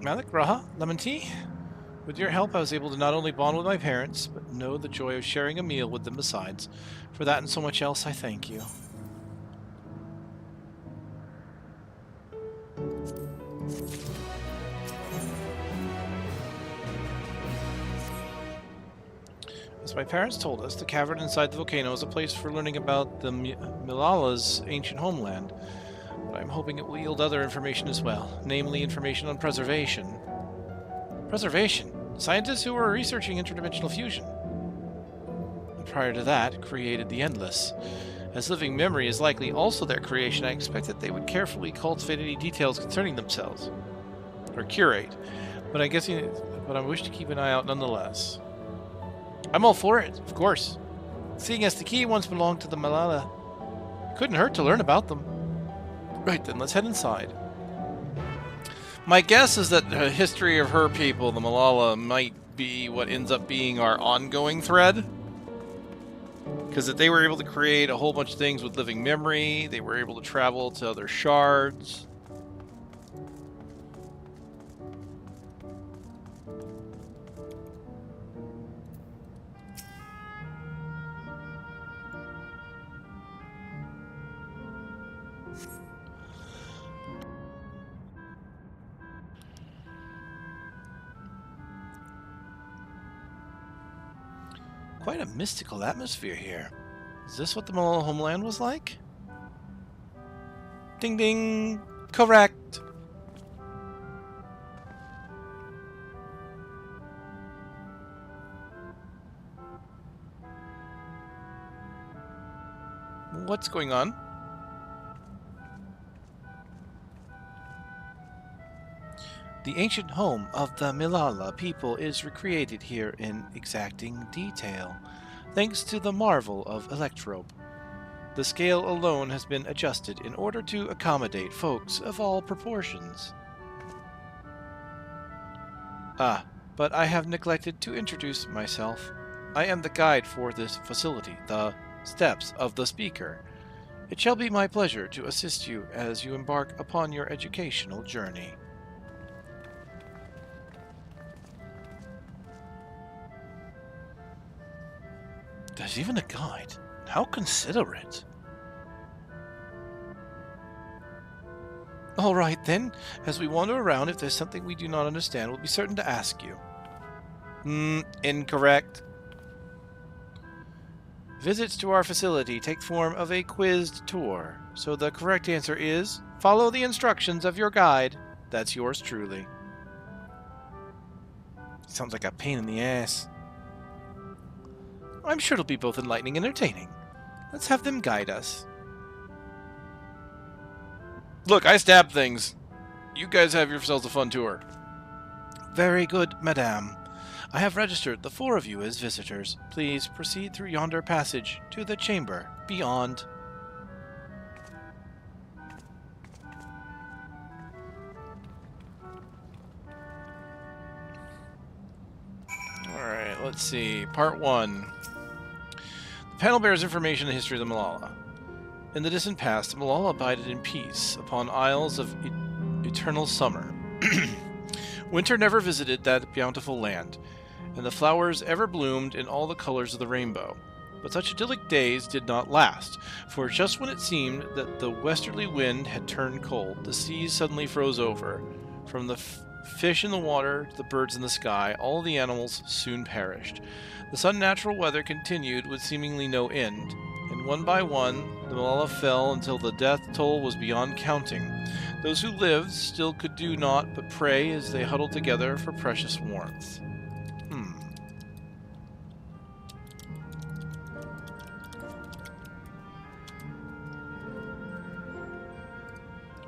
Malik, Raha, Lemon Tea? With your help, I was able to not only bond with my parents, but know the joy of sharing a meal with them besides. For that and so much else, I thank you. As my parents told us, the cavern inside the volcano is a place for learning about the Milala's ancient homeland. But I'm hoping it will yield other information as well, namely information on preservation. Preservation? Scientists who were researching interdimensional fusion. And prior to that, created the Endless. As living memory is likely also their creation, I expect that they would carefully cultivate any details concerning themselves. Or curate. But I wish to keep an eye out nonetheless. I'm all for it, of course. Seeing as the key once belonged to the Malala, it couldn't hurt to learn about them. Right then, let's head inside. My guess is that the history of her people, the Malala, might be what ends up being our ongoing thread. Because if they were able to create a whole bunch of things with living memory, they were able to travel to other shards. Quite a mystical atmosphere here. Is this what the Malala homeland was like? Ding ding! Correct! What's going on? The ancient home of the Milala people is recreated here in exacting detail, thanks to the marvel of Electrope. The scale alone has been adjusted in order to accommodate folks of all proportions. Ah, but I have neglected to introduce myself. I am the guide for this facility, the Steps of the Speaker. It shall be my pleasure to assist you as you embark upon your educational journey. There's even a guide. How considerate. All right, then. As we wander around, if there's something we do not understand, we'll be certain to ask you. Incorrect. Visits to our facility take form of a quizzed tour. So the correct answer is, follow the instructions of your guide. That's yours truly. Sounds like a pain in the ass. I'm sure it'll be both enlightening and entertaining. Let's have them guide us. Look, I stab things. You guys have yourselves a fun tour. Very good, madame. I have registered the 4 of you as visitors. Please proceed through yonder passage to the chamber beyond. Alright, let's see. Part 1. The panel bears information on the history of the Malala. In the distant past, the Malala abided in peace upon isles of eternal summer. Winter never visited that bountiful land, and the flowers ever bloomed in all the colors of the rainbow. But such idyllic days did not last, for just when it seemed that the westerly wind had turned cold, the seas suddenly froze over. From the fish in the water to the birds in the sky, all the animals soon perished. The unnatural weather continued with seemingly no end, and one by one, the Malala fell until the death toll was beyond counting. Those who lived still could do naught but pray as they huddled together for precious warmth.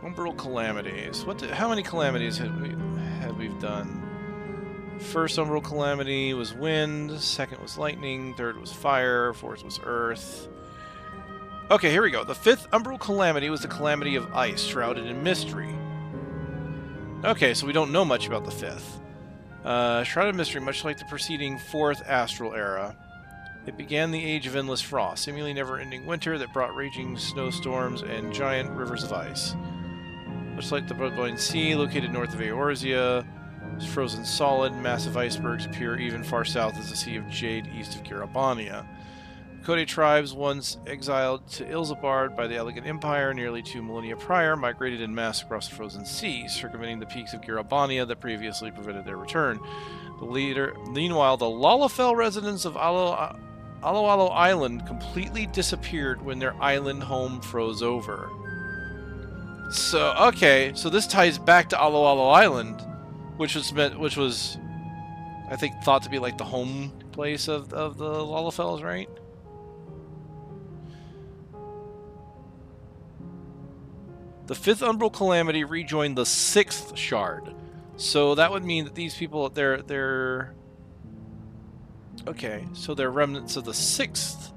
Umbral calamities. How many calamities have we done? First umbral calamity was wind, second was lightning, third was fire, fourth was earth. Okay, here we go. The fifth umbral calamity was the calamity of ice, shrouded in mystery. Okay, so we don't know much about the fifth. Shrouded in mystery, much like the preceding fourth astral era. It began the age of endless frost, seemingly never-ending winter that brought raging snowstorms and giant rivers of ice. Much like the Bloodblind Sea, located north of Eorzea, is frozen solid. Massive icebergs appear even far south as the Sea of Jade east of Garabania. Kode tribes, once exiled to Ilzabard by the Elegant Empire nearly 2 millennia prior, migrated en masse across the frozen sea, circumventing the peaks of Garabania that previously prevented their return. Meanwhile, the Lalafell residents of Alo Island completely disappeared when their island home froze over. So, okay, so this ties back to Alo Island, which was, I think, thought to be like the home place of the Lalafells, right? The fifth umbral calamity rejoined the sixth shard, so that would mean that these people, they're okay. So they're remnants of the sixth.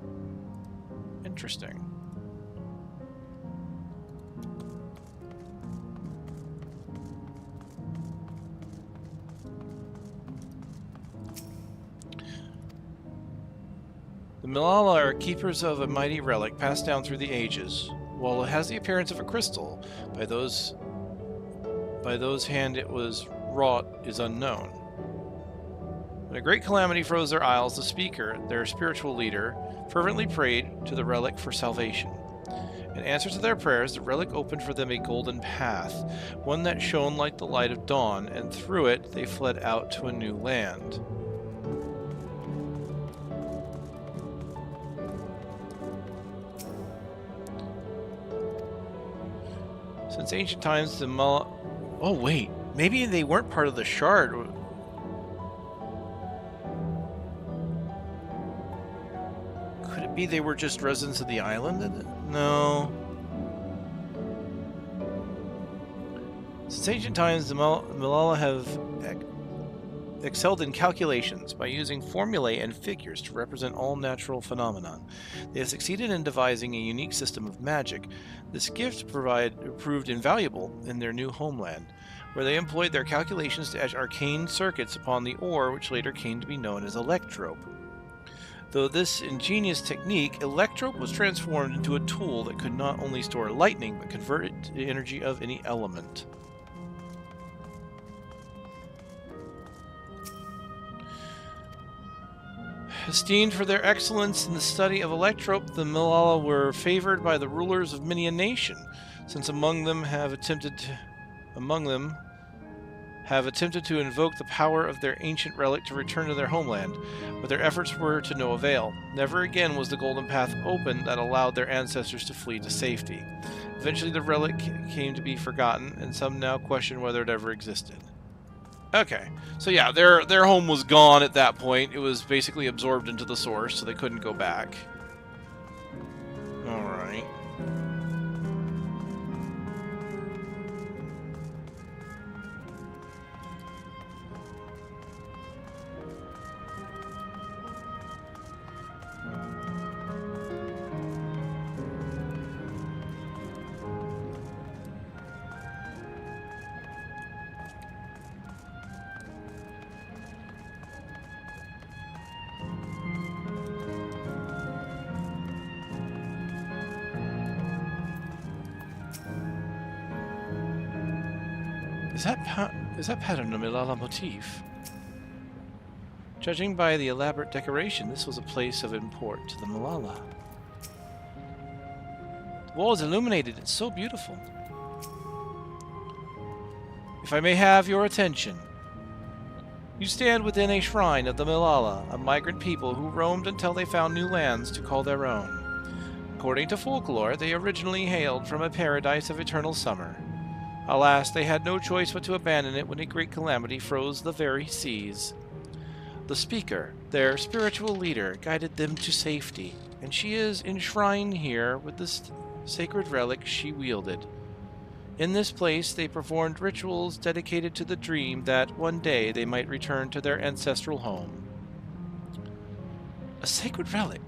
Interesting. The Milala are keepers of a mighty relic passed down through the ages. While it has the appearance of a crystal, by those hand it was wrought is unknown. When a great calamity froze their isles, the speaker, their spiritual leader, fervently prayed to the relic for salvation. In answer to their prayers, the relic opened for them a golden path, one that shone like the light of dawn, and through it they fled out to a new land. Since ancient times, the oh wait, maybe they weren't part of the shard. Could it be they were just residents of the island? No. Since ancient times, the Milala have excelled in calculations by using formulae and figures to represent all natural phenomenon. They have succeeded in devising a unique system of magic. This gift proved invaluable in their new homeland, where they employed their calculations to etch arcane circuits upon the ore, which later came to be known as electrope. Though this ingenious technique, electrope was transformed into a tool that could not only store lightning, but convert it to the energy of any element. Esteemed for their excellence in the study of electrope, the Milala were favored by the rulers of many a nation, since among them have attempted to invoke the power of their ancient relic to return to their homeland, but their efforts were to no avail. Never again was the golden path open that allowed their ancestors to flee to safety. Eventually the relic came to be forgotten, and some now question whether it ever existed. Okay, so yeah, their home was gone at that point. It was basically absorbed into the source, so they couldn't go back. Alright. Is that pattern a Milala motif? Judging by the elaborate decoration, this was a place of import to the Milala. The wall is illuminated. It's so beautiful. If I may have your attention. You stand within a shrine of the Milala, a migrant people who roamed until they found new lands to call their own. According to folklore, they originally hailed from a paradise of eternal summer. Alas, they had no choice but to abandon it when a great calamity froze the very seas. The speaker, their spiritual leader, guided them to safety, and she is enshrined here with this sacred relic she wielded. In this place, they performed rituals dedicated to the dream that one day they might return to their ancestral home. A sacred relic.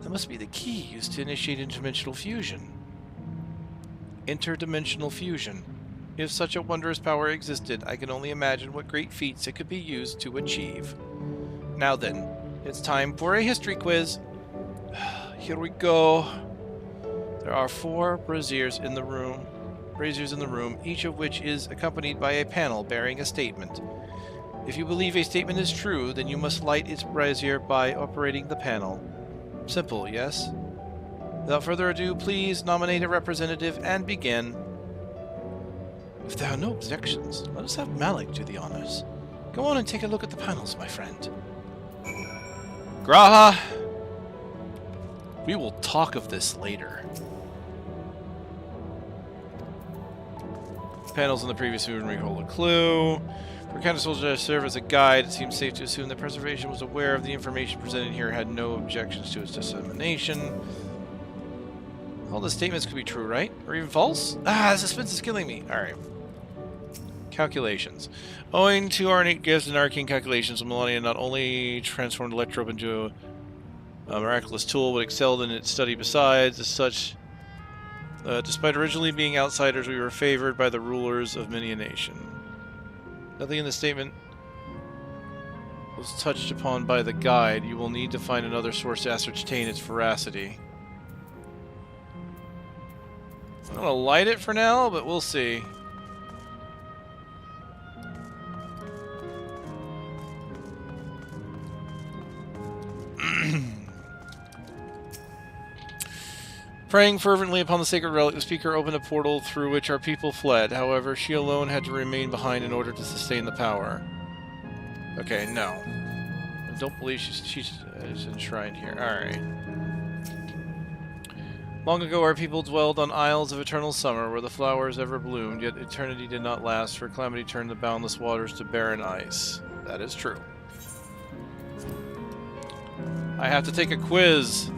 That must be the key used to initiate interdimensional fusion. Interdimensional fusion. If such a wondrous power existed, I can only imagine what great feats it could be used to achieve. Now then, it's time for a history quiz. Here we go. There are 4 braziers in the room, each of which is accompanied by a panel bearing a statement. If you believe a statement is true, then you must light its brazier by operating the panel. Simple, yes? Without further ado, please nominate a representative and begin. If there are no objections, let us have Malik do the honors. Go on and take a look at the panels, my friend. Graha! We will talk of this later. Panels in the previous movement recall a clue. For counter soldier to serve as a guide, it seems safe to assume that Preservation was aware of the information presented here, had no objections to its dissemination. All the statements could be true, right? Or even false? Ah, the suspense is killing me. Alright. Calculations. Owing to our innate gifts and arcane calculations, Melania not only transformed Electrope into a miraculous tool, but excelled in its study besides. As such, despite originally being outsiders, we were favored by the rulers of many a nation. Nothing in the statement was touched upon by the guide. You will need to find another source to ascertain its veracity. I'm gonna light it for now, but we'll see. Praying fervently upon the sacred relic, the speaker opened a portal through which our people fled. However, she alone had to remain behind in order to sustain the power. Okay, no. I don't believe she's enshrined here. Alright. Long ago, our people dwelled on isles of eternal summer, where the flowers ever bloomed, yet eternity did not last, for calamity turned the boundless waters to barren ice. That is true. I have to take a quiz.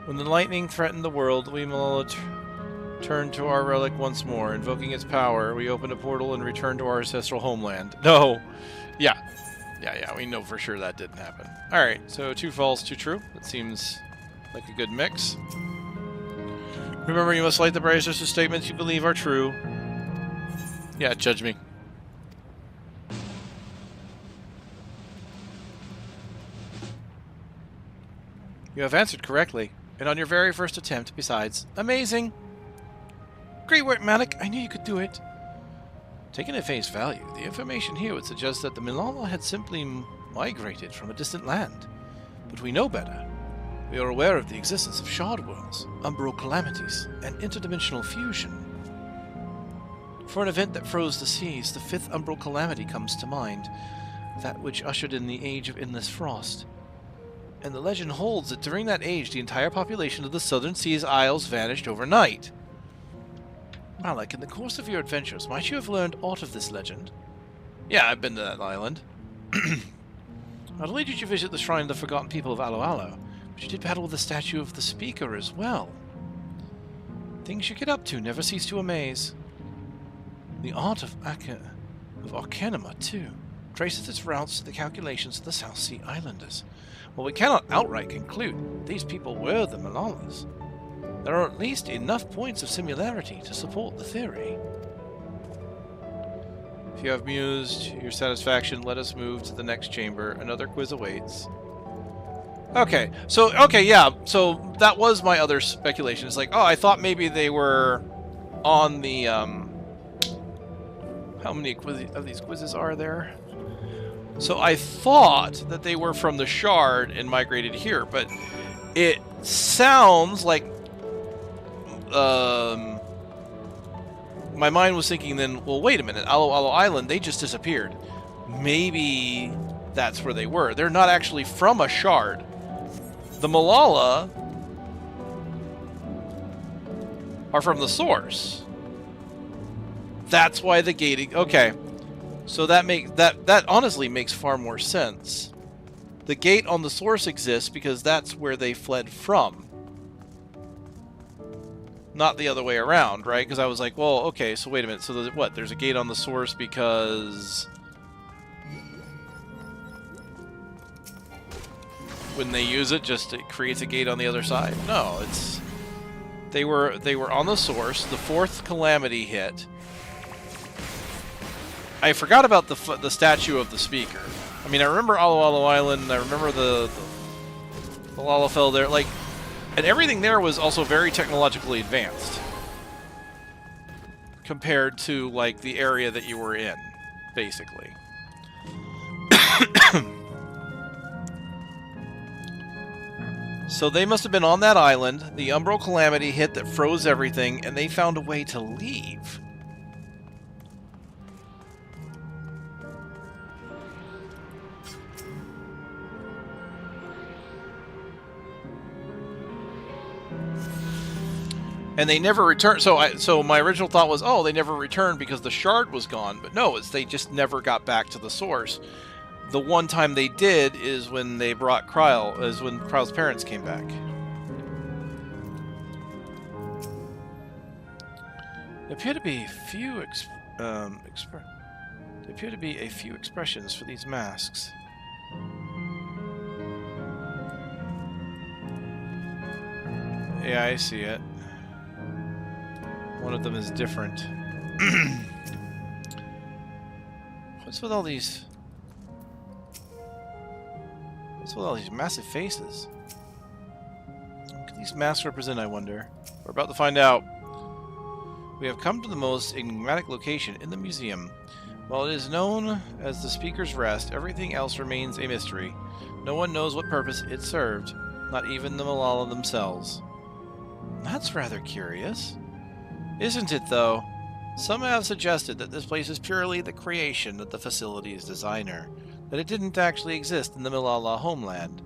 When the lightning threatened the world, we Malala turned to our relic once more. Invoking its power, we opened a portal and returned to our ancestral homeland. No! Yeah, we know for sure that didn't happen. Alright, so 2 false, 2 true. That seems like a good mix. Remember, you must light the brightest of statements you believe are true. Yeah, judge me. You have answered correctly. And on your very first attempt, besides. Amazing! Great work, Malik! I knew you could do it! Taken at face value, the information here would suggest that the Milala had simply migrated from a distant land. But we know better. We are aware of the existence of shard worlds, umbral calamities, and interdimensional fusion. For an event that froze the seas, the 5th umbral calamity comes to mind, that which ushered in the Age of Endless Frost. And the legend holds that during that age, the entire population of the Southern Seas Isles vanished overnight. Malik, in the course of your adventures, might you have learned aught of this legend? Yeah, I've been to that island. Not only did you visit the shrine of the forgotten people of Alo Alo, but you did battle with the statue of the speaker as well. Things you get up to never cease to amaze. The art of Arcanima, too, traces its routes to the calculations of the South Sea Islanders. While we cannot outright conclude these people were the Malalas, there are at least enough points of similarity to support the theory. If you have mused your satisfaction, let us move to the next chamber. Another quiz awaits. Okay, yeah, so that was my other speculation. It's like, oh, I thought maybe they were on the, how many of these quizzes are there? So I thought that they were from the Shard and migrated here, but it sounds like my mind was thinking then, well, wait a minute, Alo Alo Island, they just disappeared. Maybe that's where they were. They're not actually from a Shard. The Malala are from the source. That's why the gating... Okay. So that honestly makes far more sense. The gate on the source exists because that's where they fled from. Not the other way around, right? Because I was like, well, okay, so wait a minute. So what? There's a gate on the source because when they use it, it creates a gate on the other side. No, it's they were on the source. The fourth calamity hit. I forgot about the statue of the speaker. I mean, I remember Alo Island. I remember the Lalafell there. Like, and everything there was also very technologically advanced compared to like the area that you were in, basically. So they must have been on that island. The Umbral Calamity hit that froze everything, and they found a way to leave. And they never returned. So my original thought was, oh, they never returned because the shard was gone. But no, they just never got back to the source. The one time they did is when they brought Kryle, when Kryle's parents came back. There appear to be a few expressions for these masks. Yeah, I see it. One of them is different. What's with all these massive faces? What could these masks represent, I wonder? We're about to find out. We have come to the most enigmatic location in the museum. While it is known as the Speaker's Rest, everything else remains a mystery. No one knows what purpose it served, not even the Malala themselves. That's rather curious. Isn't it, though? Some have suggested that this place is purely the creation of the facility's designer, that it didn't actually exist in the Malala homeland.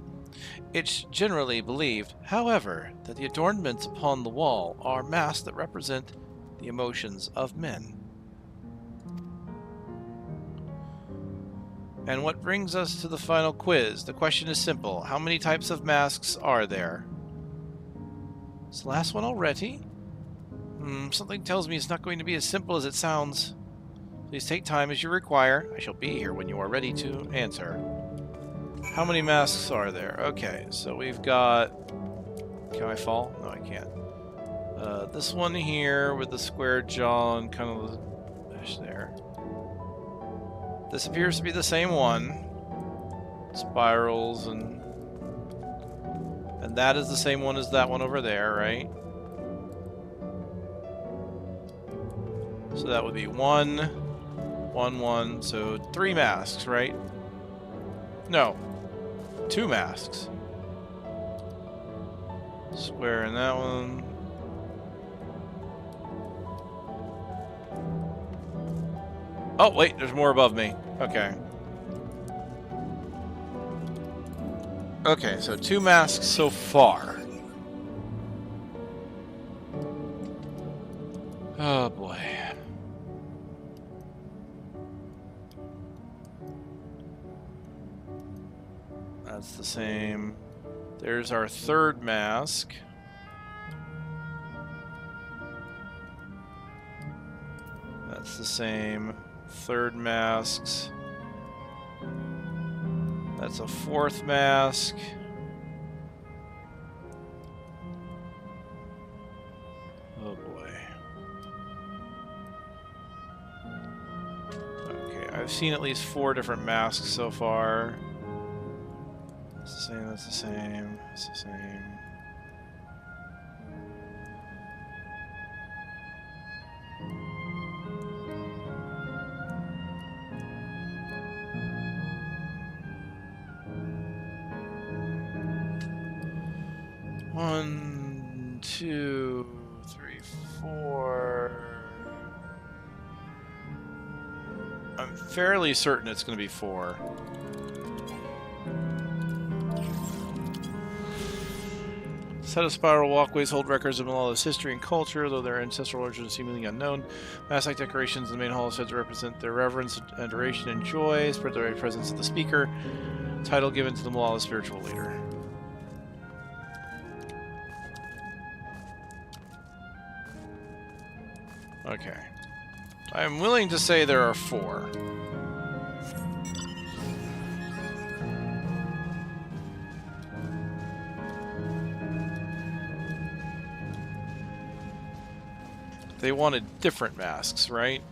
It's generally believed, however, that the adornments upon the wall are masks that represent the emotions of men. And what brings us to the final quiz. The question is simple. How many types of masks are there? It's the last one already? Something tells me it's not going to be as simple as it sounds. Please take time as you require. I shall be here when you are ready to answer. How many masks are there? Okay, so we've got... Can I fall? No, I can't. This one here with the square jaw and kind of the fish there. This appears to be the same one. Spirals and that is the same one as that one over there, right? So that would be 1, 1, 1, so 3 masks, right? No, 2 masks. Square in that one. Oh, wait, there's more above me. Okay. Okay, so 2 masks so far. Oh, boy. That's the same. There's our 3rd mask. That's the same. 3rd masks. That's a 4th mask. Oh boy. Okay, I've seen at least 4 different masks so far. That's the same, that's the same, that's the same. One, 2, 3, 4. I'm fairly certain it's going to be 4. Set of spiral walkways hold records of Malala's history and culture, though their ancestral origins are seemingly unknown. Mask-like decorations in the main hall are said to represent their reverence, adoration, and joy, spread the very presence of the speaker. Title given to the Malala spiritual leader. Okay. I'm willing to say there are 4. They wanted different masks, right?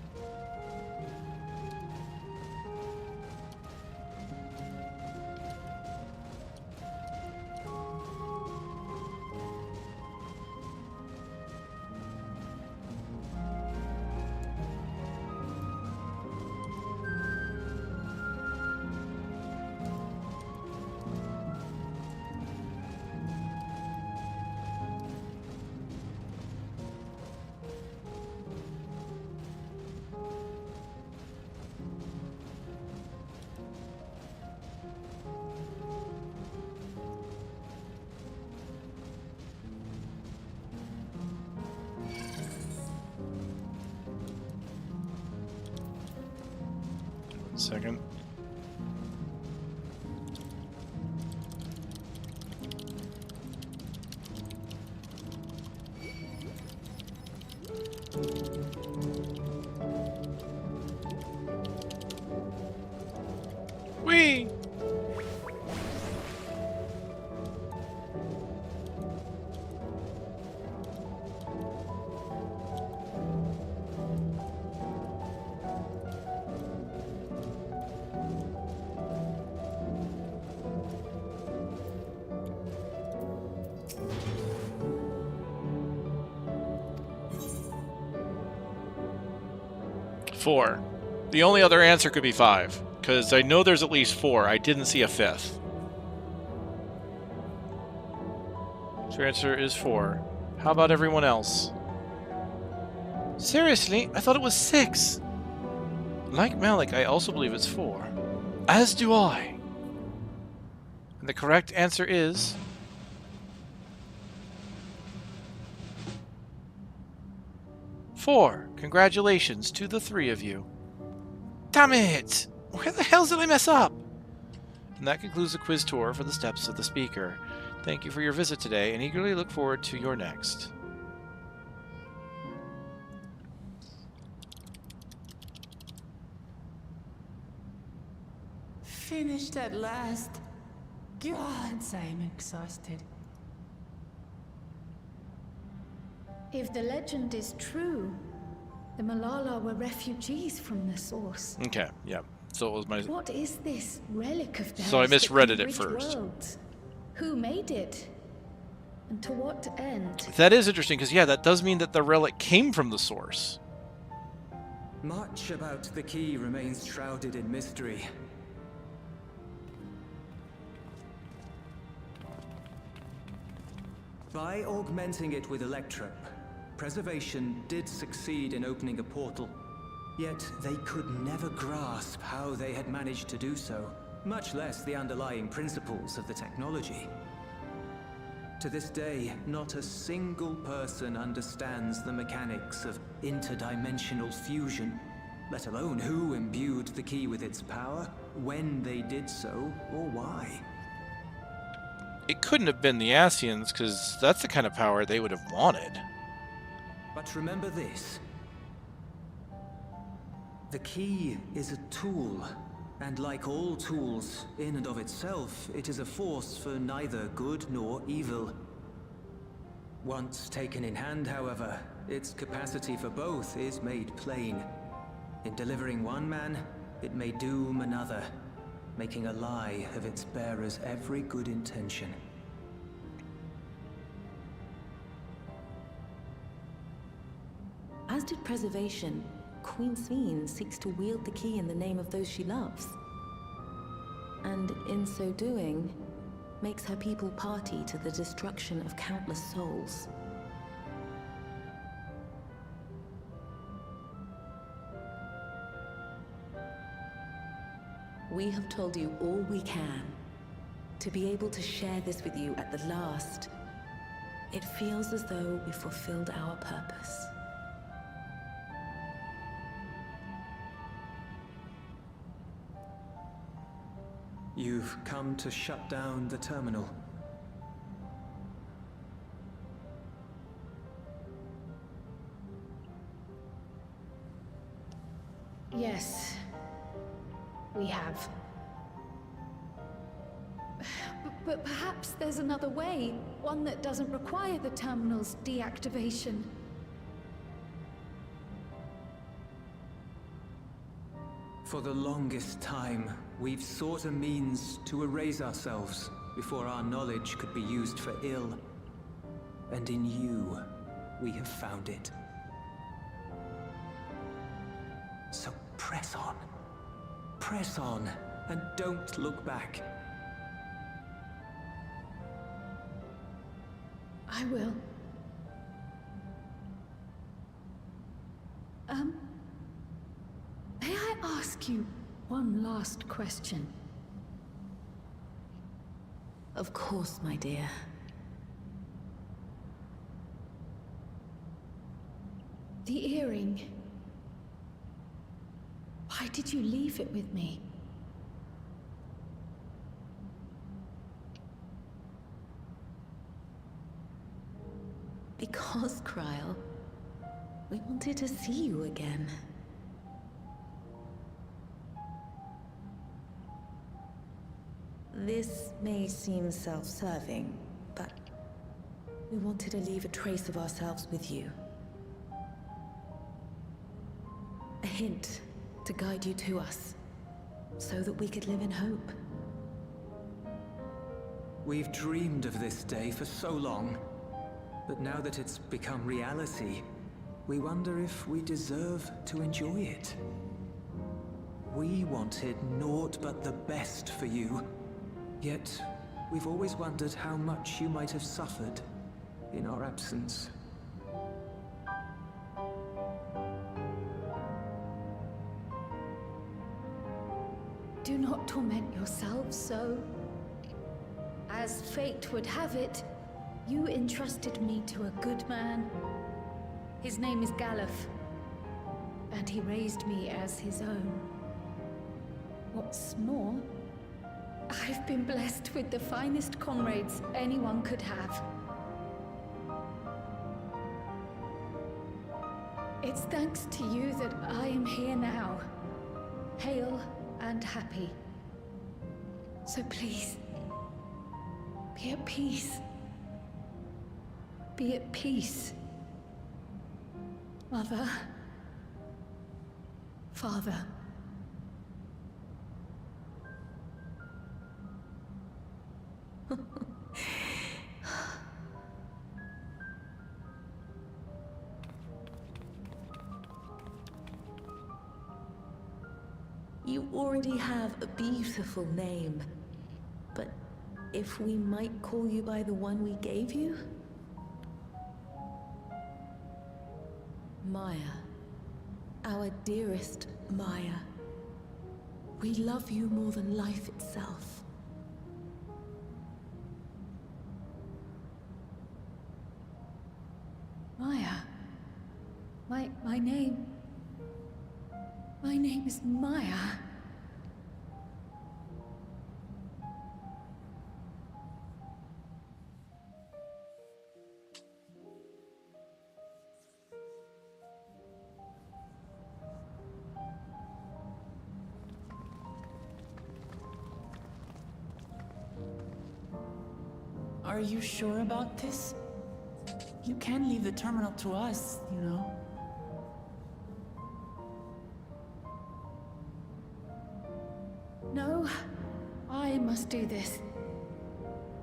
Second. Whee! Four. The only other answer could be 5, because I know there's at least 4. I didn't see a 5th. So your answer is 4. How about everyone else? Seriously? I thought it was 6. Like Malik, I also believe it's 4. As do I. And the correct answer is... 4. Congratulations to the 3 of you. Damn it! Where the hell did I mess up? And that concludes the quiz tour for the steps of the speaker. Thank you for your visit today, and eagerly look forward to your next. Finished at last. God, I'm exhausted. If the legend is true, the Malala were refugees from the source. Okay, yeah. So it was my... What is this relic of theirs? So I misread that it at can bridge first. worlds? Who made it? And to what end? That is interesting, because yeah, that does mean that the relic came from the source. Much about the key remains shrouded in mystery. By augmenting it with Electro, Preservation did succeed in opening a portal, yet they could never grasp how they had managed to do so, much less the underlying principles of the technology. To this day, not a single person understands the mechanics of interdimensional fusion, let alone who imbued the key with its power, when they did so, or why. It couldn't have been the Asians, because that's the kind of power they would have wanted. But remember this. The key is a tool, and like all tools, in and of itself, it is a force for neither good nor evil. Once taken in hand, however, its capacity for both is made plain. In delivering one man, it may doom another, making a lie of its bearer's every good intention. As did Preservation, Queen Sveen seeks to wield the key in the name of those she loves. And in so doing, makes her people party to the destruction of countless souls. We have told you all we can. To be able to share this with you at the last, it feels as though we fulfilled our purpose. You've come to shut down the terminal. Yes, we have. But perhaps there's another way, one that doesn't require the terminal's deactivation. For the longest time, we've sought a means to erase ourselves before our knowledge could be used for ill. And in you, we have found it. So press on. Press on, and don't look back. I will. May I ask you one last question? Of course, my dear. The earring. Why did you leave it with me? Because, Kryl, we wanted to see you again. This may seem self-serving, but we wanted to leave a trace of ourselves with you. A hint to guide you to us, so that we could live in hope. We've dreamed of this day for so long, but now that it's become reality, we wonder if we deserve to enjoy it. We wanted naught but the best for you, yet we've always wondered how much you might have suffered in our absence. Do not torment yourselves so. As fate would have it, you entrusted me to a good man. His name is Galuf, and he raised me as his own. What's more, I've been blessed with the finest comrades anyone could have. It's thanks to you that I am here now, hale and happy. So please, be at peace. Be at peace. Mother. Father. You already have a beautiful name, but if we might call you by the one we gave you? Maya. Our dearest Maya. We love you more than life itself. Maya. My name... My name is Maya. Are you sure about this? You can leave the terminal to us, you know. No, I must do this.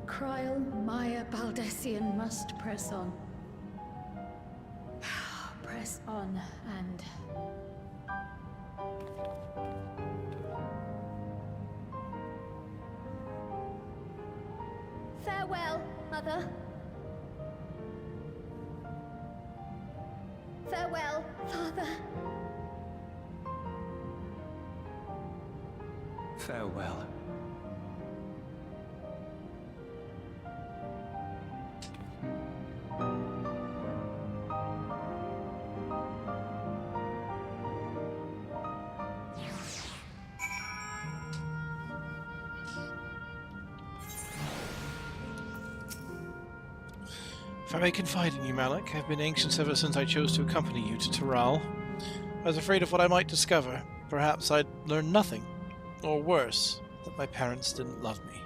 Kryl, Maya, Baldessian must press on. Press on and... Farewell, Mother. Farewell, Father. Farewell. If I may confide in you, Malik, I've been anxious ever since I chose to accompany you to Taral. I was afraid of what I might discover. Perhaps I'd learn nothing, or worse, that my parents didn't love me.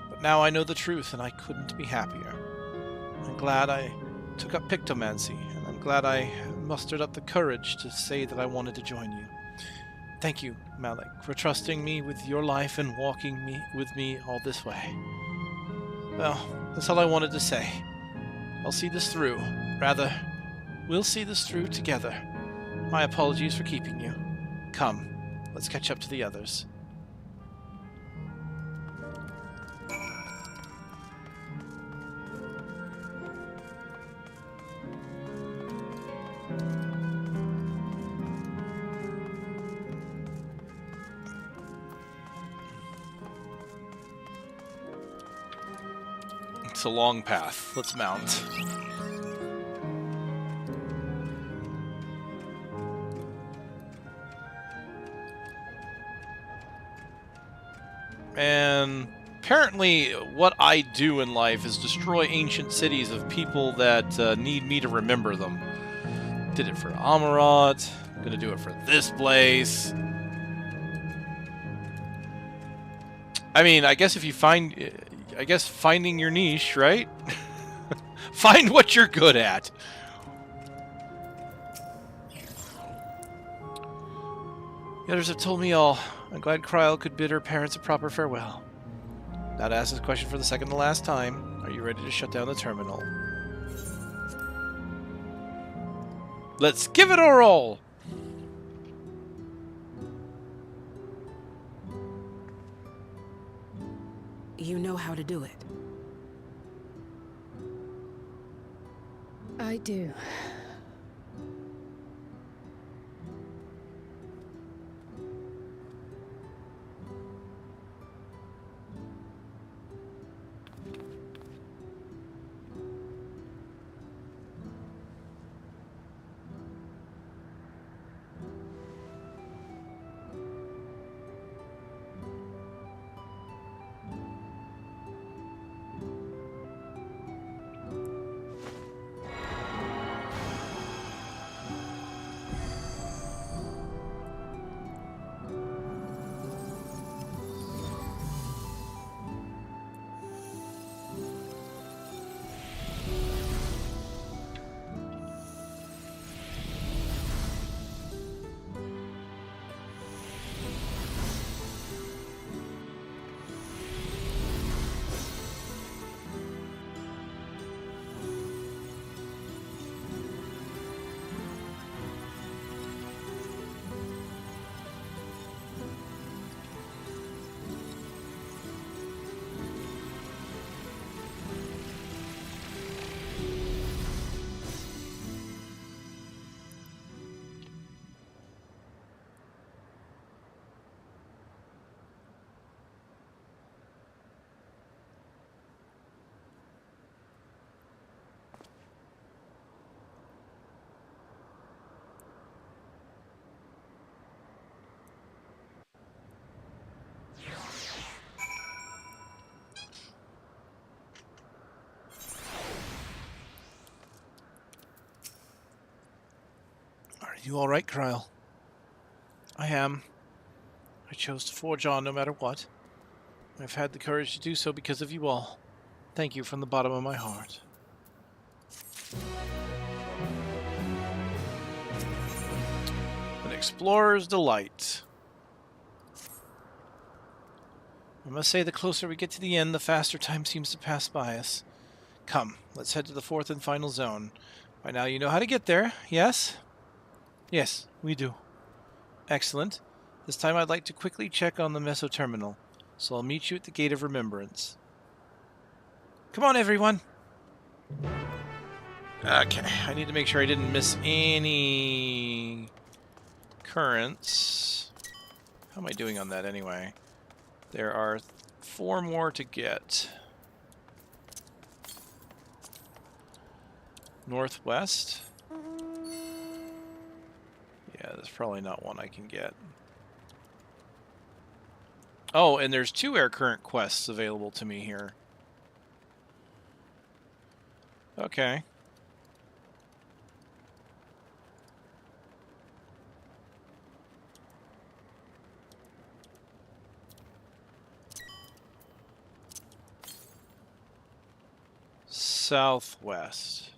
But now I know the truth, and I couldn't be happier. I'm glad I took up pictomancy, and I'm glad I mustered up the courage to say that I wanted to join you. Thank you, Malik, for trusting me with your life and walking with me all this way. Well, that's all I wanted to say. I'll see this through. Rather, we'll see this through together. My apologies for keeping you. Come, let's catch up to the others. It's a long path. Let's mount. And apparently what I do in life is destroy ancient cities of people that need me to remember them. Did it for Amarat. I'm gonna do it for this place. I mean, I guess if you find... I guess finding your niche, right? Find what you're good at. The others have told me all. I'm glad Kryl could bid her parents a proper farewell. Now to ask this question for the second to last time. Are you ready to shut down the terminal? Let's give it a roll! You know how to do it. I do. Are you alright, Kryl? I am. I chose to forge on no matter what. I've had the courage to do so because of you all. Thank you from the bottom of my heart. An explorer's delight. I must say, the closer we get to the end, the faster time seems to pass by us. Come, let's head to the fourth and final zone. By now you know how to get there, yes? Yes, we do. Excellent. This time I'd like to quickly check on the Meso Terminal, so I'll meet you at the Gate of Remembrance. Come on, everyone! Okay, I need to make sure I didn't miss any currents. How am I doing on that anyway? There are 4 more to get. Northwest? Yeah, there's probably not one I can get. Oh, and there's 2 air current quests available to me here. Okay. Southwest.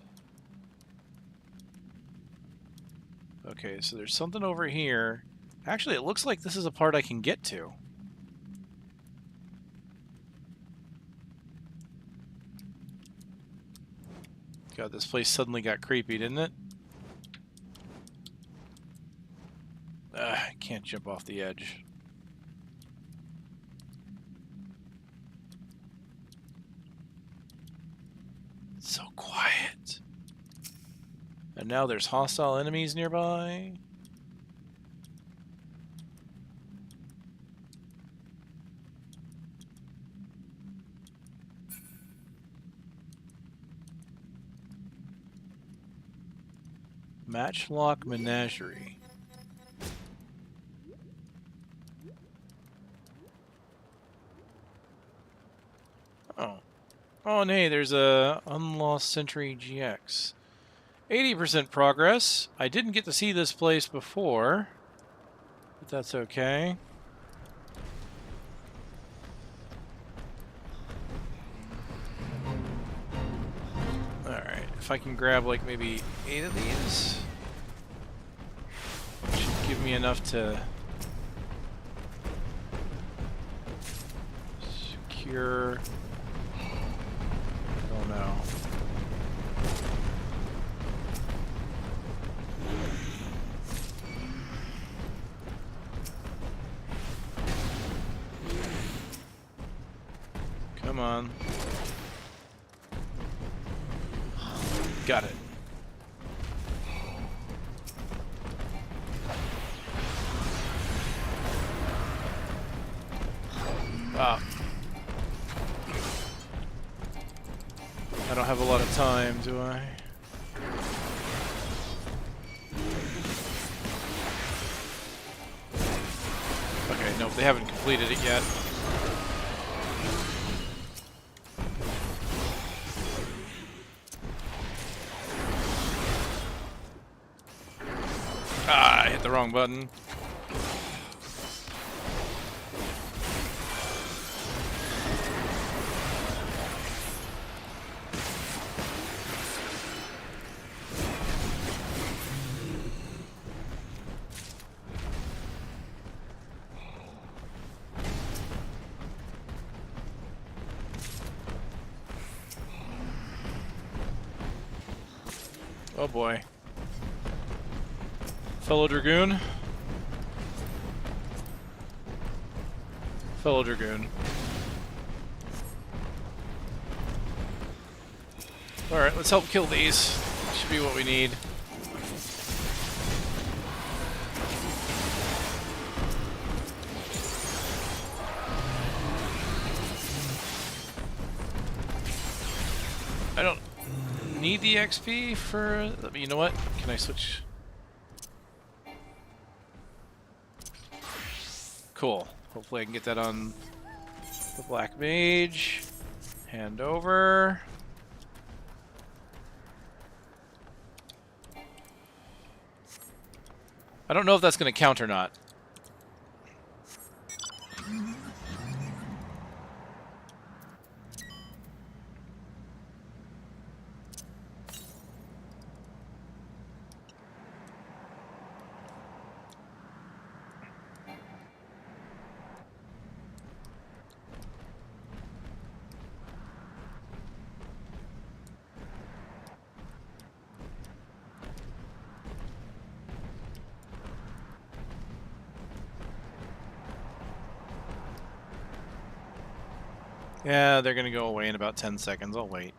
Okay, so there's something over here. Actually, it looks like this is a part I can get to. God, this place suddenly got creepy, didn't it? I can't jump off the edge. It's so quiet. And now there's hostile enemies nearby. Matchlock Menagerie. Oh. Oh, and hey, there's a Unlost Century GX. 80% progress. I didn't get to see this place before, but that's okay. Alright, if I can grab like maybe 8 of these, should give me enough to secure. Oh no. Come on. Got it. Wow. I don't have a lot of time, do I? Okay, nope, they haven't completed it yet. Ah, I hit the wrong button. Oh boy. Fellow Dragoon. Fellow Dragoon. Alright, let's help kill these. Should be what we need. I don't need the XP for... You know what? Can I switch? Cool. Hopefully I can get that on the Black Mage. Hand over. I don't know if that's going to count or not. Yeah, they're gonna go away in about 10 seconds. I'll wait.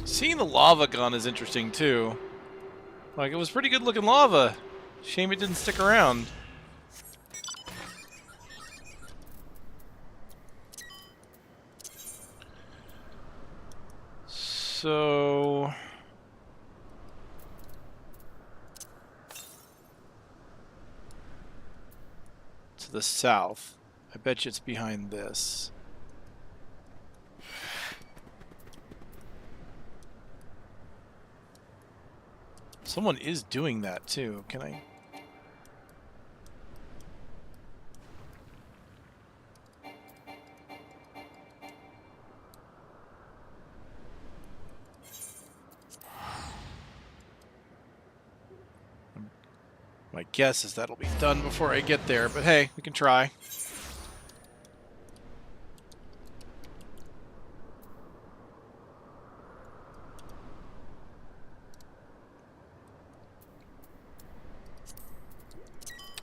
Seeing the lava gun is interesting too. Like, it was pretty good looking lava. Shame it didn't stick around. So... to the south. I bet you it's behind this. Someone is doing that too. Can I? My guess is that'll be done before I get there, but hey, we can try.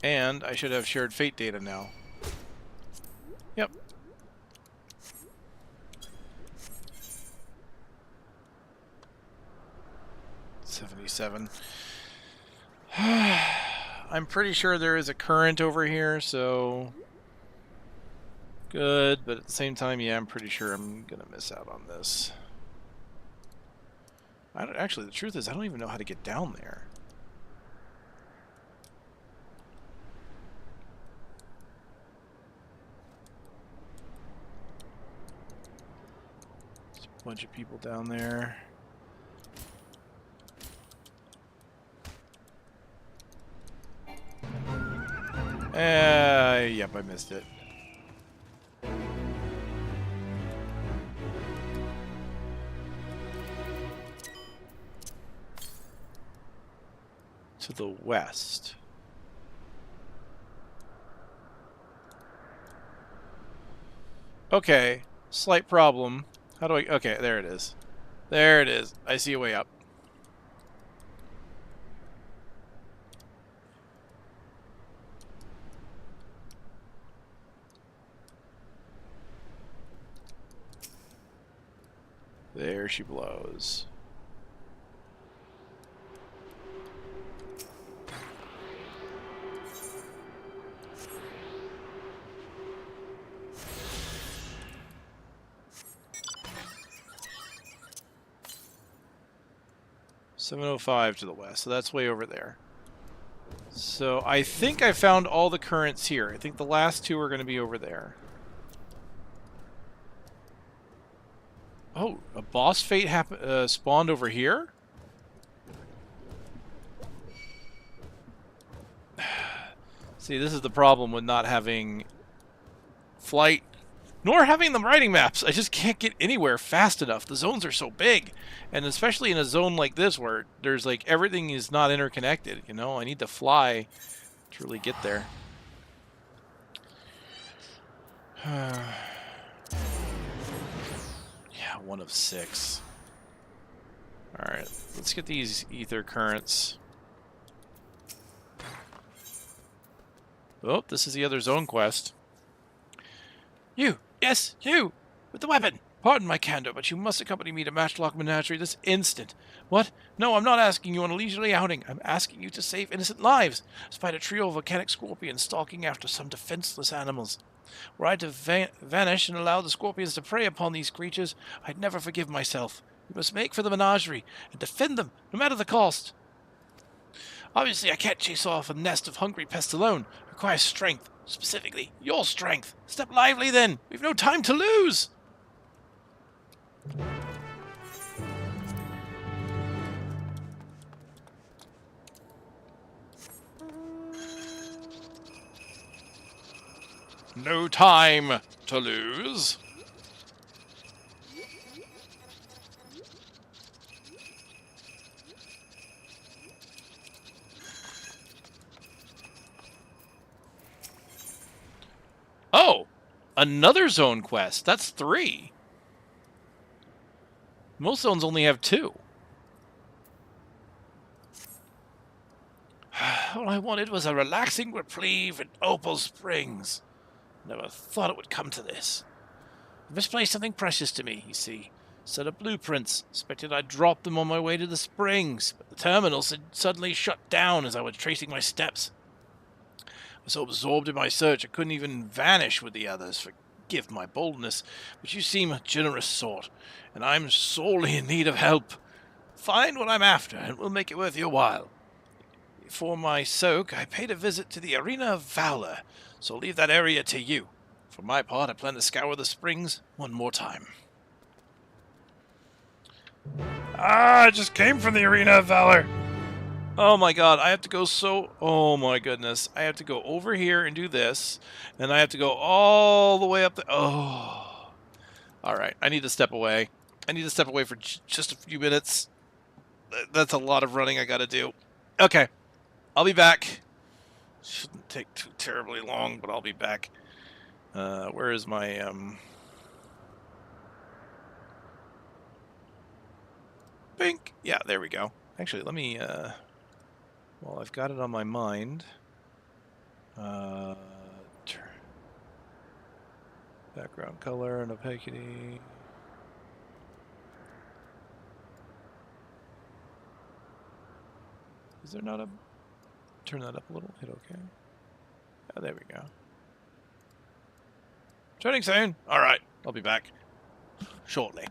And I should have shared fate data now. Yep. $77. I'm pretty sure there is a current over here, so good, but at the same time, yeah, I'm pretty sure I'm gonna miss out on this. Actually, the truth is, I don't even know how to get down there. There's a bunch of people down there. Yep, I missed it. To the west. Okay, slight problem. How do I... Okay, there it is. There it is. I see a way up. There she blows. $705 to the west, so that's way over there. So I think I found all the currents here. I think the last two are going to be over there. Oh, a boss fate spawned over here? See, this is the problem with not having flight, nor having them writing maps. I just can't get anywhere fast enough. The zones are so big. And especially in a zone like this where there's like everything is not interconnected, you know? I need to fly to really get there. Yeah, 1 of 6. Alright, let's get these ether currents. Oh, this is the other zone quest. You! Yes, you! With the weapon! Pardon my candor, but you must accompany me to Matchlock Menagerie this instant. What? No, I'm not asking you on a leisurely outing. I'm asking you to save innocent lives, despite a trio of volcanic scorpions stalking after some defenseless animals. Were I to vanish and allow the scorpions to prey upon these creatures, I'd never forgive myself. We must make for the menagerie and defend them, no matter the cost. Obviously, I can't chase off a nest of hungry pests alone. It requires strength. Specifically, your strength. Step lively, then. We've no time to lose. No time to lose. Oh, another zone quest. That's 3. Most zones only have 2. All I wanted was a relaxing reprieve in Opal Springs. Never thought it would come to this. I misplaced something precious to me, you see. Set of blueprints. Expected I'd drop them on my way to the springs, but the terminal suddenly shut down as I was tracing my steps. I was so absorbed in my search I couldn't even vanish with the others, forgive my boldness, but you seem a generous sort, and I'm sorely in need of help. Find what I'm after, and we'll make it worth your while. For my soak, I paid a visit to the Arena of Valor, so I'll leave that area to you. For my part, I plan to scour the springs one more time. Ah, I just came from the Arena of Valor. Oh my god, I have to go so... Oh my goodness. I have to go over here and do this, and I have to go all the way up the... Oh. Alright, I need to step away. I need to step away for just a few minutes. That's a lot of running I gotta do. Okay, I'll be back. Shouldn't take too terribly long, but I'll be back. Where is my... Bink! Yeah, there we go. Actually, let me... Well, I've got it on my mind. Background color and opacity. Is there not a... Turn that up a little. Hit OK. Oh, there we go. Turning soon. All right, I'll be back shortly.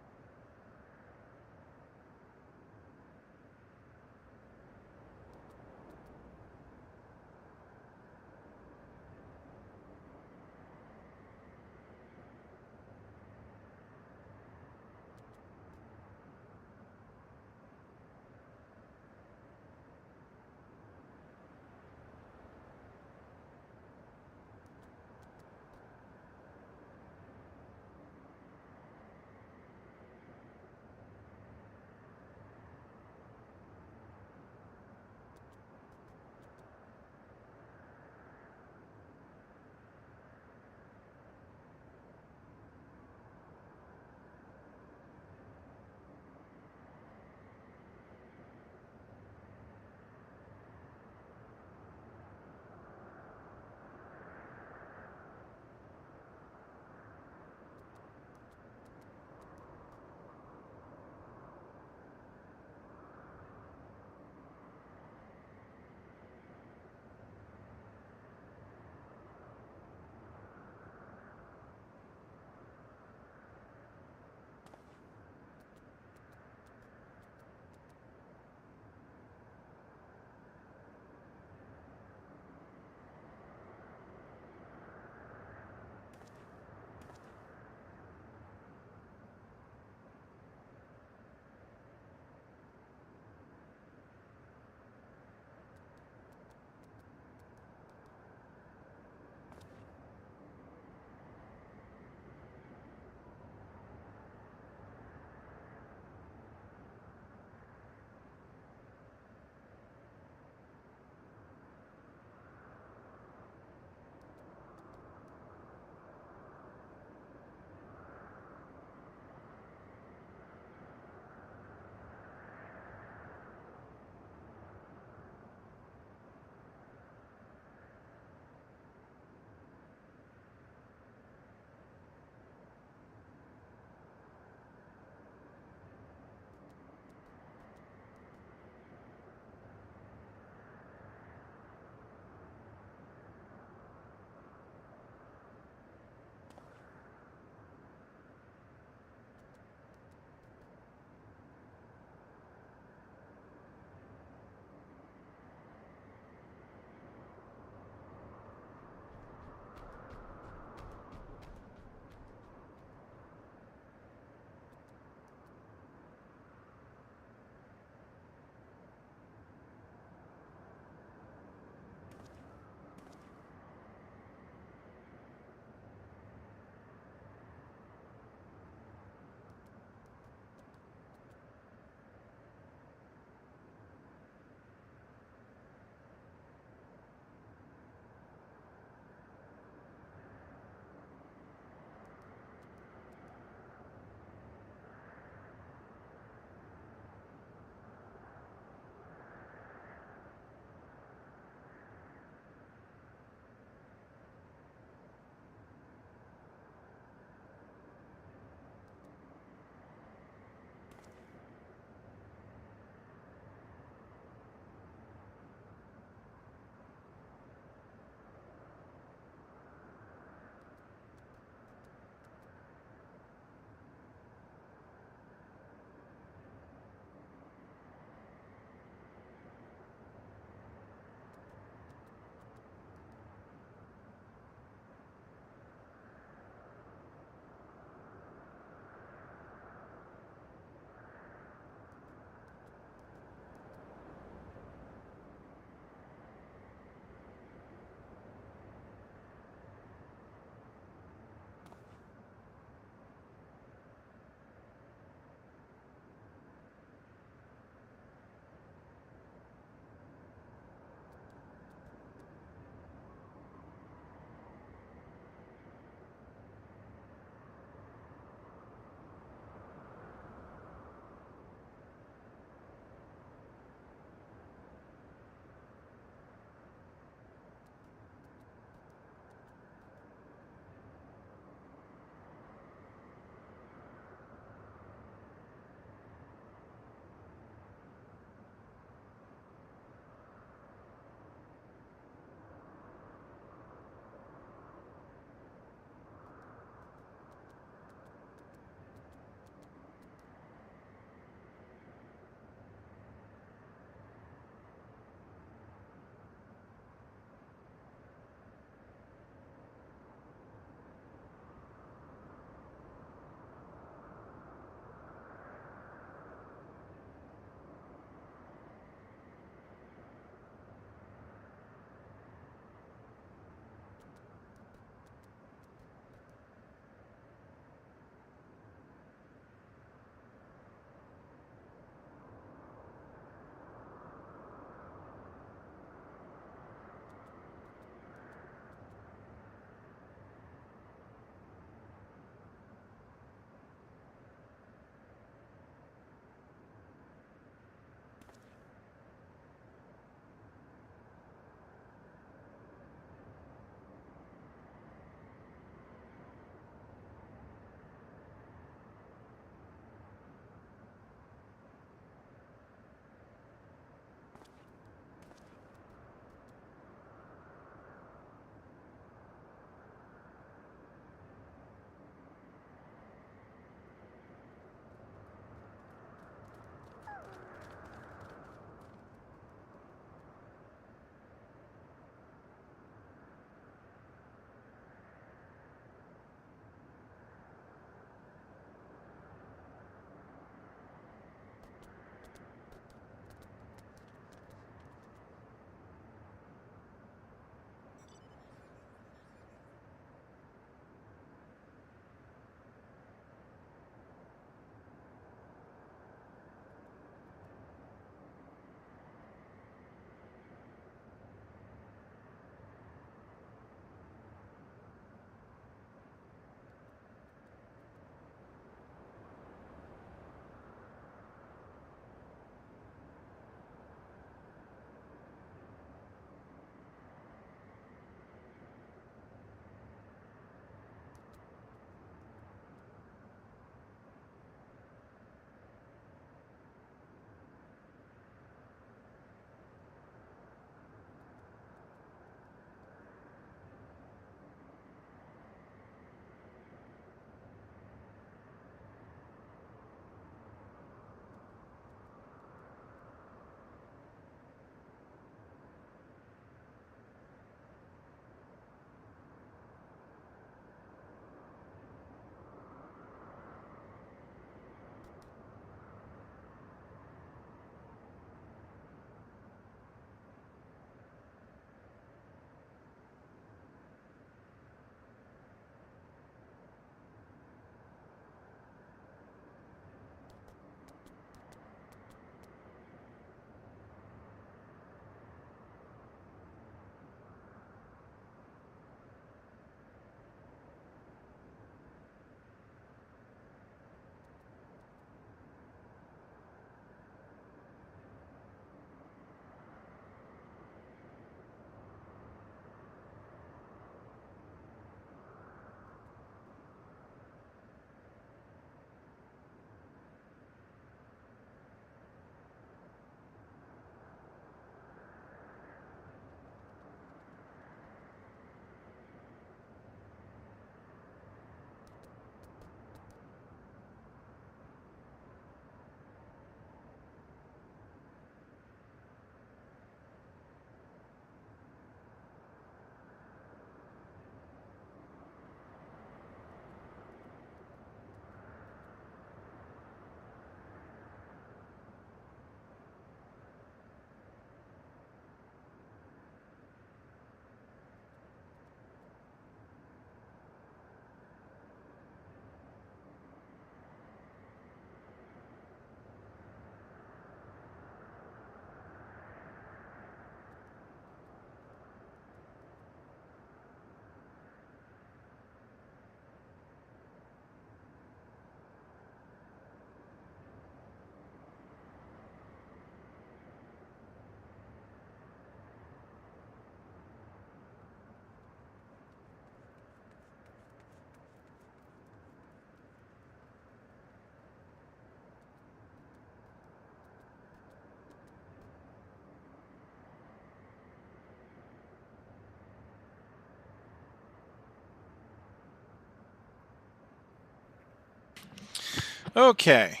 Okay.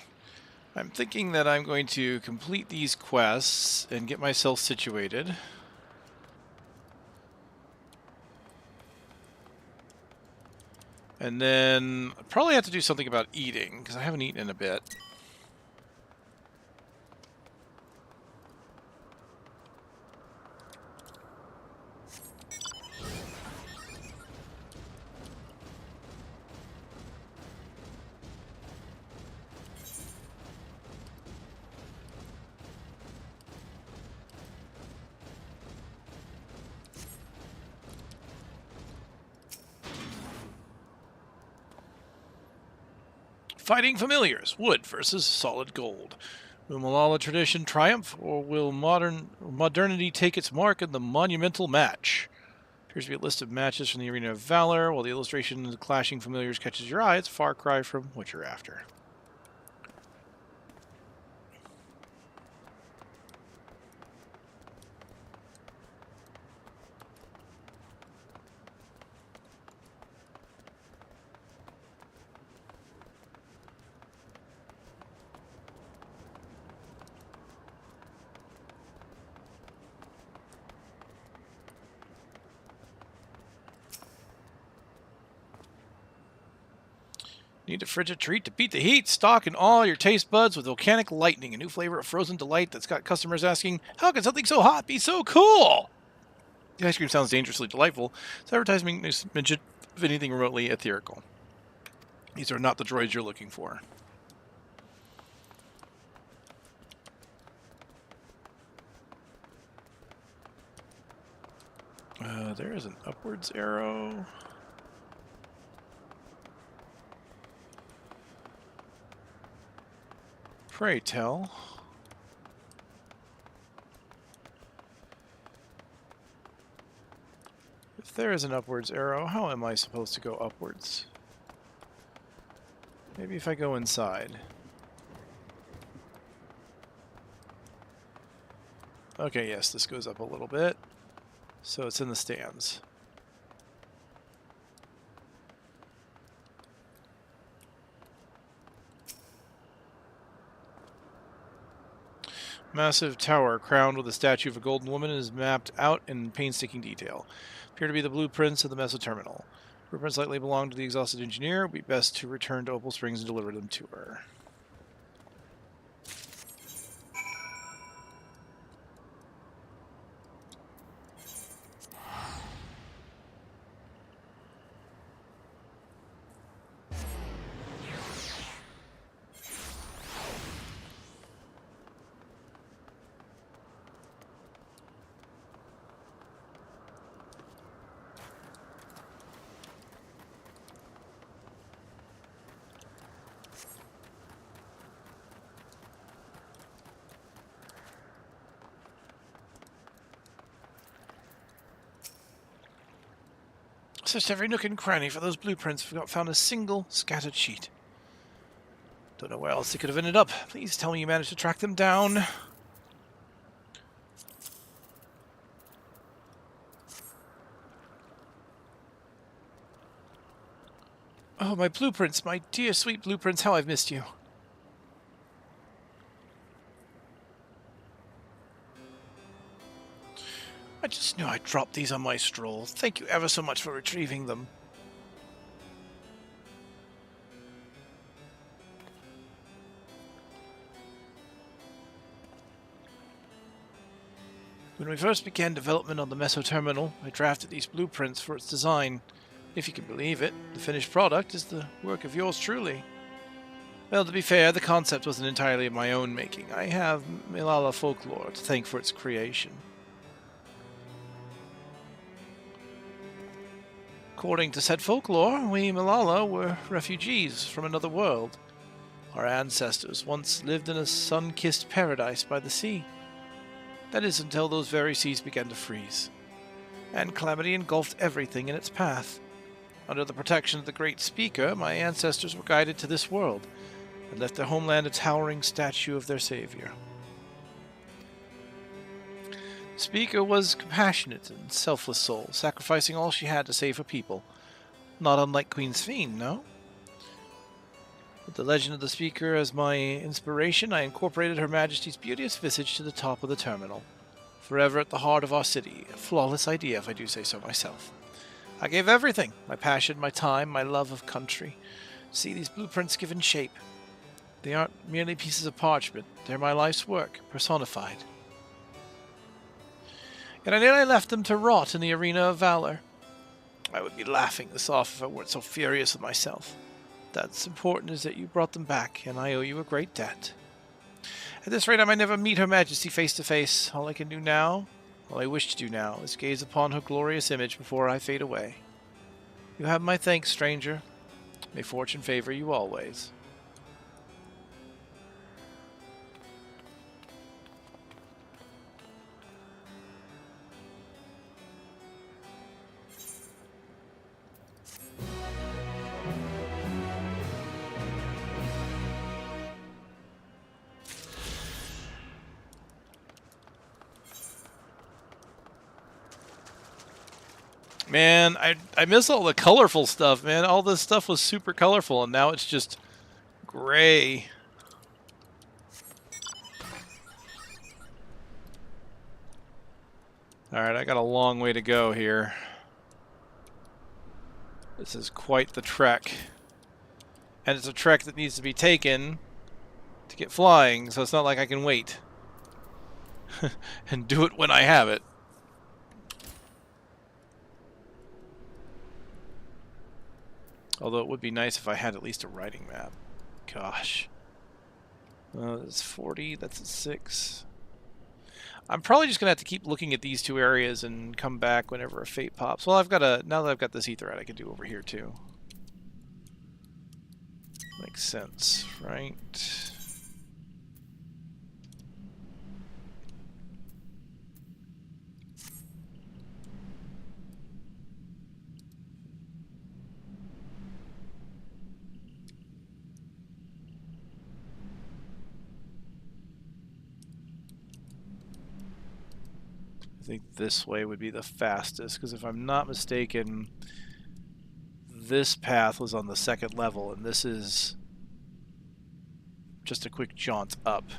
I'm thinking that I'm going to complete these quests and get myself situated. And then I'll probably have to do something about eating, because I haven't eaten in a bit. Fighting familiars, wood versus solid gold. Will Malala tradition triumph, or will modernity take its mark in the monumental match? Appears to be a list of matches from the Arena of Valor. While the illustration of the clashing familiars catches your eye, it's a far cry from what you're after. Need a frigid treat to beat the heat? Stock in all your taste buds with volcanic lightning, a new flavor of frozen delight that's got customers asking, how can something so hot be so cool? The ice cream sounds dangerously delightful. This advertisement makes mention of anything remotely ethereal. These are not the droids you're looking for. There is an upwards arrow. Pray tell. If there is an upwards arrow, how am I supposed to go upwards? Maybe if I go inside. Okay, yes, this goes up a little bit. So it's in the stands. Massive tower crowned with a statue of a golden woman is mapped out in painstaking detail. Appear to be the blueprints of the Meso Terminal. Blueprints likely belong to the exhausted engineer. It would be best to return to Opal Springs and deliver them to her. Searched every nook and cranny for those blueprints, but found a single scattered sheet. Don't know where else they could have ended up. Please tell me you managed to track them down. Oh, my blueprints, my dear sweet blueprints, how I've missed you. I just knew I'd drop these on my stroll. Thank you ever so much for retrieving them. When we first began development on the Meso Terminal, I drafted these blueprints for its design. If you can believe it, the finished product is the work of yours truly. Well, to be fair, the concept wasn't entirely of my own making. I have Milala folklore to thank for its creation. According to said folklore, we Malala were refugees from another world. Our ancestors once lived in a sun-kissed paradise by the sea. That is until those very seas began to freeze, and calamity engulfed everything in its path. Under the protection of the Great Speaker, my ancestors were guided to this world, and left their homeland a towering statue of their savior. Speaker was compassionate and selfless soul, sacrificing all she had to save her people. Not unlike Queen Sphene, no? With the legend of the speaker as my inspiration, I incorporated Her Majesty's beauteous visage to the top of the terminal. Forever at the heart of our city. A flawless idea, if I do say so myself. I gave everything. My passion, my time, my love of country. See these blueprints given shape. They aren't merely pieces of parchment. They're my life's work, personified. And I nearly left them to rot in the arena of valor. I would be laughing this off if I weren't so furious with myself. That's important is that you brought them back, and I owe you a great debt. At this rate, I might never meet Her Majesty face to face. All I can do now, all I wish to do now, is gaze upon her glorious image before I fade away. You have my thanks, stranger. May fortune favor you always. Man, I miss all the colorful stuff, man. All this stuff was super colorful, and now it's just gray. Alright, I got a long way to go here. This is quite the trek. And it's a trek that needs to be taken to get flying, so it's not like I can wait. And do it when I have it. Although it would be nice if I had at least a riding map. Gosh. That's 40, that's a 6. I'm probably just going to have to keep looking at these two areas and come back whenever a fate pops. Well, now that I've got this etherite, I can do over here too. Makes sense, right? I think this way would be the fastest, because if I'm not mistaken, this path was on the second level, and this is just a quick jaunt up.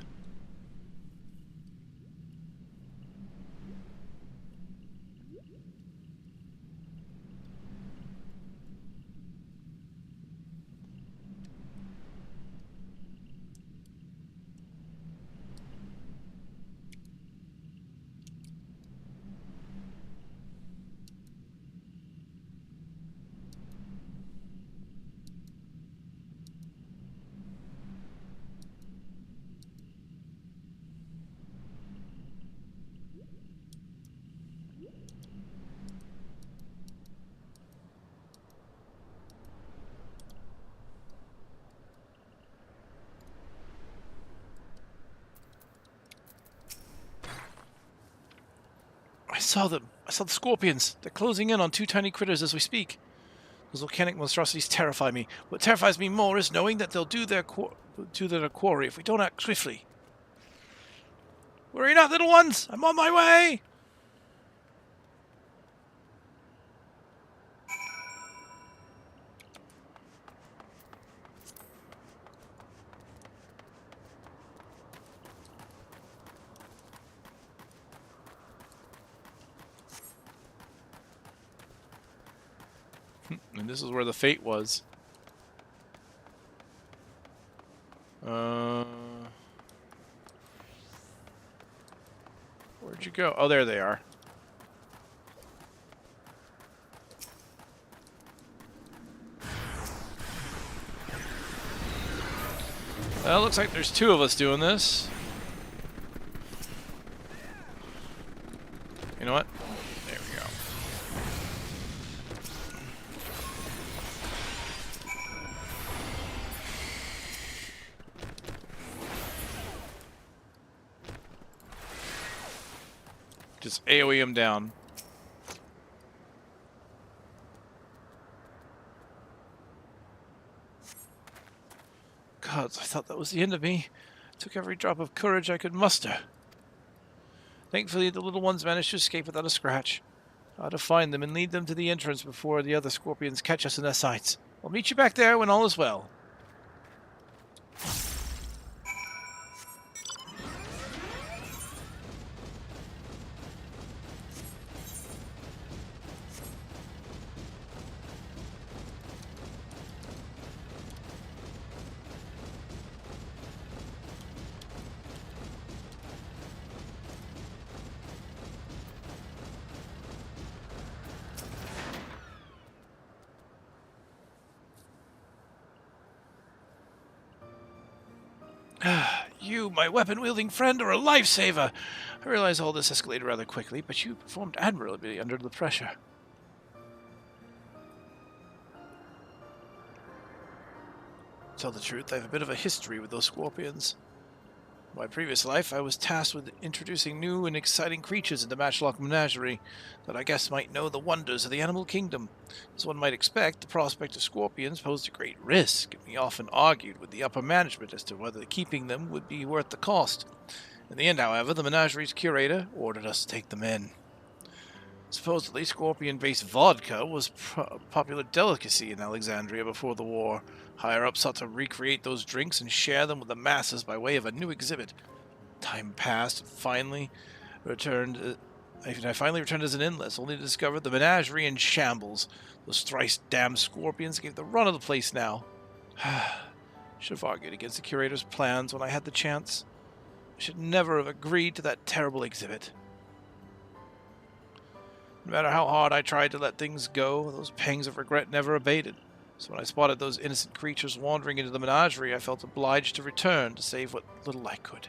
I saw them. I saw the scorpions. They're closing in on two tiny critters as we speak. Those volcanic monstrosities terrify me. What terrifies me more is knowing that they'll do their quarry if we don't act swiftly. Worry not, little ones! I'm on my way! And this is where the fate was. Where'd you go? Oh, there they are. Well, looks like there's two of us doing this. You know what? There we go. Just AoE him down. Gods, I thought that was the end of me. I took every drop of courage I could muster. Thankfully, the little ones managed to escape without a scratch. I ought to find them and lead them to the entrance before the other scorpions catch us in their sights. I'll meet you back there when all is well. you, my weapon-wielding friend, are a lifesaver. I realize all this escalated rather quickly, but you performed admirably under the pressure. To tell the truth, I have a bit of a history with those scorpions. In my previous life, I was tasked with introducing new and exciting creatures into Matchlock Menagerie that I guess might know the wonders of the animal kingdom. As one might expect, the prospect of scorpions posed a great risk, and we often argued with the upper management as to whether keeping them would be worth the cost. In the end, however, the menagerie's curator ordered us to take them in. Supposedly, scorpion-based vodka was a popular delicacy in Alexandria before the war. Higher-ups sought to recreate those drinks and share them with the masses by way of a new exhibit. Time passed, and I finally returned as an endless, only to discover the menagerie in shambles. Those thrice-damned scorpions gave the run of the place now. Should have argued against the curator's plans when I had the chance. I should never have agreed to that terrible exhibit. No matter how hard I tried to let things go, those pangs of regret never abated. So when I spotted those innocent creatures wandering into the menagerie, I felt obliged to return to save what little I could.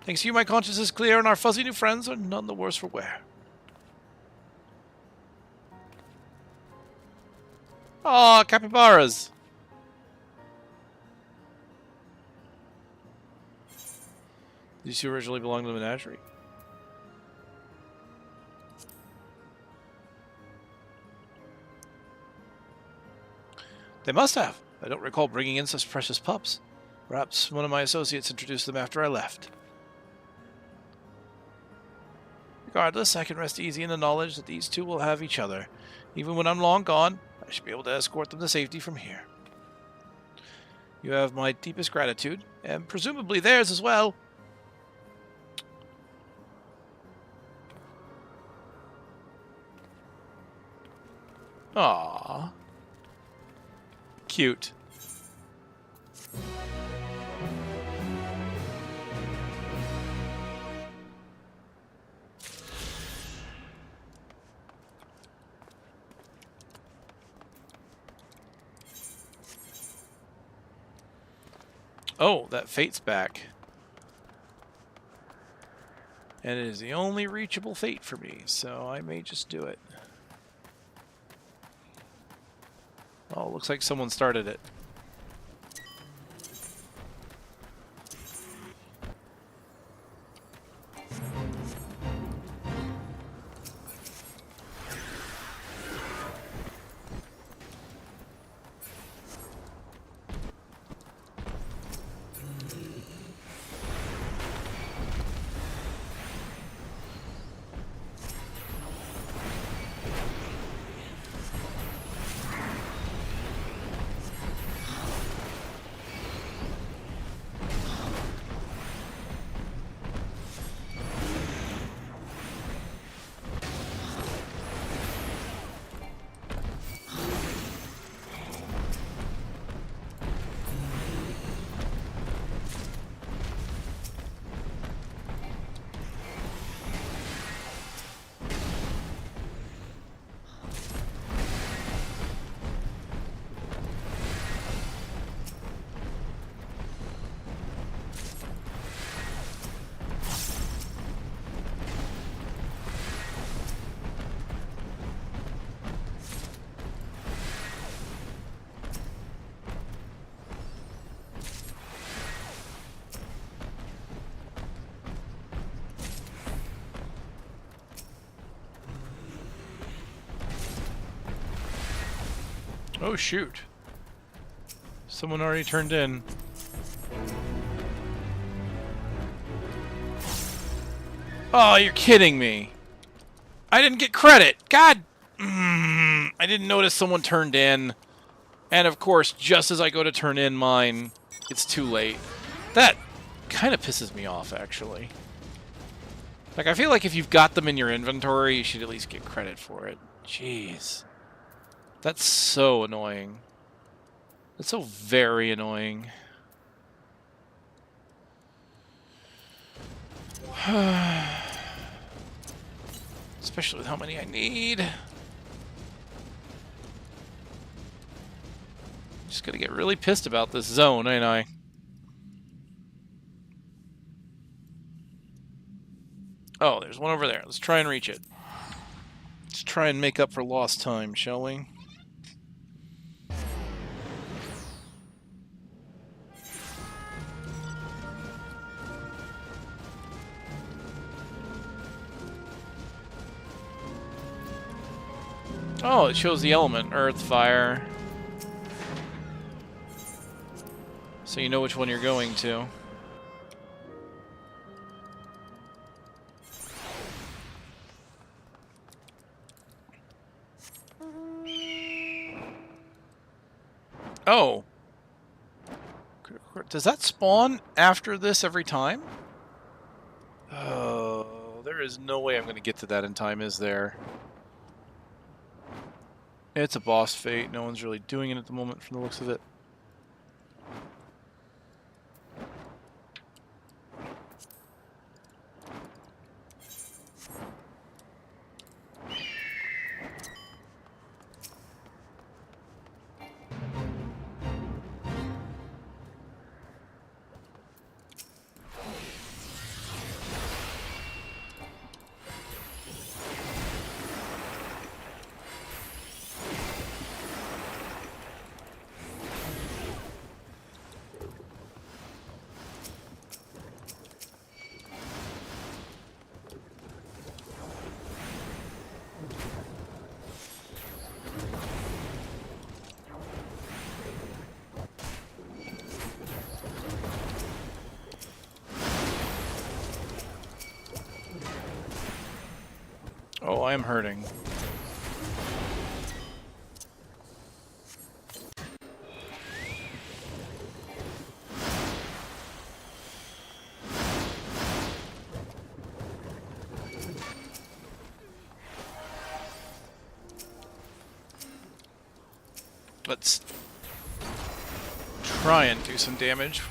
Thanks to you, my conscience is clear, and our fuzzy new friends are none the worse for wear. Aw, capybaras! These two originally belonged to the menagerie. They must have. I don't recall bringing in such precious pups. Perhaps one of my associates introduced them after I left. Regardless, I can rest easy in the knowledge that these two will have each other. Even when I'm long gone, I should be able to escort them to safety from here. You have my deepest gratitude, and presumably theirs as well. Aww. Cute. Oh, that fate's back. And it is the only reachable fate for me, so I may just do it. Oh, looks like someone started it. Oh shoot. Someone already turned in. Oh, you're kidding me. I didn't get credit. God. I didn't notice someone turned in. And of course, just as I go to turn in mine, it's too late. That kind of pisses me off, actually. Like, I feel like if you've got them in your inventory, you should at least get credit for it. Jeez. That's so annoying. That's so very annoying. Especially with how many I need. Just gonna get really pissed about this zone, ain't I? Oh, there's one over there. Let's try and reach it. Let's try and make up for lost time, shall we? Oh, it shows the element. Earth, fire. So you know which one you're going to. Oh. Does that spawn after this every time? Oh, there is no way I'm going to get to that in time, is there? It's a boss fight. No one's really doing it at the moment from the looks of it. Oh, I am hurting. Let's try and do some damage.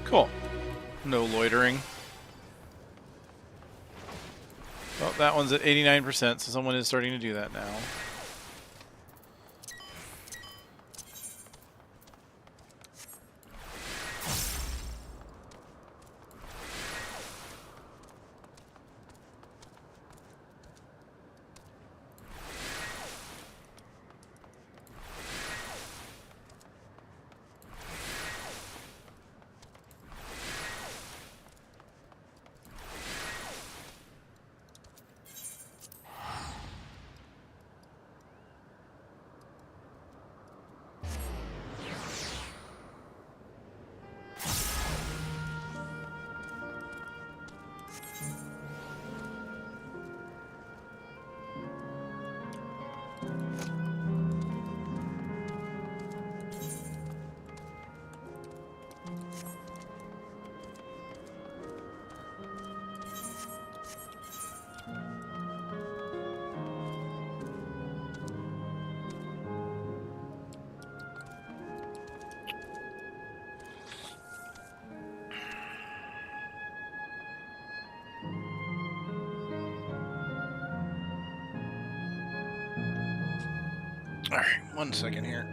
Cool. No loitering. Well, that one's at 89%, so someone is starting to do that now. Alright, 1 second here.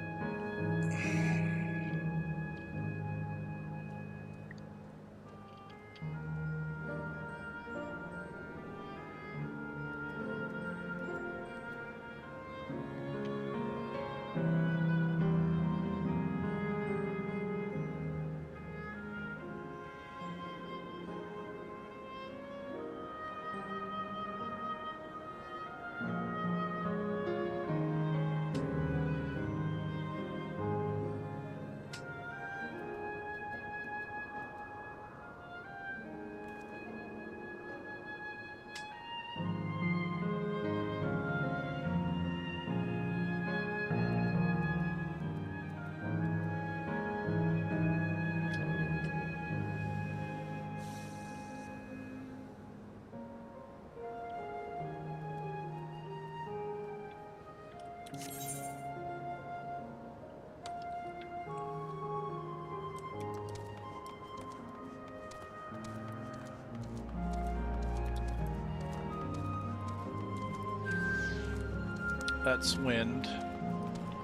That's wind.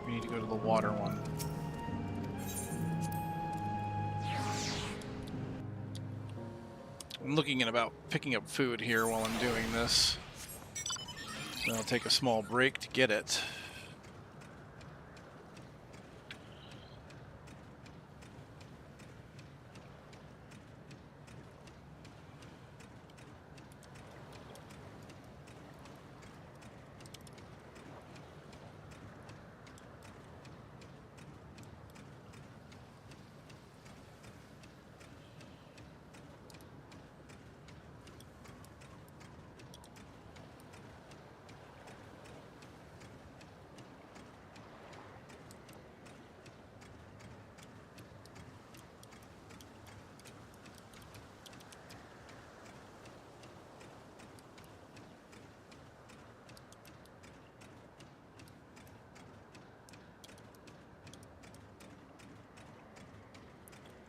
We need to go to the water one. I'm looking at about picking up food here while I'm doing this. Then I'll take a small break to get it.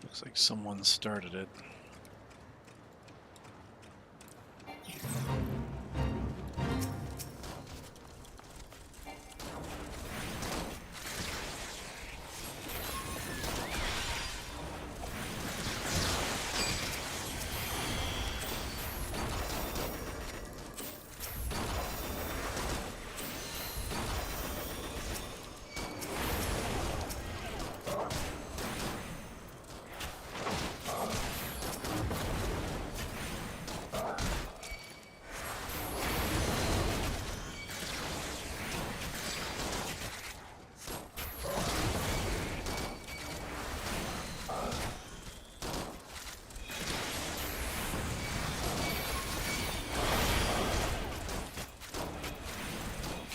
Looks like someone started it.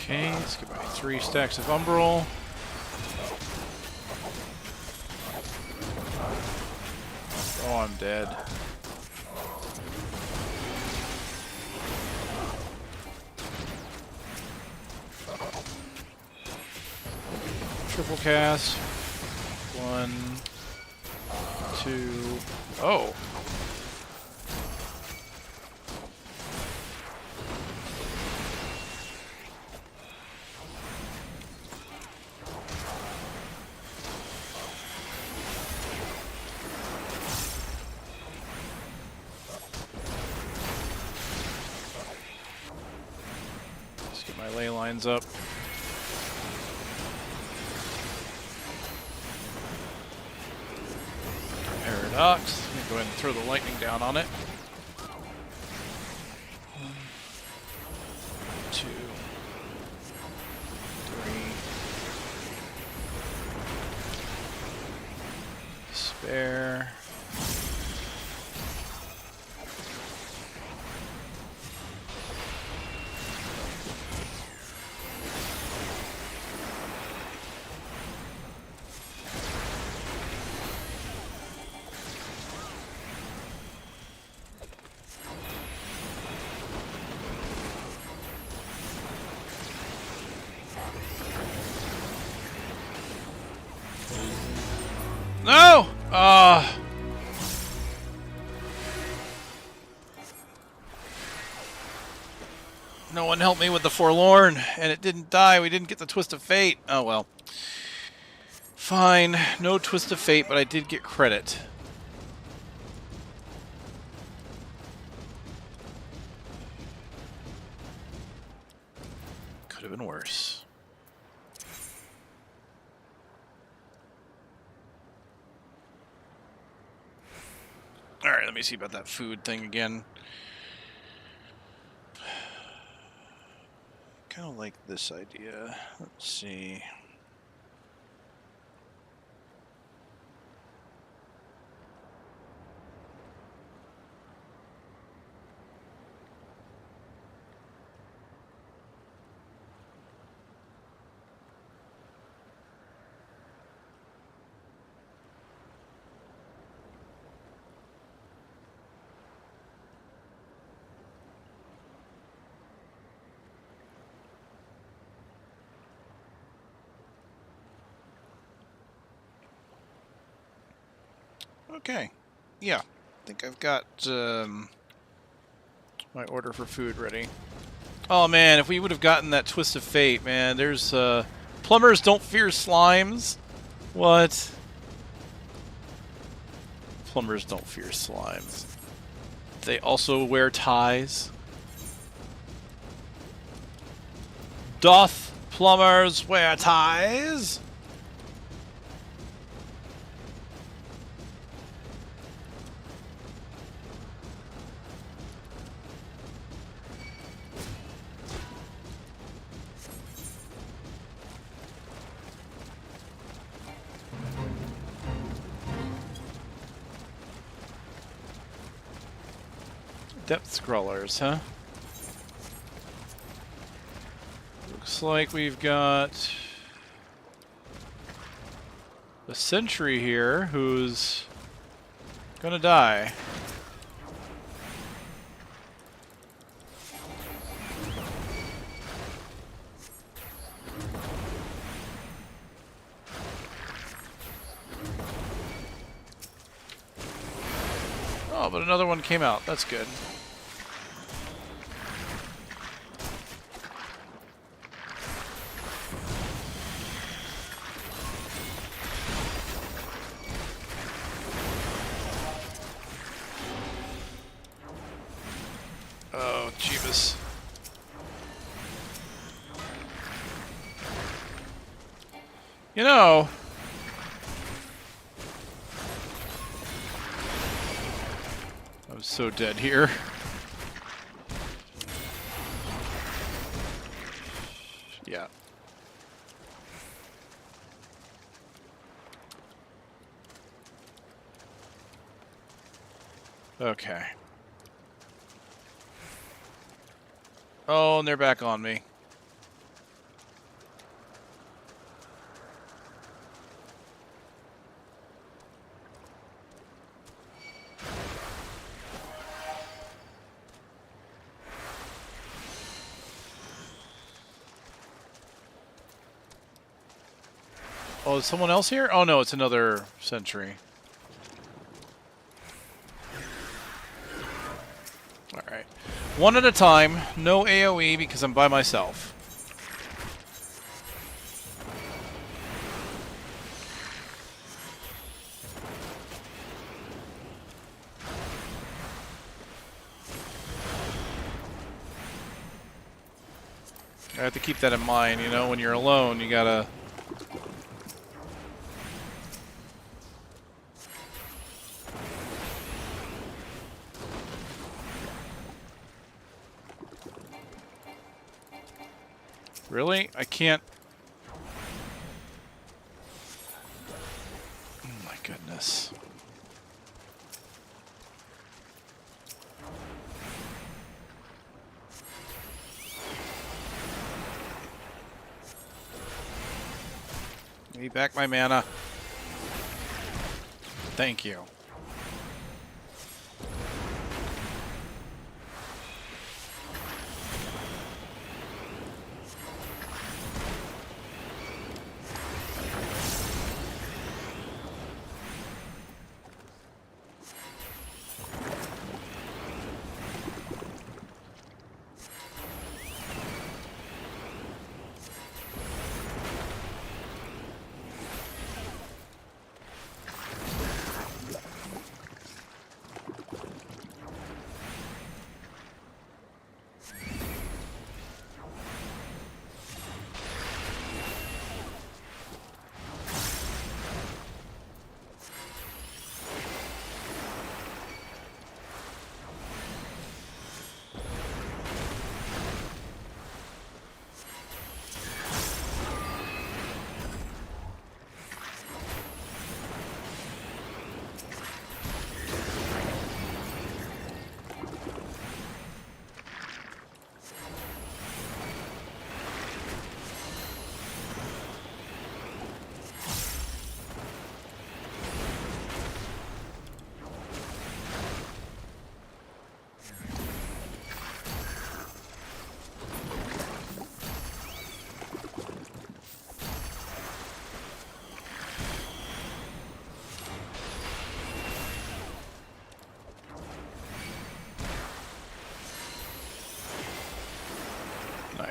Okay, let's get my 3 stacks of Umbral. Oh, I'm dead. Triple cast. 1, 2. Oh. Ley lines up. Paradox. I'm gonna go ahead and throw the lightning down on it. 1, 2, 3. Spare. No! No one helped me with the Forlorn, and it didn't die. We didn't get the Twist of Fate. Oh well. Fine. No Twist of Fate, but I did get credit. Could have been worse. Alright, let me see about that food thing again. Kind of like this idea. Let's see. Okay. Yeah. I think I've got my order for food ready. Oh man, if we would have gotten that twist of fate, man. There's plumbers don't fear slimes. What? Plumbers don't fear slimes. They also wear ties. Doth plumbers wear ties? Depth scrollers, huh? Looks like we've got a sentry here who's gonna die. Oh, but another one came out. That's good. Oh, Jeebus. You know, I'm so dead here. Yeah. Okay. Oh, and they're back on me. Oh, is someone else here? Oh no, it's another sentry. Alright. One at a time, no AoE because I'm by myself. I have to keep that in mind, you know, when you're alone, you gotta... Really? I can't... Oh my goodness. Give me back my mana. Thank you.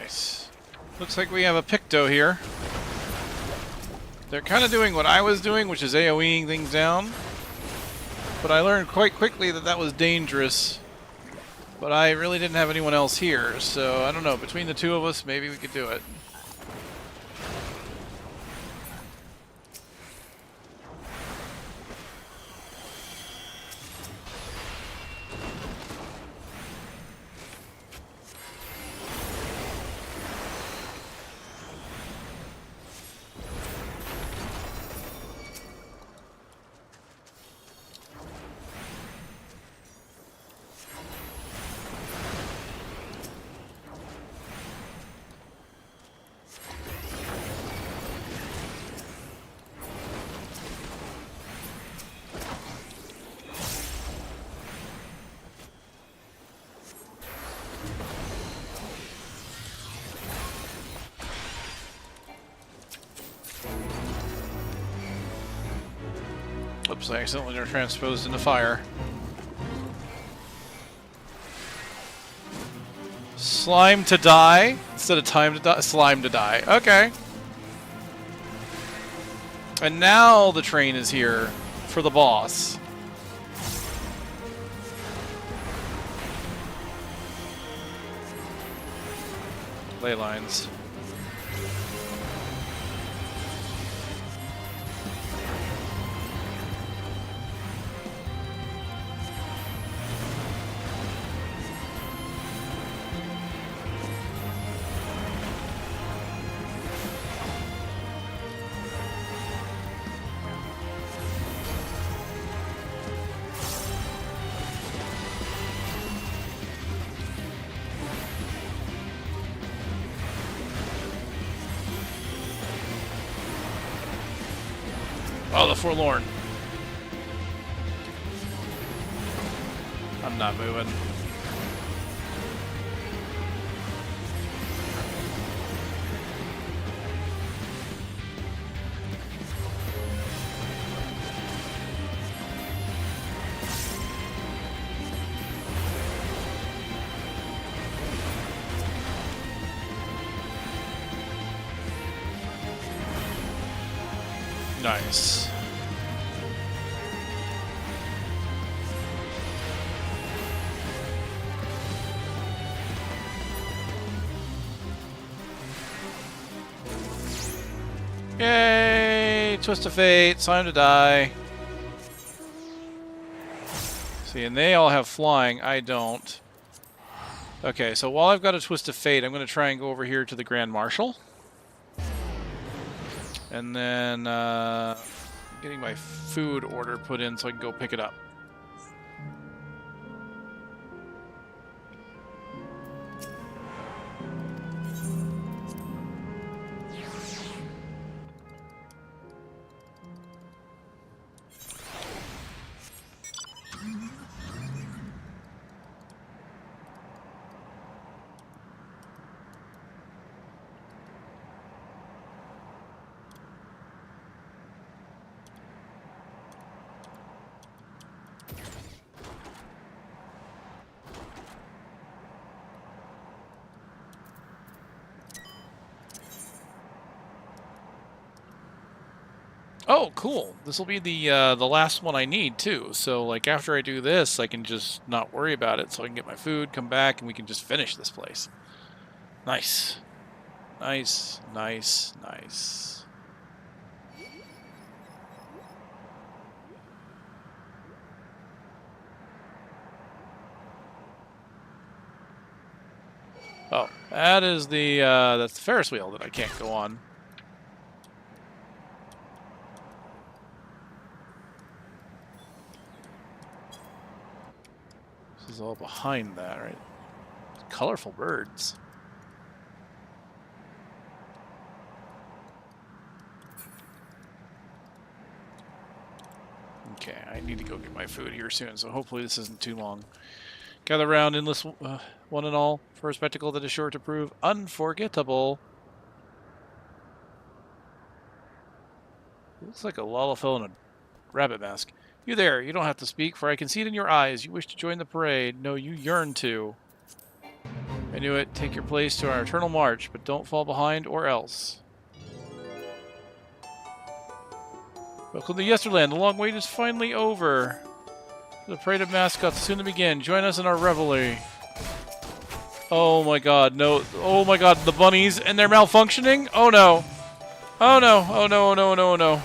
Nice. Looks like we have a Picto here. They're kind of doing what I was doing, which is AoEing things down. But I learned quite quickly that that was dangerous. But I really didn't have anyone else here, so I don't know. Between the two of us, maybe we could do it. Oops, I accidentally transposed into fire. Slime to die instead of time to die. Slime to die. Okay. And now the train is here for the boss. Ley lines. Oh, the Forlorn. I'm not moving. Nice. Yay! Twist of Fate, time to die. See, and they all have flying, I don't. Okay, so while I've got a Twist of Fate, I'm going to try and go over here to the Grand Marshal. And then getting my food order put in so I can go pick it up. Oh, cool. This will be the last one I need, too. So, like, after I do this, I can just not worry about it. So I can get my food, come back, and we can just finish this place. Nice. Nice, nice, nice. Oh, that is the, that's the Ferris wheel that I can't go on. Is all behind that, right? Colorful birds. Okay, I need to go get my food here soon, so hopefully this isn't too long. Gather round, endless one and all, for a spectacle that is sure to prove unforgettable. Looks like a Lalafell in a rabbit mask. You there, you don't have to speak, for I can see it in your eyes. You wish to join the parade. No, you yearn to. I knew it. Take your place to our eternal march, but don't fall behind or else. Welcome to Yesterland. The long wait is finally over. The parade of mascots is soon to begin. Join us in our revelry. Oh my god, no. Oh my god, the bunnies, and they're malfunctioning? Oh no. Oh no, oh no, oh no, oh no, oh no.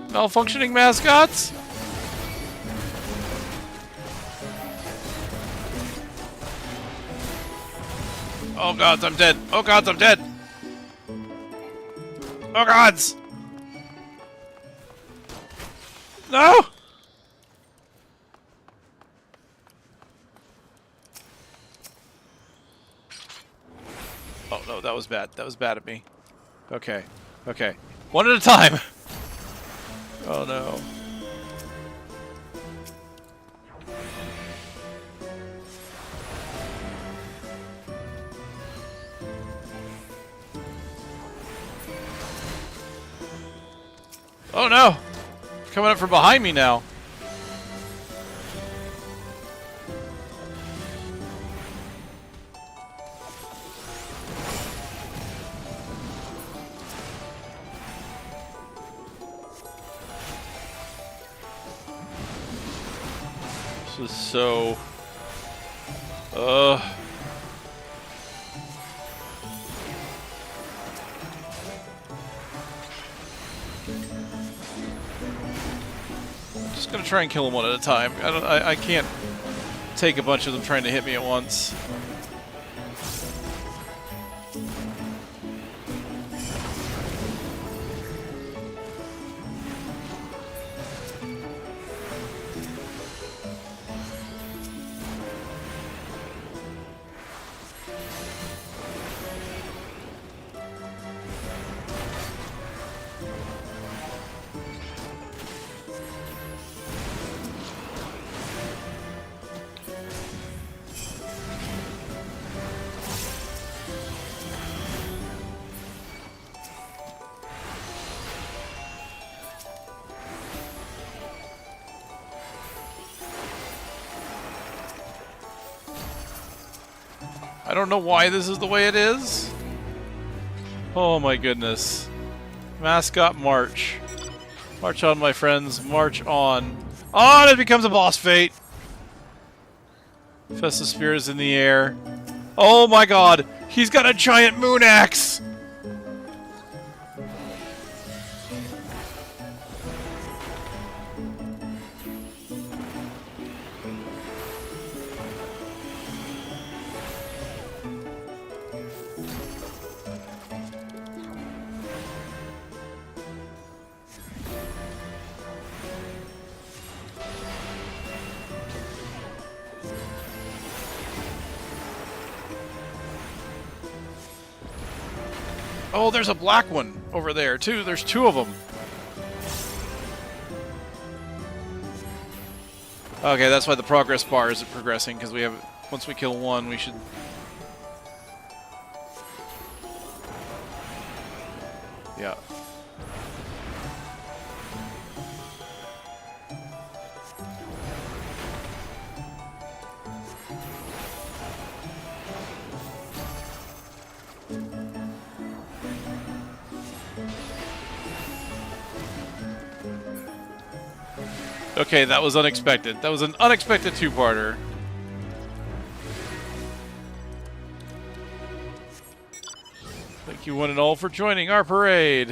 Malfunctioning mascots? Oh gods, I'm dead. Oh gods, I'm dead. Oh gods! No! Oh no, that was bad. That was bad of me. Okay. Okay. One at a time! Oh no. Oh no! Coming up from behind me now. This is so... Just gonna try and kill them one at a time. I can't take a bunch of them trying to hit me at once. I don't know why this is the way it is. Oh my goodness. Mascot march. March on, my friends. March on. Oh, and it becomes a boss fight. Festive Spear is in the air. Oh my god. He's got a giant moon axe. Oh, there's a black one over there, too. There's two of them. Okay, that's why the progress bar isn't progressing, because we have... Once we kill one, we should... Yeah. Okay, that was unexpected. That was an unexpected two-parter. Thank you one and all for joining our parade.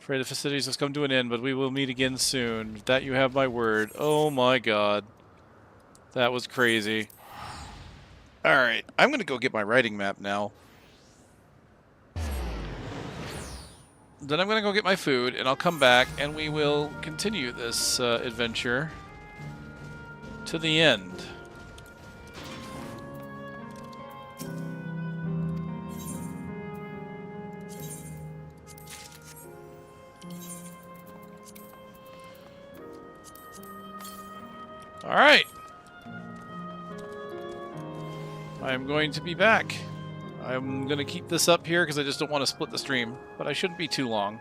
Afraid the festivities has come to an end, but we will meet again soon. That you have my word. Oh my god. That was crazy. Alright, I'm gonna go get my writing map now. Then I'm gonna go get my food, and I'll come back, and we will continue this adventure to the end. All right. I'm going to be back. I'm going to keep this up here because I just don't want to split the stream, but I shouldn't be too long.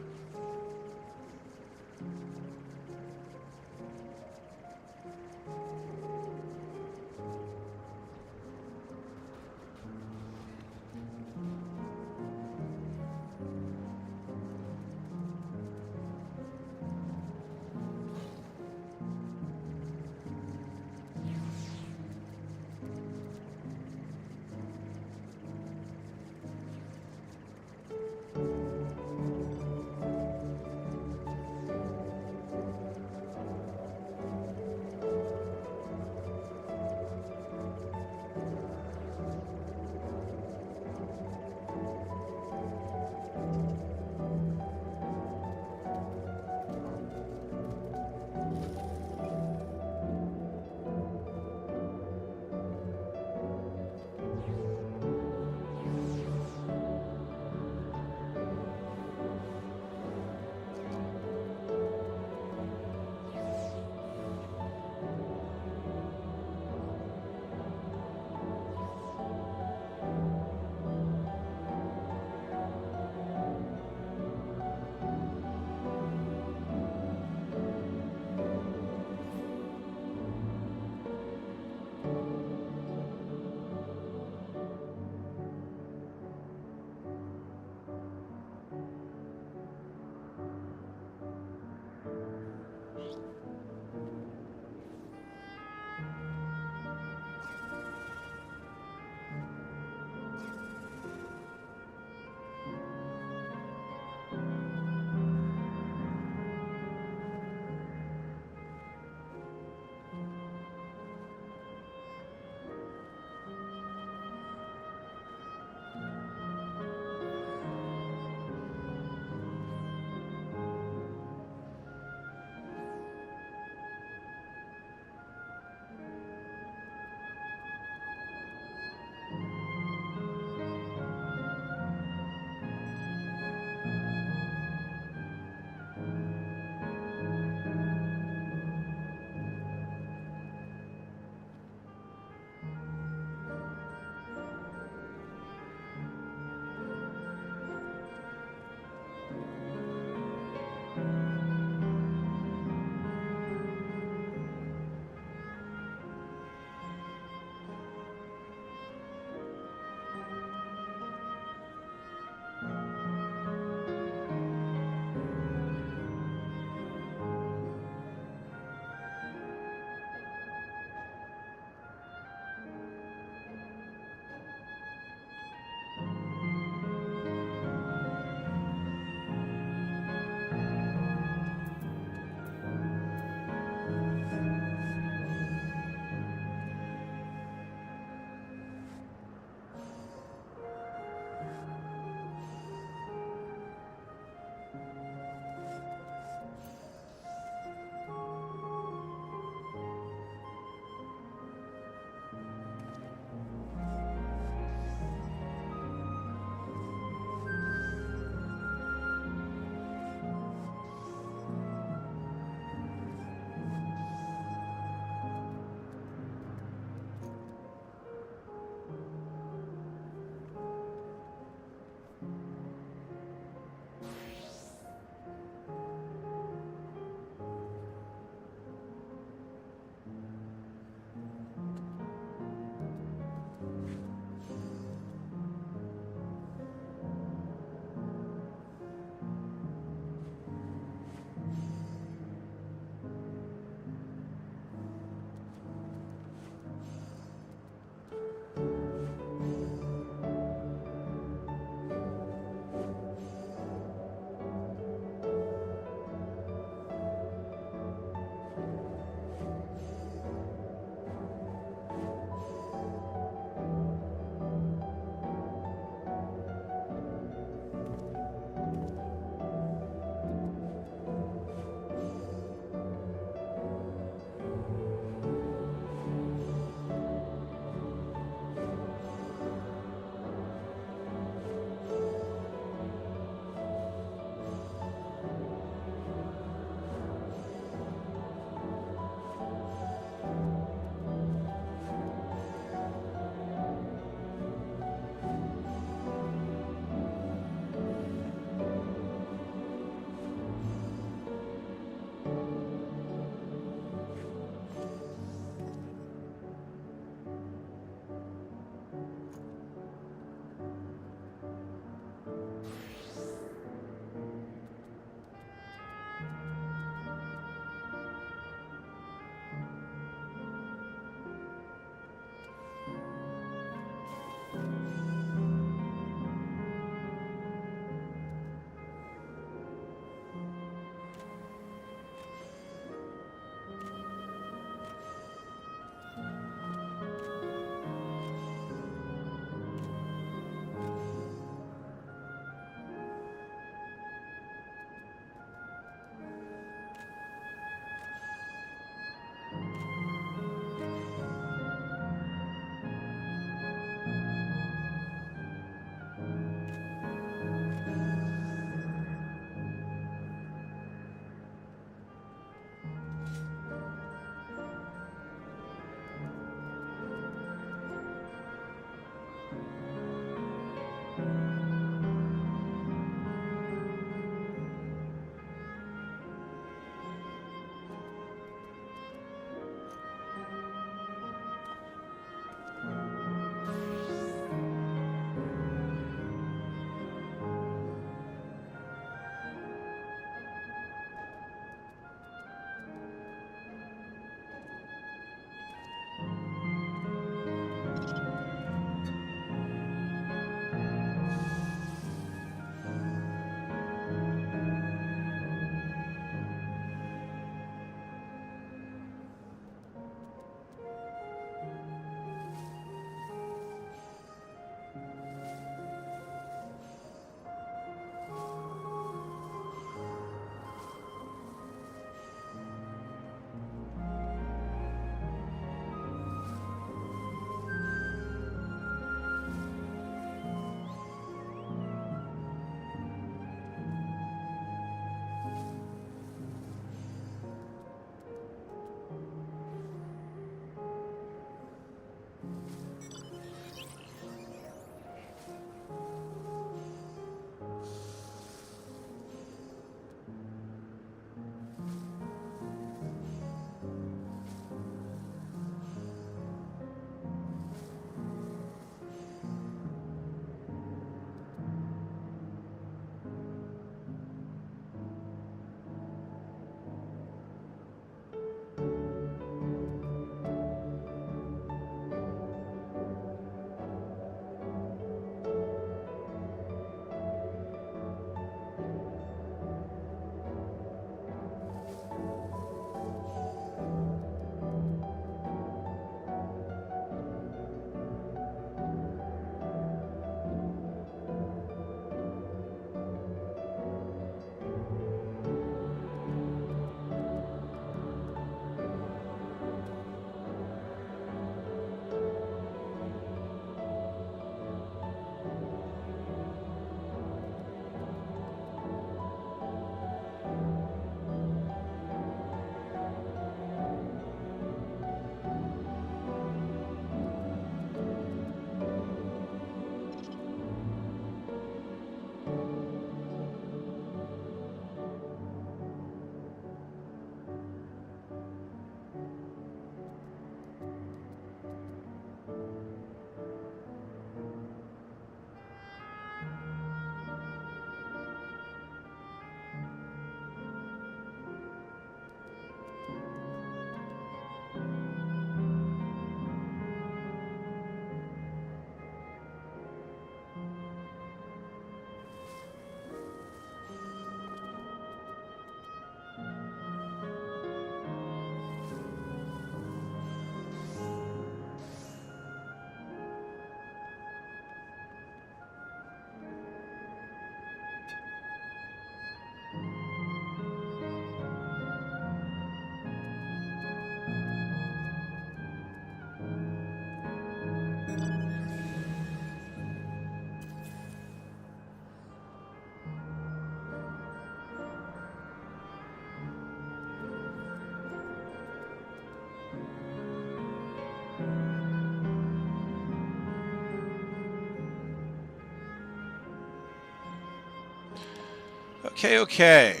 Okay, okay.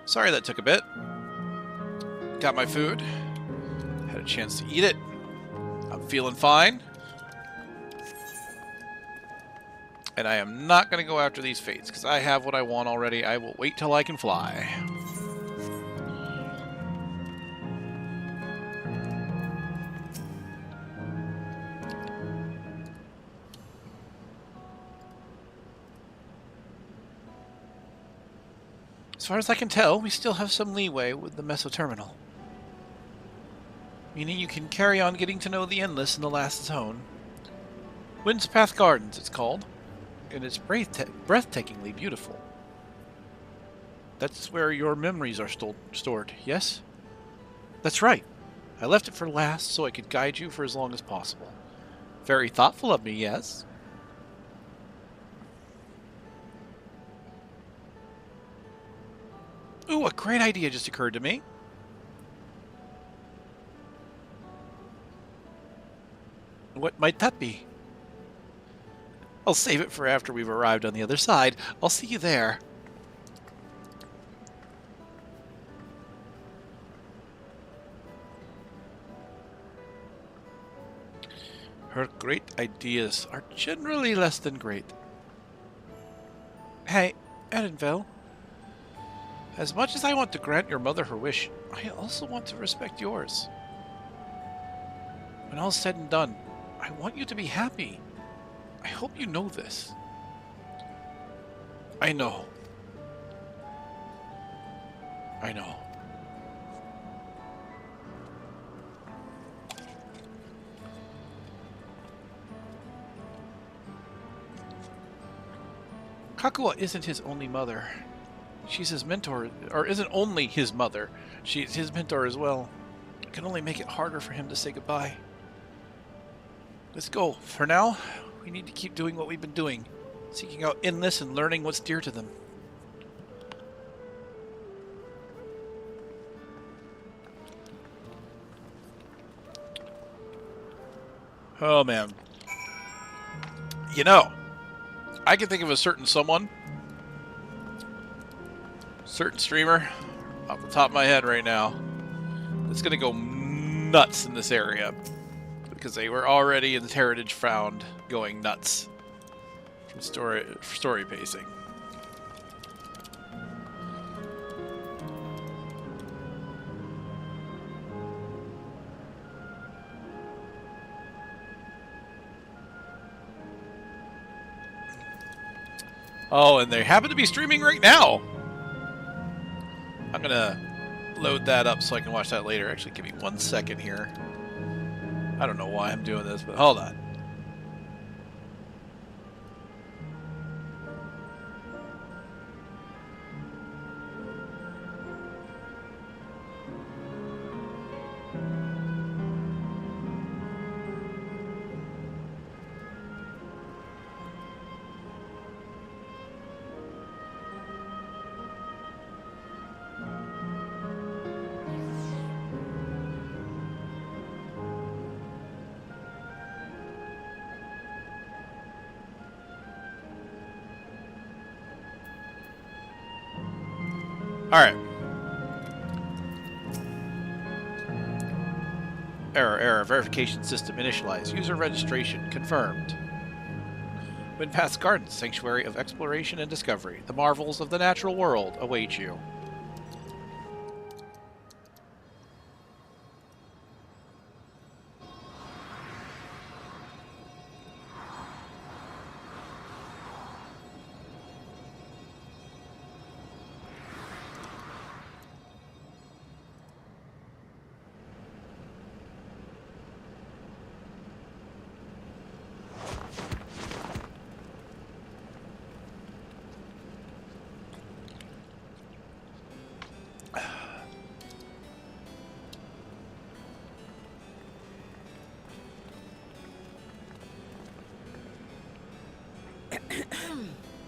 Sorry that took a bit. Got my food. Had a chance to eat it. I'm feeling fine. And I am not going to go after these fates, because I have what I want already. I will wait till I can fly. As far as I can tell, we still have some leeway with the Mesoterminal. Meaning you can carry on getting to know the Endless in the last zone. Wind's Path Gardens, it's called. And it's breathtakingly beautiful. That's where your memories are stored, yes? That's right. I left it for last so I could guide you for as long as possible. Very thoughtful of me, yes? Ooh, a great idea just occurred to me. What might that be? I'll save it for after we've arrived on the other side. I'll see you there. Her great ideas are generally less than great. Hey, Edenville. As much as I want to grant your mother her wish, I also want to respect yours. When all's said and done, I want you to be happy. I hope you know this. I know. I know. Kakua isn't his only mother. She's his mentor, or isn't only his mother. She's his mentor as well. It can only make it harder for him to say goodbye. Let's go. For now, we need to keep doing what we've been doing. Seeking out Endless and learning what's dear to them. Oh, man. You know, I can think of a certain someone, certain streamer, off the top of my head right now, that's going to go nuts in this area. Because they were already in the Heritage Found going nuts from story pacing. Oh, and they happen to be streaming right now. I'm gonna load that up so I can watch that later. Actually, give me 1 second here. I don't know why I'm doing this, but hold on. Alright. Error. Verification system initialized. User registration confirmed. Windpath's Gardens, Sanctuary of Exploration and Discovery. The marvels of the natural world await you.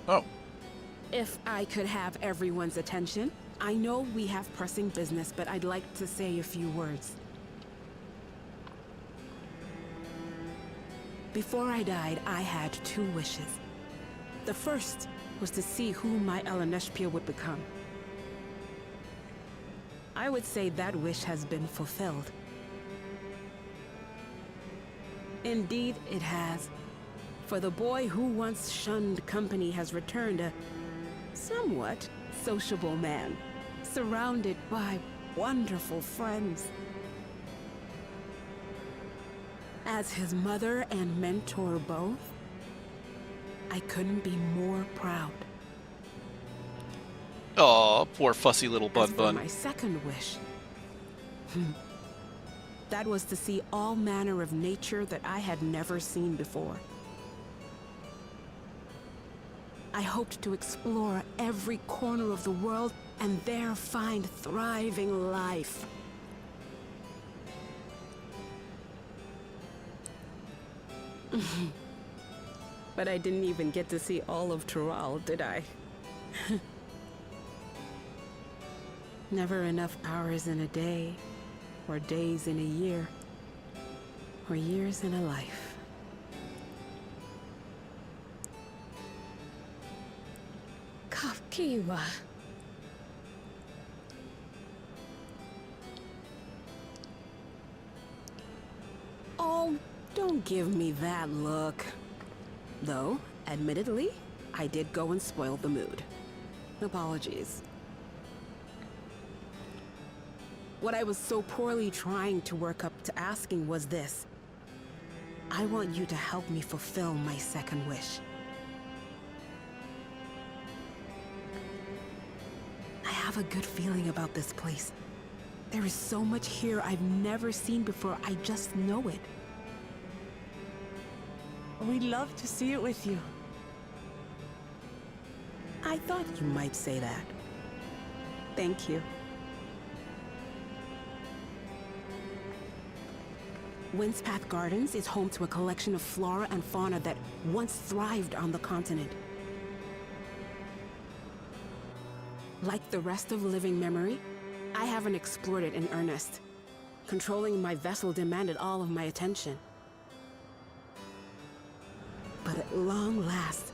Oh. If I could have everyone's attention. I know we have pressing business, but I'd like to say a few words. Before I died, I had 2 wishes. The first was to see who my Eleneshpia would become. I would say that wish has been fulfilled. Indeed, it has. For the boy who once shunned company has returned a somewhat sociable man, surrounded by wonderful friends. As his mother and mentor both, I couldn't be more proud. Oh, poor fussy little Bun As for Bun. my second wish, that was to see all manner of nature that I had never seen before. I hoped to explore every corner of the world and there find thriving life. But I didn't even get to see all of Tural, did I? Never enough hours in a day, or days in a year, or years in a life. Kafkiwa. Oh, don't give me that look. Though, admittedly, I did go and spoil the mood. Apologies. What I was so poorly trying to work up to asking was this. I want you to help me fulfill my second wish. I have a good feeling about this place. There is so much here I've never seen before, I just know it. We'd love to see it with you. I thought you might say that. Thank you. Windspath Gardens is home to a collection of flora and fauna that once thrived on the continent. Like the rest of living memory, I haven't explored it in earnest. Controlling my vessel demanded all of my attention. But at long last,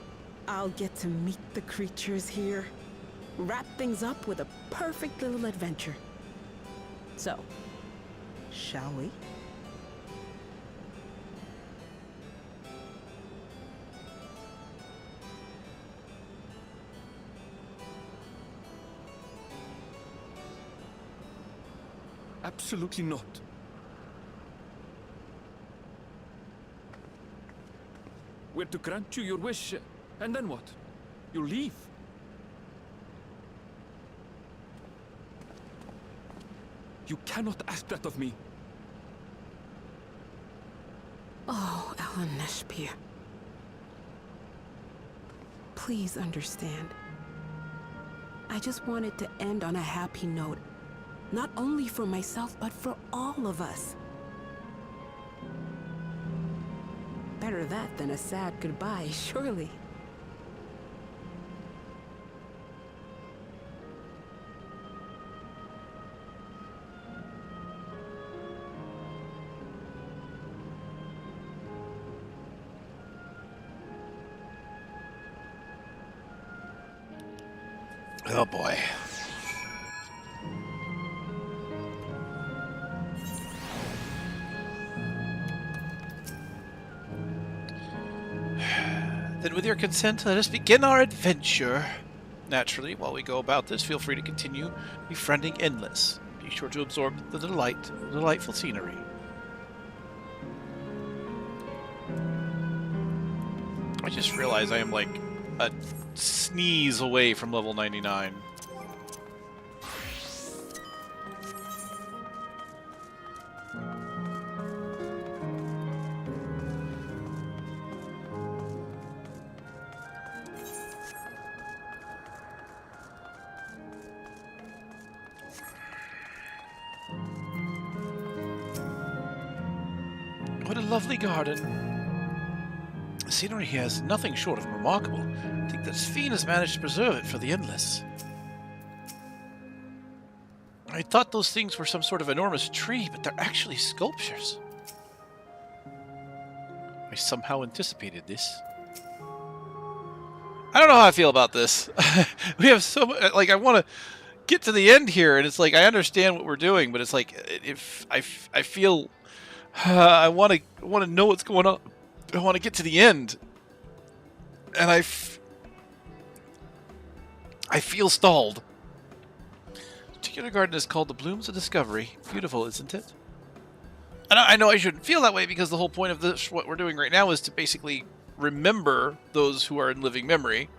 I'll get to meet the creatures here. Wrap things up with a perfect little adventure. So, shall we? Absolutely not. We're to grant you your wish, and then what? You leave? You cannot ask that of me. Oh, Eleneshpia. Please understand. I just wanted to end on a happy note. Not only for myself, but for all of us. Better that than a sad goodbye, surely. Oh boy. Then with your consent, let us begin our adventure. Naturally, while we go about this, feel free to continue befriending Endless. Be sure to absorb the delightful scenery. I just realized I am like a sneeze away from level 99. What a lovely garden. The scenery here is nothing short of remarkable. I think that Sphene has managed to preserve it for the Endless. I thought those things were some sort of enormous tree, but they're actually sculptures. I somehow anticipated this. I don't know how I feel about this. We have so much, like, I want to get to the end here, and it's like, I understand what we're doing, but it's like, if I feel, I want to know what's going on. I want to get to the end. And I feel stalled. The particular garden is called the Blooms of Discovery. Beautiful, isn't it? And I know I shouldn't feel that way, because the whole point of this, what we're doing right now, is to basically remember those who are in living memory,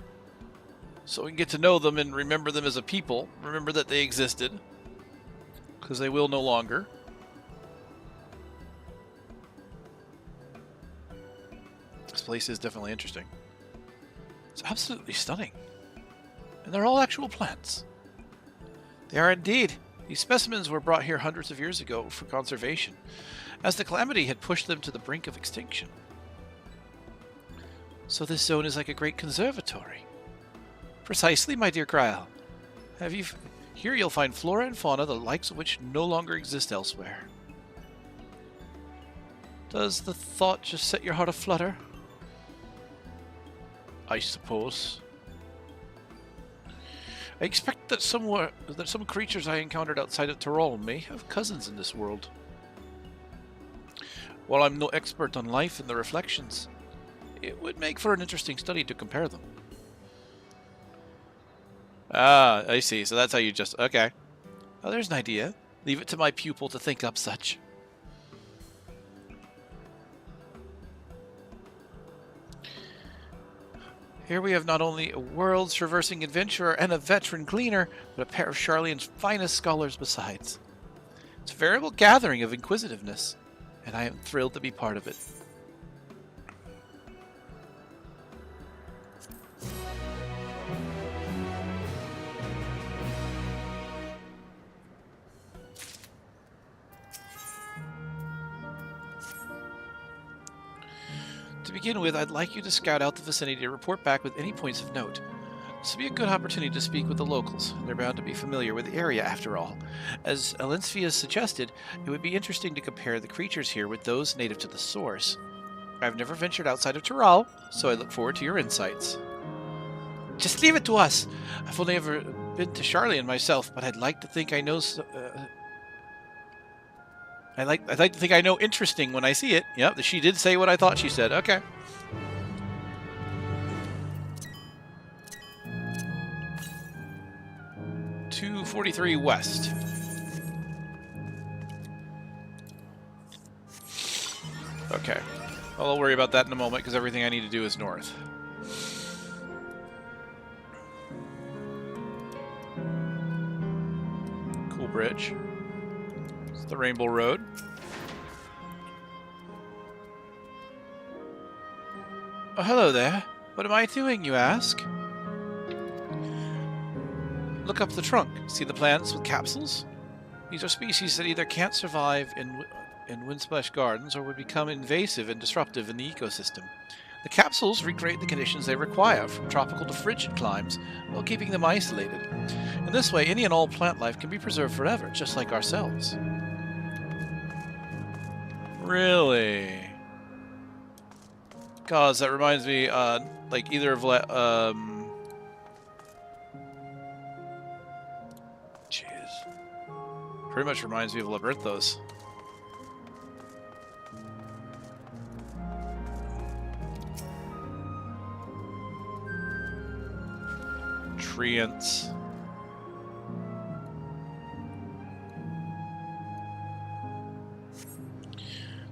so we can get to know them and remember them as a people. Remember that they existed, because they will no longer. This place is definitely interesting. It's absolutely stunning. And they're all actual plants. They are indeed. These specimens were brought here hundreds of years ago for conservation, as the calamity had pushed them to the brink of extinction. So this zone is like a great conservatory. Precisely, my dear Kryal. Here you'll find flora and fauna, the likes of which no longer exist elsewhere. Does the thought just set your heart aflutter? I suppose. I expect that some creatures I encountered outside of Tyrol may have cousins in this world. While I'm no expert on life and the reflections, it would make for an interesting study to compare them. Ah, I see. So that's how you just... Okay. Oh, there's an idea. Leave it to my pupil to think up such. Here we have not only a world-traversing adventurer and a veteran cleaner, but a pair of Sharlayan's finest scholars besides. It's a veritable gathering of inquisitiveness, and I am thrilled to be part of it. To begin with, I'd like you to scout out the vicinity to report back with any points of note. This would be a good opportunity to speak with the locals. They're bound to be familiar with the area, after all. As Elinsfia suggested, it would be interesting to compare the creatures here with those native to the source. I've never ventured outside of Tyrol, so I look forward to your insights. Just leave it to us! I've only ever been to Sharlayan myself, but I'd like to think I know... I'd like to think I know interesting when I see it. Yep, she did say what I thought she said. Okay. $243 west. Okay. Well, I'll worry about that in a moment, because everything I need to do is north. Cool bridge. It's the Rainbow Road. Oh, hello there. What am I doing, you ask? Look up the trunk. See the plants with capsules? These are species that either can't survive in Windsplash Gardens or would become invasive and disruptive in the ecosystem. The capsules recreate the conditions they require, from tropical to frigid climes, while keeping them isolated. In this way, any and all plant life can be preserved forever, just like ourselves. Really? Cause that reminds me, like either of jeez, pretty much reminds me of Labyrinthos. Treants.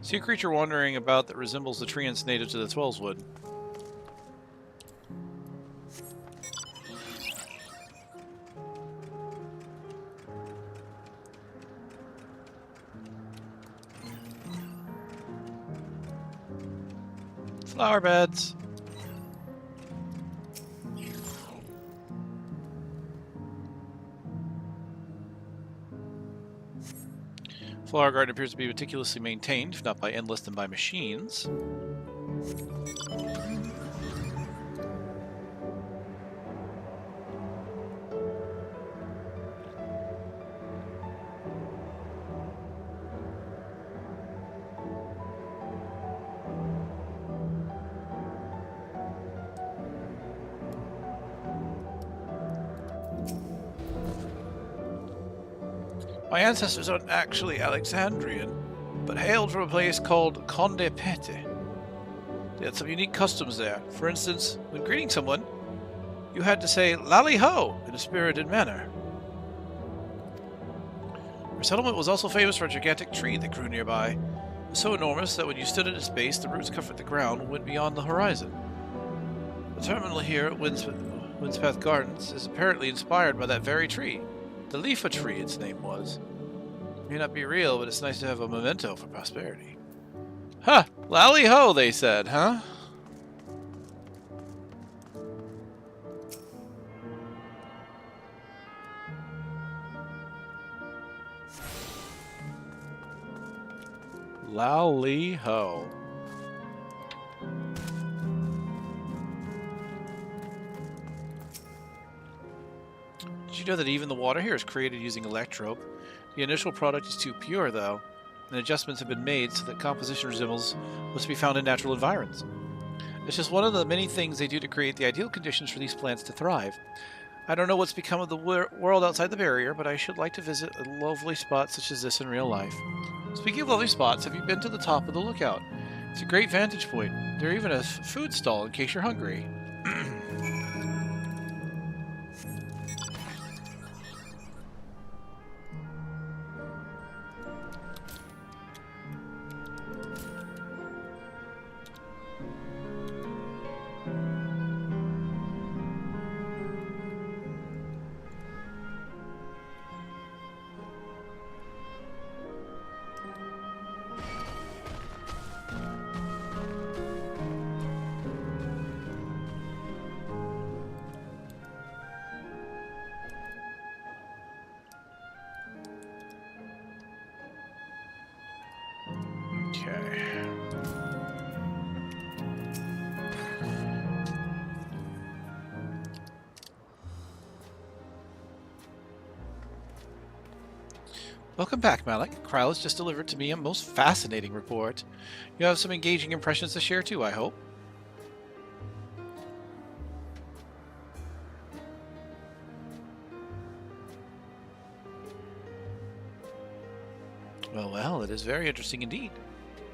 See a creature wandering about that resembles the treants native to the Twellswood. Flower beds. Flower garden appears to be meticulously maintained, if not by endless, then by machines. My ancestors aren't actually Alexandrian, but hailed from a place called Conde Pete. They had some unique customs there. For instance, when greeting someone, you had to say "Lally ho" in a spirited manner. Our settlement was also famous for a gigantic tree that grew nearby. It was so enormous that when you stood at its base, the roots covered the ground and went beyond the horizon. The terminal here at Windspath Gardens is apparently inspired by that very tree. The Leafa tree, its name was. It may not be real, but it's nice to have a memento for prosperity. Huh! Lally ho, they said, huh? Lally ho. Did you know that even the water here is created using electrope? The initial product is too pure, though, and adjustments have been made so that composition resembles what's to be found in natural environs. It's just one of the many things they do to create the ideal conditions for these plants to thrive. I don't know what's become of the world outside the barrier, but I should like to visit a lovely spot such as this in real life. Speaking of lovely spots, have you been to the top of the lookout? It's a great vantage point. There's even a food stall in case you're hungry. Welcome back, Malik. Kryl has just delivered to me a most fascinating report. You have some engaging impressions to share too, I hope. Well, it is very interesting indeed.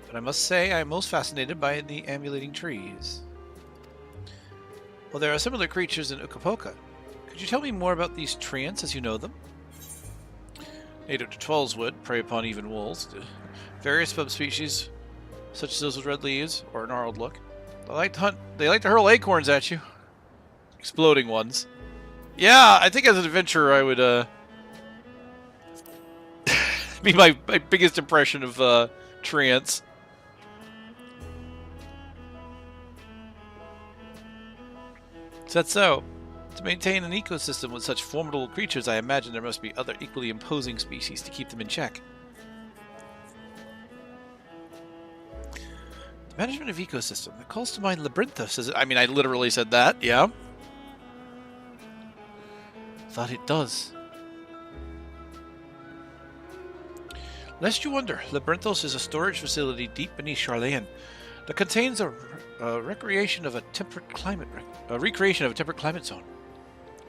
But I must say I am most fascinated by the ambulating trees. Well, there are similar creatures in Ukapoka. Could you tell me more about these treants as you know them? Native to Twellswood, prey upon even wolves. Various subspecies, such as those with red leaves or a gnarled look. They like to hunt. They like to hurl acorns at you. Exploding ones. Yeah, I think as an adventurer I would be my biggest impression of treants. Is that so? To maintain an ecosystem with such formidable creatures, I imagine there must be other equally imposing species to keep them in check. The management of ecosystem. That calls to mind Labyrinthus. I mean, I literally said that, yeah. Thought it does. Lest you wonder, Labyrinthos is a storage facility deep beneath Charlayan that contains a recreation of a temperate climate zone.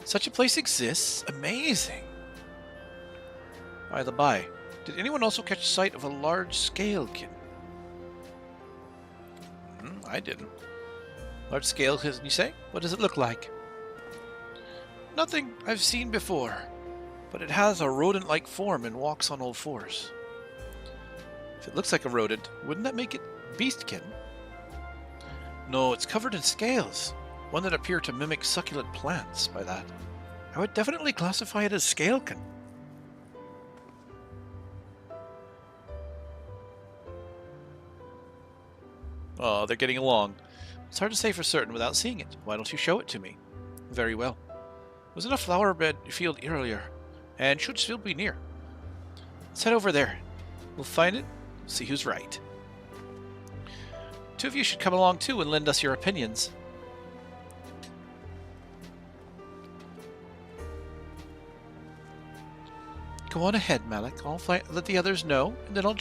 Such a place exists? Amazing! By the by, did anyone also catch sight of a large scalekin? I didn't. Large scalekin, you say? What does it look like? Nothing I've seen before, but it has a rodent-like form and walks on all fours. If it looks like a rodent, wouldn't that make it beastkin? No, it's covered in scales. One that appear to mimic succulent plants by that. I would definitely classify it as scalekin. Oh, they're getting along. It's hard to say for certain without seeing it. Why don't you show it to me? Very well. There was in a flower bed field earlier, and should still be near. Let's head over there. We'll find it, see who's right. Two of you should come along too and lend us your opinions. Go on ahead, Malik. I'll let the others know, and then I'll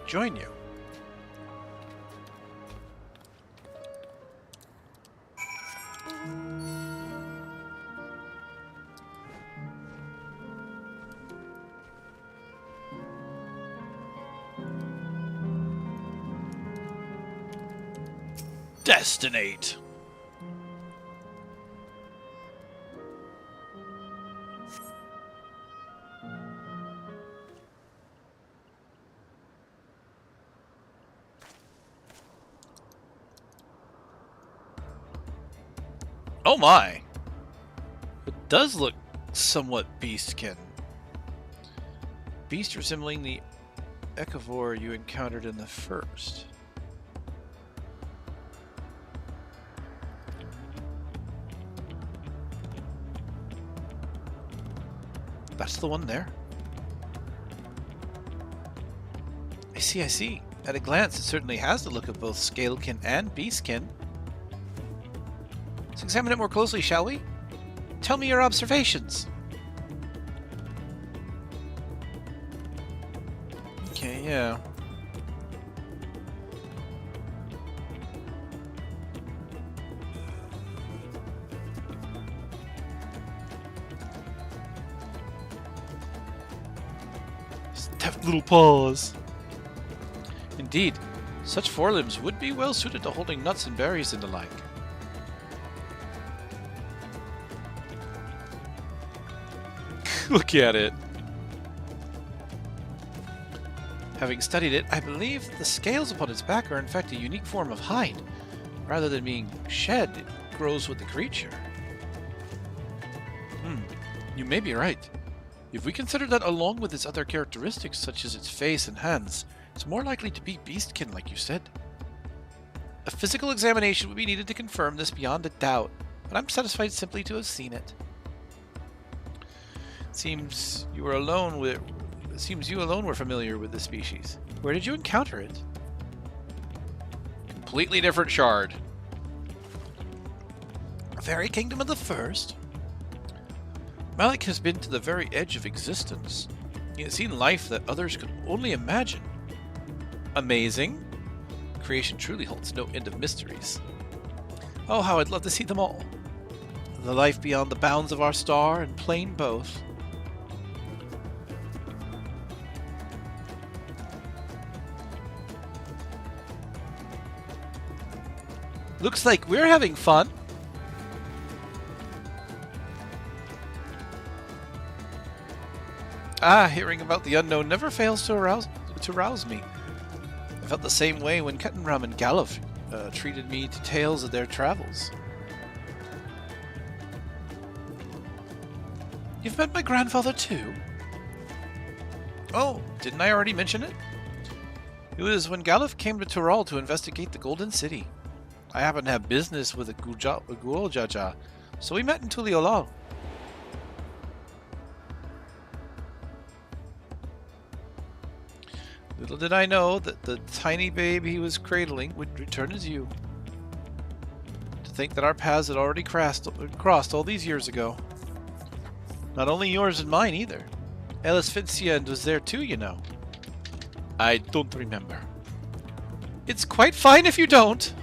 join you. Destinate. Oh my! It does look somewhat beastkin. Beast resembling the echivore you encountered in the first. That's the one there. I see, I see. At a glance, it certainly has the look of both scalekin and beastkin. Let's examine it more closely, shall we? Tell me your observations. Okay, yeah. Deft little paws. Indeed, such forelimbs would be well suited to holding nuts and berries and the like. Look at it. Having studied it, I believe the scales upon its back are in fact a unique form of hide. Rather than being shed, it grows with the creature. You may be right. If we consider that along with its other characteristics, such as its face and hands, it's more likely to be beastkin, like you said. A physical examination would be needed to confirm this beyond a doubt, but I'm satisfied simply to have seen it. Seems you alone were familiar with this species. Where did you encounter it? Completely different shard. Very Kingdom of the First? Malik has been to the very edge of existence. He has seen life that others could only imagine. Amazing. Creation truly holds no end of mysteries. Oh, how I'd love to see them all. The life beyond the bounds of our star and plane both. Looks like we're having fun. Ah, hearing about the unknown never fails to rouse me. I felt the same way when Kettenram and Galuf treated me to tales of their travels. You've met my grandfather too? Oh, didn't I already mention it? It was when Galuf came to Tural to investigate the Golden City. I happened to have business with a Guoljaja, so we met in Tuliolal. Little did I know that the tiny babe he was cradling would return as you. To think that our paths had already crossed all these years ago. Not only yours and mine either. Elis Fitzsian was there too, you know. I don't remember. It's quite fine if you don't.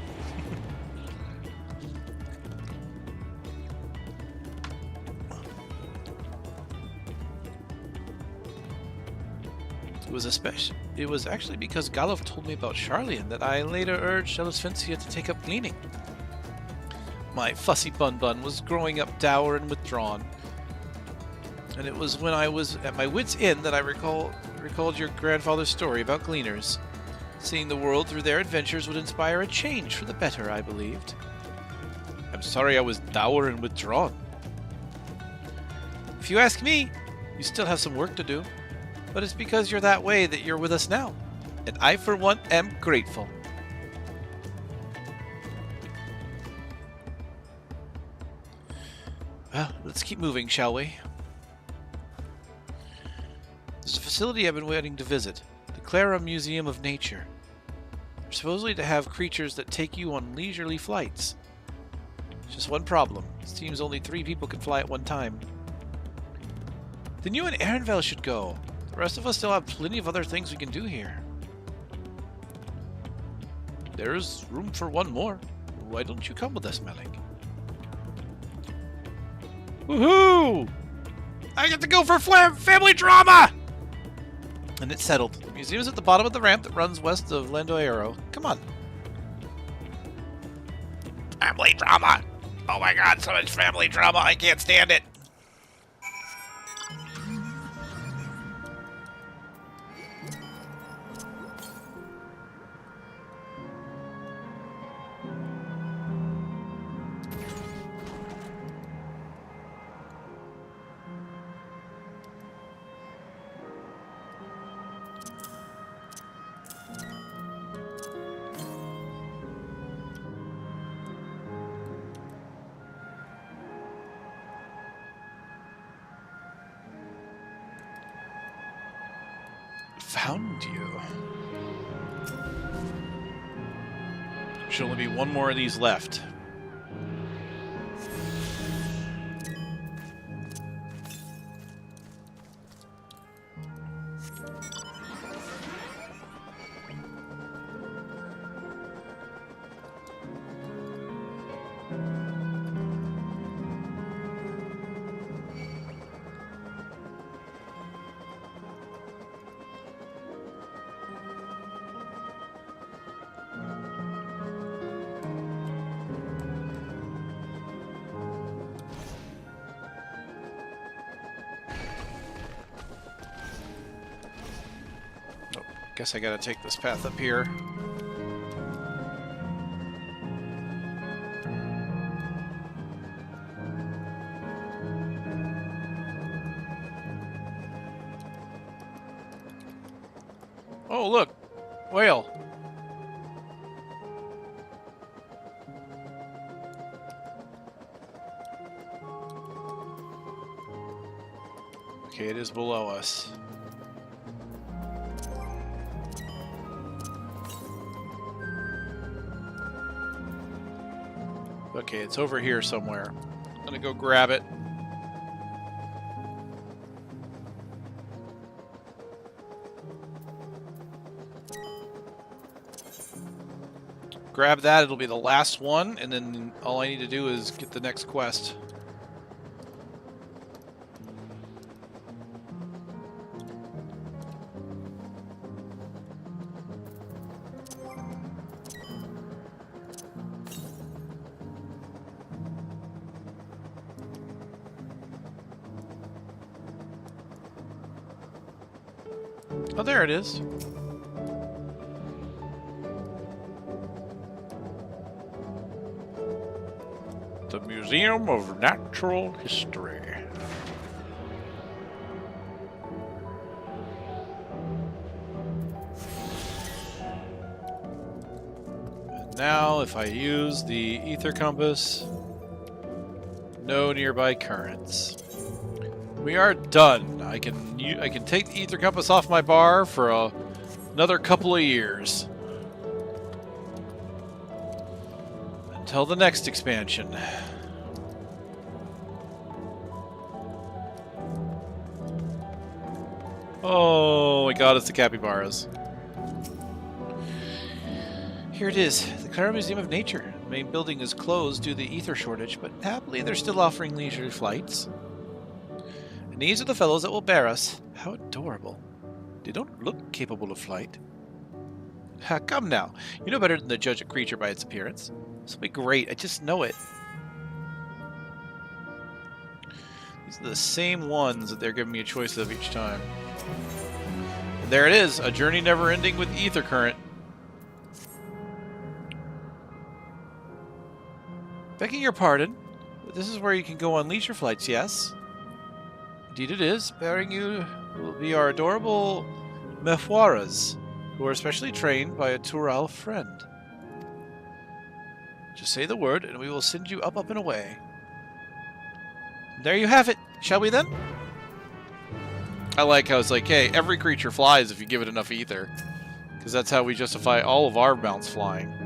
It was actually because Galuf told me about Charlian that I later urged Elisfincia to take up gleaning. My fussy bun-bun was growing up dour and withdrawn. And it was when I was at my wit's end that I recalled your grandfather's story about gleaners. Seeing the world through their adventures would inspire a change for the better, I believed. I'm sorry I was dour and withdrawn. If you ask me, you still have some work to do. But it's because you're that way that you're with us now. And I, for one, am grateful. Well, let's keep moving, shall we? There's a facility I've been waiting to visit. The Clara Museum of Nature. They're supposedly to have creatures that take you on leisurely flights. Just one problem. It seems only 3 people can fly at one time. Then you and Ehrenvel should go. The rest of us still have plenty of other things we can do here. There's room for one more. Why don't you come with us, Malik? Woohoo! I get to go for family drama! And it's settled. The museum is at the bottom of the ramp that runs west of Landoero. Come on. Family drama! Oh my god, so much family drama, I can't stand it! Found you. Should only be one more of these left. Guess I gotta take this path up here. Oh, look! Whale! Okay, it is below us. Okay, it's over here somewhere. I'm gonna go grab it. Grab that, it'll be the last one, and then all I need to do is get the next quest. Oh, there it is. The Museum of Natural History. And now, if I use the ether compass, no nearby currents. We are done. I can take the ether compass off my bar for another couple of years. Until the next expansion. Oh my god, it's the capybaras. Here it is, the Clara Museum of Nature. The main building is closed due to the ether shortage, but happily they're still offering leisurely flights. And these are the fellows that will bear us. How adorable. They don't look capable of flight. Ha, come now. You know better than to judge a creature by its appearance. This will be great. I just know it. These are the same ones that they're giving me a choice of each time. And there it is. A journey never ending with ether current. Begging your pardon, but this is where you can go on leisure flights, yes? Indeed it is. Bearing you will be our adorable Mephoras, who are specially trained by a Tural friend. Just say the word, and we will send you up and away. There you have it. Shall we then? I like how it's like, hey, every creature flies if you give it enough ether. Because that's how we justify all of our mounts flying.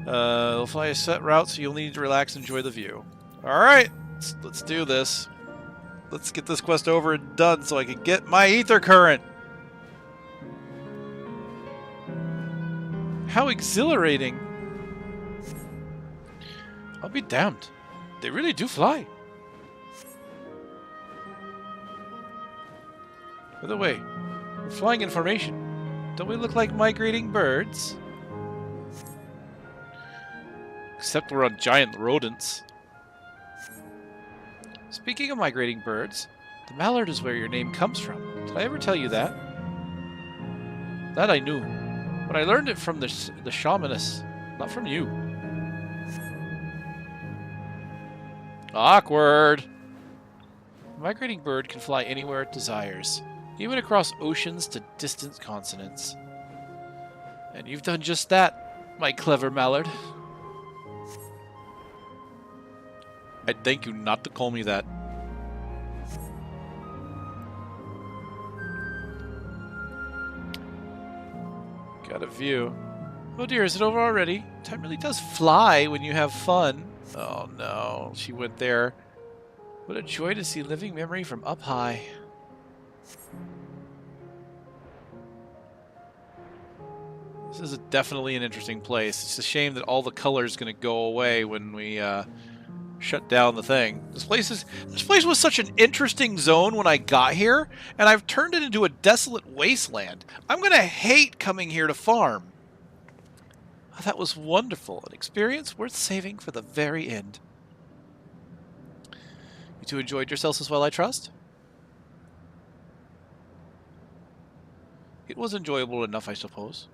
They'll fly a set route, so you'll need to relax and enjoy the view. Alright, let's do this. Let's get this quest over and done so I can get my ether current. How exhilarating. I'll be damned. They really do fly. By the way, we're flying in formation. Don't we look like migrating birds? Except we're on giant rodents. Speaking of migrating birds, the mallard is where your name comes from. Did I ever tell you that? That I knew. But I learned it from the shamaness, not from you. Awkward. A migrating bird can fly anywhere it desires, even across oceans to distant continents. And you've done just that, my clever mallard. I'd thank you not to call me that. Got a view. Oh dear, is it over already? Time really does fly when you have fun. Oh no, she went there. What a joy to see living memory from up high. This is definitely an interesting place. It's a shame that all the color is going to go away when we shut down the thing. This place was such an interesting zone when I got here, and I've turned it into a desolate wasteland. I'm going to hate coming here to farm. Oh, that was wonderful. An experience worth saving for the very end. You two enjoyed yourselves as well, I trust? It was enjoyable enough, I suppose.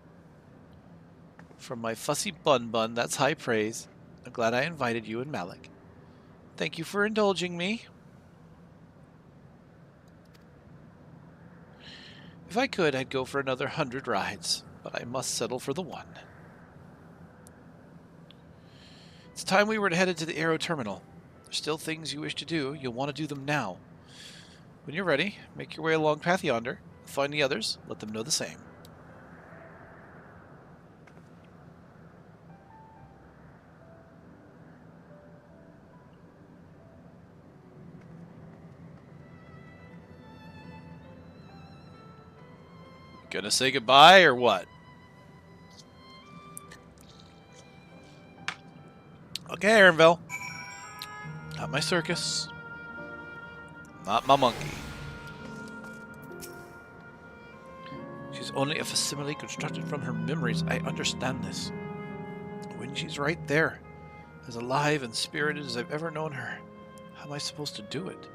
From my fussy bun, that's high praise. I'm glad I invited you and Malik. Thank you for indulging me. If I could, I'd go for another 100 rides, but I must settle for the one. It's time we were headed to the Aero Terminal. There's still things you wish to do. You'll want to do them now. When you're ready, make your way along path yonder. Find the others. Let them know the same. Gonna say goodbye or what? Okay, Aaronville. Not my circus. Not my monkey. She's only a facsimile constructed from her memories. I understand this. When she's right there, as alive and spirited as I've ever known her, how am I supposed to do it?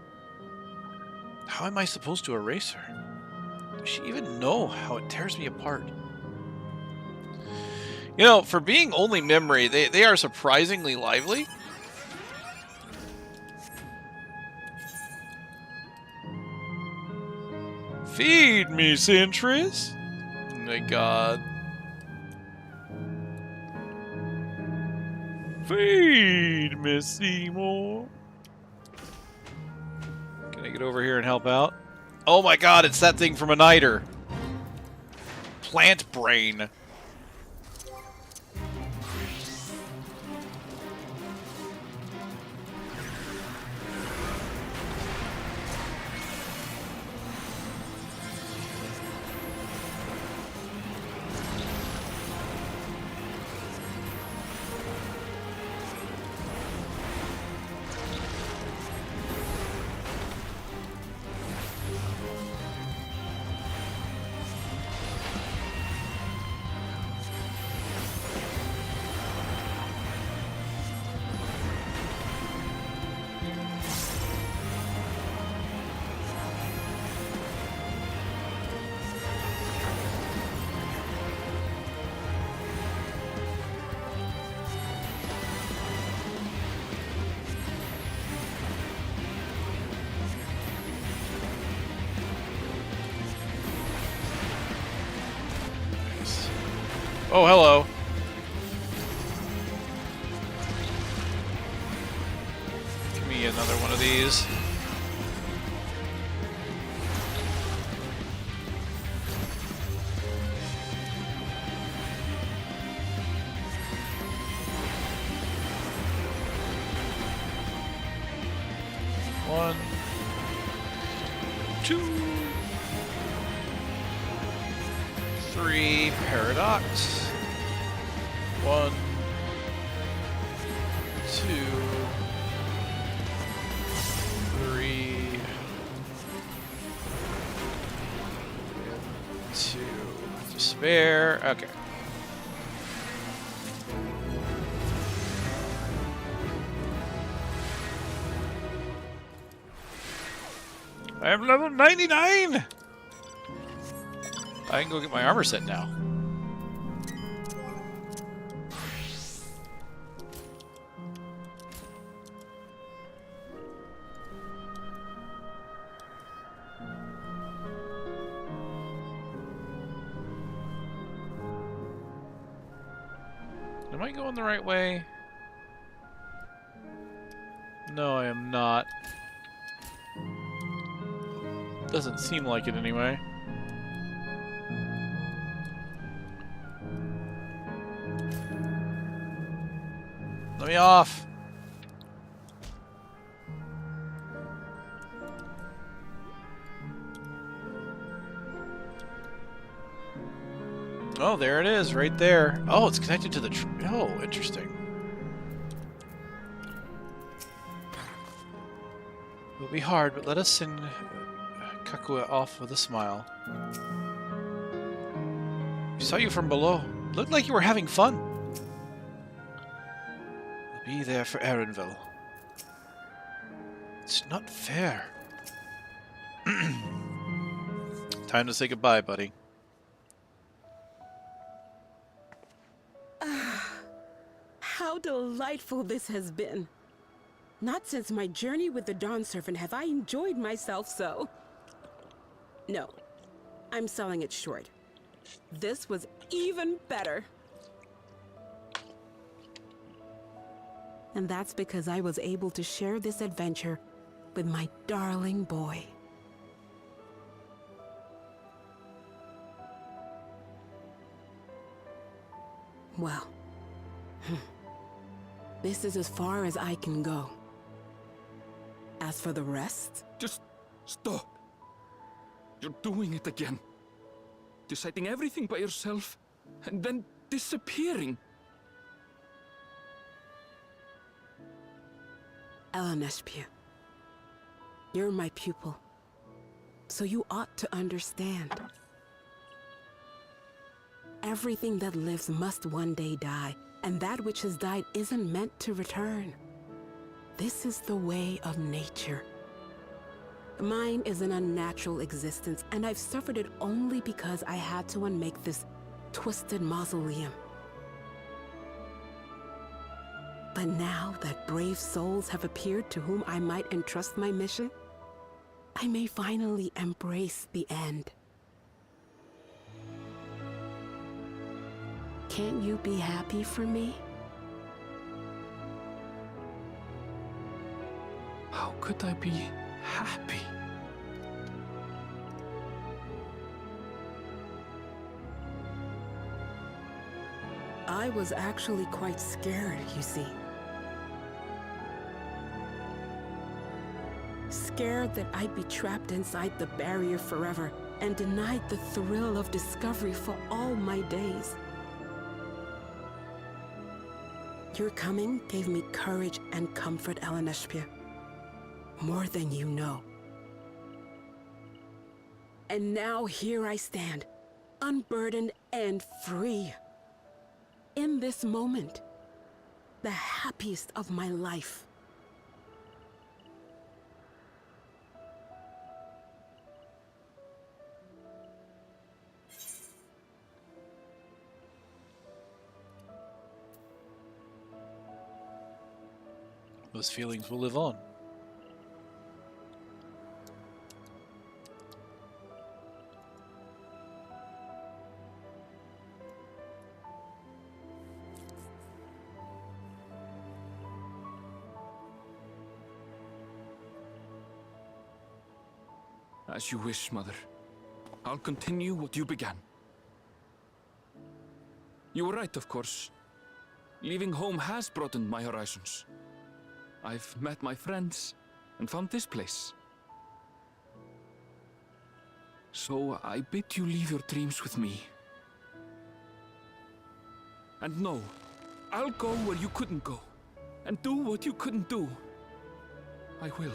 How am I supposed to erase her? Does she even know how it tears me apart? You know, for being only memory, they are surprisingly lively. Feed me, sentries. Oh my god. Feed me, Seymour. Can I get over here and help out? Oh my god, it's that thing from a Niter. Plant brain. Oh, hello. Give me another one of these. One, two, three, paradox. 1, 2, 3, 2 to spare. Okay. I'm level 99! I can go get my armor set now. Am I going the right way? No, I am not. Doesn't seem like it anyway. Let me off! Oh, there it is, right there. Oh, it's connected to the oh, interesting. It'll be hard, but let us send Kakua off with a smile. We saw you from below. Looked like you were having fun. We'll be there for Erenville. It's not fair. Time to say goodbye, buddy. How delightful this has been. Not since my journey with the Dawn Servant have I enjoyed myself so. No, I'm selling it short. This was even better. And that's because I was able to share this adventure with my darling boy. Well, this is as far as I can go. As for the rest... Just stop. You're doing it again. Deciding everything by yourself, and then disappearing. Eleneshpia, you're my pupil, so you ought to understand. Everything that lives must one day die, and that which has died isn't meant to return. This is the way of nature. Mine is an unnatural existence, and I've suffered it only because I had to unmake this twisted mausoleum. But now that brave souls have appeared to whom I might entrust my mission, I may finally embrace the end. Can't you be happy for me? How could I be happy? I was actually quite scared, you see. Scared that I'd be trapped inside the barrier forever and denied the thrill of discovery for all my days. Your coming gave me courage and comfort, Eleneshpia. More than you know. And now here I stand, unburdened and free. In this moment, the happiest of my life. Those feelings will live on. As you wish, Mother. I'll continue what you began. You were right, of course. Leaving home has broadened my horizons. I've met my friends and found this place. So I bid you leave your dreams with me. And no, I'll go where you couldn't go, and do what you couldn't do. I will.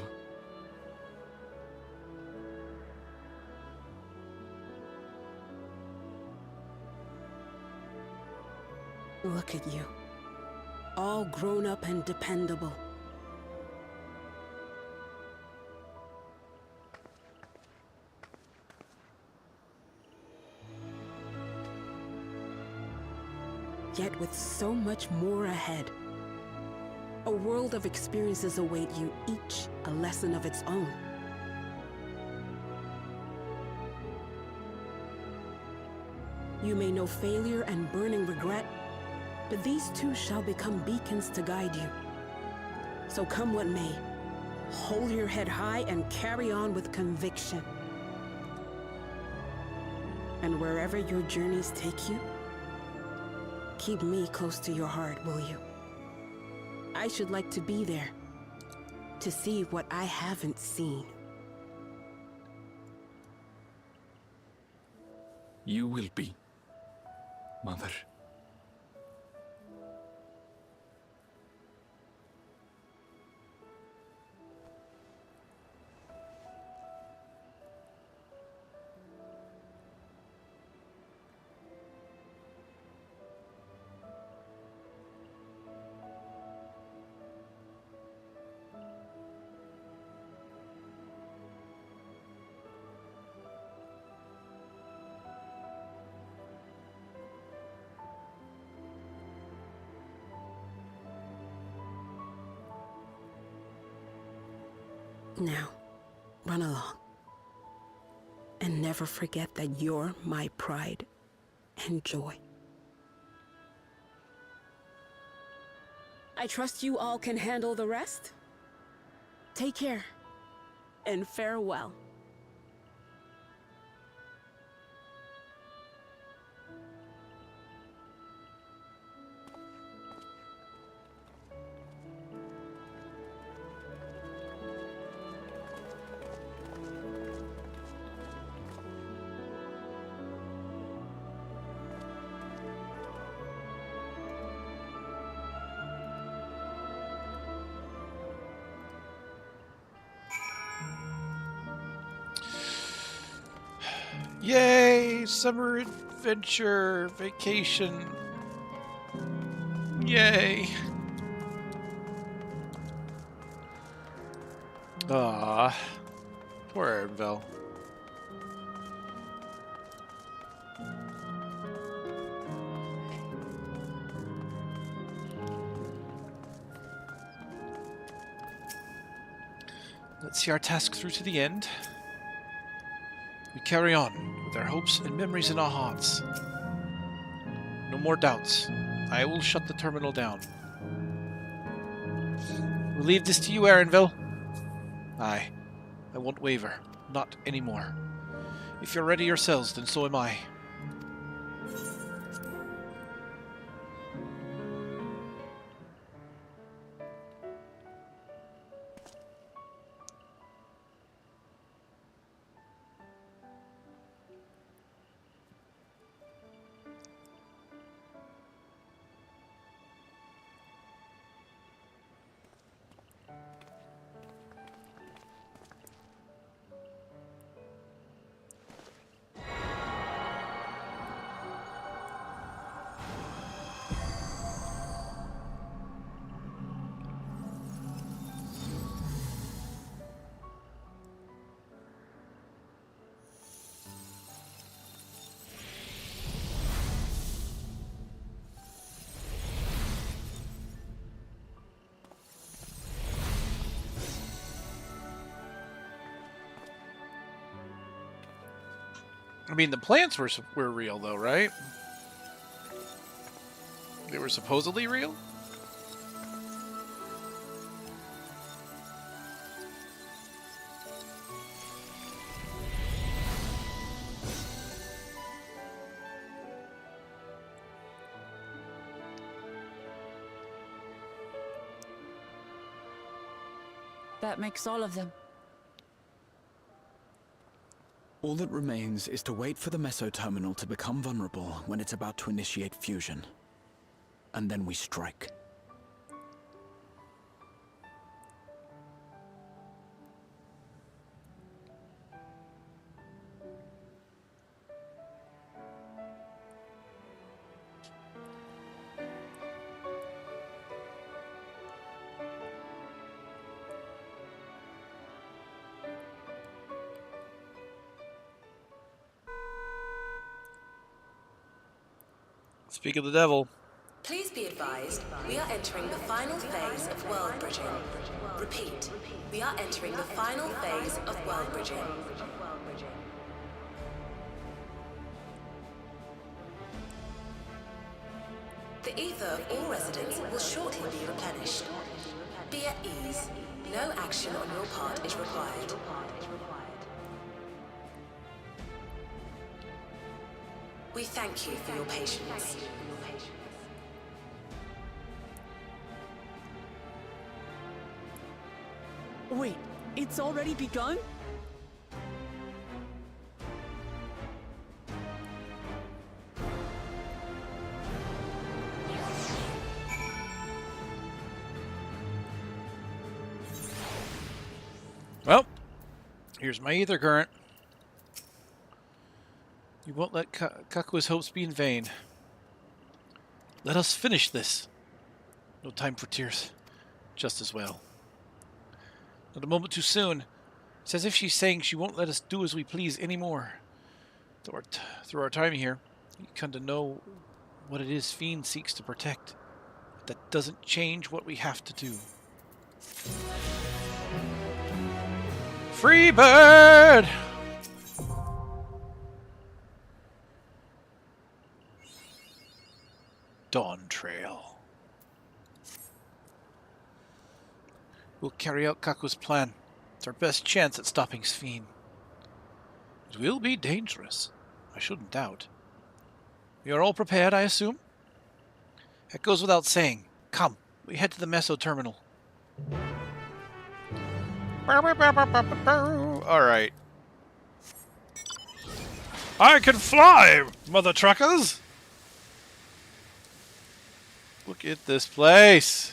Look at you, all grown up and dependable. yet with so much more ahead. A world of experiences await you, each a lesson of its own. You may know failure and burning regret, but these too shall become beacons to guide you. So come what may, hold your head high and carry on with conviction. And wherever your journeys take you, keep me close to your heart, will you? I should like to be there, to see what I haven't seen. You will be, Mother. Now, run along. And never forget that you're my pride and joy. I trust you all can handle the rest. Take care, and farewell. Yay! Summer adventure vacation. Yay! Ah, poor Aaronville. Let's see our task through to the end. We carry on with our hopes and memories in our hearts. No more doubts. I will shut the terminal down. We'll leave this to you, Aaronville. Aye. I won't waver. Not anymore. If you're ready yourselves, then so am I. I mean, the plants were real, though, right? They were supposedly real? That makes all of them. All that remains is to wait for the meso-terminal to become vulnerable when it's about to initiate fusion. And then we strike. Speak of the devil, Please be advised, we are entering the final phase of world bridging. Repeat, we are entering the final phase of world bridging. The ether of all residents will shortly be replenished. Be at ease. No action on your part is required. We thank you for your patience. Wait, it's already begun? Well, here's my ether current. You won't let Kaku's hopes be in vain. Let us finish this. No time for tears. Just as well. Not a moment too soon. It's as if she's saying she won't let us do as we please anymore. Through our time here, you come to know what it is Fiend seeks to protect. But that doesn't change what we have to do. Free bird! Dawntrail. We'll carry out Kaku's plan. It's our best chance at stopping Sphene. It will be dangerous, I shouldn't doubt. You are all prepared, I assume? That goes without saying. Come, we head to the Meso terminal. Alright. I can fly, mother truckers! Look at this place.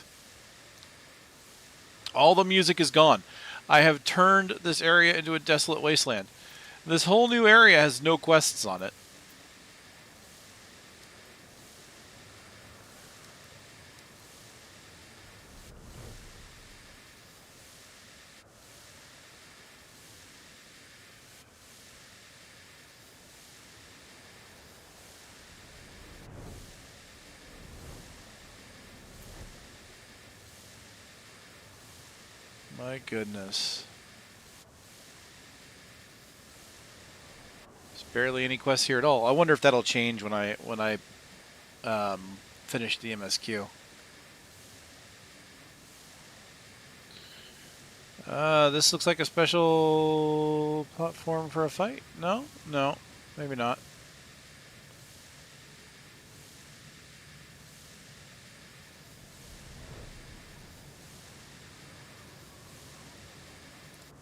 All the music is gone. I have turned this area into a desolate wasteland. This whole new area has no quests on it. My goodness. There's barely any quests here at all. I wonder if that'll change when I finish the MSQ. This looks like a special platform for a fight. No? No. Maybe not.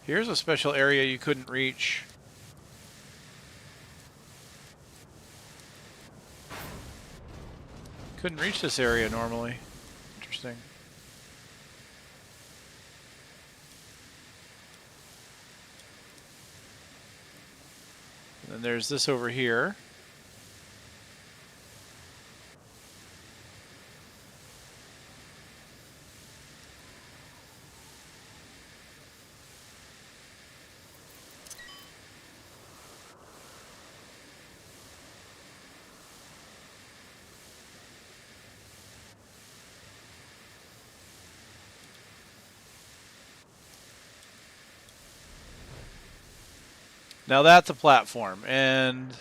Here's a special area you couldn't reach. Couldn't reach this area normally. Interesting. And then there's this over here. Now that's a platform, and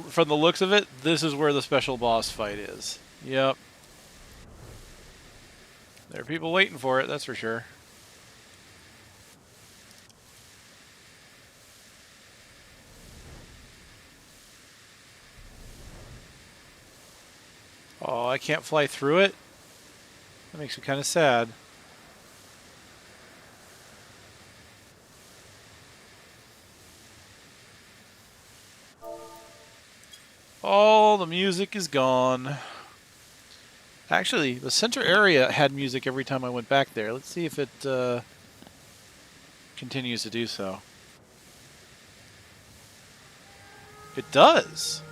from the looks of it, this is where the special boss fight is. Yep. There are people waiting for it, that's for sure. Oh, I can't fly through it? That makes me kind of sad. All the music is gone. Actually, the center area had music every time I went back there. Let's see if it continues to do so. It does.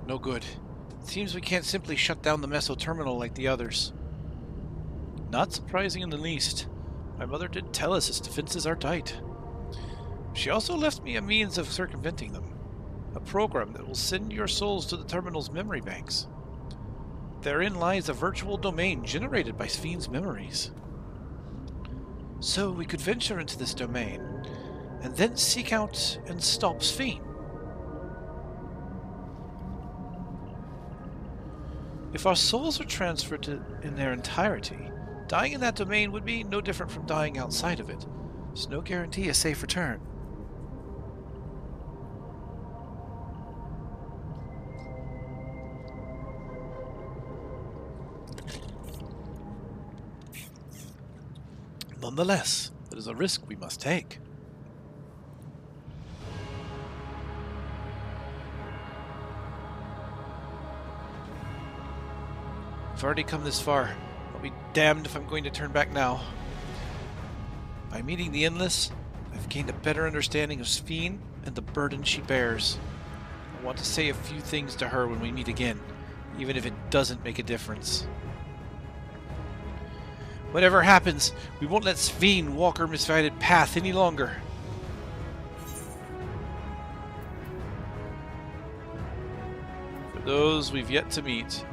No good. It seems we can't simply shut down the Meso terminal like the others. Not surprising in the least. My mother did tell us its defenses are tight. She also left me a means of circumventing them. A program that will send your souls to the terminal's memory banks. Therein lies a virtual domain generated by Spheen's memories. So we could venture into this domain, and then seek out and stop Spheen. If our souls are transferred in their entirety, dying in that domain would be no different from dying outside of it. There's no guarantee a safe return. Nonetheless, it is a risk we must take. I've already come this far. I'll be damned if I'm going to turn back now. By meeting the Endless, I've gained a better understanding of Spheen and the burden she bears. I want to say a few things to her when we meet again, even if it doesn't make a difference. Whatever happens, we won't let Spheen walk her misguided path any longer. For those we've yet to meet,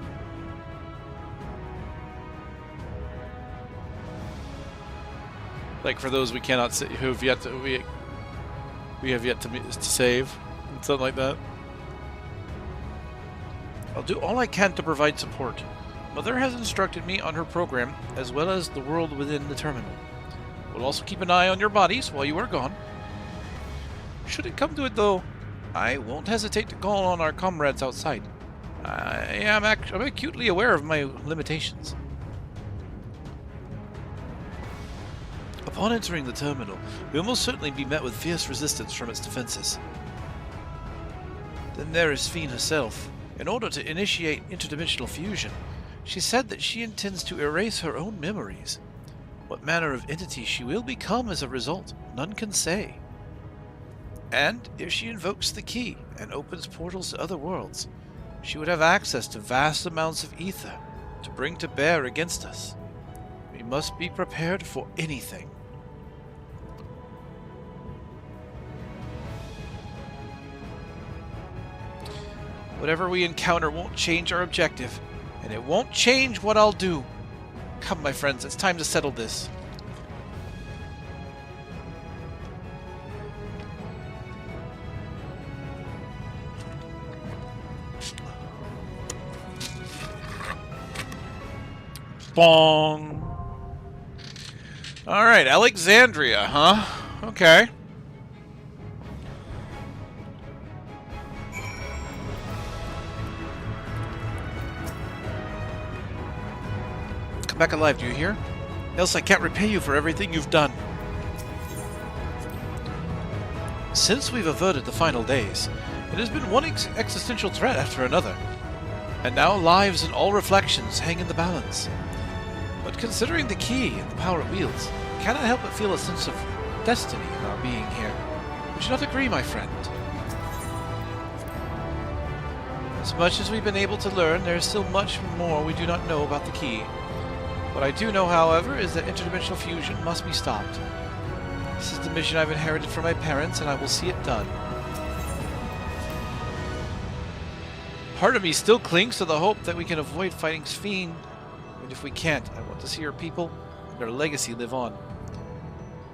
like for those we cannot say, who have yet to we have yet to save, something like that. I'll do all I can to provide support. Mother has instructed me on her program, as well as the world within the terminal. We'll also keep an eye on your bodies while you are gone. Should it come to it, though, I won't hesitate to call on our comrades outside. I'm acutely aware of my limitations. Upon entering the terminal, we will most certainly be met with fierce resistance from its defenses. Then there is Spheen herself. In order to initiate interdimensional fusion, she said that she intends to erase her own memories. What manner of entity she will become as a result, none can say. And if she invokes the key and opens portals to other worlds, she would have access to vast amounts of ether to bring to bear against us. We must be prepared for anything. Whatever we encounter won't change our objective. And it won't change what I'll do. Come, my friends, it's time to settle this. Bong. Alright, Alexandria, huh? Okay. Back alive, do you hear? Else I can't repay you for everything you've done. Since we've averted the final days, it has been one existential threat after another. And now lives and all reflections hang in the balance. But considering the key and the power it wields, I cannot help but feel a sense of destiny in our being here. Would you not agree, my friend? As much as we've been able to learn, there is still much more we do not know about the key. What I do know, however, is that interdimensional fusion must be stopped. This is the mission I've inherited from my parents, and I will see it done. Part of me still clings to the hope that we can avoid fighting Spheen, and if we can't, I want to see her people and her legacy live on.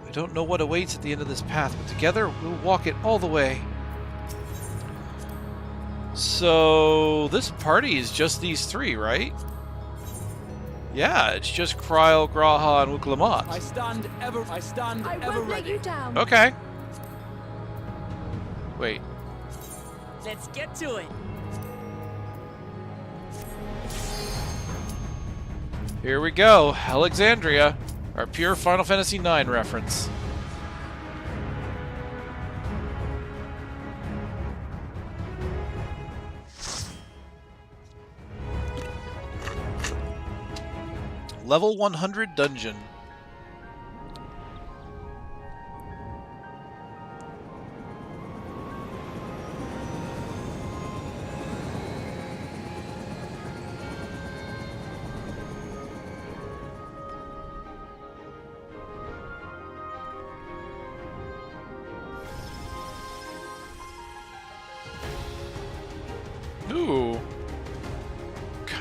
I don't know what awaits at the end of this path, but together we'll walk it all the way. So, this party is just these three, right? Yeah, it's just Kryl, Graha, and Wuklamat. I stand ever won't let you down. Okay. Wait. Let's get to it. Here we go. Alexandria, our pure Final Fantasy IX reference. Level 100 dungeon.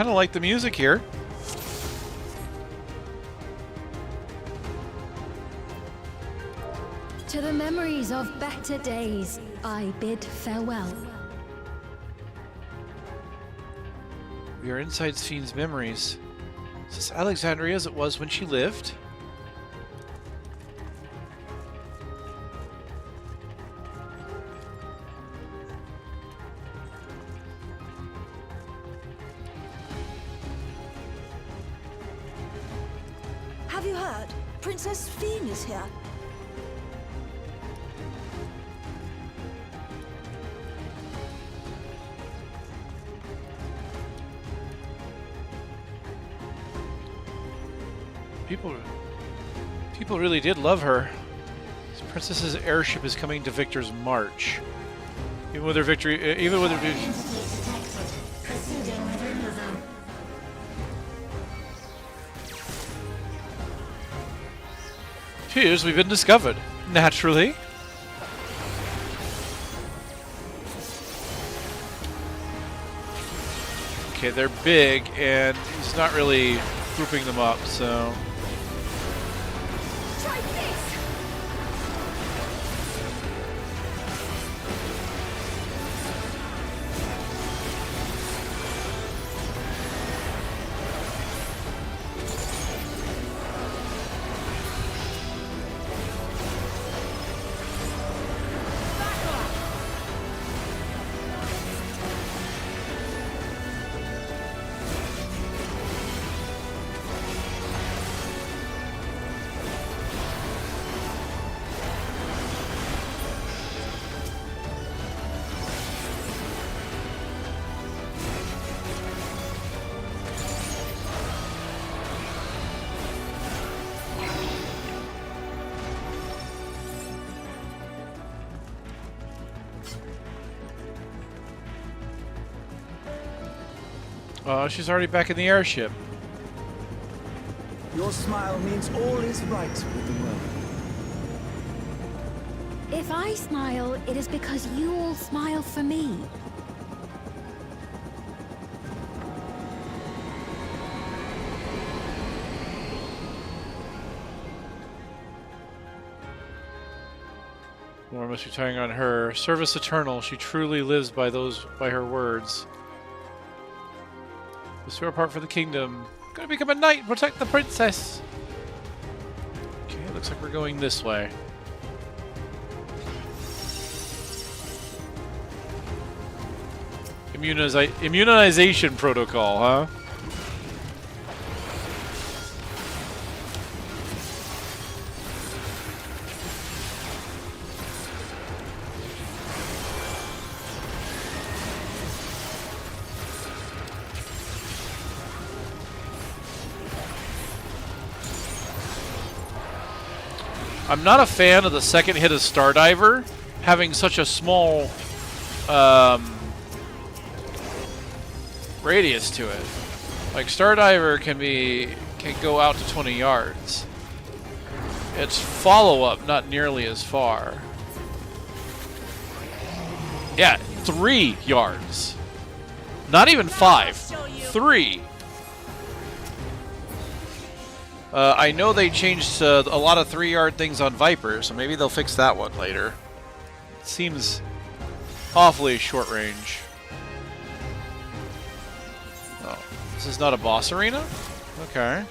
kind of like the music here. To the memories of better days, I bid farewell. We are inside Fiend's memories. Is this Alexandria as it was when she lived? Have you heard? Princess Fiend is here. People really did love her. This princess's airship is coming to Victor's march. Even with her victory, even with her. Cheers, we've been discovered. Naturally. Okay, they're big, and he's not really grouping them up, so... Try this! Oh, she's already back in the airship. Your smile means all is right with the world. If I smile, it is because you all smile for me. More must be tying on her. Service eternal. She truly lives by her words. This our part for the kingdom. Gonna become a knight and protect the princess. Okay, looks like we're going this way. Immunization protocol, huh? I'm not a fan of the second hit of Stardiver having such a small radius to it. Like Stardiver can go out to 20 yards. Its follow-up not nearly as far. Yeah, 3 yards. Not even 5. 3. I know they changed a lot of 3-yard things on Viper, so maybe they'll fix that one later. It seems awfully short range. Oh, this is not a boss arena? Okay.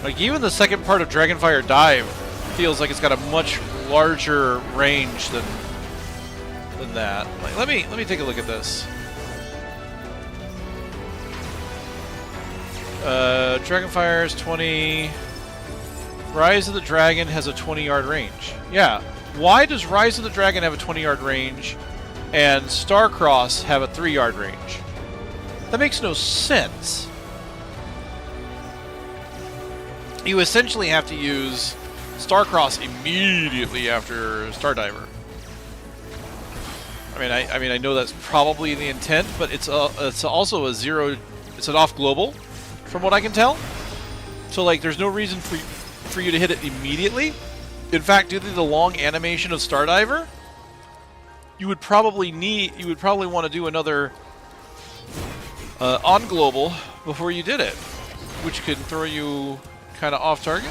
Like, even the second part of Dragonfire Dive feels like it's got a much larger range than that. Like, let me take a look at this. Dragonfire is 20. Rise of the Dragon has a 20-yard range. Yeah. Why does Rise of the Dragon have a 20-yard range and Starcross have a 3-yard range? That makes no sense. You essentially have to use Starcross immediately after Stardiver. I mean, I know that's probably the intent, but it's also a zero. It's an off global, from what I can tell. So like, there's no reason for you to hit it immediately. In fact, due to the long animation of Stardiver, you would probably want to do another on global before you did it, which could throw you kind of off target.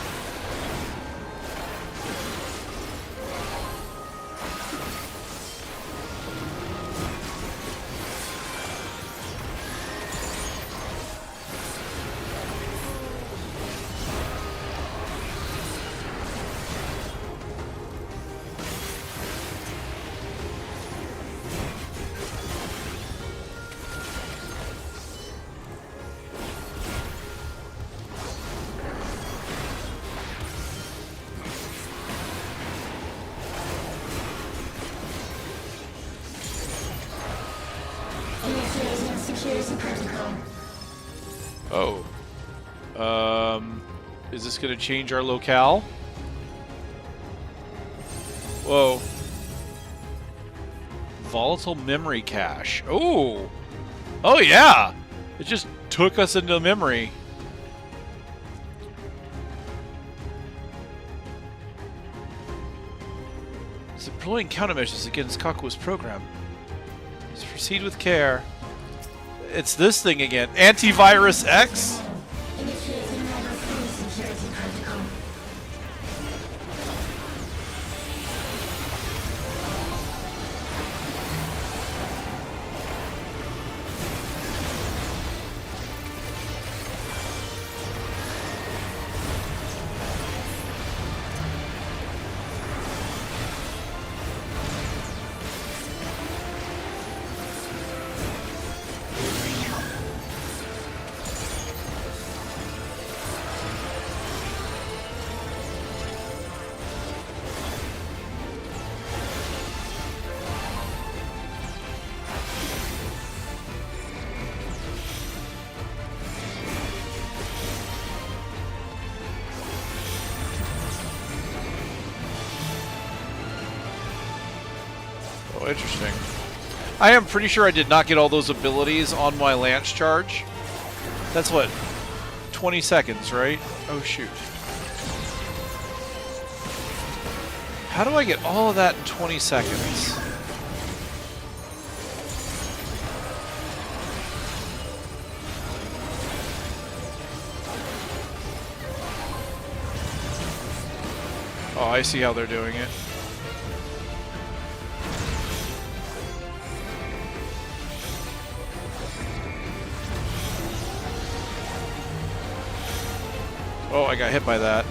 Oh. Is this going to change our locale? Whoa. Volatile memory cache. Oh! Oh yeah! It just took us into memory. It's deploying countermeasures against Kakua's program. Let's proceed with care. It's this thing again. Antivirus X? Oh, interesting. I am pretty sure I did not get all those abilities on my Lance charge. That's what? 20 seconds, right? Oh, shoot. How do I get all of that in 20 seconds? Oh, I see how they're doing it. Oh, I got hit by that.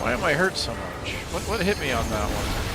Why am I hurt so much? What hit me on that one?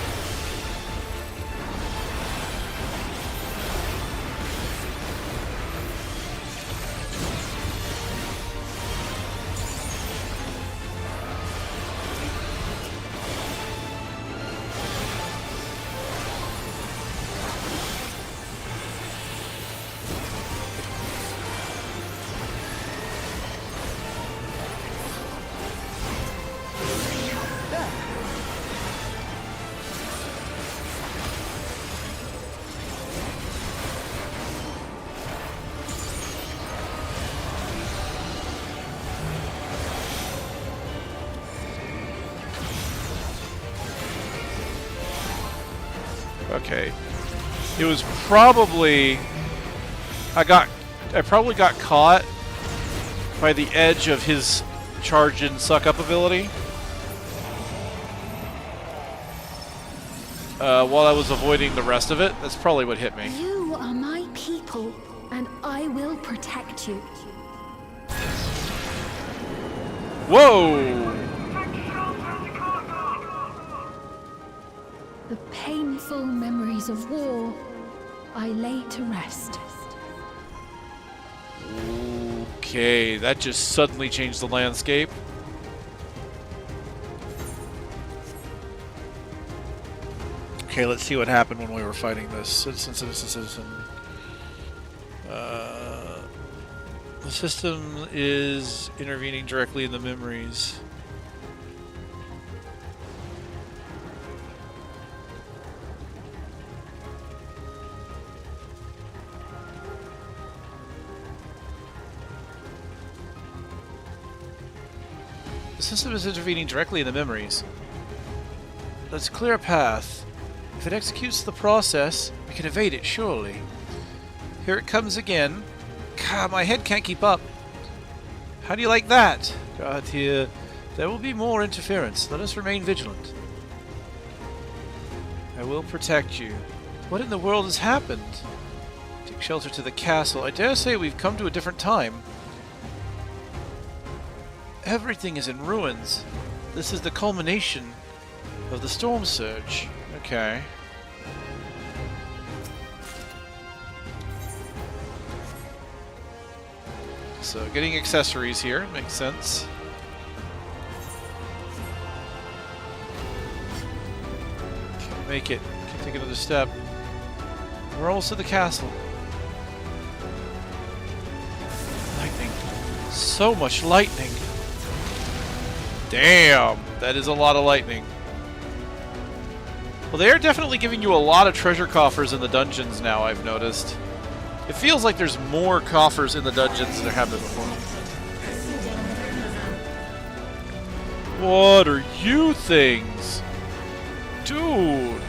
Okay. It was probably... I I probably got caught by the edge of his charge and suck up ability. While I was avoiding the rest of it. That's probably what hit me. You are my people, and I will protect you. Whoa! The painful memories of war I lay to rest. Okay, that just suddenly changed the landscape. Okay, let's see what happened when we were fighting this. Citizen. The system is intervening directly in the memories. The system is intervening directly in the memories. Let's clear a path. If it executes the process, we can evade it, surely. Here it comes again. God, my head can't keep up. How do you like that? God, here. There will be more interference. Let us remain vigilant. I will protect you. What in the world has happened? Take shelter to the castle. I dare say we've come to a different time. Everything is in ruins. This is the culmination of the storm surge. Okay. So getting accessories here makes sense. Can't make it. Can't take another step. We're almost to the castle. Lightning. So much lightning. Damn, that is a lot of lightning. Well, they are definitely giving you a lot of treasure coffers in the dungeons now, I've noticed. It feels like there's more coffers in the dungeons than there have been before. What are you things? Dude!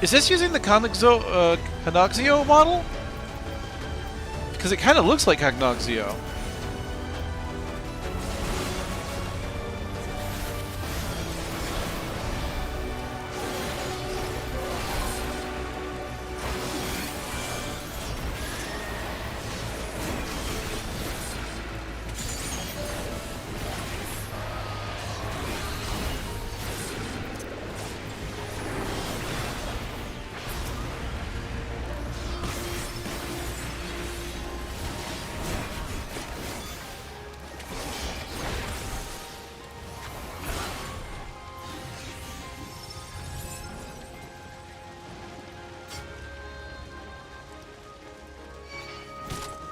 Is this using the Cognoxio model? Because it kind of looks like Cognoxio.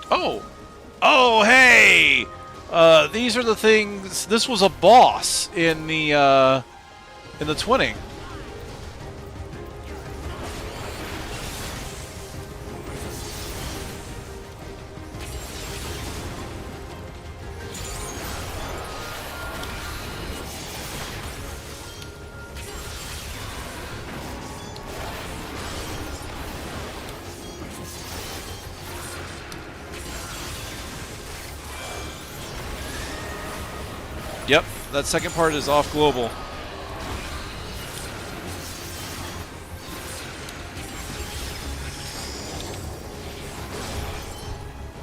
Oh! Oh, hey! These are the things... This was a boss in the twinning. Yep, that second part is off global.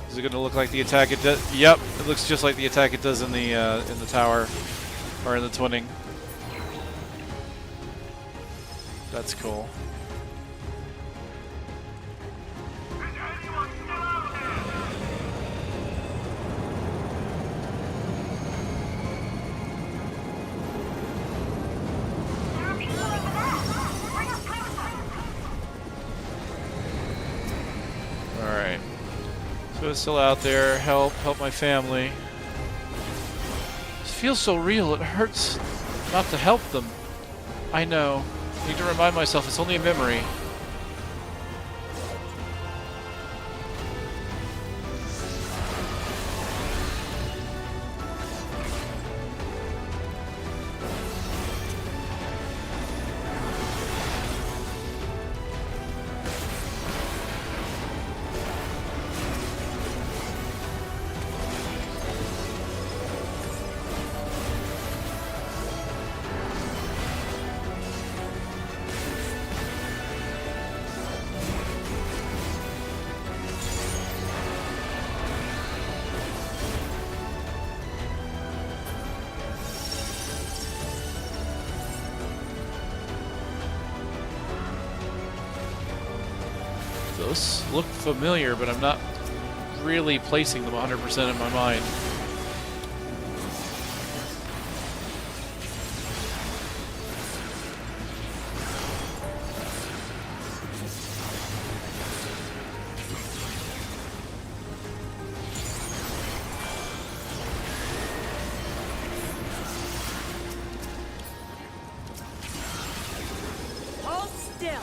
Is it going to look like the attack it does? Yep, it looks just like the attack it does in the tower, or in the twinning. That's cool. So it's still out there. Help my family. This feels so real. It hurts not to help them. I know. I need to remind myself it's only a memory. Those look familiar, but I'm not really placing them 100% in my mind. Hold still.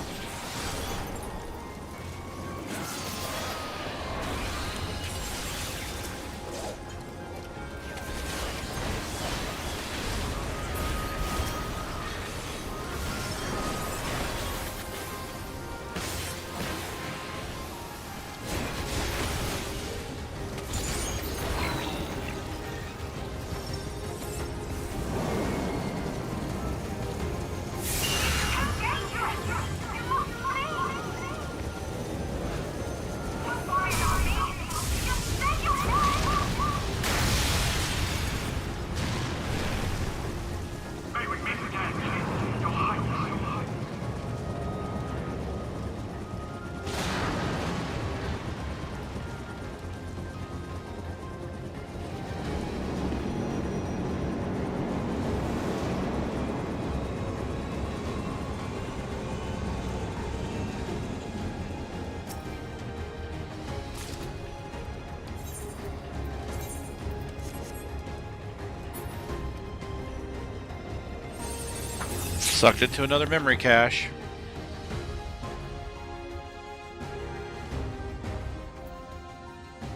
Sucked it to another memory cache.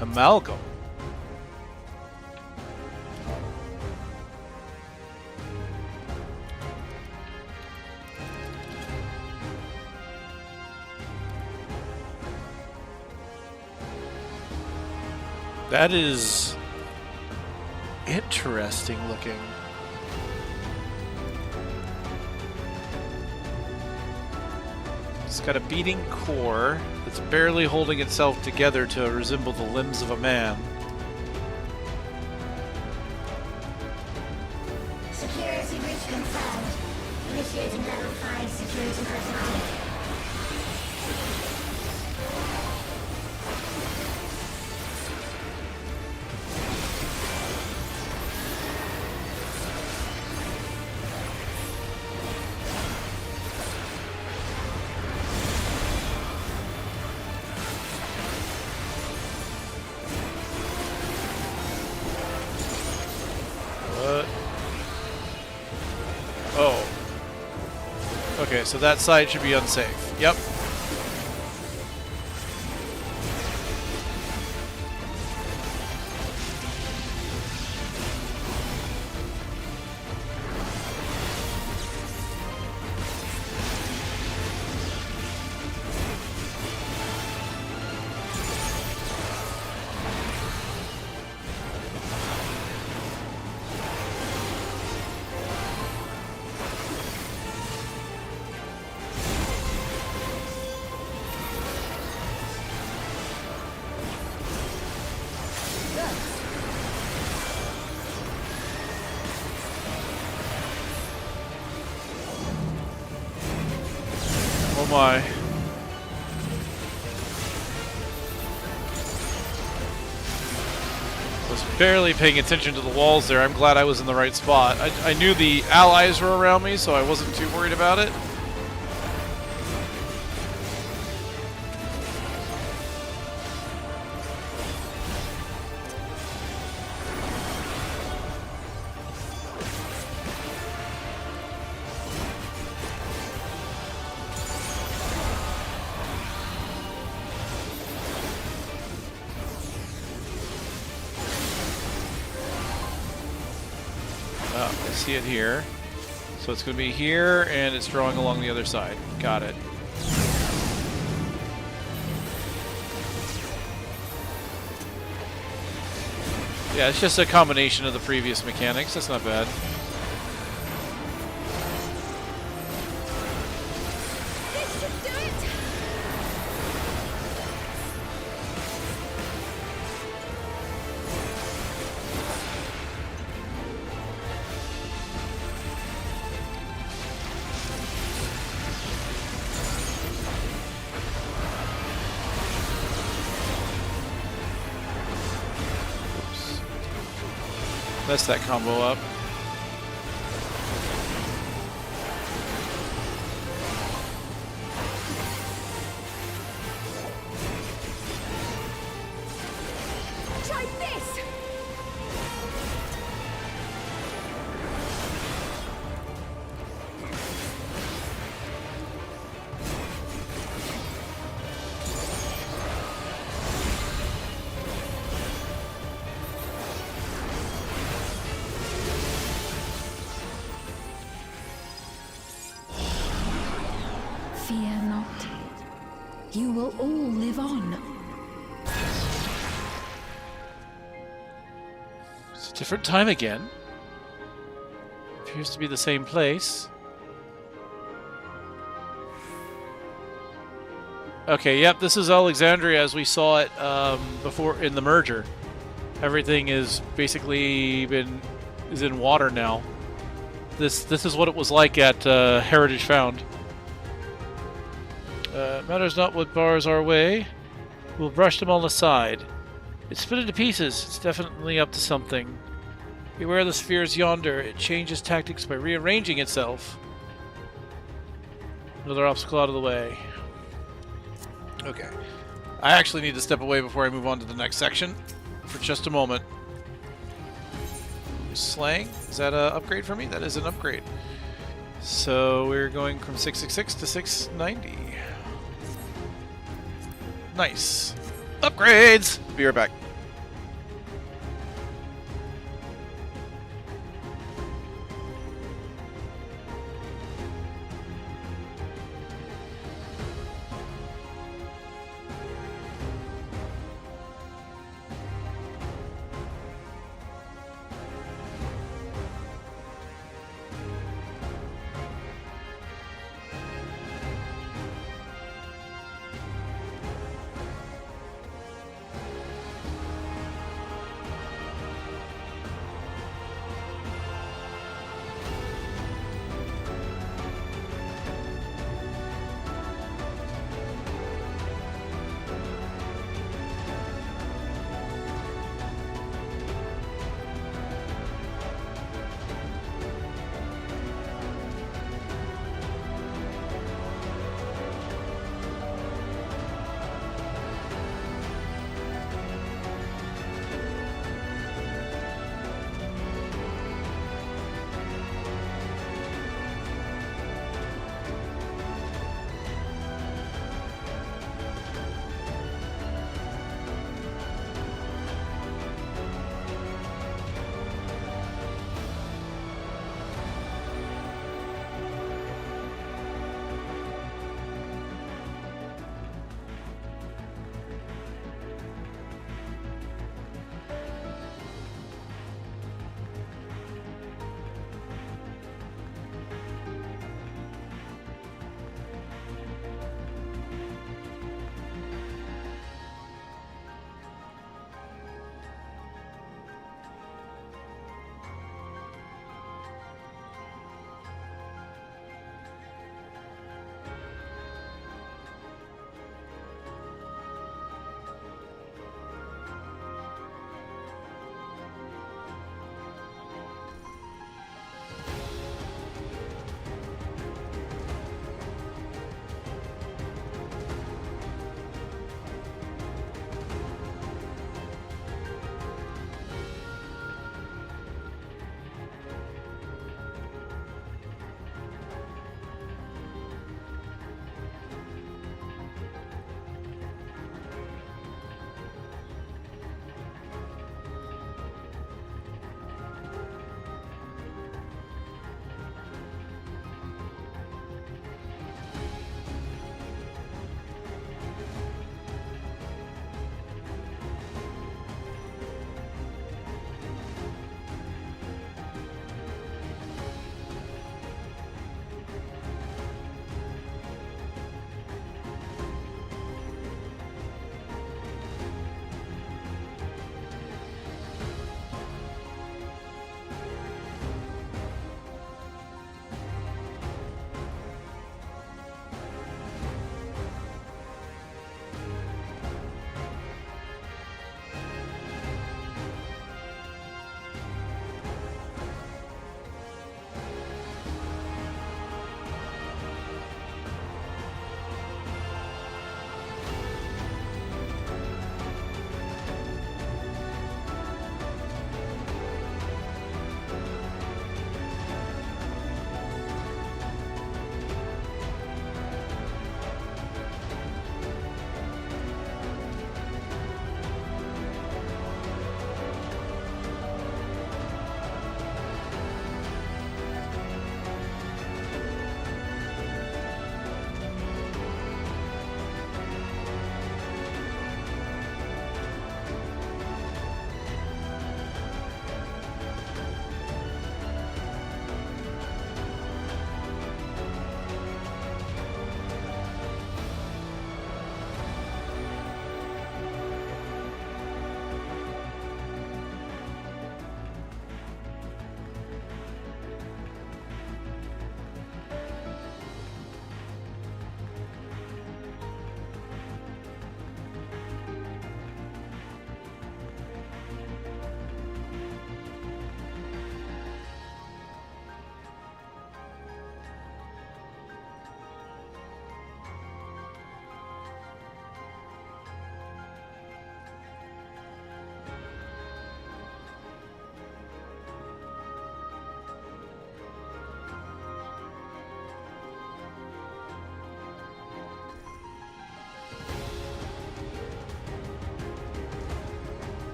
Amalgam. That is interesting looking. It's got a beating core that's barely holding itself together to resemble the limbs of a man. Security breach confirmed. Initiating level 5 security personnel. Oh. Okay, so that side should be unsafe. Yep. Oh my. I was barely paying attention to the walls there. I'm glad I was in the right spot. I knew the allies were around me, so I wasn't too worried about it. I see it here. So it's going to be here, and it's drawing along the other side. Got it. Yeah, it's just a combination of the previous mechanics. That's not bad. Messed that combo up. Try this! Fear not. You will all live on. It's a different time again. Appears to be the same place. Okay, yep, this is Alexandria as we saw it before in the merger. Everything is basically is in water now. This is what it was like at Heritage Found. Matters not what bars our way. We'll brush them all aside. It's split into pieces. It's definitely up to something. Beware the spheres yonder. It changes tactics by rearranging itself. Another obstacle out of the way. Okay. I actually need to step away before I move on to the next section. For just a moment. Slang? Is that an upgrade for me? That is an upgrade. So we're going from 666 to 690. Nice. Upgrades! Be right back.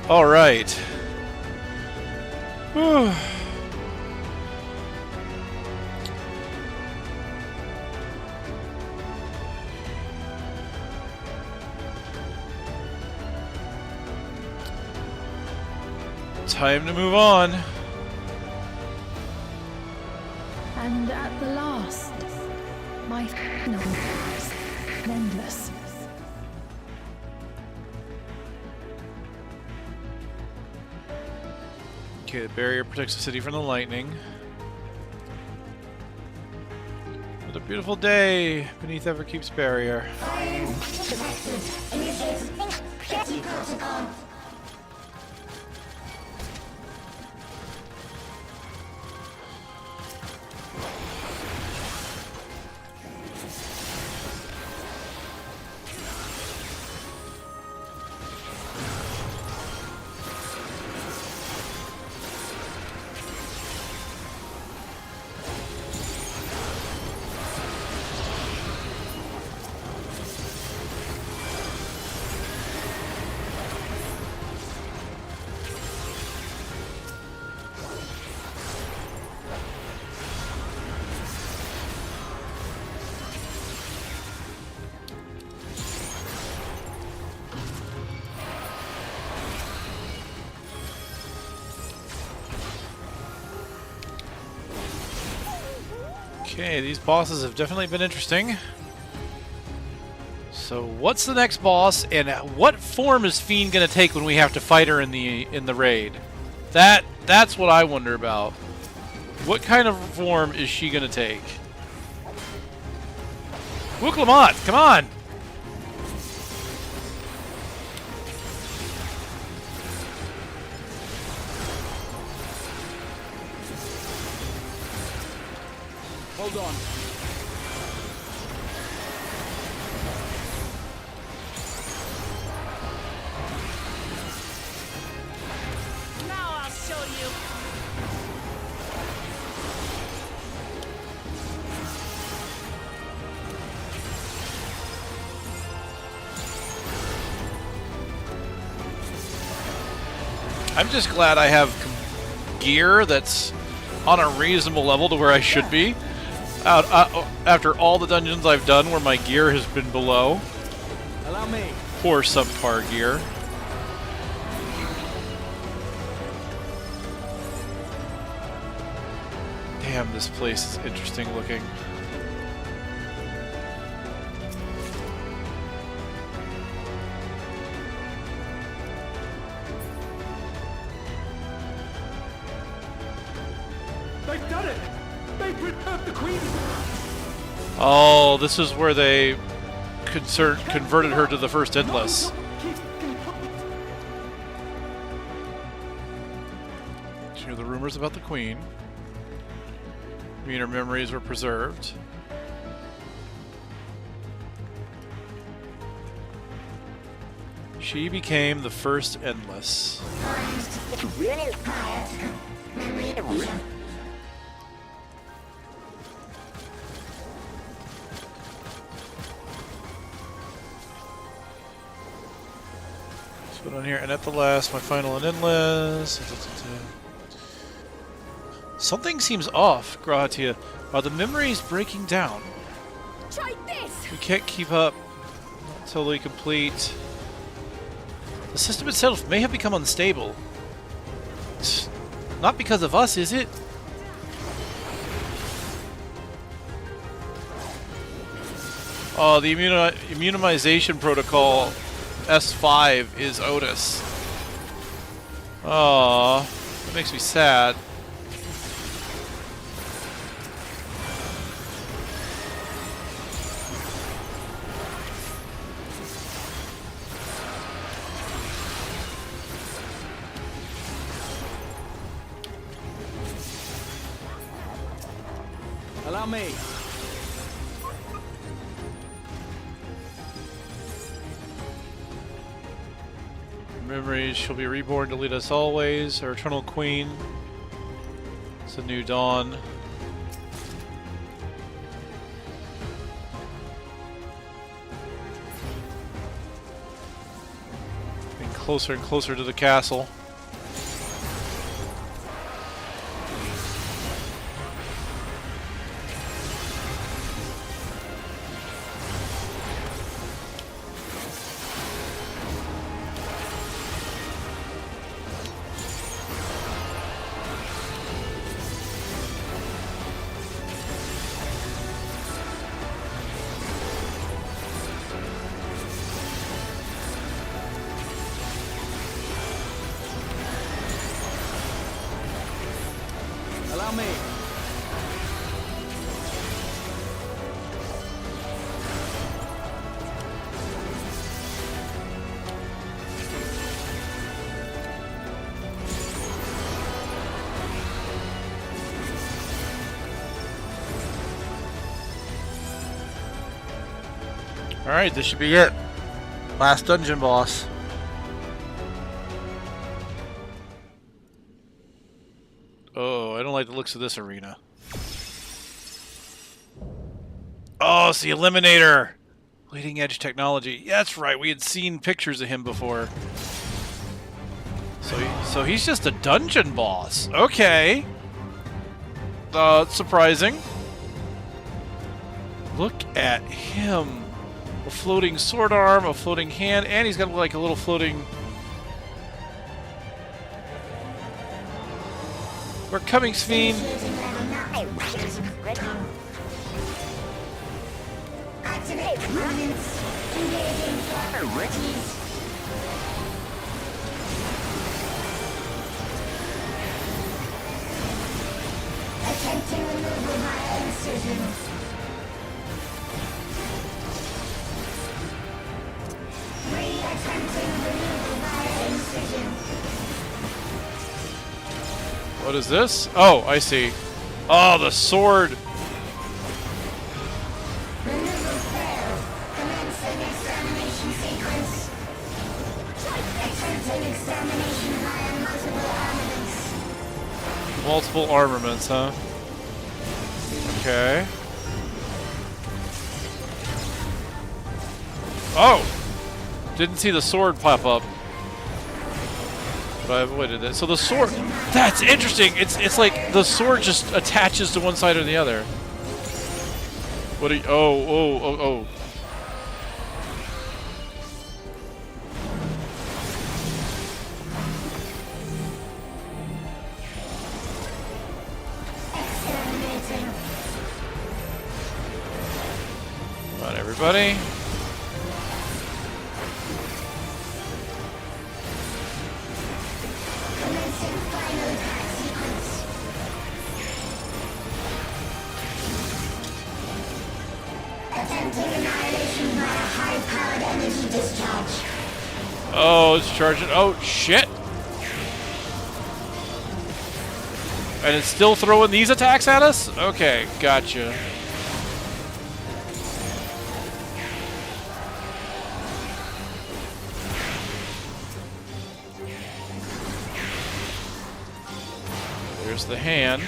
All right. Whew. Time to move on. And at the last, my final is endless. Okay, the barrier protects the city from the lightning. What a beautiful day beneath Everkeep's barrier. Okay, these bosses have definitely been interesting. So, what's the next boss, and what form is Fiend gonna take when we have to fight her in the raid? That's what I wonder about. What kind of form is she gonna take? Wooklamont, come on! Hold on. Now I'll show you. I'm just glad I have gear that's on a reasonable level to where I should be. After all the dungeons I've done where my gear has been below. Allow me. Poor subpar gear. Damn, this place is interesting looking. They've done it! They've preserved the Queen! Oh, this is where they converted her to the first Endless. Did you hear the rumors about the Queen? I mean, her memories were preserved. She became the first Endless. Put on here, and at the last, my final and endless. Something seems off, Gratia. Are the memories breaking down? Try this! We can't keep up. Not totally complete. The system itself may have become unstable. It's not because of us, is it? Oh, the immunization protocol S5 is Otis. Aww, that makes me sad. Allow me. Memories shall be reborn to lead us always. Our eternal queen. It's a new dawn. Been closer and closer to the castle. Allow me. Alright, this should be it. Last dungeon boss. Oh, I don't like the looks of this arena. Oh, it's the Eliminator! Leading edge technology. Yeah, that's right, we had seen pictures of him before. So he's just a dungeon boss. Okay. It's surprising. Look at him. A floating sword arm, a floating hand, and he's got like a little floating... We're coming, Fiend. Activate components. Engaging properties. Attempting removal via incision. Re-attempting removal via incision. What is this? Oh, I see. Oh, the sword. Removal failed. Commencing extermination sequence. Attempting extermination via multiple armaments. Multiple armaments, huh? Okay. Oh! Didn't see the sword pop up. But I avoided it. So the sword... That's interesting! It's like the sword just attaches to one side or the other. What are you... Oh. Come on, everybody. Oh, it's charging. Oh, shit. And it's still throwing these attacks at us? Okay, gotcha. There's the hand.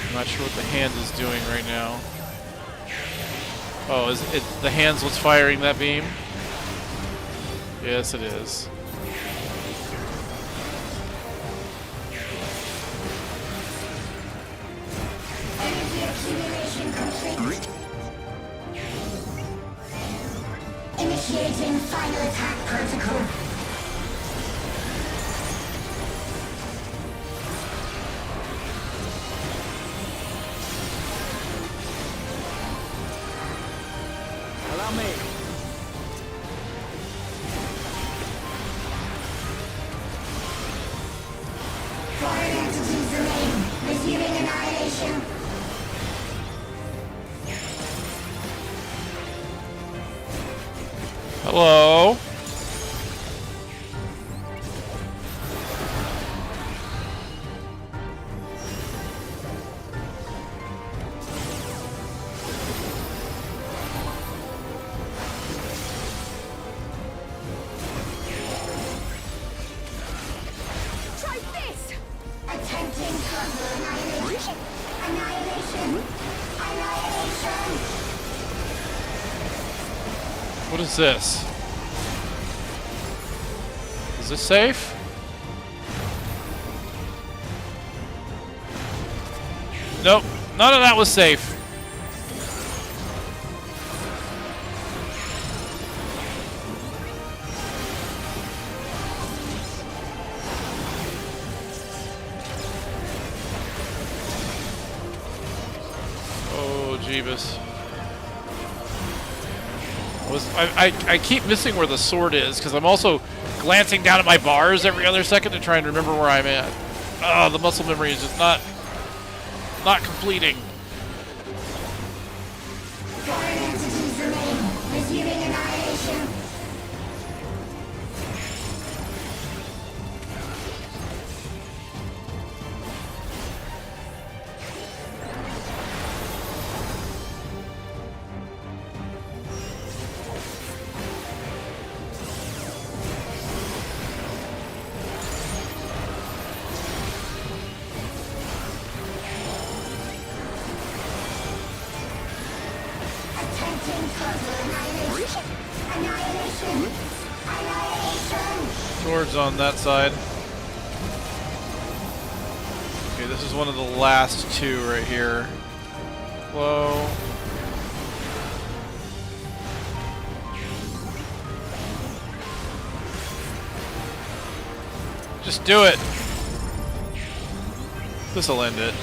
I'm not sure what the hand is doing right now. Oh, is it the hand's what's firing that beam? Yes, it is. Energy accumulation complete. Initiating final attack protocol. Allow me. Foreign entities remain. Resuming annihilation. Hello. Try this! Attempting total annihilation. Annihilation. Annihilation. What is this? Is this safe? Nope, none of that was safe. Oh, Jeebus. I keep missing where the sword is because I'm also glancing down at my bars every other second to try and remember where I'm at. Oh, the muscle memory is just not completing. Foreign entities remain. Resuming annihilation. Swords on that side. Okay, this is one of the last two right here. Whoa. Just do it. This'll end it.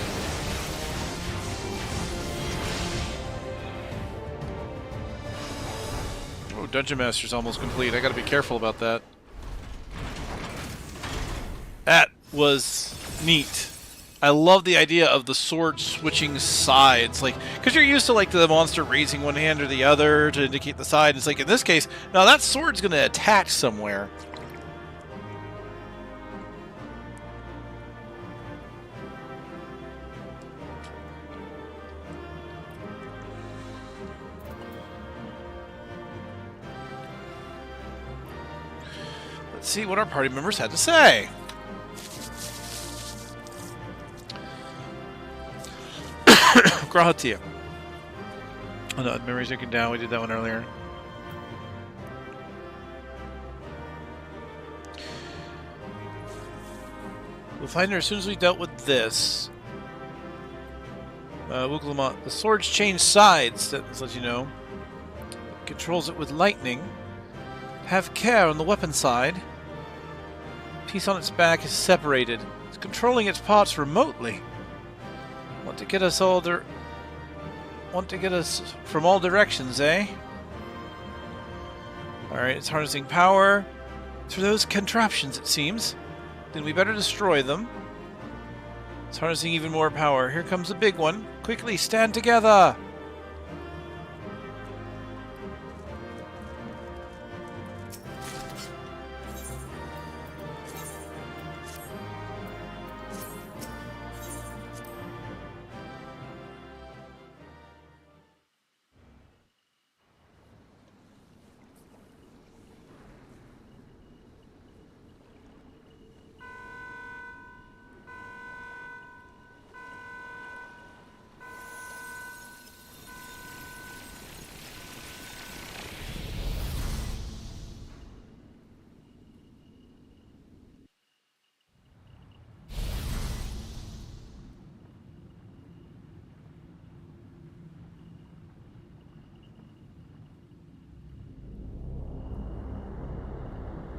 Oh, Dungeon Master's almost complete. I gotta be careful about that. That was neat. I love the idea of the sword switching sides, like, because you're used to like the monster raising one hand or the other to indicate the side. It's like in this case, now that sword's gonna attach somewhere. Let's see what our party members had to say. Grahatia. Oh no, memories taken down. We did that one earlier. We'll find her as soon as we dealt with this. Wuklamont. The sword's changed sides. That lets you know. Controls it with lightning. Have care on the weapon side. Piece on its back is separated. It's controlling its parts remotely. Want to get us from all directions, eh? Alright, it's harnessing power through those contraptions, it seems. Then we better destroy them. It's harnessing even more power. Here comes the big one. Quickly, stand together!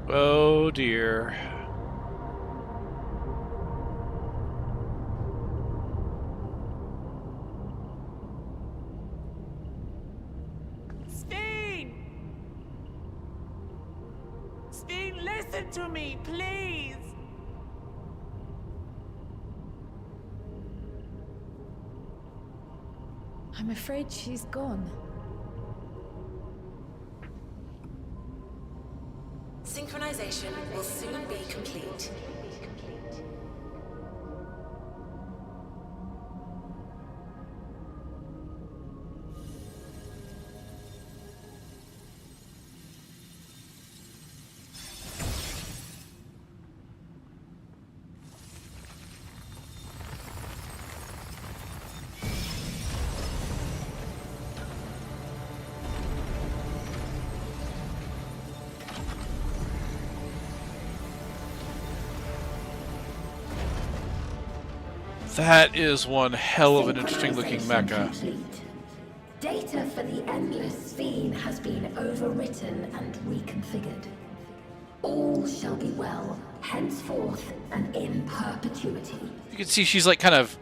Oh dear. Steen! Steen, listen to me, please! I'm afraid she's gone. Synchronization will soon be complete. That is one hell of an interesting looking mecha. Complete. Data for the Endless Fiend has been overwritten and reconfigured. All shall be well, henceforth and in perpetuity. You can see she's like kind of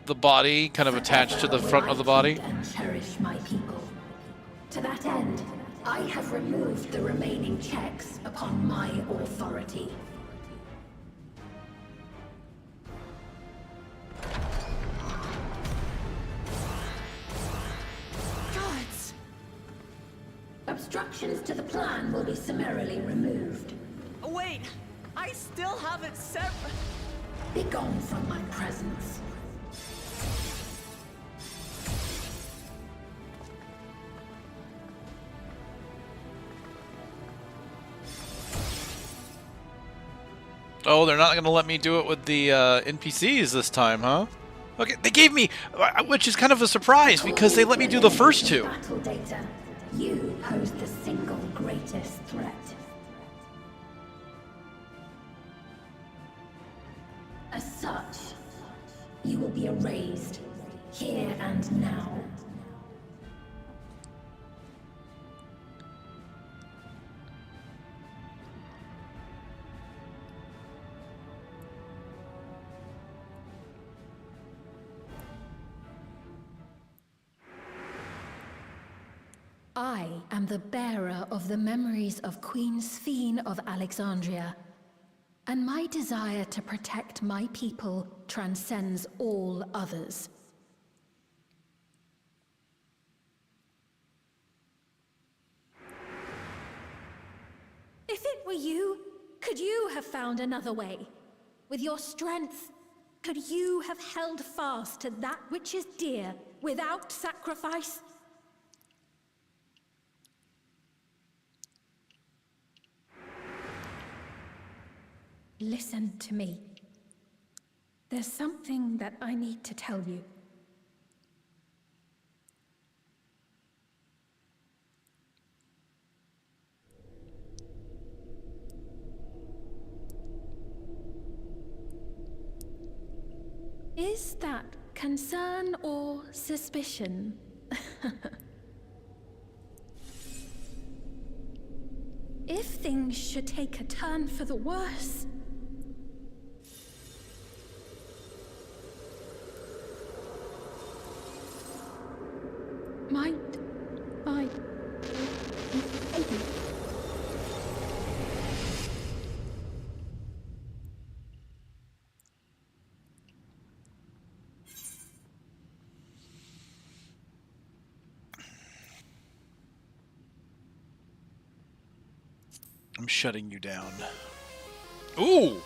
the body kind of attached to the front of the body. And cherish my people. To that end, I have removed the remaining checks upon my authority. Guards! Obstructions to the plan will be summarily removed. Wait! I still haven't set... Be gone from my presence. Oh, they're not going to let me do it with the NPCs this time, huh? Okay, they gave me, which is kind of a surprise because they let me do the first two. Battle data. You pose the single greatest threat. As such, you will be erased here and now. I am the bearer of the memories of Queen Sphene of Alexandria, and my desire to protect my people transcends all others. If it were you, could you have found another way? With your strength, could you have held fast to that which is dear without sacrifice? Listen to me. There's something that I need to tell you. Is that concern or suspicion? If things should take a turn for the worse, might I... I'm shutting you down. Ooh!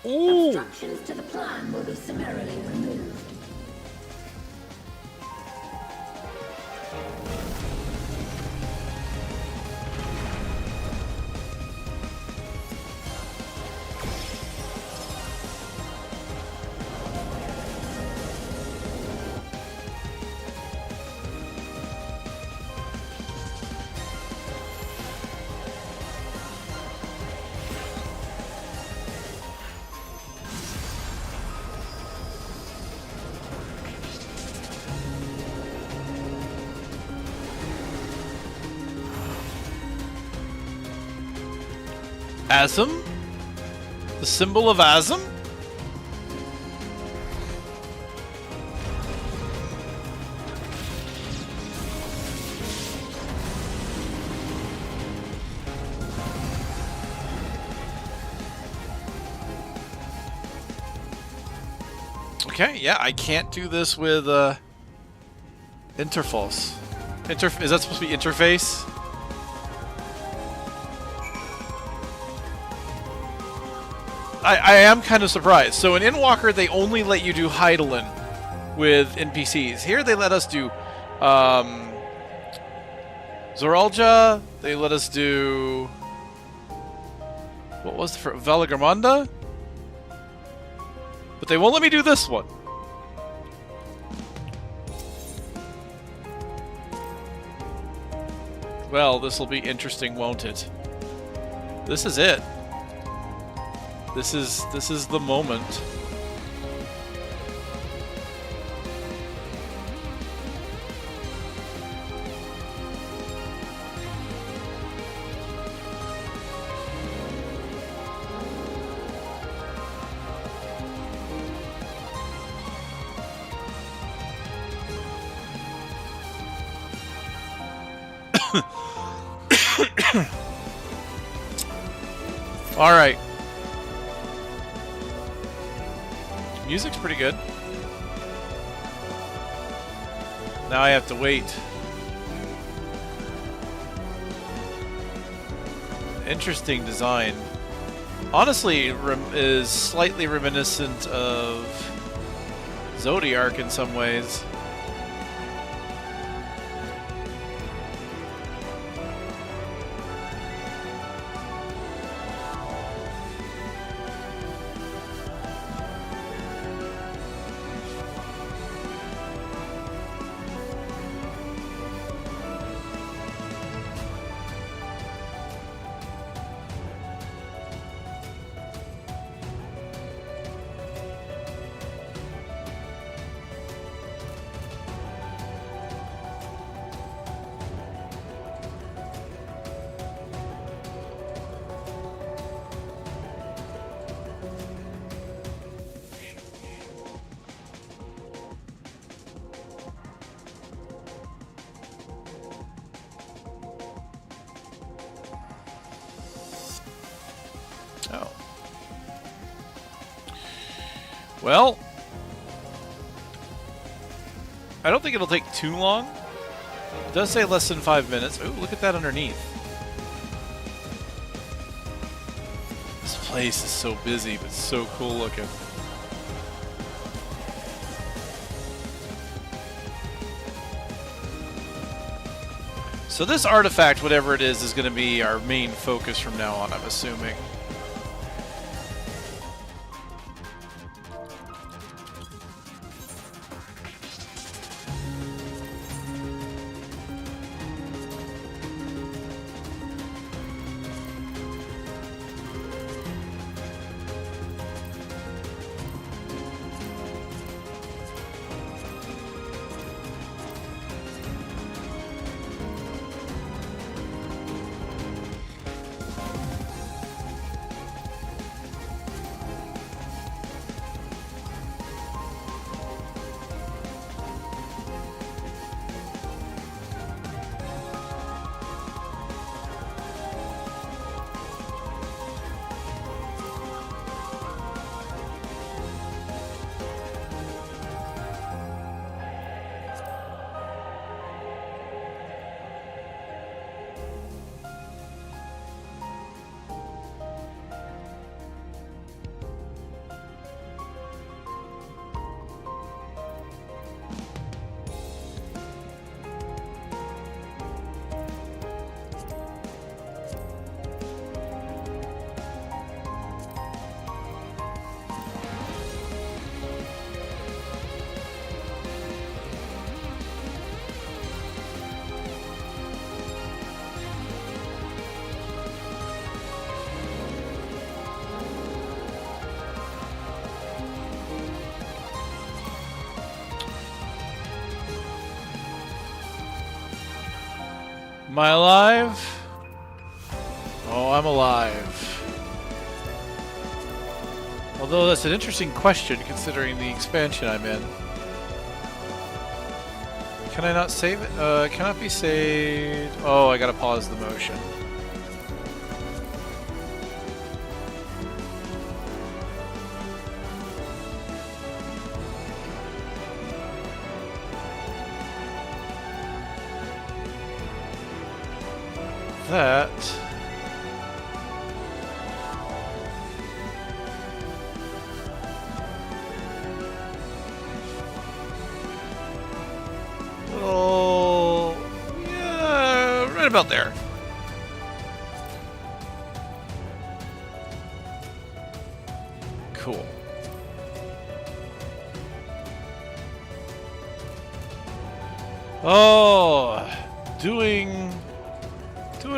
Ooh! Obstructions to the plan will be summarily removed. Asm? The symbol of Asm? Okay, yeah, I can't do this with interface. Is that supposed to be interface? I am kind of surprised. So in Endwalker, they only let you do Hydaelyn with NPCs. Here they let us do Zoralja. They let us do... What was the first? Valagamanda? But they won't let me do this one. Well, this will be interesting, won't it? This is it. This is the moment. All right. Music's pretty good. Now I have to wait. Interesting design. Honestly, is slightly reminiscent of Zodiac in some ways. Oh. Well, I don't think it'll take too long. It does say less than 5 minutes. Ooh, look at that underneath. This place is so busy, but so cool looking. So this artifact, whatever it is going to be our main focus from now on, I'm assuming. Am I alive? Oh, I'm alive. Although that's an interesting question considering the expansion I'm in. Can I not save it? Cannot be saved. Oh, I gotta pause the motion. That oh yeah, right about there. Cool. Oh, doing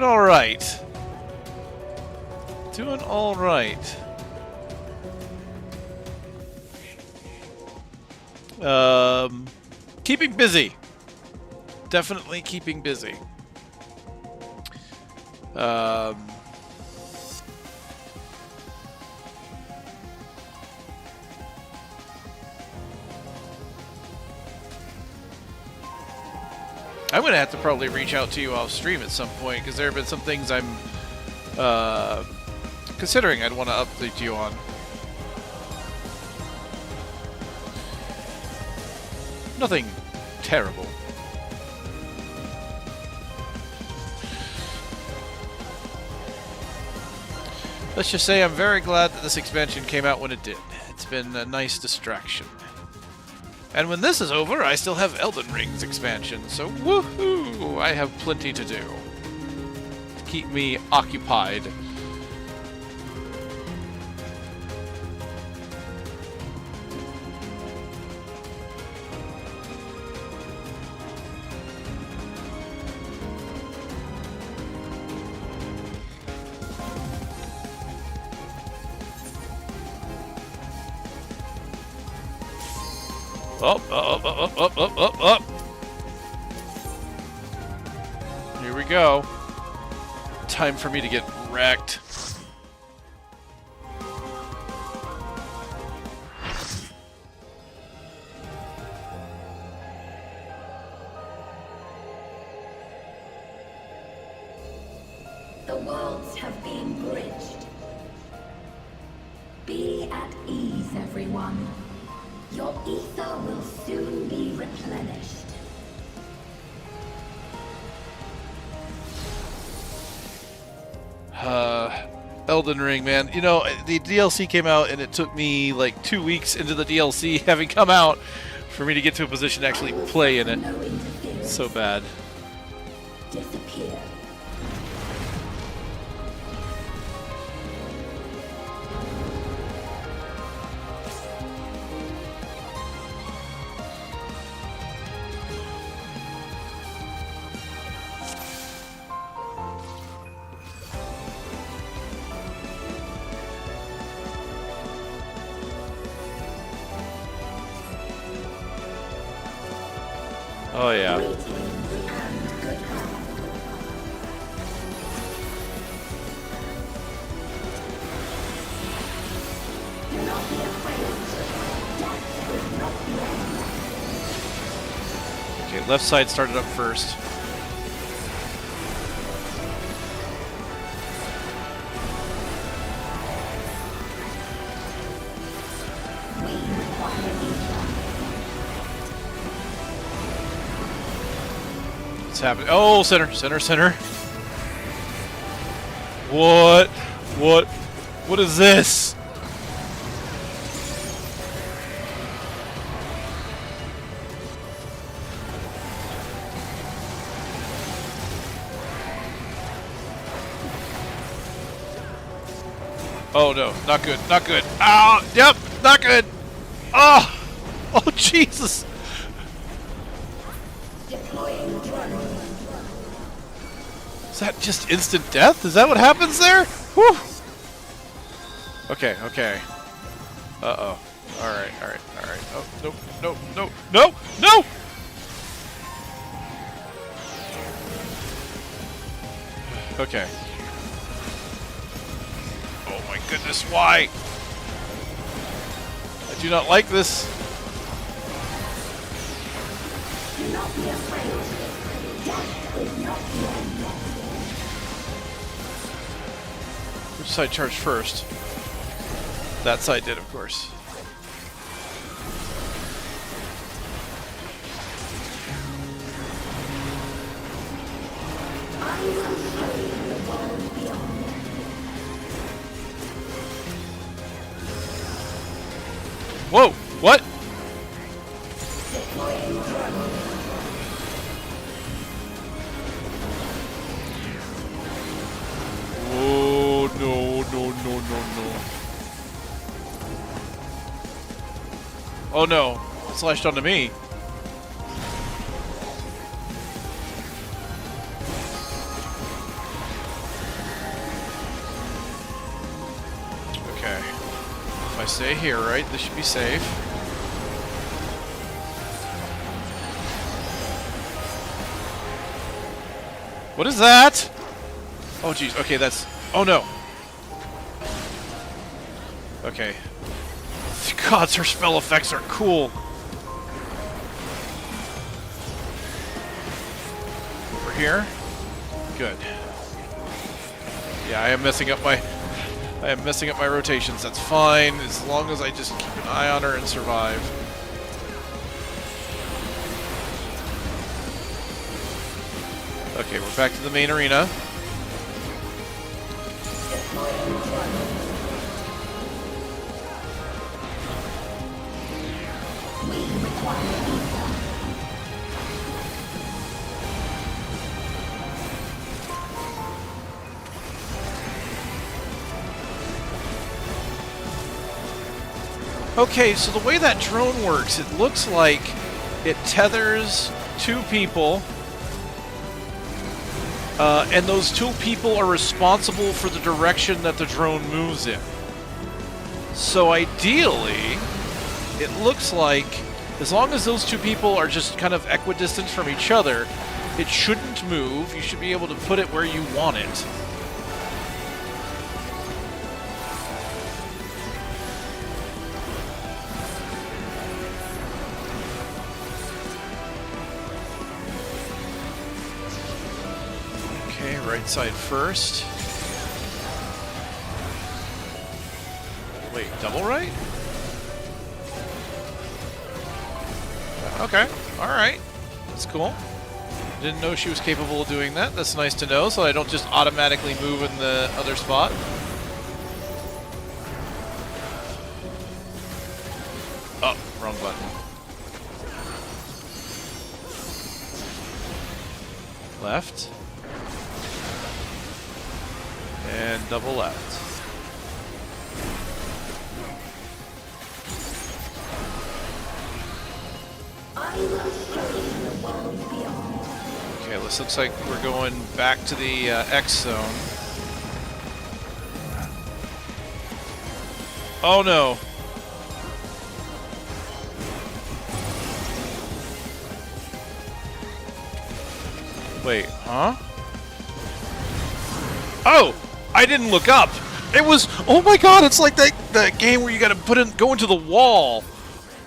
all right. Doing all right. Keeping busy. Definitely keeping busy. I'm going to have to probably reach out to you off stream at some point, because there have been some things I'm considering I'd want to update you on. Nothing terrible. Let's just say I'm very glad that this expansion came out when it did. It's been a nice distraction. And when this is over, I still have Elden Ring's expansion, so woohoo! I have plenty to do. To keep me occupied. Up. Here we go. Time for me to get wrecked. The worlds have been bridged. Be at ease, everyone. Your ether will soon be replenished. Elden Ring, man. You know, the DLC came out and it took me like 2 weeks into the DLC having come out for me to get to a position to actually play in it. It's so bad. Disappear. Oh yeah. Okay, left side started up first. What's happening? Oh, center. What is this? Oh no, not good. Oh, yep, not good. Oh Jesus. Is that just instant death? Is that what happens there? Whew. Okay. Uh-oh. Alright. Oh, no! Okay. Oh my goodness, why? I do not like this. Do not be afraid. Death is not the end. Which side charged first? That side did, of course. I will show you the world beyond. Whoa! What? Deploying drone. Oh no. Oh no, it slashed onto me. Okay. If I stay here, right, this should be safe. What is that? Oh geez, okay, that's... Oh no! Okay. God, her spell effects are cool! here? Good. Yeah, I am messing up my rotations. That's fine, as long as I just keep an eye on her and survive. Okay, we're back to the main arena. Okay, so the way that drone works, it looks like it tethers 2 people, and those 2 people are responsible for the direction that the drone moves in. So ideally, it looks like as long as those 2 people are just kind of equidistant from each other, it shouldn't move. You should be able to put it where you want it. Okay, right side first. Wait, double right? Okay, alright. That's cool. Didn't know she was capable of doing that. That's nice to know, so I don't just automatically move in the other spot. Oh, wrong button. Left. And double left. Okay, this looks like we're going back to the X zone. Oh no! Wait, huh? Oh! I didn't look up! It was, oh my god, it's like that game where you gotta go into the wall!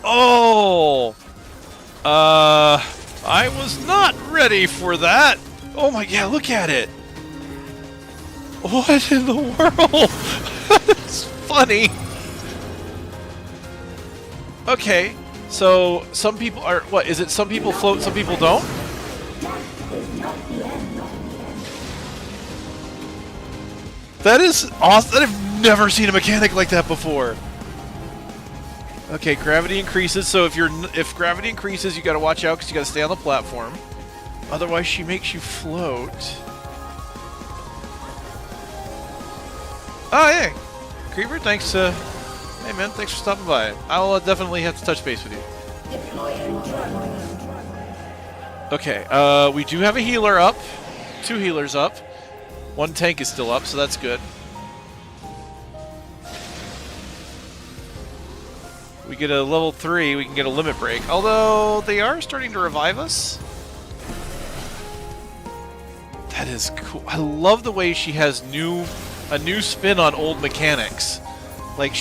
Oh! I was not ready for that! Oh my, yeah, look at it! What in the world? That's funny! Okay, so some people are, what, is it some people float, some people don't? That is awesome! I've never seen a mechanic like that before! Okay, gravity increases, so if gravity increases, you gotta watch out because you gotta stay on the platform. Otherwise, she makes you float. Oh, hey! Creeper, thanks, hey man, thanks for stopping by. I'll definitely have to touch base with you. Okay, we do have a healer up. 2 healers up. 1 tank is still up, so that's good. We get a level 3, we can get a limit break. Although, they are starting to revive us. That is cool. I love the way she has a new spin on old mechanics. Like,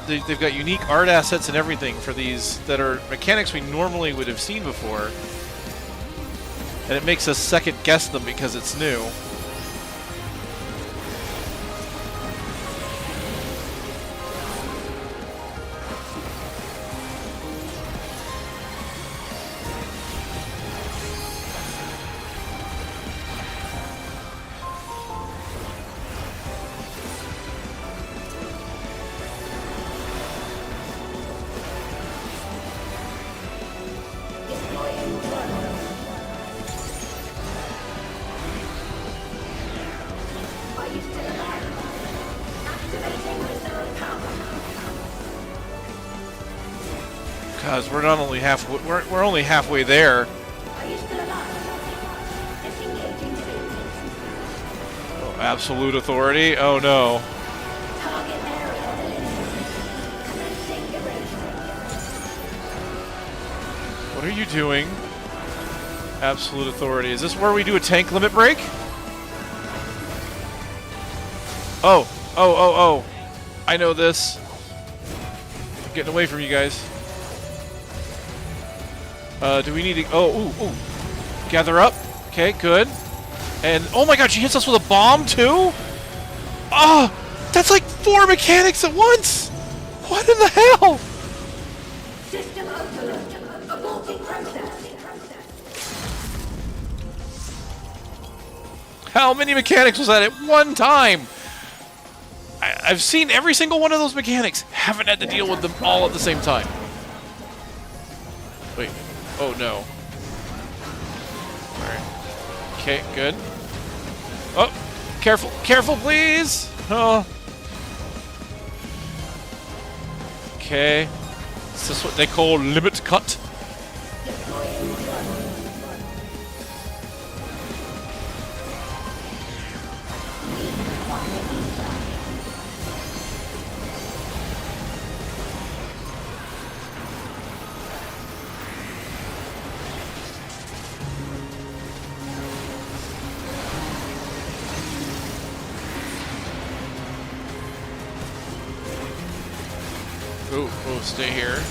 they've got unique art assets and everything for these that are mechanics we normally would have seen before. And it makes us second guess them because it's new. Cause we're not only halfway, we're only halfway there. Oh, absolute authority? Oh no. What are you doing? Absolute authority. Is this where we do a tank limit break? Oh, oh. I know this. I'm getting away from you guys. Do we need to... Oh, ooh. Gather up. Okay, good. And, oh my god, she hits us with a bomb, too? Oh, that's like 4 mechanics at once! What in the hell? System overload. Aborting process. How many mechanics was that at one time? I've seen every single one of those mechanics. Haven't had to deal with them all at the same time. Wait. Oh, no. Alright. Okay, good. Oh, careful. Careful, please! Oh. Okay. Is this what they call limit cut? Oh, stay here.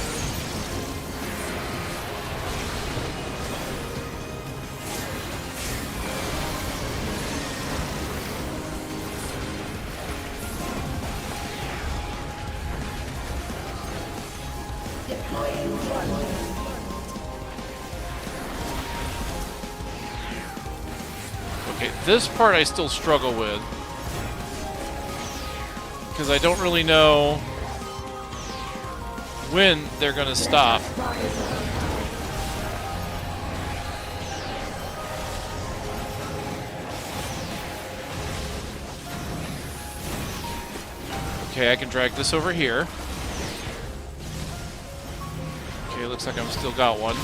Okay, this part I still struggle with. Because I don't really know when they're gonna stop. Okay, I can drag this over here. Okay, looks like I've still got one.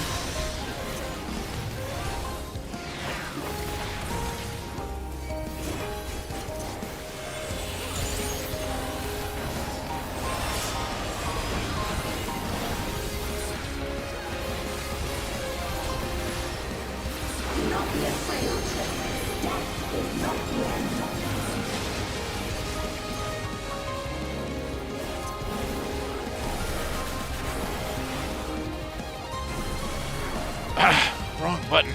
Wrong button.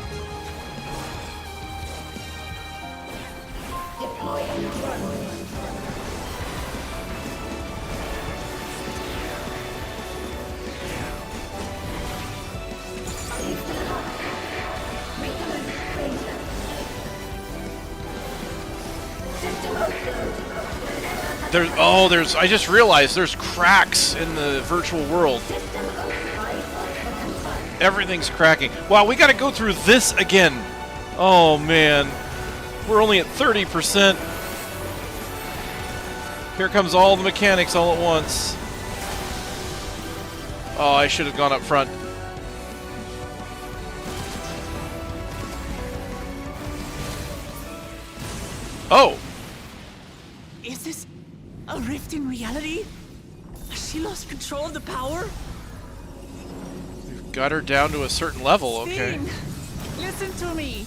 I just realized there's cracks in the virtual world. Everything's cracking. Wow, we gotta go through this again. Oh man. We're only at 30%. Here comes all the mechanics all at once. Oh, I should have gone up front. Oh! Is this a rift in reality? Has she lost control of the power? We've got her down to a certain level, okay. Fiend, listen to me.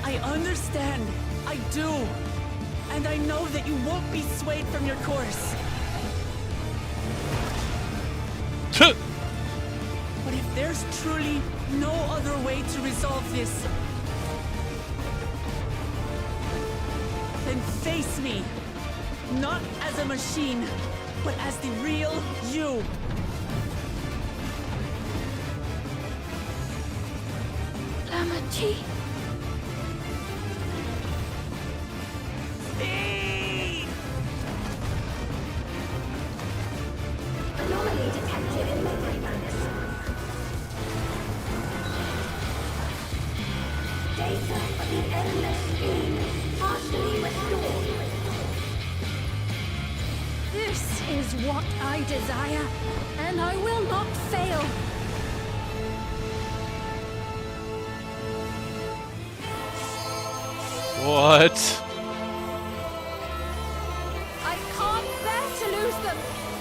I understand. I do. And I know that you won't be swayed from your course. But if there's truly no other way to resolve this, then face me. Not as a machine, but as the real you. Lamachi. Anomaly detected in memory banks. Data of the endless fiend partially restored. This is what I desire, and I will not fail. What? I can't bear to lose them.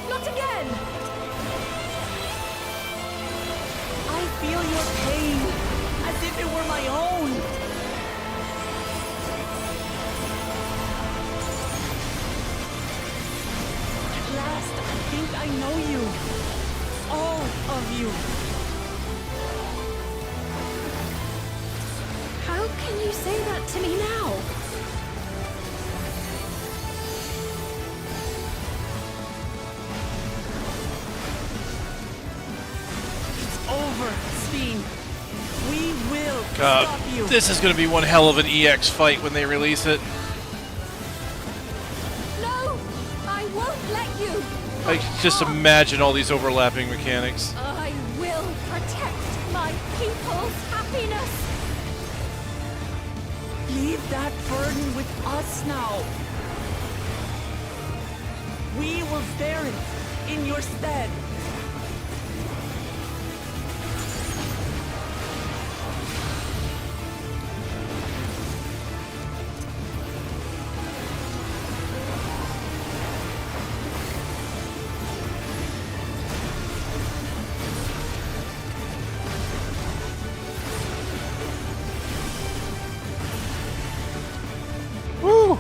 Not again. I feel your pain, as if it were my own. At last, think I know you. All of you. How can you say that to me now? It's over, Sphene. We will God, stop you. this is going to be one hell of an EX fight when they release it. No! I won't let you! I can just imagine all these overlapping mechanics. I will protect my people's happiness! Leave that burden with us now. We will bear it in your stead. Woo!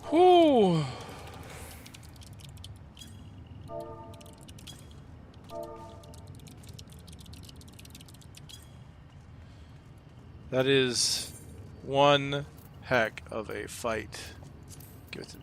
Whew. That is one heck of a fight. Give it to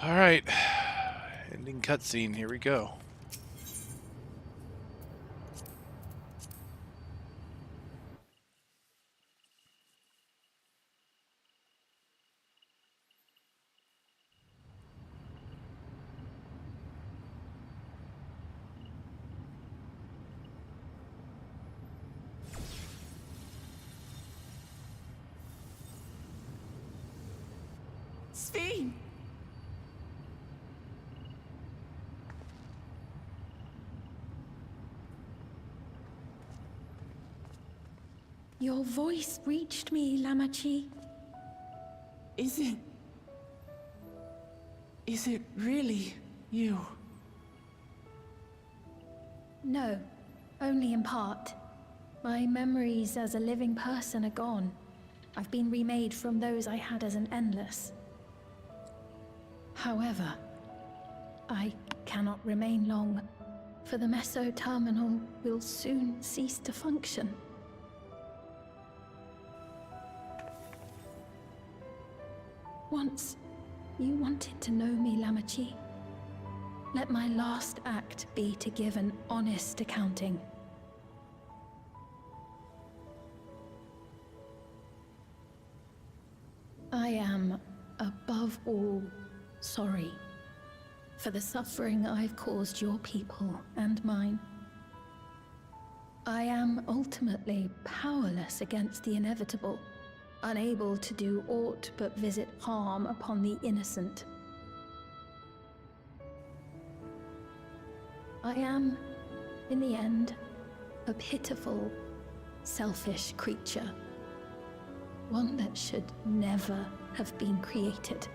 All right, ending cutscene. Here we go. Sphene! Your voice reached me, Lamachi. Is it really you? No, only in part. My memories as a living person are gone. I've been remade from those I had as an endless. However, I cannot remain long, for the meso-terminal will soon cease to function. Once, you wanted to know me, Lamachi. Let my last act be to give an honest accounting. I am, above all, sorry for the suffering I've caused your people and mine. I am ultimately powerless against the inevitable, unable to do aught but visit harm upon the innocent. I am, in the end, a pitiful, selfish creature. One that should never have been created.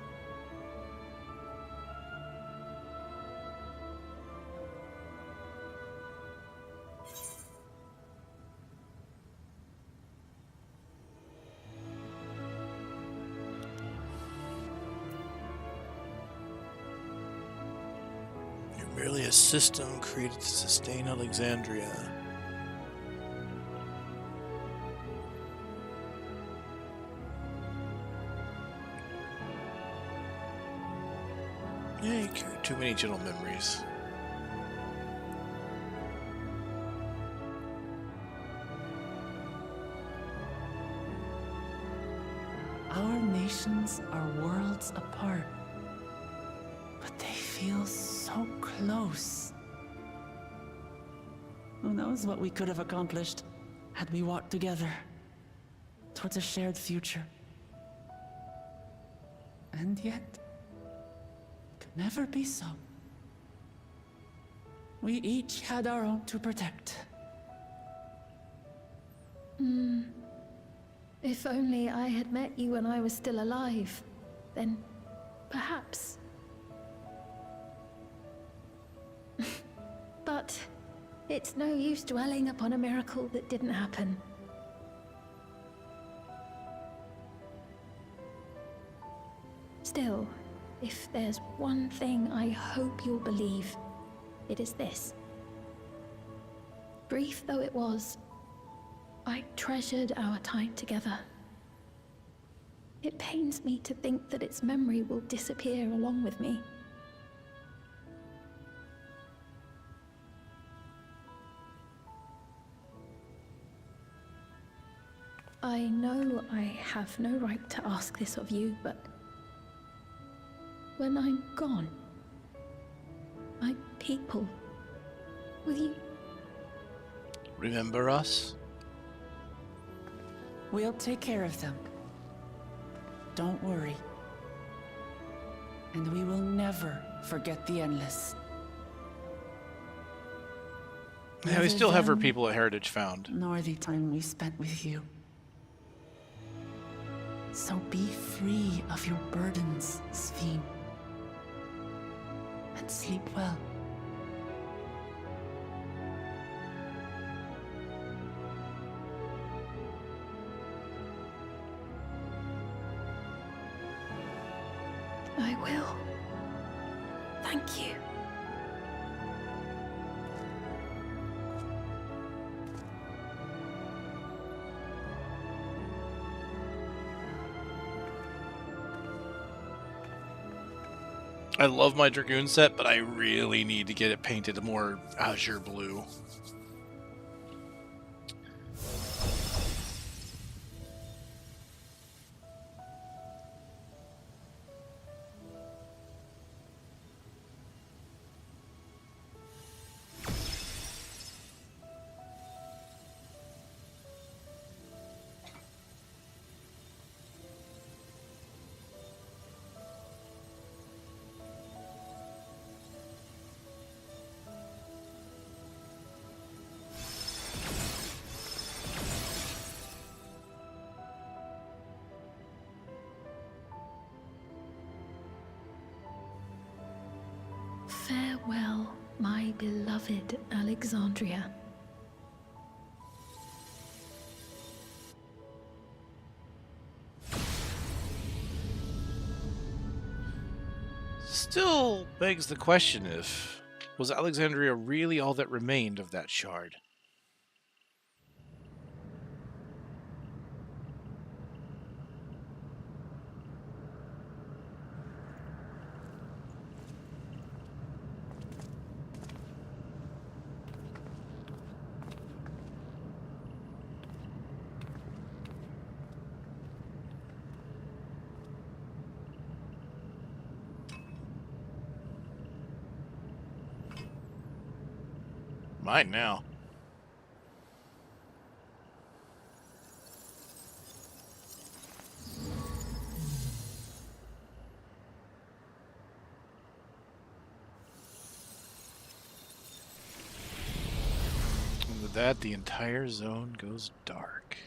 Merely a system created to sustain Alexandria. Yeah, you carry too many gentle memories. Our nations are worlds apart, but they feel so close. Who knows what we could have accomplished had we walked together towards a shared future. And yet, it could never be so. We each had our own to protect. If only I had met you when I was still alive, then perhaps. But it's no use dwelling upon a miracle that didn't happen. Still, if there's one thing I hope you'll believe, it is this. Brief though it was, I treasured our time together. It pains me to think that its memory will disappear along with me. I know I have no right to ask this of you, but when I'm gone, my people, will you remember us? We'll take care of them. Don't worry. And we will never forget the Endless. Yeah, we still have our people at Heritage Found. Nor the time we spent with you. So be free of your burdens, Sphene. And sleep well. I will. Thank you. I love my Dragoon set, but I really need to get it painted a more azure blue. Farewell, my beloved Alexandria. Still begs the question if, was Alexandria really all that remained of that shard? Might now. And with that, the entire zone goes dark.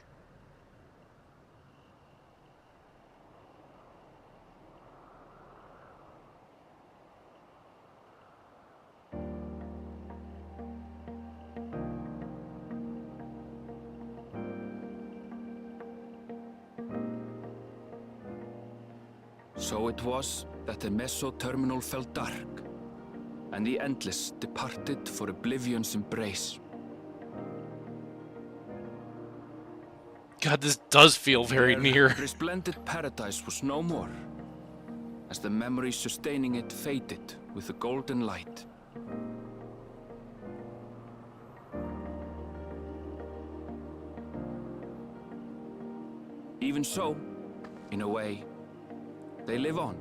So it was that the Meso Terminal fell dark. and the endless departed for oblivion's embrace. God, this does feel very Their near. resplendent paradise was no more, as the memories sustaining it faded with the golden light. Even so, in a way, they live on.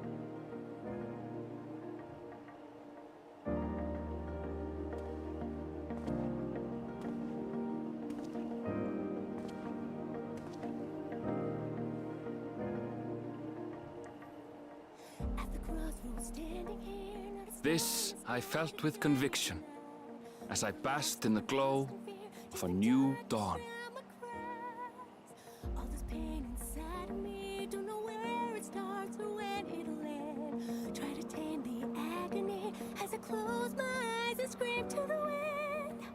This I felt with conviction, as I basked in the glow of a new dawn. Close my eyes and scream to the wind.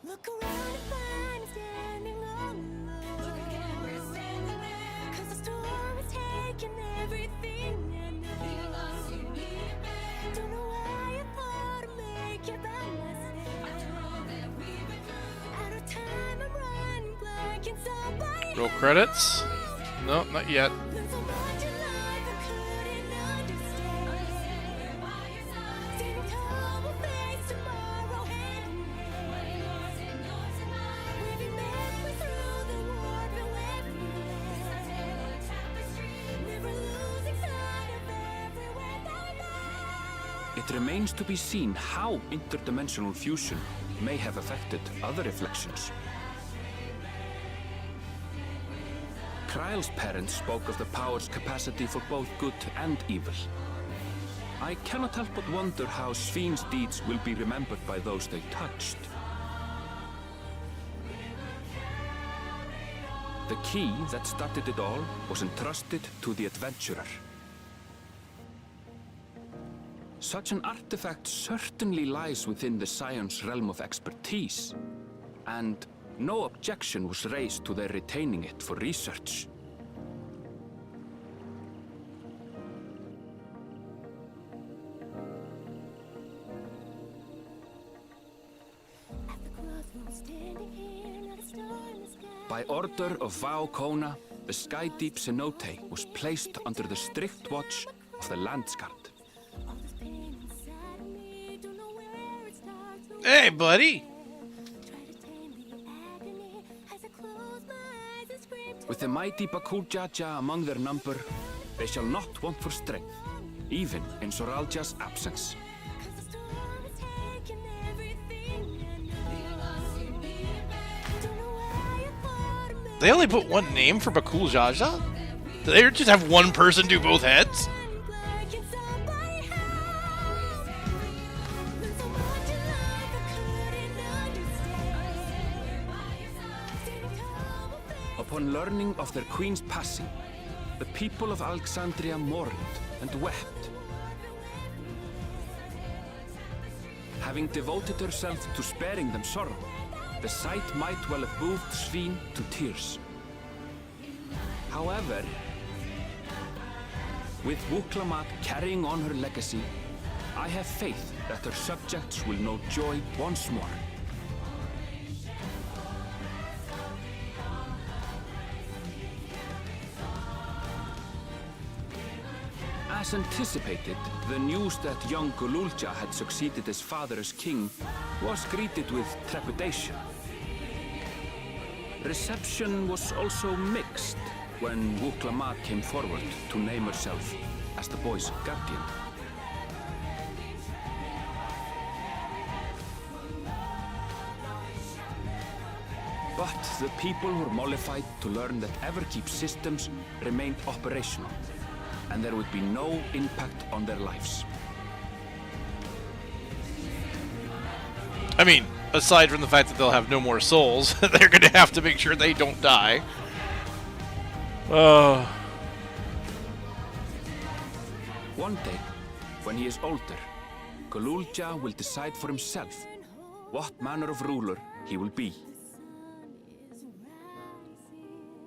Look around and find me standing all alone. 'Cause the storm has taken everything I know. Don't know why I thought I'd make it by myself. Out of time, I'm running blank and somebody. Roll credits? No, not yet. It remains to be seen how interdimensional fusion may have affected other reflections. Kryle's parents spoke of the power's capacity for both good and evil. I cannot help but wonder how Svíne's deeds will be remembered by those they touched. The key that started it all was entrusted to the adventurer. Such an artifact certainly lies within the Scion's realm of expertise, and no objection was raised to their retaining it for research. By order of Vau Kona, the Skydeep cenote was placed under the strict watch of the Landsguard. Hey, buddy! With the mighty Bakujaja among their number, they shall not want for strength, even in Soralja's absence. They only put one name for Bakul Jaja? Do they just have one person do both heads? Upon learning of their queen's passing, the people of Alexandria mourned and wept. Having devoted herself to sparing them sorrow, the sight might well have moved Svíne to tears. However, with Wuklamat carrying on her legacy, I have faith that her subjects will know joy once more. As anticipated, the news that young Gululja had succeeded his father as king was greeted with trepidation. Reception was also mixed when Wuklamat came forward to name herself as the boy's guardian. But the people were mollified to learn that Everkeep systems remained operational, and there would be no impact on their lives. I mean, aside from the fact that they'll have no more souls, they're going to have to make sure they don't die. One day, when he is older, Gululja will decide for himself what manner of ruler he will be.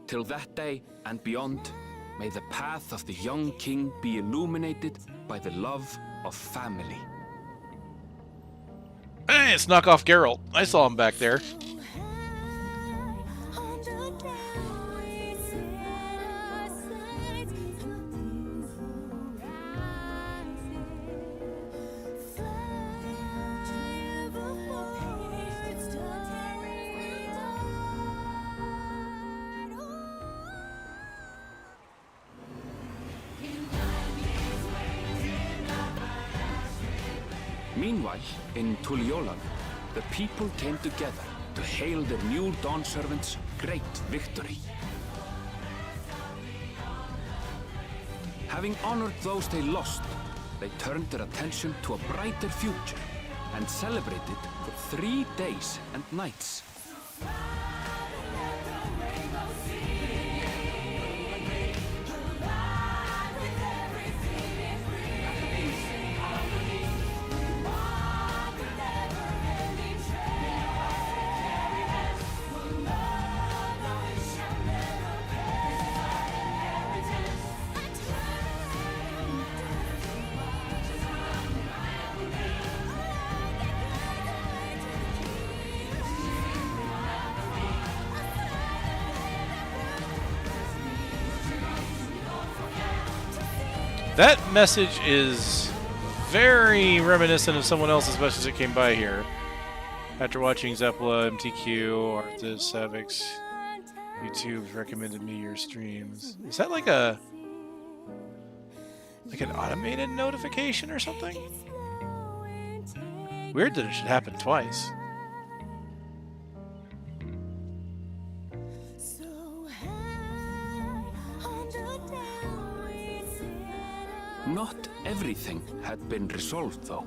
Till that day and beyond, may the path of the young king be illuminated by the love of family. Hey, it's knockoff Geralt. I saw him back there. Meanwhile, in Tuliolan, the people came together to hail their new Dawn Servant's great victory. Having honored those they lost, they turned their attention to a brighter future and celebrated for 3 days and nights. That message is very reminiscent of someone else's message that came by here. After watching Zeppela, MTQ, Arthas, Savix, YouTube's recommended me your streams. Is that like an automated notification or something? Weird that it should happen twice. Not everything had been resolved, though.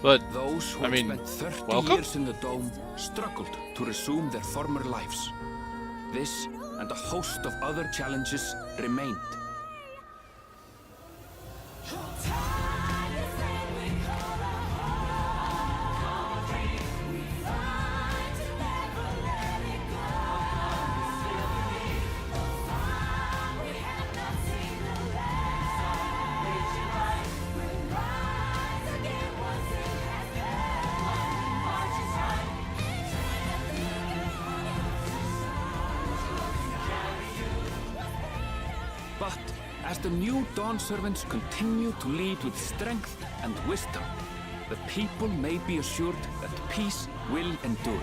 But those who had spent 30 years in the Dome struggled to resume their former lives. This and a host of other challenges remained. But as the new Dawn Servants continue to lead with strength and wisdom, the people may be assured that peace will endure.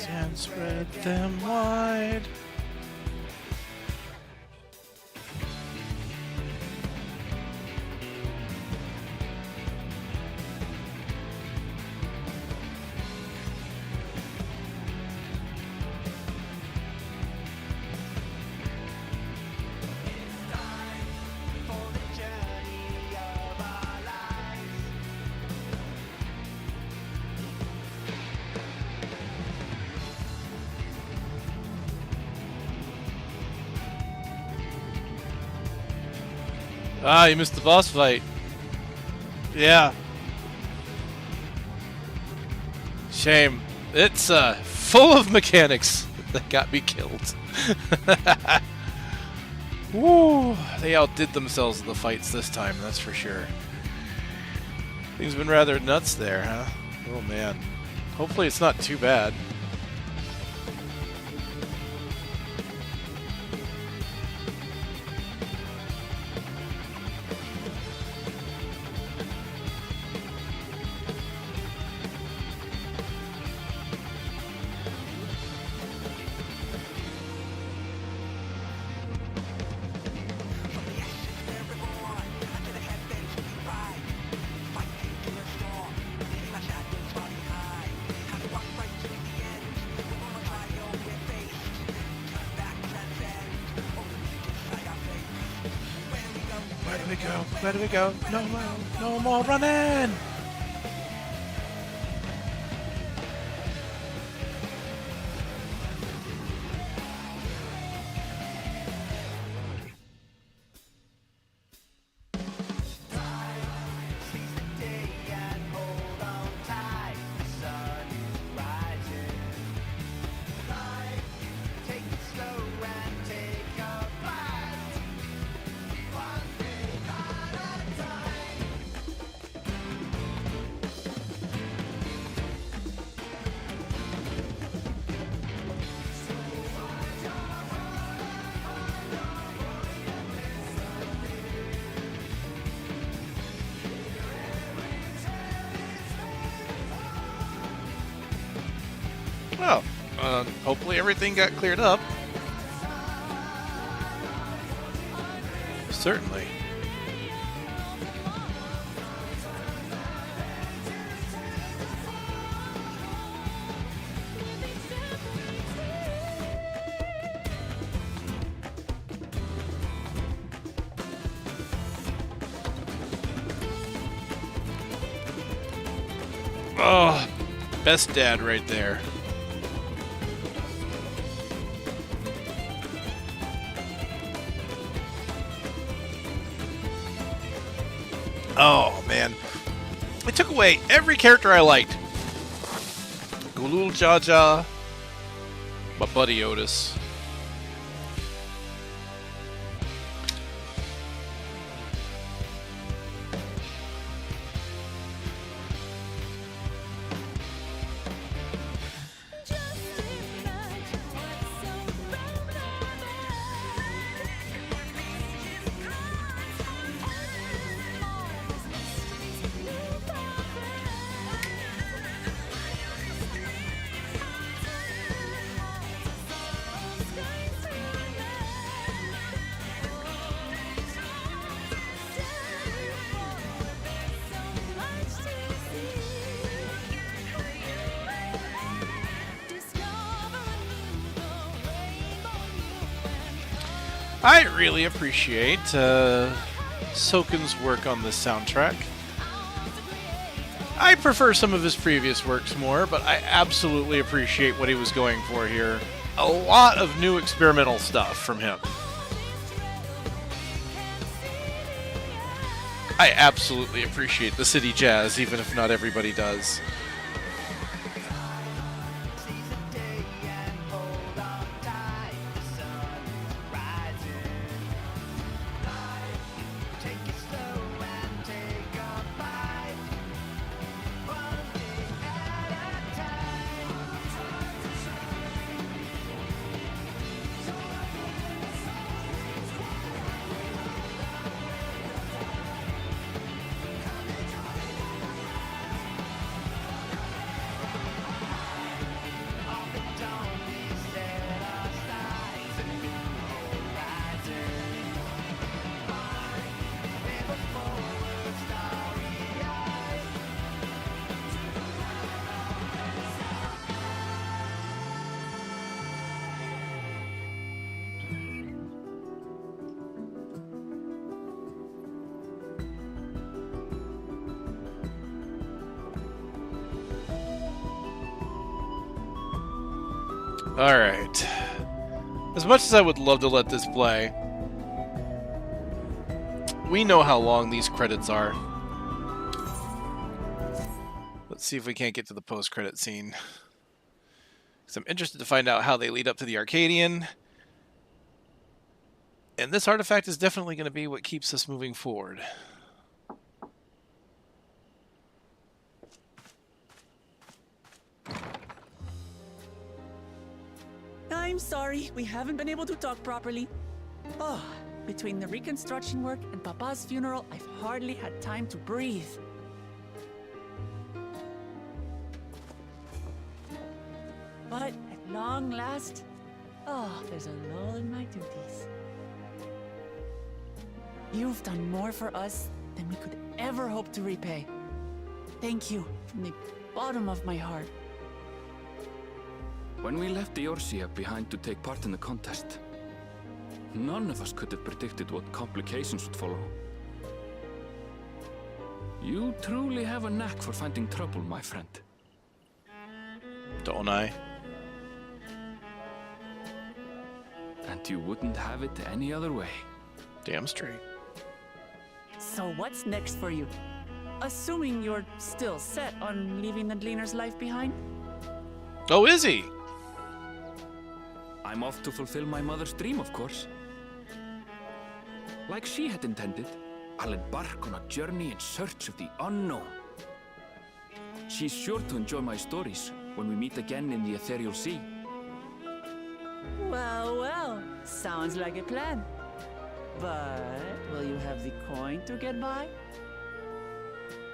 And spread them wide. Ah, you missed the boss fight. Yeah. Shame. It's full of mechanics that got me killed. Woo! They outdid themselves in the fights this time, that's for sure. Things been rather nuts there, huh? Oh man. Hopefully it's not too bad. we go? Where do we go? No more running! Well, hopefully everything got cleared up. Certainly. Oh, best dad right there. Oh, man. It took away every character I liked. Gulul Jaja, my buddy Otis. I really appreciate Soken's work on this soundtrack. I prefer some of his previous works more, but I absolutely appreciate what he was going for here. A lot of new experimental stuff from him. I absolutely appreciate the city jazz, even if not everybody does. Alright. As much as I would love to let this play, we know how long these credits are. Let's see if we can't get to the post-credit scene. Because I'm interested to find out how they lead up to the Arcadian. And this artifact is definitely going to be what keeps us moving forward. I'm sorry, we haven't been able to talk properly. Oh, between the reconstruction work and Papa's funeral, I've hardly had time to breathe. But at long last, there's a lull in my duties. You've done more for us than we could ever hope to repay. Thank you from the bottom of my heart. When we left Eorzea behind to take part in the contest, none of us could have predicted what complications would follow. You truly have a knack for finding trouble, my friend. Don't I? And you wouldn't have it any other way. Damn straight. So what's next for you? Assuming you're still set on leaving the Gleaner's life behind? Oh, is he? I'm off to fulfill my mother's dream, of course. Like she had intended, I'll embark on a journey in search of the unknown. She's sure to enjoy my stories when we meet again in the ethereal sea. Well, well, sounds like a plan. But will you have the coin to get by?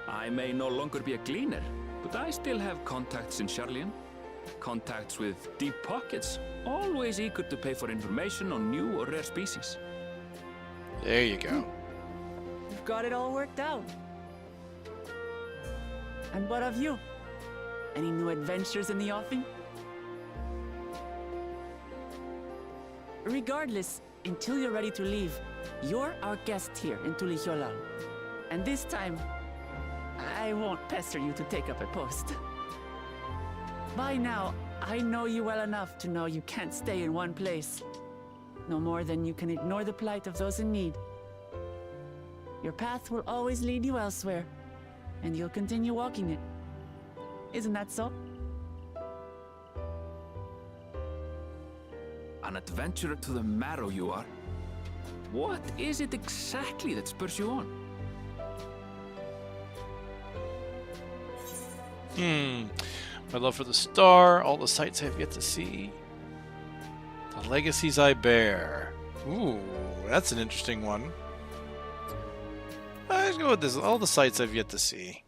I may no longer be a gleaner, but I still have contacts in Charlian. Contacts with deep pockets, always eager to pay for information on new or rare species. There you go. You've got it all worked out. And what of you? Any new adventures in the offing? Regardless, until you're ready to leave, you're our guest here in Tulihyolal. And this time, I won't pester you to take up a post. By now, I know you well enough to know you can't stay in one place. No more than you can ignore the plight of those in need. Your path will always lead you elsewhere, and you'll continue walking it. Isn't that so? An adventurer to the marrow you are. What is it exactly that spurs you on? My love for the star, all the sights I've yet to see. The legacies I bear. Ooh, that's an interesting one. Let's go with this. All the sights I've yet to see.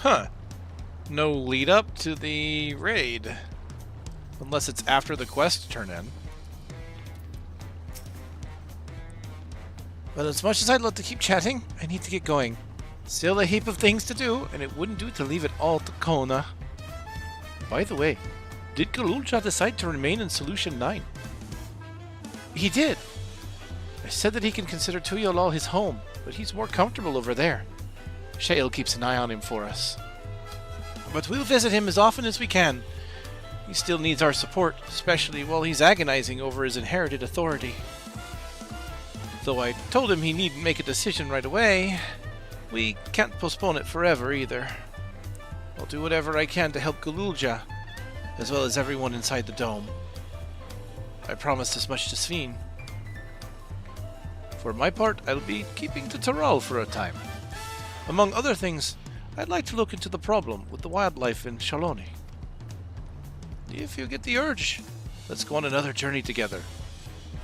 Huh. No lead up to the raid. Unless it's after the quest turn in. But as much as I'd love to keep chatting, I need to get going. Still a heap of things to do, and it wouldn't do to leave it all to Kona. By the way, did Galulja decide to remain in Solution 9? He did. I said that he can consider Tuyolal his home, but he's more comfortable over there. Shael keeps an eye on him for us. But we'll visit him as often as we can. He still needs our support, especially while he's agonizing over his inherited authority. Though I told him he needn't make a decision right away, we can't postpone it forever either. I'll do whatever I can to help Galulja, as well as everyone inside the dome. I promised as much to Sveen. For my part, I'll be keeping to Taral for a time. Among other things, I'd like to look into the problem with the wildlife in Shaloni. If you get the urge, let's go on another journey together.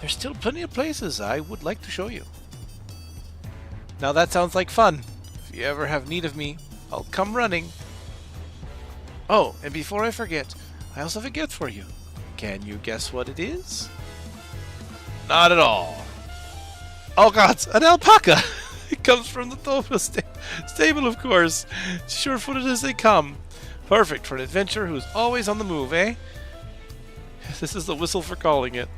There's still plenty of places I would like to show you. Now that sounds like fun. If you ever have need of me, I'll come running. Oh, and before I forget, I also have a gift for you. Can you guess what it is? Not at all. Oh god, an alpaca! It comes from the Thova stable, of course. Sure-footed as they come. Perfect for an adventurer who's always on the move, eh? This is the whistle for calling it.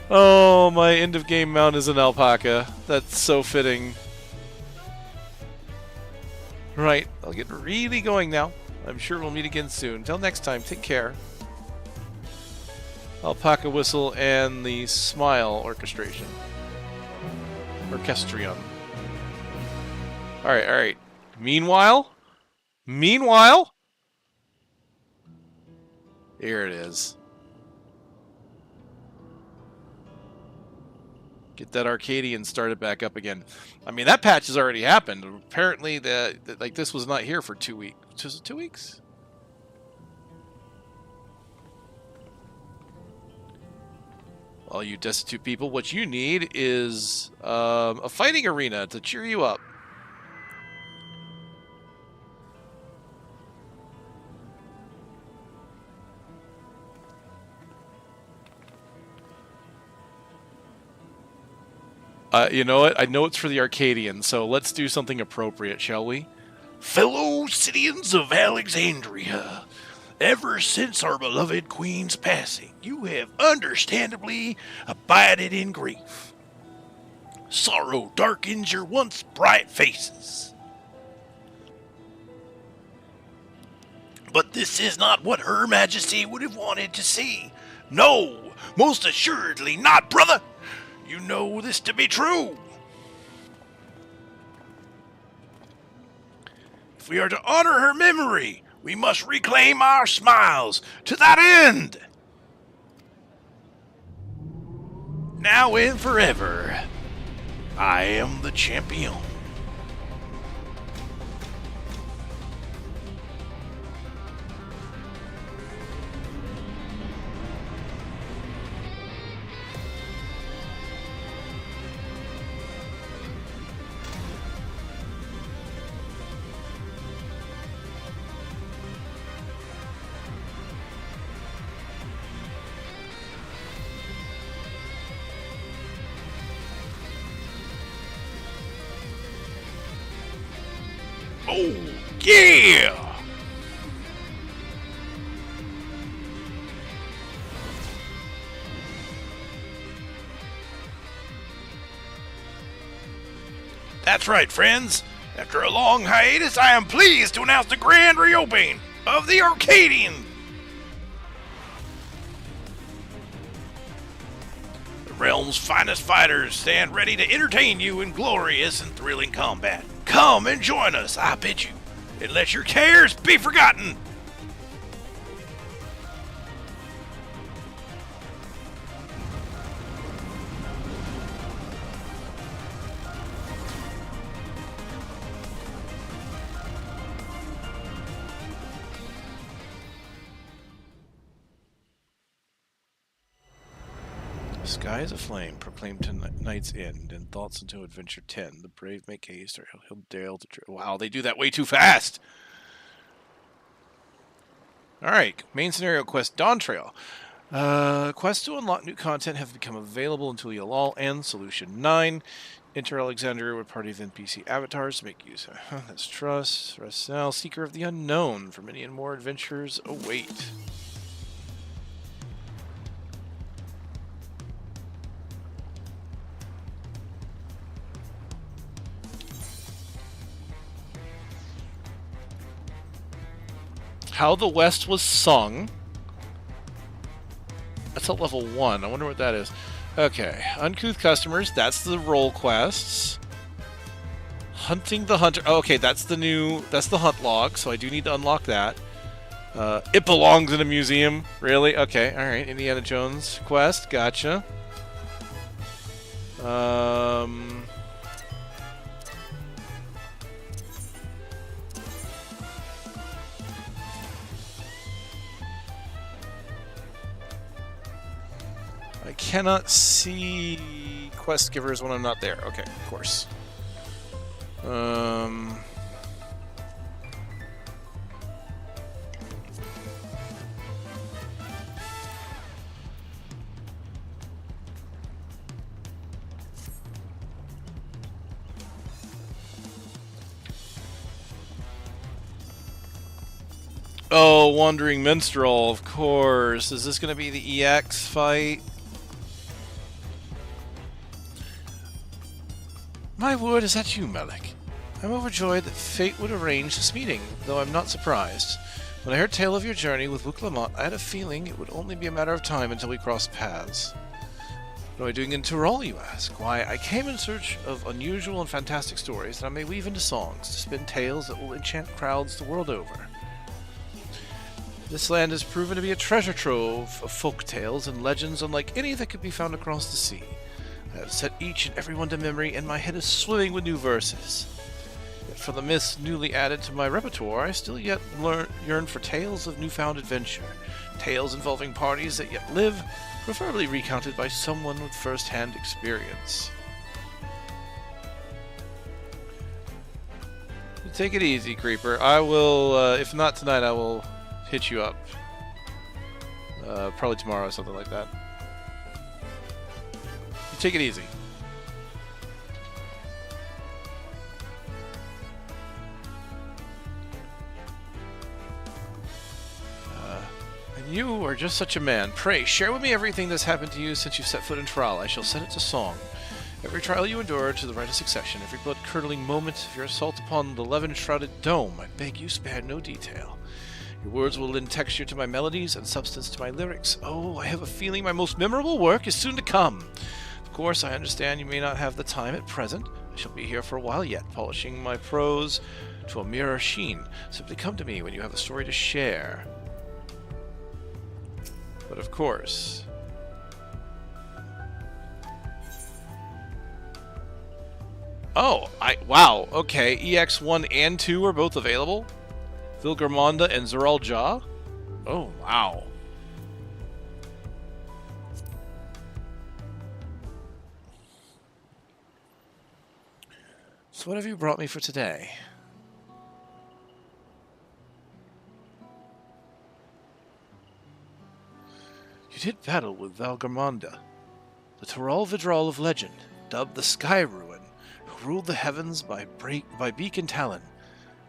Oh, my end-of-game mount is an alpaca. That's so fitting. Right, I'll get really going now. I'm sure we'll meet again soon. Till next time, take care. Alpaca whistle and the smile orchestration. Orchestrion. Alright, alright. Meanwhile? Here it is. Get that Arcadian started back up again. I mean, that patch has already happened. Apparently, like this was not here for 2 weeks. Was it 2 weeks? All you destitute people, what you need is a fighting arena to cheer you up. You know what? I know it's for the Arcadians, so let's do something appropriate, shall we? Fellow citizens of Alexandria, ever since our beloved queen's passing, you have understandably abided in grief. Sorrow darkens your once bright faces. But this is not what Her Majesty would have wanted to see. No, most assuredly not, brother. You know this to be true. If we are to honor her memory, we must reclaim our smiles to that end. Now and forever, I am the champion. Oh, yeah! That's right, friends. After a long hiatus, I am pleased to announce the grand reopening of the Arcadian. The realm's finest fighters stand ready to entertain you in glorious and thrilling combat. Come and join us, I bid you, and let your cares be forgotten. Sky is aflame, proclaimed to night's end, and thoughts into Adventure 10. The brave make haste, or he'll dare to... Wow, they do that way too fast! Alright, main scenario quest, Dawntrail. Quests to unlock new content have become available until Yalal and Solution 9. Enter Alexandria with party of NPC avatars to make use of... That's trust. Rest now. Seeker of the Unknown. For many and more adventures await. How the West was sung. That's at level 1. I wonder what that is. Okay. Uncouth customers. That's the role quests. Hunting the hunter. Oh, okay, that's the new... That's the hunt log, so I do need to unlock that. It belongs in a museum. Really? Okay, alright. Indiana Jones quest. Gotcha. I cannot see quest givers when I'm not there. Okay, of course. Oh, Wandering Minstrel, of course. Is this going to be the EX fight? My word, is that you, Malik? I'm overjoyed that fate would arrange this meeting, though I'm not surprised. When I heard tale of your journey with Wuklamot, I had a feeling it would only be a matter of time until we crossed paths. What am I doing in Tyrol, you ask? Why, I came in search of unusual and fantastic stories that I may weave into songs to spin tales that will enchant crowds the world over. This land has proven to be a treasure trove of folk tales and legends unlike any that could be found across the sea. I have set each and every one to memory, and my head is swimming with new verses. Yet for the myths newly added to my repertoire, I still yet yearn for tales of newfound adventure. Tales involving parties that yet live, preferably recounted by someone with first-hand experience. Take it easy, Creeper. I will, if not tonight, I will hit you up. Probably tomorrow or something like that. You take it easy. And you are just such a man. Pray, share with me everything that's happened to you since you set foot in Thrall. I shall set it to song. Every trial you endure to the right of succession, every blood-curdling moment of your assault upon the levin-shrouded dome, I beg you spare no detail. Your words will lend texture to my melodies and substance to my lyrics. Oh, I have a feeling my most memorable work is soon to come. Of course, I understand you may not have the time at present. I shall be here for a while yet, polishing my prose to a mirror sheen. Simply come to me when you have a story to share. But of course... Oh, wow, okay, EX1 and 2 are both available? Vilgarmonda and Zoral Ja? Oh, wow. So what have you brought me for today? You did battle with Vilgarmonda, the Thrall Vidral of legend, dubbed the Sky Ruin, who ruled the heavens by beak and talon.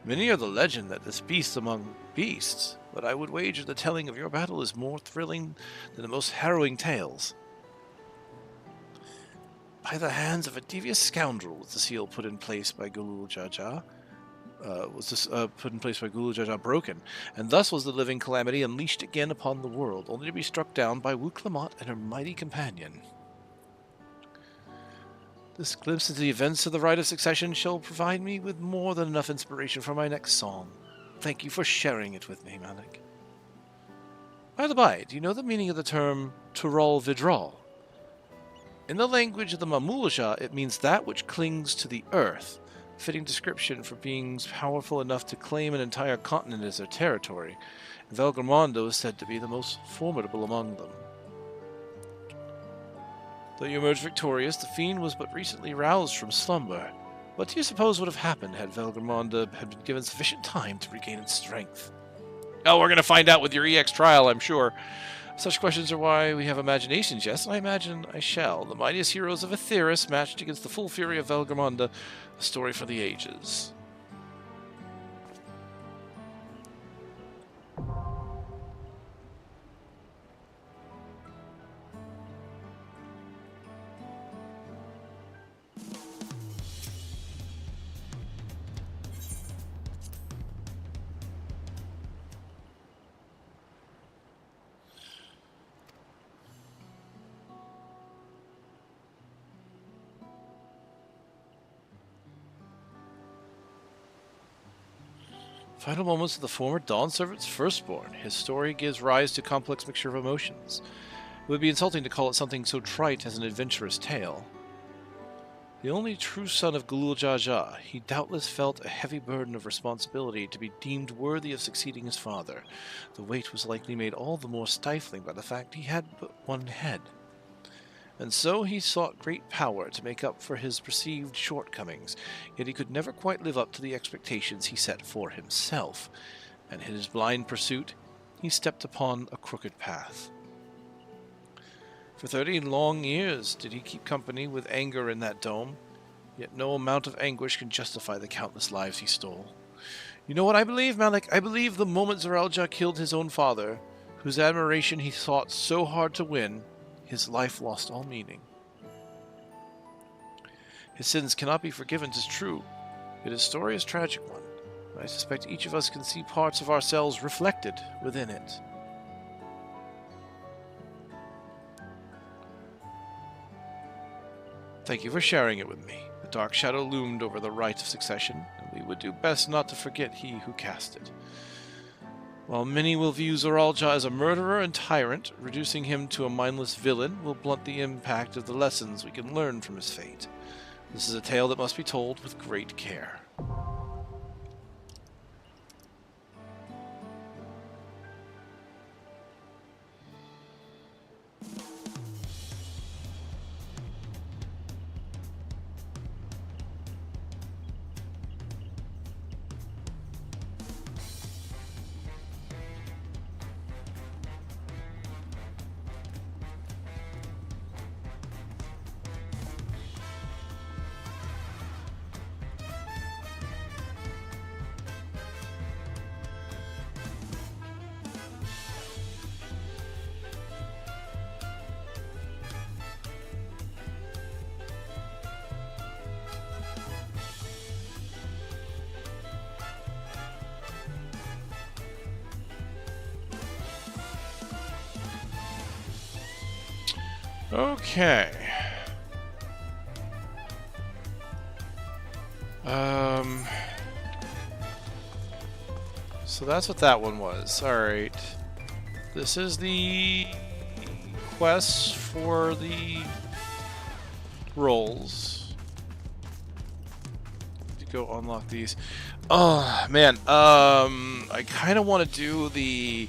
Many are the legend that this beast among beasts, but I would wager the telling of your battle is more thrilling than the most harrowing tales. By the hands of a devious scoundrel was the seal put in place by Gulul Jaja. Broken, and thus was the living calamity unleashed again upon the world, only to be struck down by Wuk-Lamat and her mighty companion. This glimpse into the events of the Rite of Succession shall provide me with more than enough inspiration for my next song. Thank you for sharing it with me, Malik. By the by, do you know the meaning of the term Thrall Vidral? In the language of the Mamulaja, it means that which clings to the earth, a fitting description for beings powerful enough to claim an entire continent as their territory, and Vilgarmonda is said to be the most formidable among them. Though you emerged victorious, the fiend was but recently roused from slumber. What do you suppose would have happened had Vilgarmonda had been given sufficient time to regain its strength? Oh, we're going to find out with your EX trial, I'm sure. Such questions are why we have imaginations, yes, and I imagine I shall. The mightiest heroes of Aetheris matched against the full fury of Vilgarmonda, a story for the ages. Final moments of the former Dawn Servant's firstborn. His story gives rise to a complex mixture of emotions. It would be insulting to call it something so trite as an adventurous tale. The only true son of Gulul Jaja, he doubtless felt a heavy burden of responsibility to be deemed worthy of succeeding his father. The weight was likely made all the more stifling by the fact he had but one head. And so he sought great power to make up for his perceived shortcomings, yet he could never quite live up to the expectations he set for himself, and in his blind pursuit he stepped upon a crooked path. For 30 long years did he keep company with anger in that dome, yet no amount of anguish can justify the countless lives he stole. You know what I believe, Malik? I believe the moment Zoral Ja killed his own father, whose admiration he sought so hard to win, his life lost all meaning. His sins cannot be forgiven, 'tis true, yet his story is a tragic one. I suspect each of us can see parts of ourselves reflected within it. Thank you for sharing it with me. A dark shadow loomed over the Rite of Succession, and we would do best not to forget he who cast it. While many will view Zoral Ja as a murderer and tyrant, reducing him to a mindless villain will blunt the impact of the lessons we can learn from his fate. This is a tale that must be told with great care. Okay. So that's what that one was. Alright. This is the quest for the rolls. To go unlock these. Oh, man. I kind of want to do the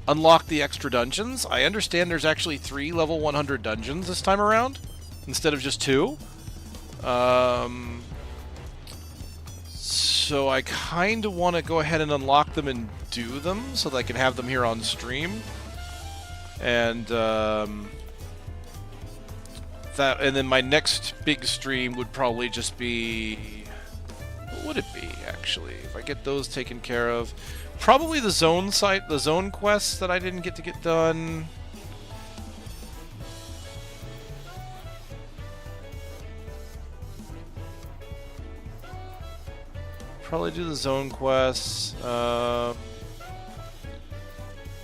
unlock the extra dungeons. I understand there's actually 3 level 100 dungeons this time around, instead of just 2. So I kind of want to go ahead and unlock them and do them, so that I can have them here on stream. And, and then my next big stream would probably just be... What would it be, actually, if I get those taken care of? Probably the zone site, the zone quests that I didn't get to get done. Probably do the zone quests. I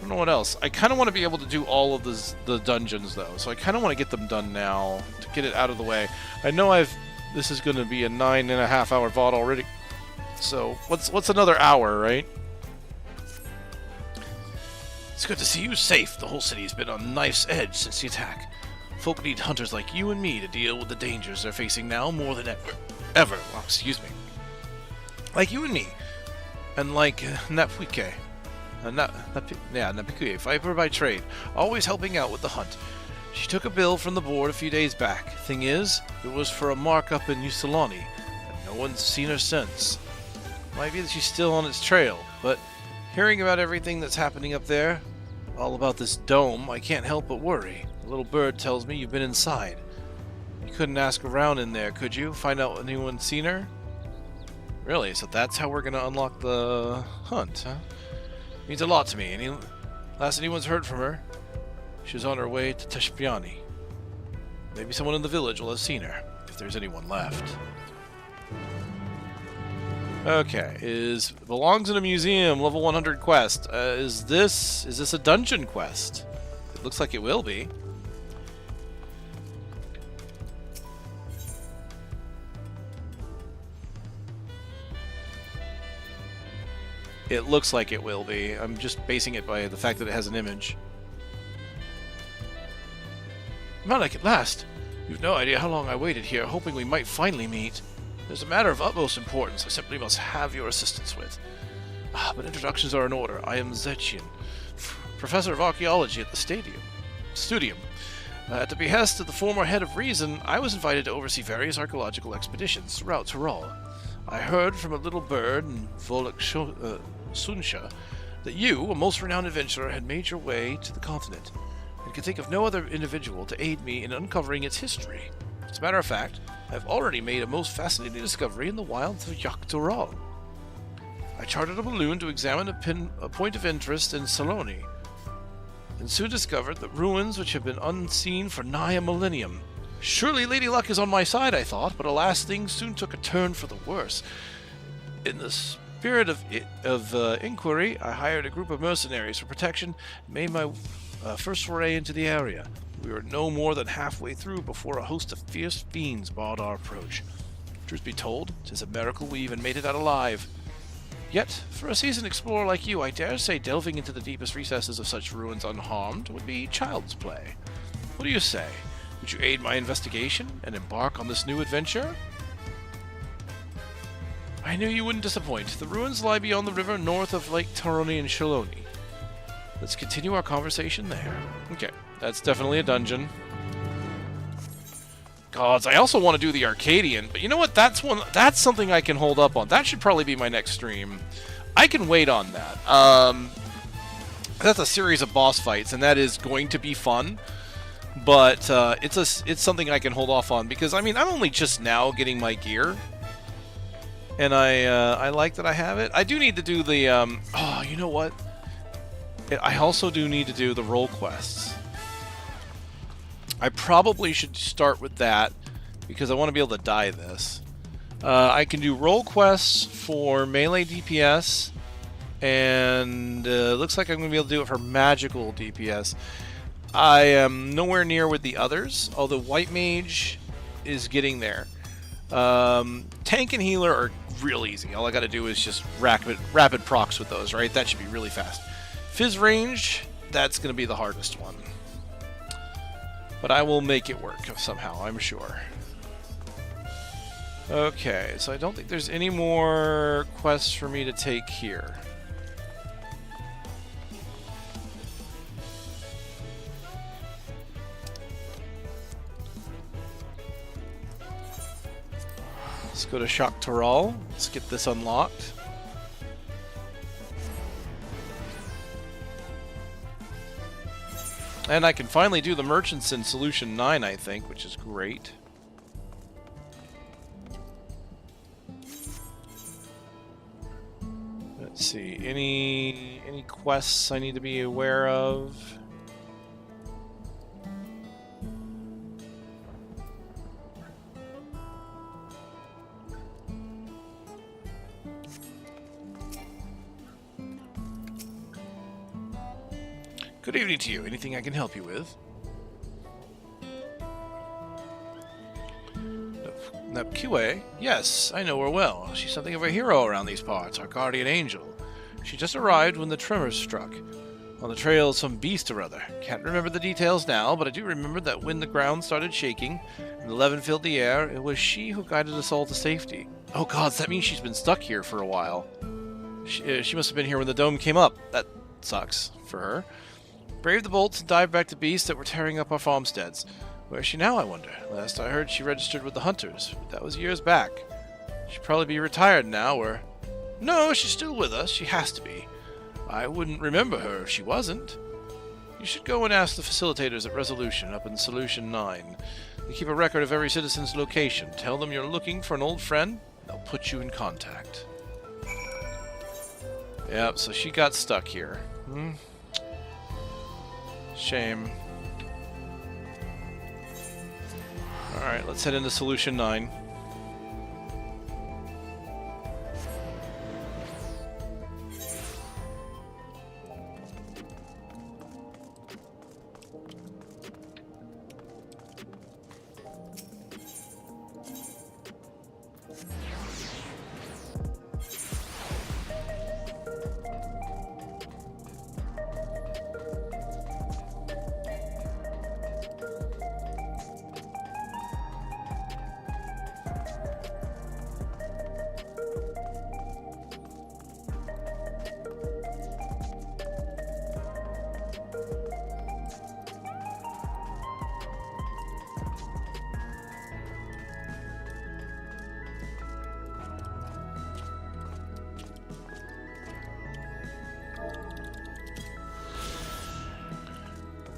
don't know what else. I kind of want to be able to do all of the dungeons, though. So I kind of want to get them done now to get it out of the way. I know this is going to be a 9.5-hour VOD already. So what's another hour, right? It's good to see you safe. The whole city's been on knife's edge since the attack. Folk need hunters like you and me to deal with the dangers they're facing now more than ever. Well, excuse me. Like you and me. And like Napuike. Napikuye, Viper by trade. Always helping out with the hunt. She took a bill from the board a few days back. Thing is, it was for a markup in Usalani, and no one's seen her since. Might be that she's still on its trail, but hearing about everything that's happening up there, all about this dome, I can't help but worry. The little bird tells me you've been inside. You couldn't ask around in there, could you? Find out if anyone's seen her? Really? So that's how we're gonna unlock the hunt, huh? Means a lot to me. Last anyone's heard from her, she was on her way to Teshpiani. Maybe someone in the village will have seen her, if there's anyone left. Okay, belongs in a museum, level 100 quest. Is this a dungeon quest? It looks like it will be. It looks like it will be. I'm just basing it by the fact that it has an image. Malik, at last! You've no idea how long I waited here, hoping we might finally meet. There's a matter of utmost importance I simply must have your assistance with. But introductions are in order. I am Zetchian, Professor of Archaeology at the Studium. At the behest of the former head of Reason, I was invited to oversee various archaeological expeditions throughout Tyrol. I heard from a little bird in Volok Sunsha that you, a most renowned adventurer, had made your way to the continent, and could think of no other individual to aid me in uncovering its history. As a matter of fact, I have already made a most fascinating discovery in the wilds of Yaktural. I chartered a balloon to examine a point of interest in Saloni, and soon discovered the ruins which have been unseen for nigh a millennium. Surely Lady Luck is on my side, I thought, but alas, things soon took a turn for the worse. In the spirit of inquiry, I hired a group of mercenaries for protection and made my first foray into the area. We were no more than halfway through before a host of fierce fiends barred our approach. Truth be told, 'tis a miracle we even made it out alive. Yet, for a seasoned explorer like you, I dare say delving into the deepest recesses of such ruins unharmed would be child's play. What do you say? Would you aid my investigation and embark on this new adventure? I knew you wouldn't disappoint. The ruins lie beyond the river north of Lake Taroni and Shaloni. Let's continue our conversation there. Okay, that's definitely a dungeon. Gods, I also want to do the Arcadian, but you know what? That's something I can hold up on. That should probably be my next stream. I can wait on that. That's a series of boss fights, and that is going to be fun. But it's something I can hold off on because I mean I'm only just now getting my gear, and I like that I have it. I do need to do the oh, you know what? I also do need to do the role quests. I probably should start with that because I want to be able to dye this. I can do role quests for melee DPS, and looks like I'm going to be able to do it for magical DPS. I am nowhere near with the others, although White Mage is getting there. Tank and Healer are real easy. All I gotta do is just rapid procs with those, right? That should be really fast. Fizz range, that's gonna be the hardest one. But I will make it work somehow, I'm sure. Okay, so I don't think there's any more quests for me to take here. Let's go to Shock Toral. Let's get this unlocked. And I can finally do the merchants in Solution 9, I think, which is great. Let's see, any quests I need to be aware of? Good evening to you. Anything I can help you with? Napkiwe? Yes, I know her well. She's something of a hero around these parts, our guardian angel. She just arrived when the tremors struck. On the trail of some beast or other. Can't remember the details now, but I do remember that when the ground started shaking and the levin filled the air, it was she who guided us all to safety. Oh gods, that means she's been stuck here for a while. She must have been here when the dome came up. That sucks for her. Braved the bolts and dived back to beasts that were tearing up our farmsteads. Where is she now, I wonder? Last I heard, she registered with the Hunters, but that was years back. She'd probably be retired now, or... No, she's still with us. She has to be. I wouldn't remember her if she wasn't. You should go and ask the facilitators at Resolution up in Solution 9. They keep a record of every citizen's location. Tell them you're looking for an old friend. They'll put you in contact. Yep, so she got stuck here. Shame. Alright, let's head into Solution 9.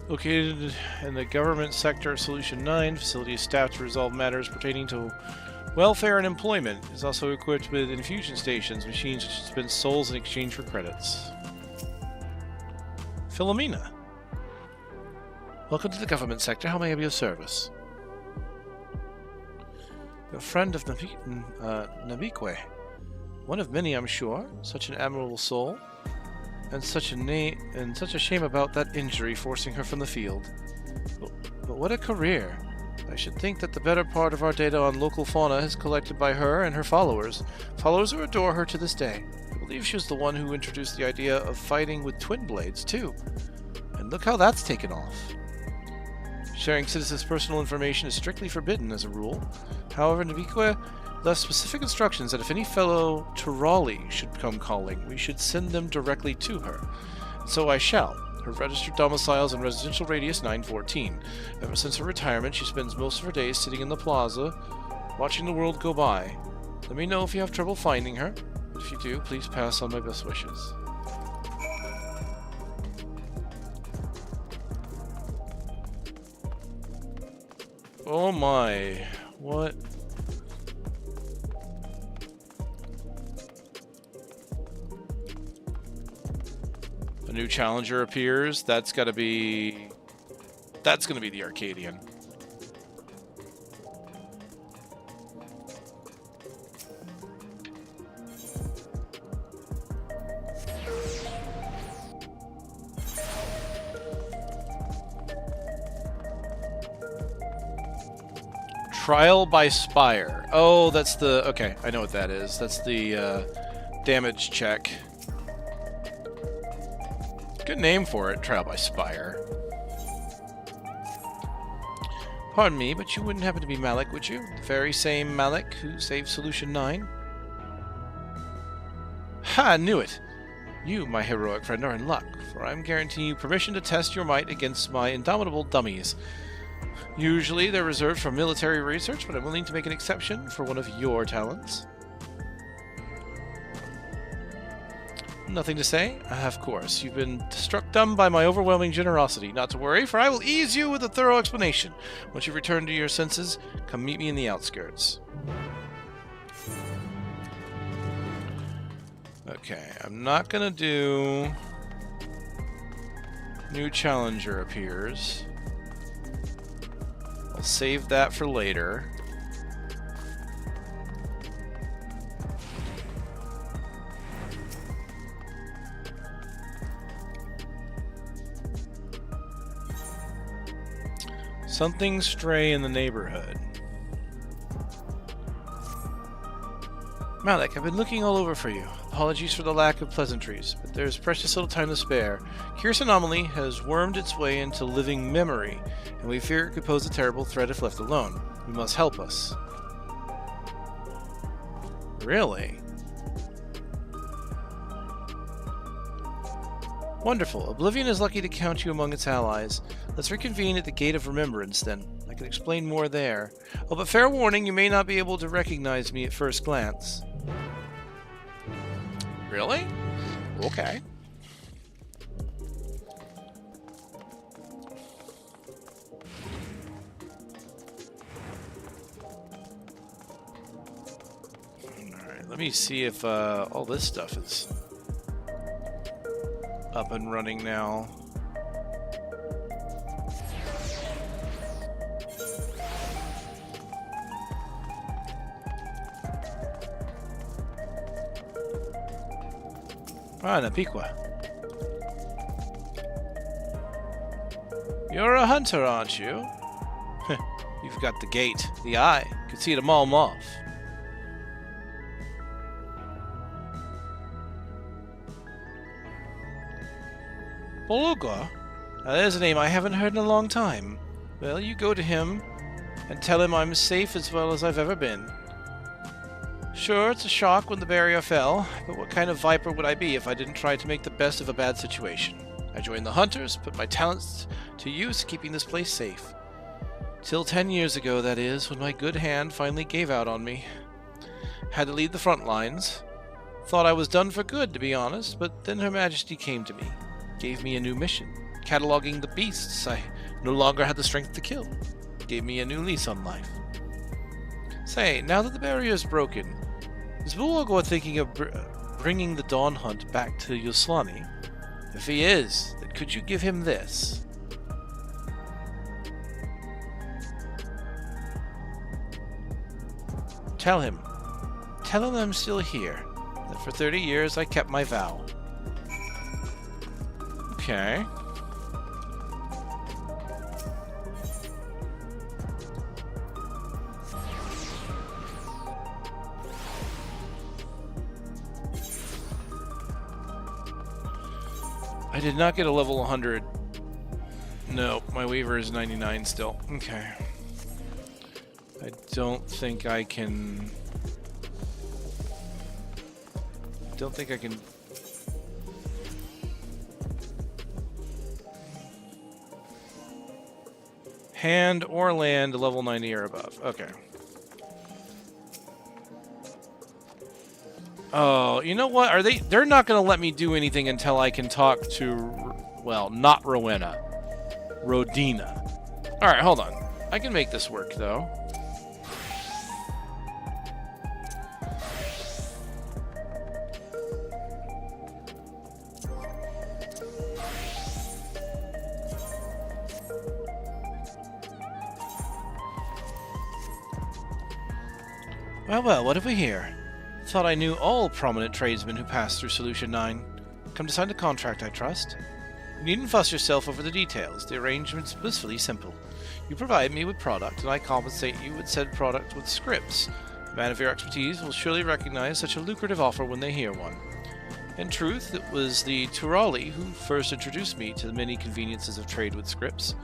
Located in the government sector of Solution 9, facility is staffed to resolve matters pertaining to welfare and employment. It is also equipped with infusion stations, machines which dispense souls in exchange for credits. Philomena. Welcome to the government sector. How may I be of service? You're a friend of Nabikwe. One of many, I'm sure. Such an admirable soul. And such a shame about that injury forcing her from the field. But what a career. I should think that the better part of our data on local fauna is collected by her and her followers. Followers who adore her to this day. I believe she was the one who introduced the idea of fighting with twin blades, too. And look how that's taken off. Sharing citizens' personal information is strictly forbidden as a rule. However, Nabikwe left specific instructions that if any fellow Turali should come calling, we should send them directly to her. And so I shall. Her registered domicile is in Residential Radius 914. Ever since her retirement, she spends most of her days sitting in the plaza, watching the world go by. Let me know if you have trouble finding her. If you do, please pass on my best wishes. Oh my. What? A new challenger appears. That's gonna be the Arcadian. Trial by Spire. Oh, that's the... Okay, I know what that is. That's the damage check. Good name for it, Trial by Spire. Pardon me, but you wouldn't happen to be Malik, would you? The very same Malik who saved Solution 9? Ha! I knew it! You, my heroic friend, are in luck, for I'm guaranteeing you permission to test your might against my indomitable dummies. Usually they're reserved for military research, but I'm willing to make an exception for one of your talents. Nothing to say? Of course. You've been struck dumb by my overwhelming generosity. Not to worry, for I will ease you with a thorough explanation. Once you return to your senses, come meet me in the outskirts. Okay, I'm not gonna do... New challenger appears. I'll save that for later. Something stray in the neighborhood. Malik, I've been looking all over for you. Apologies for the lack of pleasantries, but there's precious little time to spare. Curious anomaly has wormed its way into living memory, and we fear it could pose a terrible threat if left alone. You must help us. Really? Wonderful. Oblivion is lucky to count you among its allies. Let's reconvene at the Gate of Remembrance, then. I can explain more there. Oh, but fair warning, you may not be able to recognize me at first glance. Really? Okay. Alright, let me see if all this stuff is up and running now. Ah, Napiqua. You're a hunter, aren't you? You've got the gate, the eye. Could see it a mile off. Bolugua? Now there's a name I haven't heard in a long time. Well, you go to him and tell him I'm safe as well as I've ever been. Sure, it's a shock when the barrier fell, but what kind of viper would I be if I didn't try to make the best of a bad situation? I joined the hunters, put my talents to use keeping this place safe. Till 10 years ago, that is, when my good hand finally gave out on me. Had to leave the front lines. Thought I was done for good, to be honest, but then Her Majesty came to me. Gave me a new mission, cataloging the beasts I no longer had the strength to kill. Gave me a new lease on life. Say, now that the barrier's broken, is Bulogwa thinking of bringing the Dawn Hunt back to Yuslani? If he is, then could you give him this? Tell him I'm still here, that for 30 years I kept my vow. Okay. I did not get a level 100. No, my Weaver is 99 still. Okay. I don't think I can... Hand or land level 90 or above. Okay. Oh, you know what? They're not going to let me do anything until I can talk to, well, not Rowena. Rodina. Alright, hold on. I can make this work, though. Well, what have we here? Thought I knew all prominent tradesmen who passed through Solution 9. Come to sign the contract, I trust. You needn't fuss yourself over the details. The arrangement's blissfully simple. You provide me with product, and I compensate you with said product with scripts. A man of your expertise will surely recognize such a lucrative offer when they hear one. In truth, it was the Turali who first introduced me to the many conveniences of trade with scripts.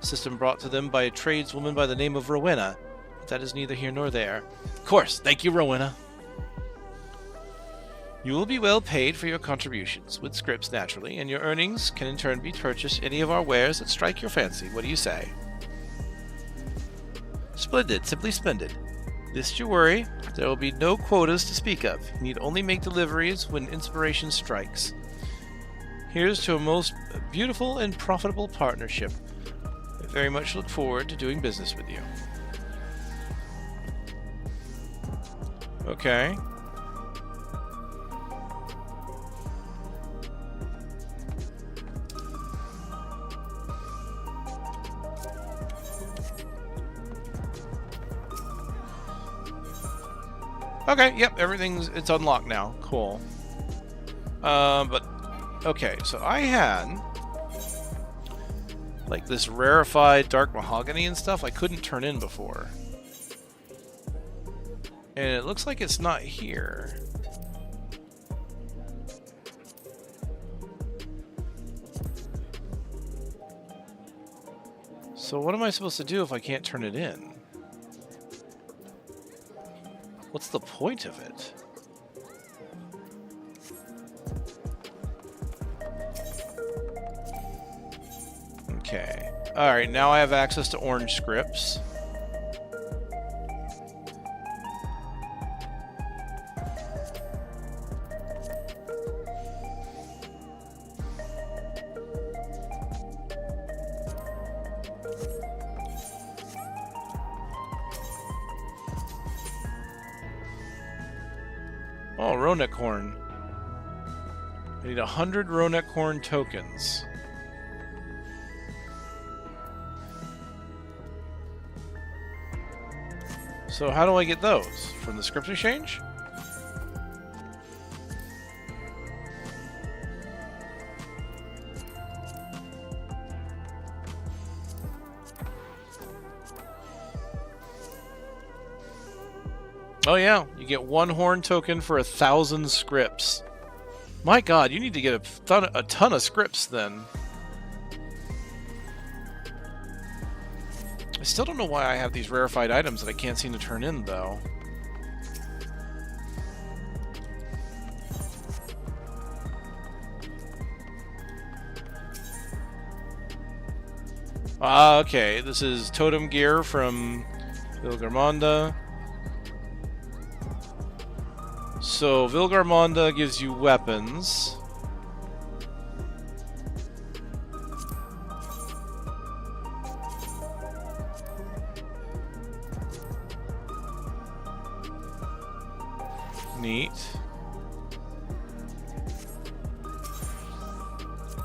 A system brought to them by a tradeswoman by the name of Rowena. But that is neither here nor there. Of course, thank you, Rowena. You will be well paid for your contributions, with scripts naturally, and your earnings can in turn be purchased any of our wares that strike your fancy. What do you say? Splendid, simply splendid. Lest you worry, there will be no quotas to speak of. You need only make deliveries when inspiration strikes. Here's to a most beautiful and profitable partnership. I very much look forward to doing business with you. Okay. Okay, yep, it's unlocked now. Cool. But, okay, so I had, like, this rarefied dark mahogany and stuff I couldn't turn in before. And it looks like it's not here. So what am I supposed to do if I can't turn it in? What's the point of it? Okay. Alright, now I have access to orange scripts. Oh, Ronek Horn. I need 100 Ronek Horn tokens. So how do I get those? From the script exchange? Oh yeah, you get 1 horn token for 1,000 scripts. My god, you need to get a ton of scripts then. I still don't know why I have these rarefied items that I can't seem to turn in, though. Ah, okay. This is totem gear from Vilgarmonda. So, Vilgarmonda gives you weapons. Neat.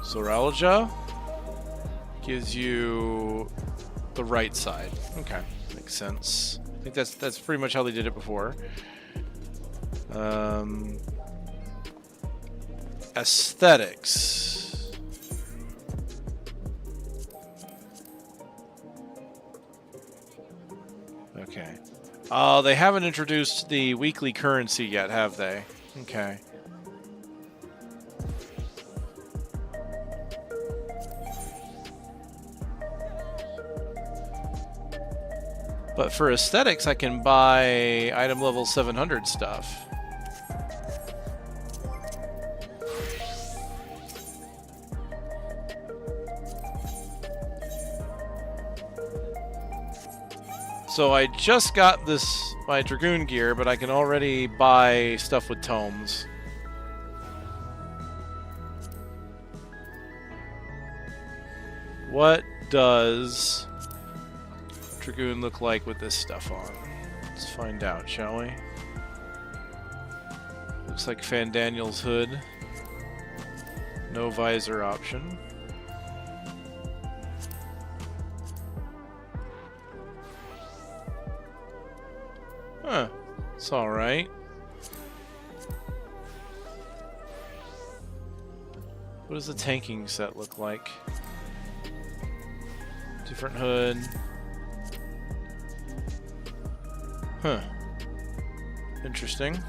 Zoralja gives you the right side. Okay, makes sense. I think that's pretty much how they did it before. Aesthetics. Okay. Oh, they haven't introduced the weekly currency yet, have they? Okay. But for aesthetics, I can buy item level 700 stuff. So I just got my Dragoon gear, but I can already buy stuff with tomes. What does Dragoon look like with this stuff on? Let's find out, shall we? Looks like Fandaniel's hood. No visor option. Huh. It's alright. What does the tanking set look like? Different hood. Huh. Interesting.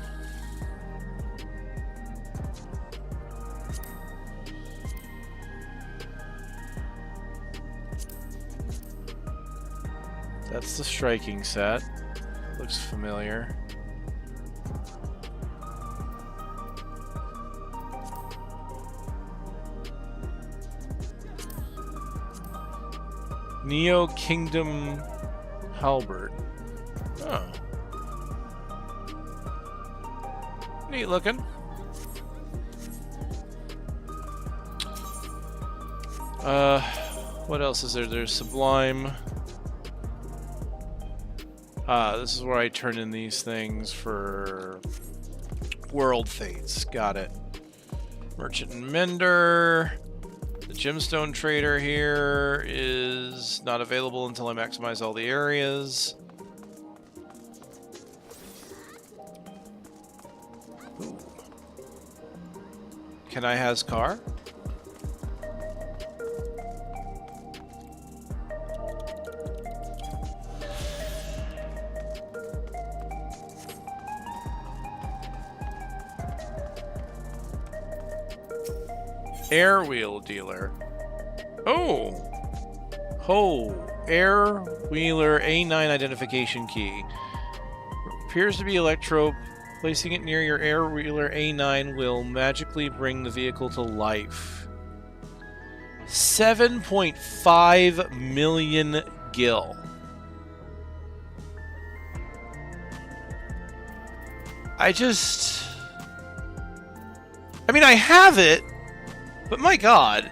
That's the striking set. Looks familiar. Neo Kingdom Halberd. Oh. Neat looking. What else is there? There's Sublime. This is where I turn in these things for World Fates. Got it. Merchant and Mender. The Gemstone Trader here is not available until I maximize all the areas. Ooh. Can I has car? Air wheel dealer. Oh! Ho! Air wheeler A9 identification key. Appears to be electro. Placing it near your air wheeler A9 will magically bring the vehicle to life. 7.5 million gil. I mean, I have it. But my god.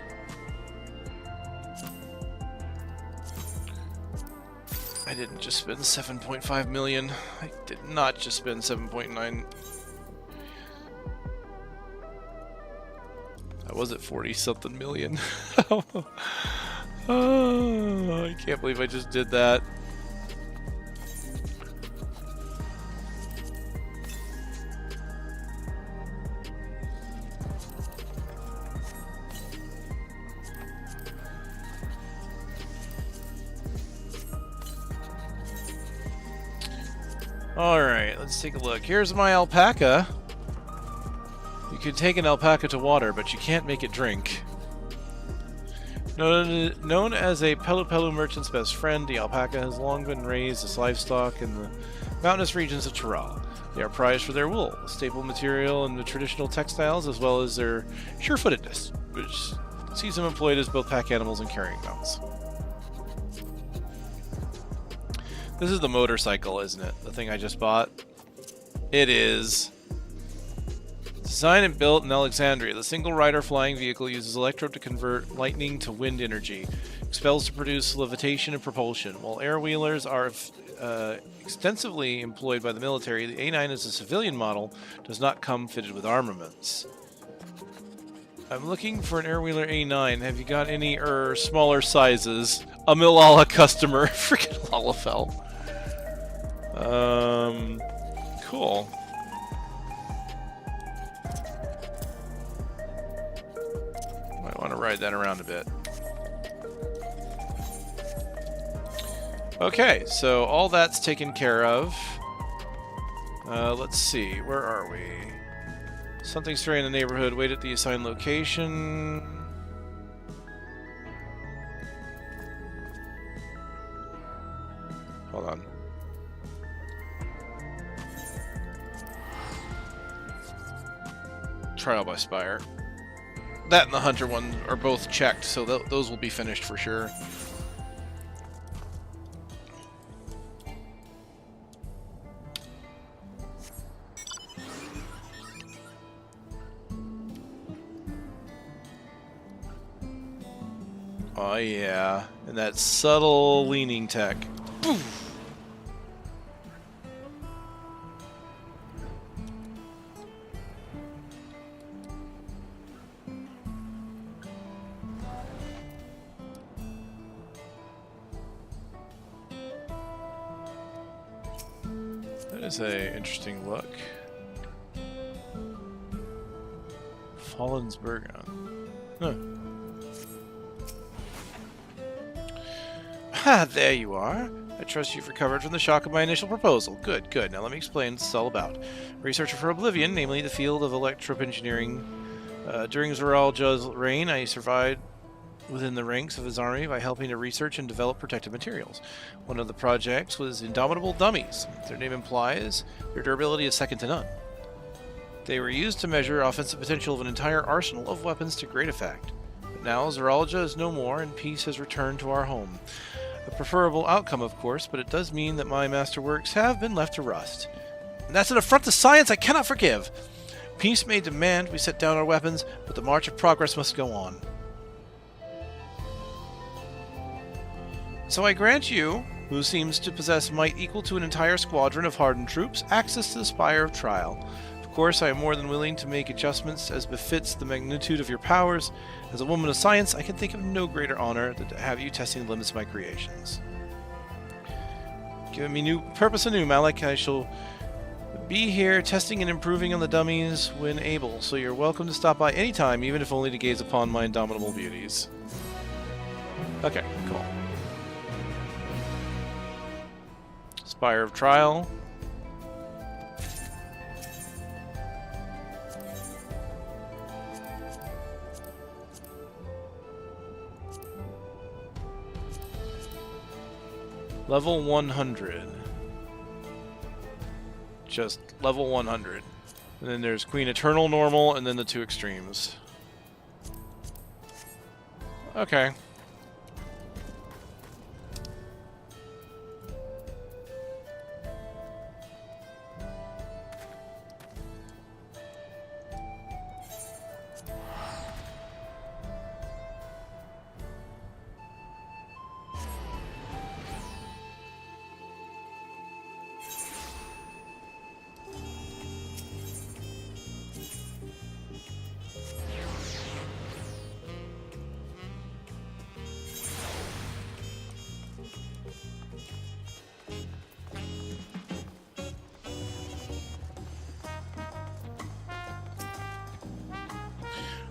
I didn't just spend 7.5 million. I did not just spend 7.9. I was at 40 something million. Oh, I can't believe I just did that. Alright, let's take a look. Here's my alpaca. You can take an alpaca to water, but you can't make it drink. Known as a Pelu Pelu merchant's best friend, the alpaca has long been raised as livestock in the mountainous regions of Tiral. They are prized for their wool, a staple material in the traditional textiles, as well as their sure-footedness, which sees them employed as both pack animals and carrying mounts. This is the motorcycle, isn't it? The thing I just bought? It is. Designed and built in Alexandria, the single-rider flying vehicle uses electro to convert lightning to wind energy, expels to produce levitation and propulsion. While air-wheelers are extensively employed by the military, the A9 is a civilian model, does not come fitted with armaments. I'm looking for an air-wheeler A9. Have you got any smaller sizes? A Milala customer. Freaking Lalafell. Cool. Might want to ride that around a bit. Okay, so all that's taken care of. Let's see, where are we? Something stirring in the neighborhood. Wait at the assigned location. Hold on. Trial by Spire. That and the Hunter one are both checked, so those will be finished for sure. Oh yeah, and that subtle leaning tech. Boom. That is a interesting look. Fallensburgon. Huh. Ha, there you are. I trust you've recovered from the shock of my initial proposal. Good, good. Now let me explain what it's all about. Researcher for Oblivion, namely the field of electro-engineering. During Zoralja's reign, I survived within the ranks of his army by helping to research and develop protective materials. One of the projects was Indomitable Dummies. Their name implies their durability is second to none. They were used to measure offensive potential of an entire arsenal of weapons to great effect. But now Zoralja is no more, and peace has returned to our home. A preferable outcome, of course, but it does mean that my masterworks have been left to rust. And that's an affront to science I cannot forgive! Peace may demand we set down our weapons, but the march of progress must go on. So I grant you, who seems to possess might equal to an entire squadron of hardened troops, access to the Spire of Trial. Of course, I am more than willing to make adjustments as befits the magnitude of your powers. As a woman of science, I can think of no greater honor than to have you testing the limits of my creations. Giving me new purpose anew, Malik. I shall be here testing and improving on the dummies when able, so you're welcome to stop by any time, even if only to gaze upon my indomitable beauties. Okay, cool. Spire of Trial. Level 100. Just level 100. And then there's Queen Eternal Normal, and then the two extremes. Okay.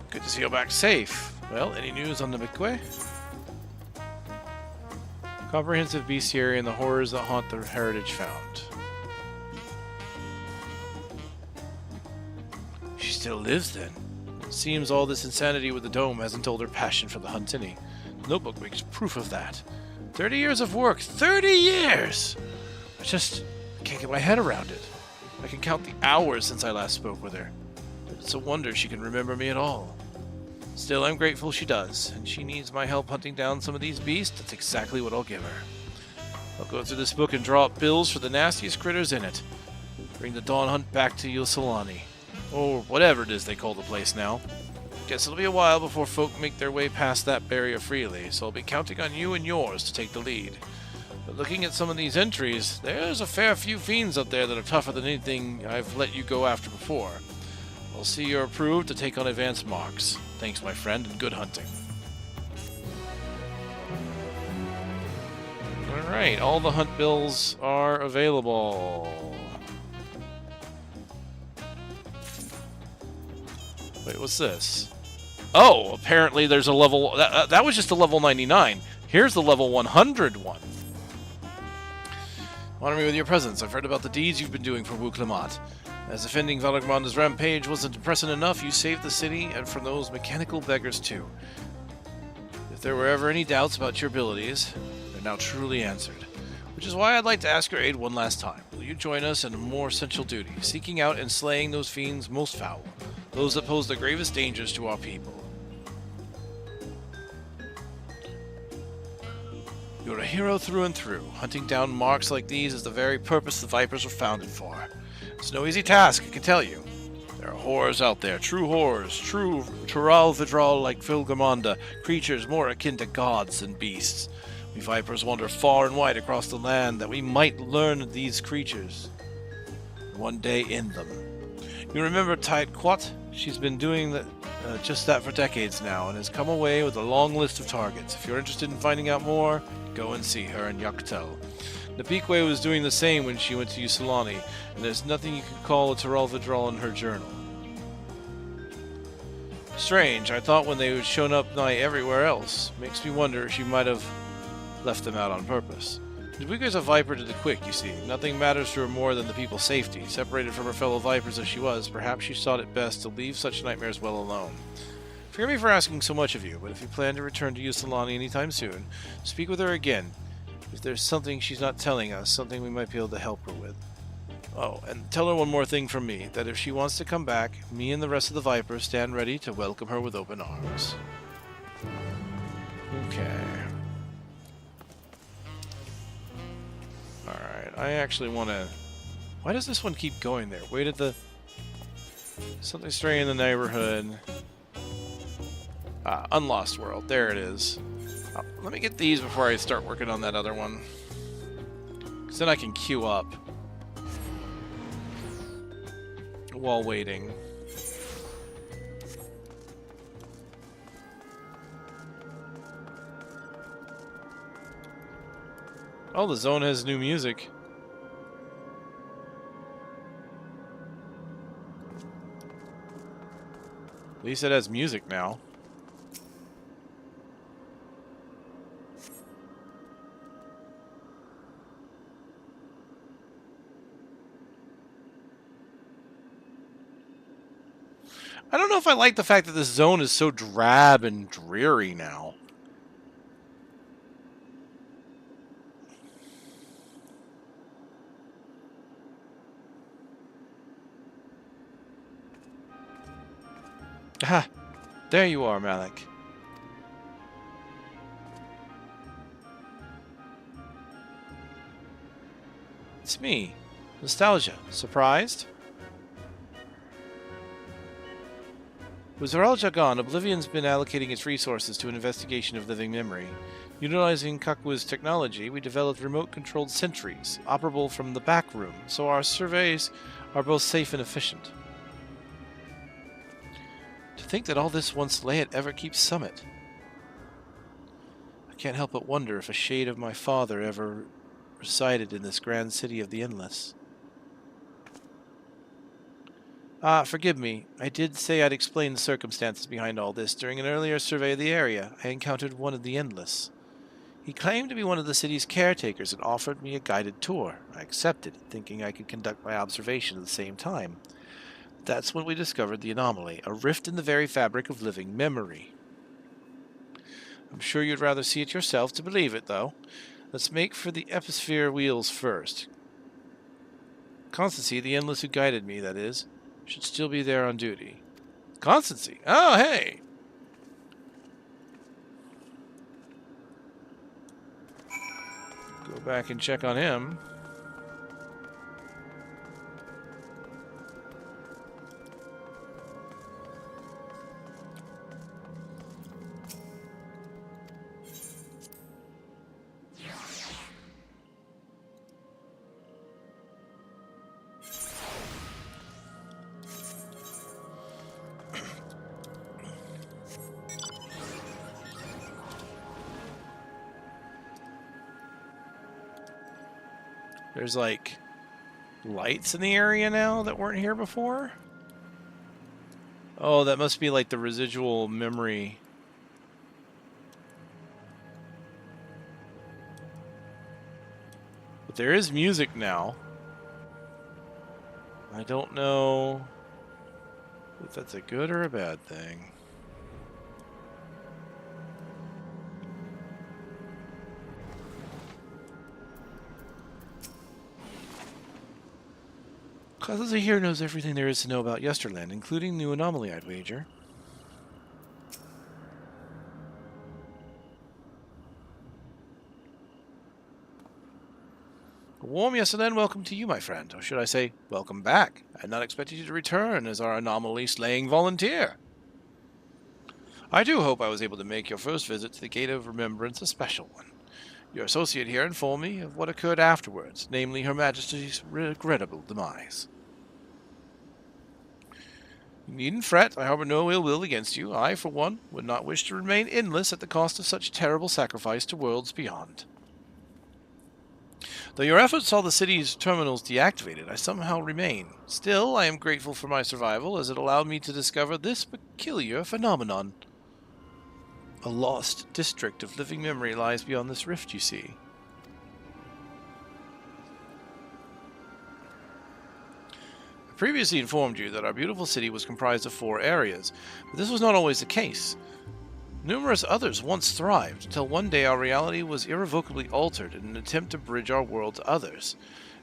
Good to see you back safe. Well, any news on the Mikwe? Comprehensive bestiary and the horrors that haunt the heritage found. She still lives, then. It seems all this insanity with the dome hasn't told her passion for the hunt any. The notebook makes proof of that. 30 years of work! 30 years! I can't get my head around it. I can count the hours since I last spoke with her. It's a wonder she can remember me at all. Still, I'm grateful she does, and she needs my help hunting down some of these beasts. That's exactly what I'll give her. I'll go through this book and draw up bills for the nastiest critters in it. Bring the dawn hunt back to Yusilani. Or whatever it is they call the place now. Guess it'll be a while before folk make their way past that barrier freely, so I'll be counting on you and yours to take the lead. But looking at some of these entries, there's a fair few fiends out there that are tougher than anything I've let you go after before. I'll see you're approved to take on advanced marks. Thanks, my friend, and good hunting. Alright, all the hunt bills are available. Wait, what's this? Oh, apparently there's a level... That was just a level 99. Here's the level 100 one. Honor me with your presence. I've heard about the deeds you've been doing for Wuklemat. As defending Valagmanda's rampage wasn't impressive enough, you saved the city, and from those mechanical beggars too. If there were ever any doubts about your abilities, they're now truly answered. Which is why I'd like to ask your aid one last time. Will you join us in a more essential duty, seeking out and slaying those fiends most foul, those that pose the gravest dangers to our people? You're a hero through and through. Hunting down marks like these is the very purpose the Vipers were founded for. It's no easy task, I can tell you. There are horrors out there, true horrors, true Tural Vidral like Vilgamonda, creatures more akin to gods than beasts. We Vipers wander far and wide across the land that we might learn these creatures. One day in them. You remember Tide Quat? She's been doing just that for decades now, and has come away with a long list of targets. If you're interested in finding out more, go and see her in Yaktel. Napikwe was doing the same when she went to Yusilani, and there's nothing you can call a Tural Vidral in her journal. Strange, I thought when they had shown up nigh everywhere else. Makes me wonder if she might have left them out on purpose. Dwigger's a viper to the quick, you see. Nothing matters to her more than the people's safety. Separated from her fellow vipers as she was, perhaps she thought it best to leave such nightmares well alone. Forgive me for asking so much of you, but if you plan to return to Yusilani anytime soon, speak with her again. If there's something she's not telling us, something we might be able to help her with. Oh, and tell her one more thing from me, that if she wants to come back, me and the rest of the Vipers stand ready to welcome her with open arms. Okay. Alright, I actually want to... Why does this one keep going there? Wait at the... Something stray in the neighborhood. Unlost World. There it is. Let me get these before I start working on that other one. Because then I can queue up. While waiting. Oh, the zone has new music. At least it has music now. I don't know if I like the fact that this zone is so drab and dreary now. Ah, there you are, Malik. It's me. Nostalgia. Surprised? With Zoralja gone, Oblivion's been allocating its resources to an investigation of living memory. Utilizing Kakwa's technology, we developed remote-controlled sentries, operable from the back room, so our surveys are both safe and efficient. To think that all this once lay at Everkeep's summit. I can't help but wonder if a shade of my father ever resided in this grand city of the Endless. Forgive me. I did say I'd explain the circumstances behind all this. During an earlier survey of the area, I encountered one of the Endless. He claimed to be one of the city's caretakers and offered me a guided tour. I accepted, thinking I could conduct my observation at the same time. That's when we discovered the anomaly, a rift in the very fabric of living memory. I'm sure you'd rather see it yourself to believe it, though. Let's make for the Episphere wheels first. Constancy, the Endless who guided me, that is, should still be there on duty. Constancy? Oh, hey! Go back and check on him. There's like lights in the area now that weren't here before. Oh, that must be like the residual memory. But there is music now. I don't know if that's a good or a bad thing. Kazuza here knows everything there is to know about Yesterland, including new anomaly, I'd wager. A warm Yesterland welcome to you, my friend. Or should I say, welcome back. I had not expected you to return as our anomaly-slaying volunteer. I do hope I was able to make your first visit to the Gate of Remembrance a special one. Your associate here informed me of what occurred afterwards, namely Her Majesty's regrettable demise. You needn't fret, I harbor no ill will against you. I, for one, would not wish to remain endless at the cost of such terrible sacrifice to worlds beyond. Though your efforts saw the city's terminals deactivated, I somehow remain. Still, I am grateful for my survival, as it allowed me to discover this peculiar phenomenon. A lost district of living memory lies beyond this rift, you see. I previously informed you that our beautiful city was comprised of 4 areas, but this was not always the case. Numerous others once thrived, until one day our reality was irrevocably altered in an attempt to bridge our world to others,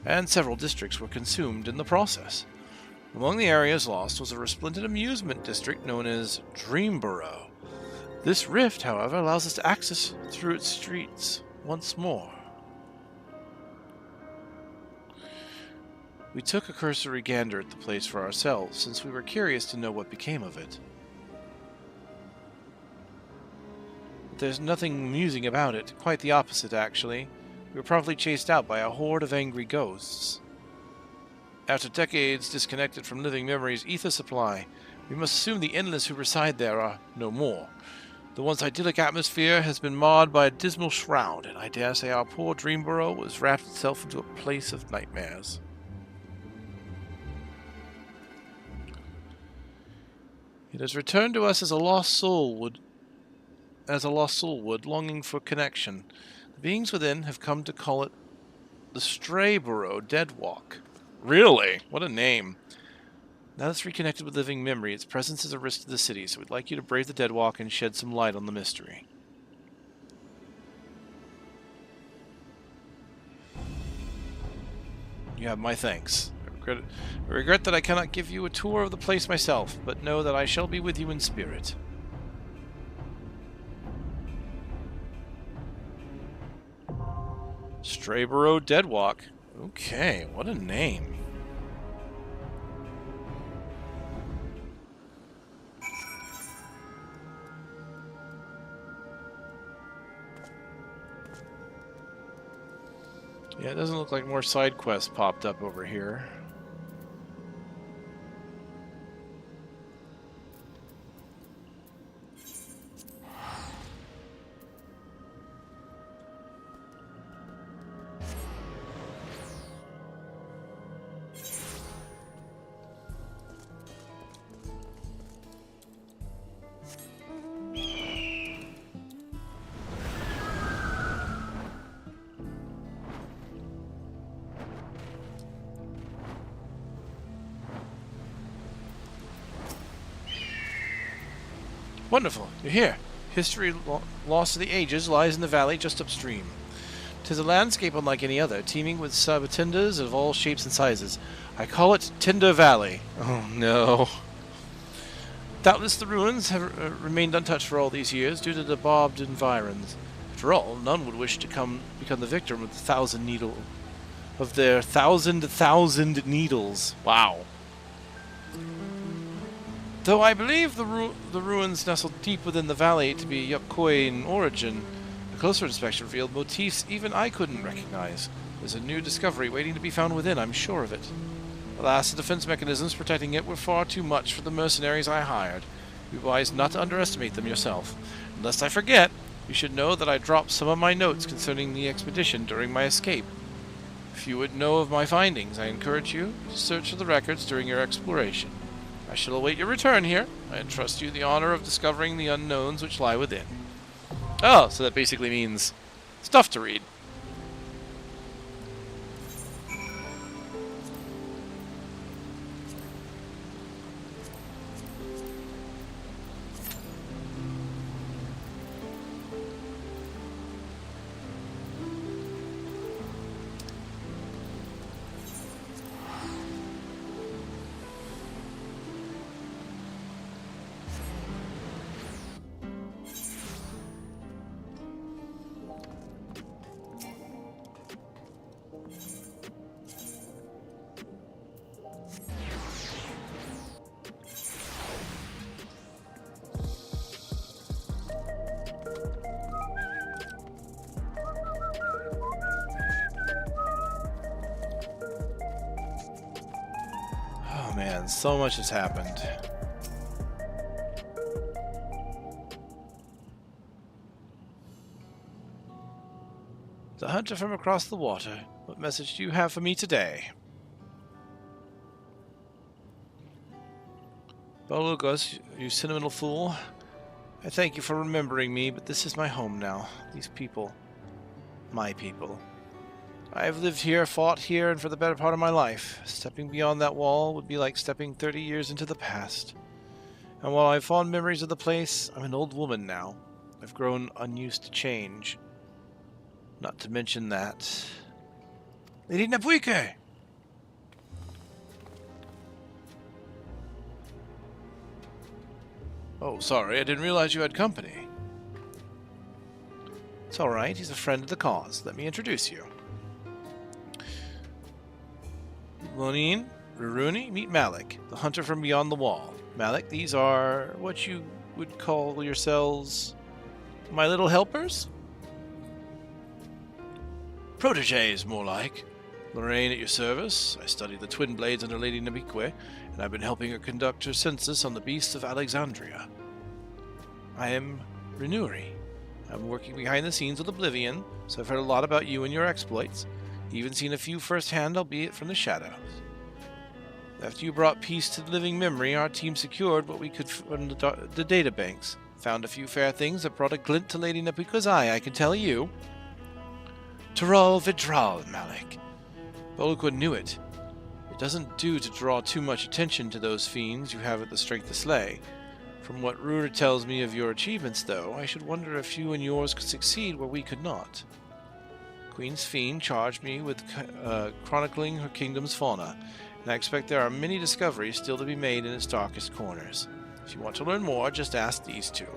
and several districts were consumed in the process. Among the areas lost was a resplendent amusement district known as Dreamborough. This rift, however, allows us to access through its streets once more. We took a cursory gander at the place for ourselves, since we were curious to know what became of it. There's nothing amusing about it, quite the opposite, actually. We were promptly chased out by a horde of angry ghosts. After decades disconnected from living memory's ether supply, we must assume the endless who reside there are no more. The once idyllic atmosphere has been marred by a dismal shroud, and I dare say our poor Dreamborough has wrapped itself into a place of nightmares. It has returned to us as a lost soul would, longing for connection. The beings within have come to call it the Strayborough Deadwalk. Really? What a name. Now that it's reconnected with living memory, its presence is a risk to the city, so we'd like you to brave the Deadwalk and shed some light on the mystery. You have my thanks. I regret that I cannot give you a tour of the place myself, but know that I shall be with you in spirit. Strayborough Deadwalk. Okay, what a name. Yeah, it doesn't look like more side quests popped up over here. Wonderful, you're here. History lost to the ages lies in the valley just upstream. 'Tis a landscape unlike any other, teeming with subtenders of all shapes and sizes. I call it Tinder Valley. Oh no. Doubtless the ruins have remained untouched for all these years due to the barbed environs. After all, none would wish to become the victim of their thousand needles. Wow. Though I believe the ruins nestled deep within the valley to be Yokoi in origin, a closer inspection revealed motifs even I couldn't recognize. There's a new discovery waiting to be found within, I'm sure of it. Alas, the defense mechanisms protecting it were far too much for the mercenaries I hired. Be wise not to underestimate them yourself. And lest I forget, you should know that I dropped some of my notes concerning the expedition during my escape. If you would know of my findings, I encourage you to search for the records during your exploration. I shall await your return here. I entrust you the honor of discovering the unknowns which lie within. Oh, so that basically means stuff to read. Man, so much has happened. The hunter from across the water. What message do you have for me today? Bolugos, you sentimental fool. I thank you for remembering me, but this is my home now. These people. My people. I have lived here, fought here, and for the better part of my life. Stepping beyond that wall would be like stepping 30 years into the past. And while I have fond memories of the place, I'm an old woman now. I've grown unused to change. Not to mention that... Lady Napuike! Oh, sorry, I didn't realize you had company. It's alright, he's a friend of the cause. Let me introduce you. Lonin, Ruruni, meet Malik, the hunter from beyond the wall. Malik, these are what you would call yourselves my little helpers? Protégés, more like. Lorraine at your service. I studied the twin blades under Lady Nabique, and I've been helping her conduct her census on the beasts of Alexandria. I am Renuri. I'm working behind the scenes with Oblivion, so I've heard a lot about you and your exploits. Even seen a few firsthand, albeit from the shadows. After you brought peace to the living memory, our team secured what we could from the databanks. Found a few fair things that brought a glint to Lady Nabique's eye, I can tell you. Tural Vidral, Malik. Bolukwa knew it. It doesn't do to draw too much attention to those fiends you haven't the strength to slay. From what Rura tells me of your achievements, though, I should wonder if you and yours could succeed where we could not. Queen's Fiend charged me with chronicling her kingdom's fauna, and I expect there are many discoveries still to be made in its darkest corners. If you want to learn more, just ask these two.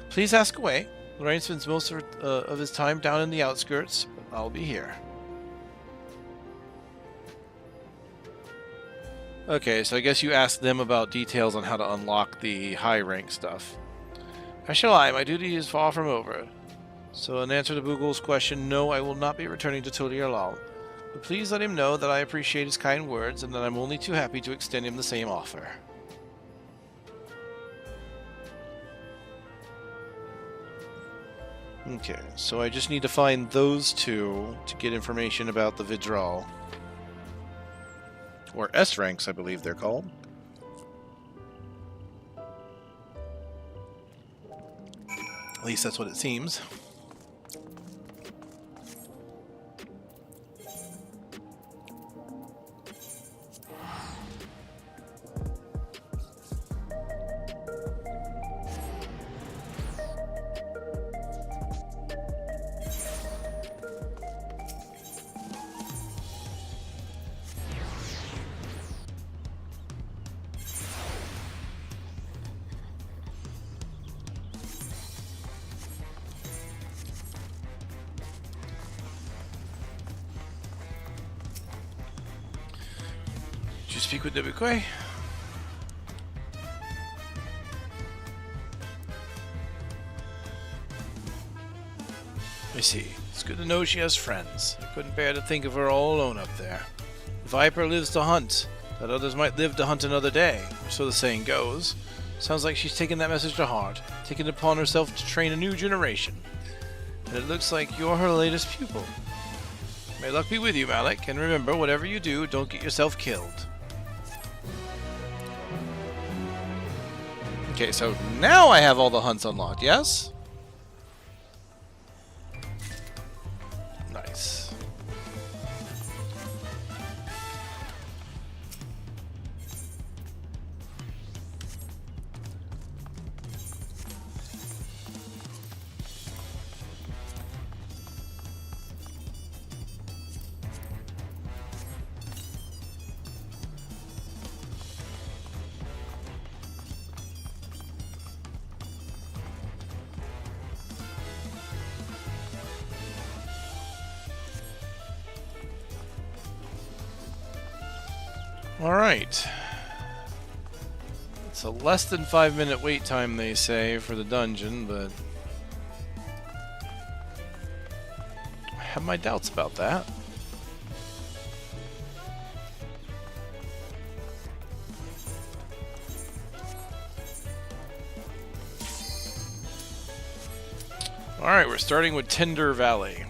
Please ask away. Lorraine spends most of his time down in the outskirts, but I'll be here. Okay, so I guess you asked them about details on how to unlock the high rank stuff. How shall I? My duty is far from over. So in answer to Bugul's question, no, I will not be returning to Tuliarlal. But please let him know that I appreciate his kind words and that I'm only too happy to extend him the same offer. Okay, so I just need to find those two to get information about the Vidral. Or S-ranks, I believe they're called. At least that's what it seems. Speak with Nabique. I see. It's good to know she has friends. I couldn't bear to think of her all alone up there. The Viper lives to hunt, that others might live to hunt another day, or so the saying goes. Sounds like she's taken that message to heart, taken it upon herself to train a new generation. And it looks like you're her latest pupil. May luck be with you, Malik, and remember, whatever you do, don't get yourself killed. Okay, so now I have all the hunts unlocked, yes? Nice. Alright. It's a less than 5-minute wait time, they say, for the dungeon, but I have my doubts about that. Alright, we're starting with Tinder Valley.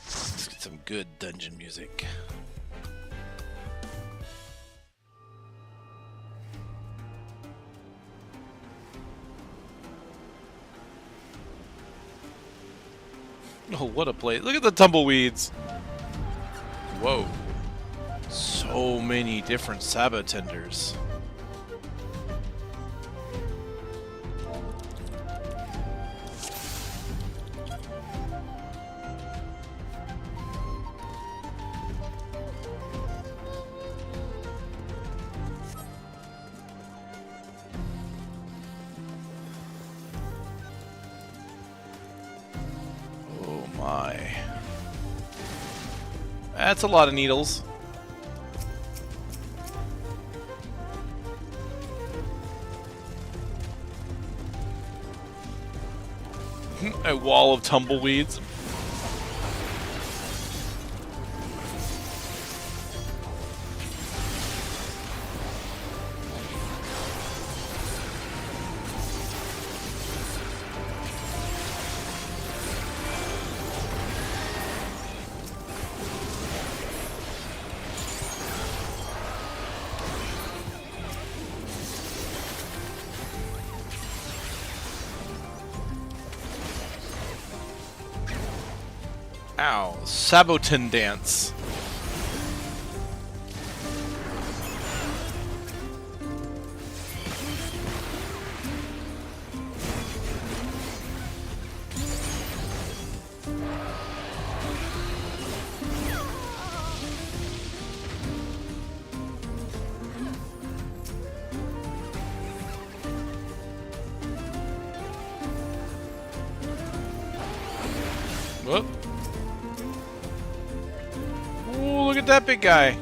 Let's get some good dungeon music. Oh, what a place. Look at the tumbleweeds. Whoa. So many different Sabatenders. Oh my. That's a lot of needles. A wall of tumbleweeds. Ow, Sabotin dance. Whoop. Ooh, look at that big guy.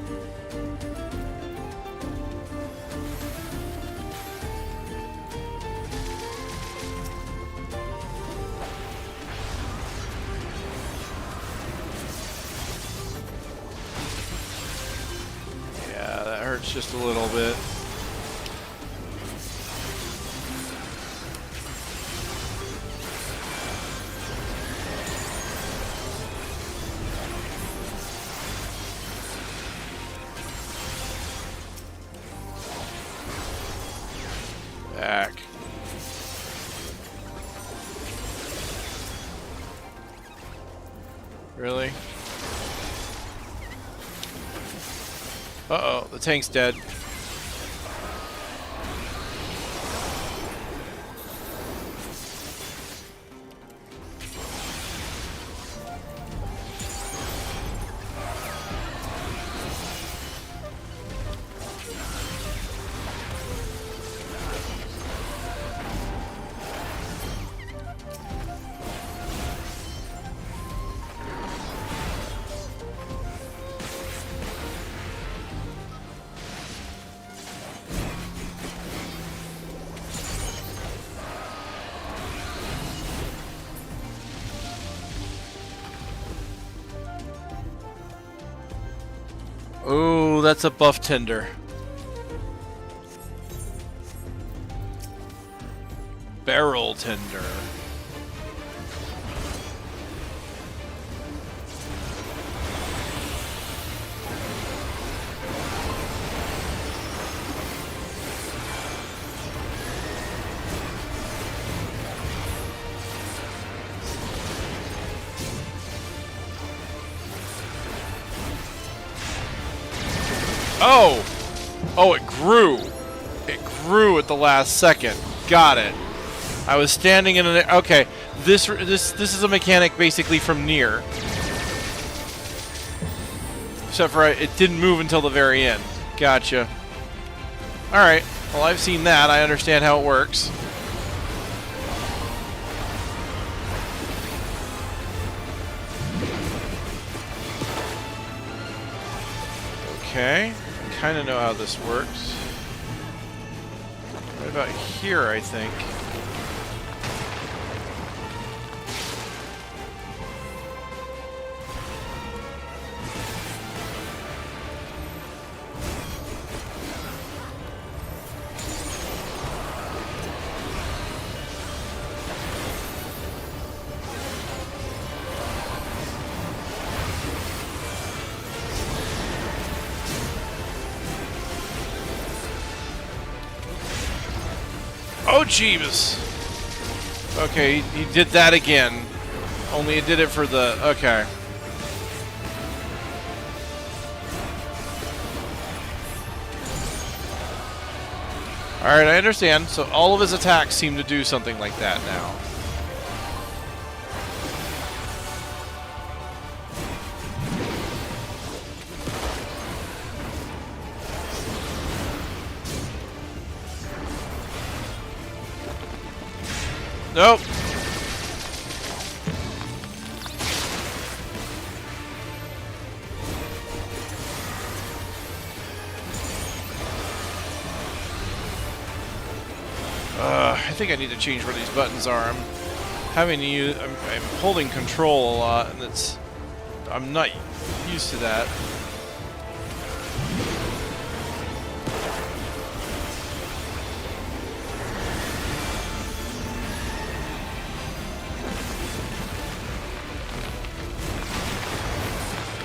Yeah, that hurts just a little bit. Back. Really? Uh-oh, the tank's dead. Oh, that's a buff tender. Barrel tender. Oh! Oh, it grew. It grew at the last second. Got it. I was standing in an... Okay, this is a mechanic basically from Nier. Except for it didn't move until the very end. Gotcha. Alright. Well, I've seen that. I understand how it works. Okay. I kind of know how this works. Right about here, I think. Oh, jeebus. Okay, he did that again. Only he did it for the... Okay. Alright, I understand. So all of his attacks seem to do something like that now. Nope. I think I need to change where these buttons are. I'm having to use. I'm holding control a lot, and it's. I'm not used to that.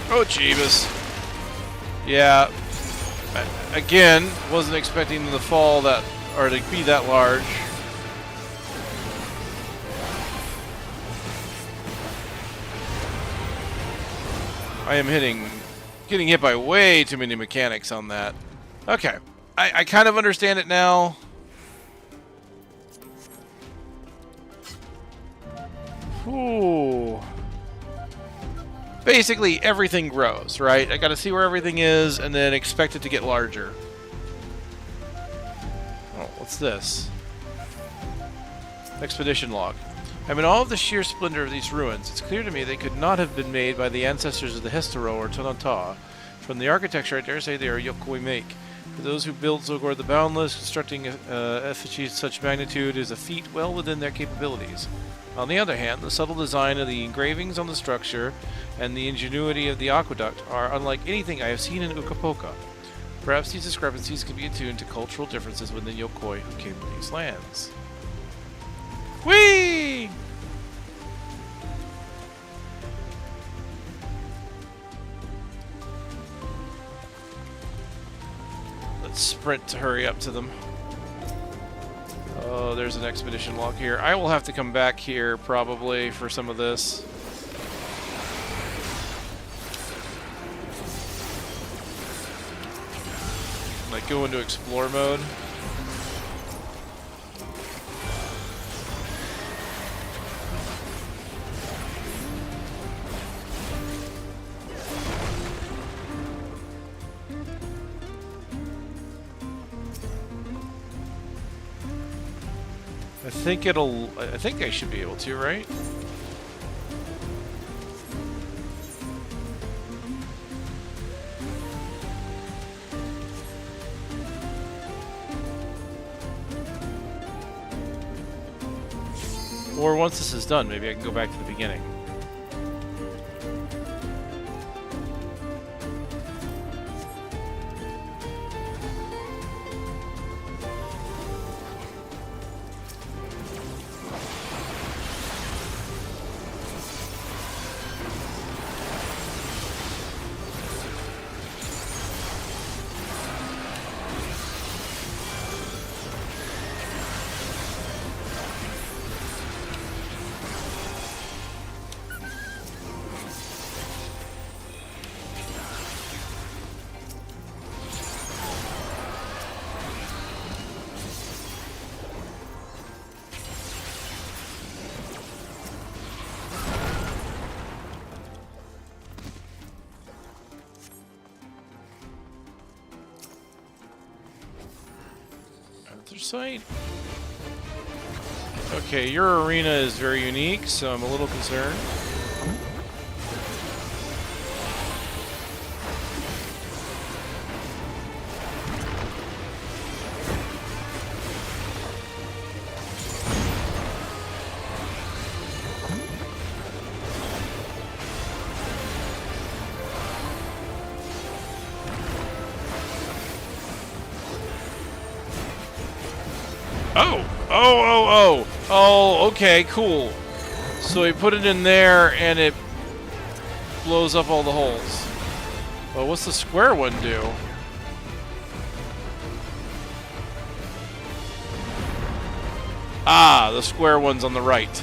Oh, Jeebus. Yeah. Again, wasn't expecting them to fall that, or to be that large. I am getting hit by way too many mechanics on that. Okay. I kind of understand it now. Ooh. Basically, everything grows, right? I gotta see where everything is, and then expect it to get larger. Oh, what's this? Expedition log. I'm in awe of the sheer splendor of these ruins. It's clear to me they could not have been made by the ancestors of the Hestero or Tonata. From the architecture, I dare say they are Yokoi make. For those who built Zogor the Boundless, constructing effigies of such magnitude is a feat well within their capabilities. On the other hand, the subtle design of the engravings on the structure and the ingenuity of the aqueduct are unlike anything I have seen in Ukapoka. Perhaps these discrepancies can be attuned to cultural differences within Yokoi who came to these lands. Whee! Let's sprint to hurry up to them. Oh, there's an expedition log here. I will have to come back here probably for some of this. Like go into explore mode. I think I should be able to, right? Or once this is done, maybe I can go back to the beginning. Site. Okay, your arena is very unique, so I'm a little concerned. Oh, okay, cool. So he put it in there and it blows up all the holes. Well, what's the square one do? Ah, the square one's on the right.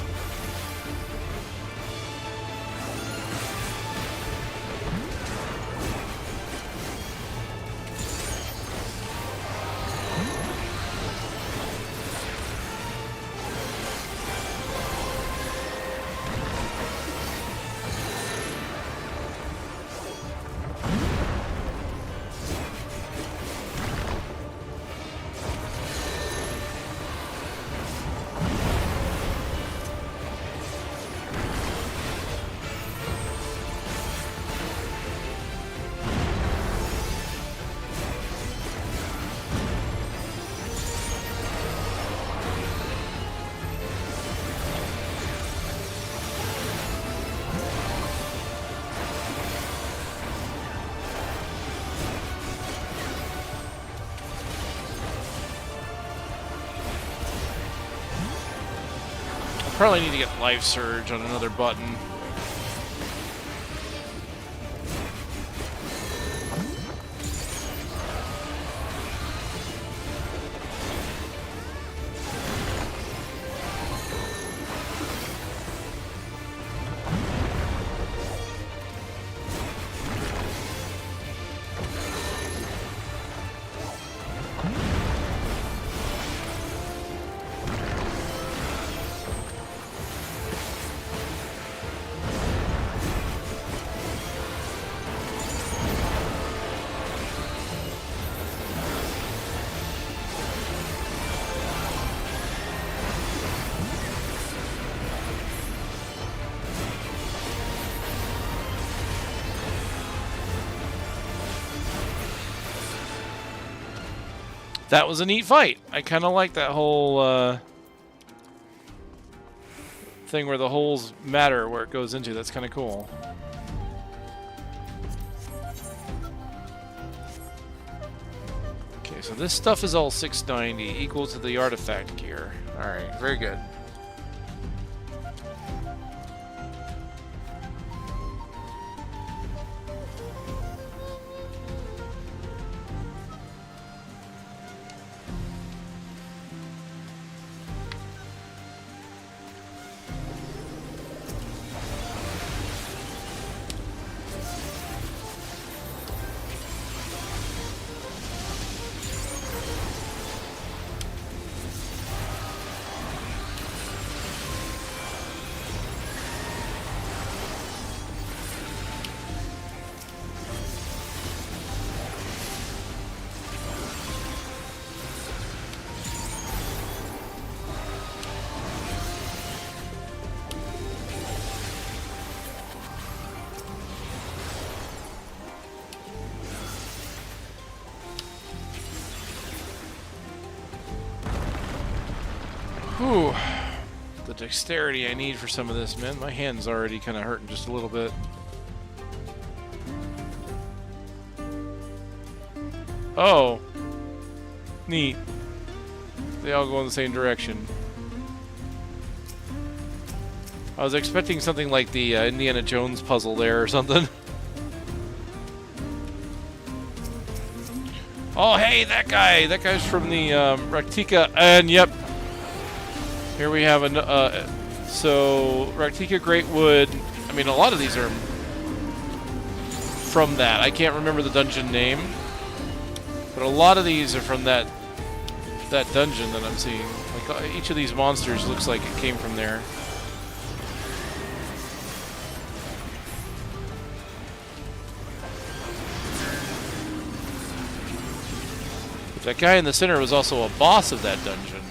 Probably need to get Life Surge on another button. That was a neat fight. I kind of like that whole thing where the holes matter where it goes into. That's kind of cool. Okay, so this stuff is all 690, equal to the artifact gear. Alright, very good. Whew. The dexterity I need for some of this, man. My hand's already kind of hurting just a little bit. Oh. Neat. They all go in the same direction. I was expecting something like the Indiana Jones puzzle there or something. Oh, hey, that guy! That guy's from the Raktika, and yep. Here we have so Raktika Greatwood. I mean, a lot of these are from that. I can't remember the dungeon name, but a lot of these are from that dungeon that I'm seeing. Like each of these monsters looks like it came from there. That guy in the center was also a boss of that dungeon.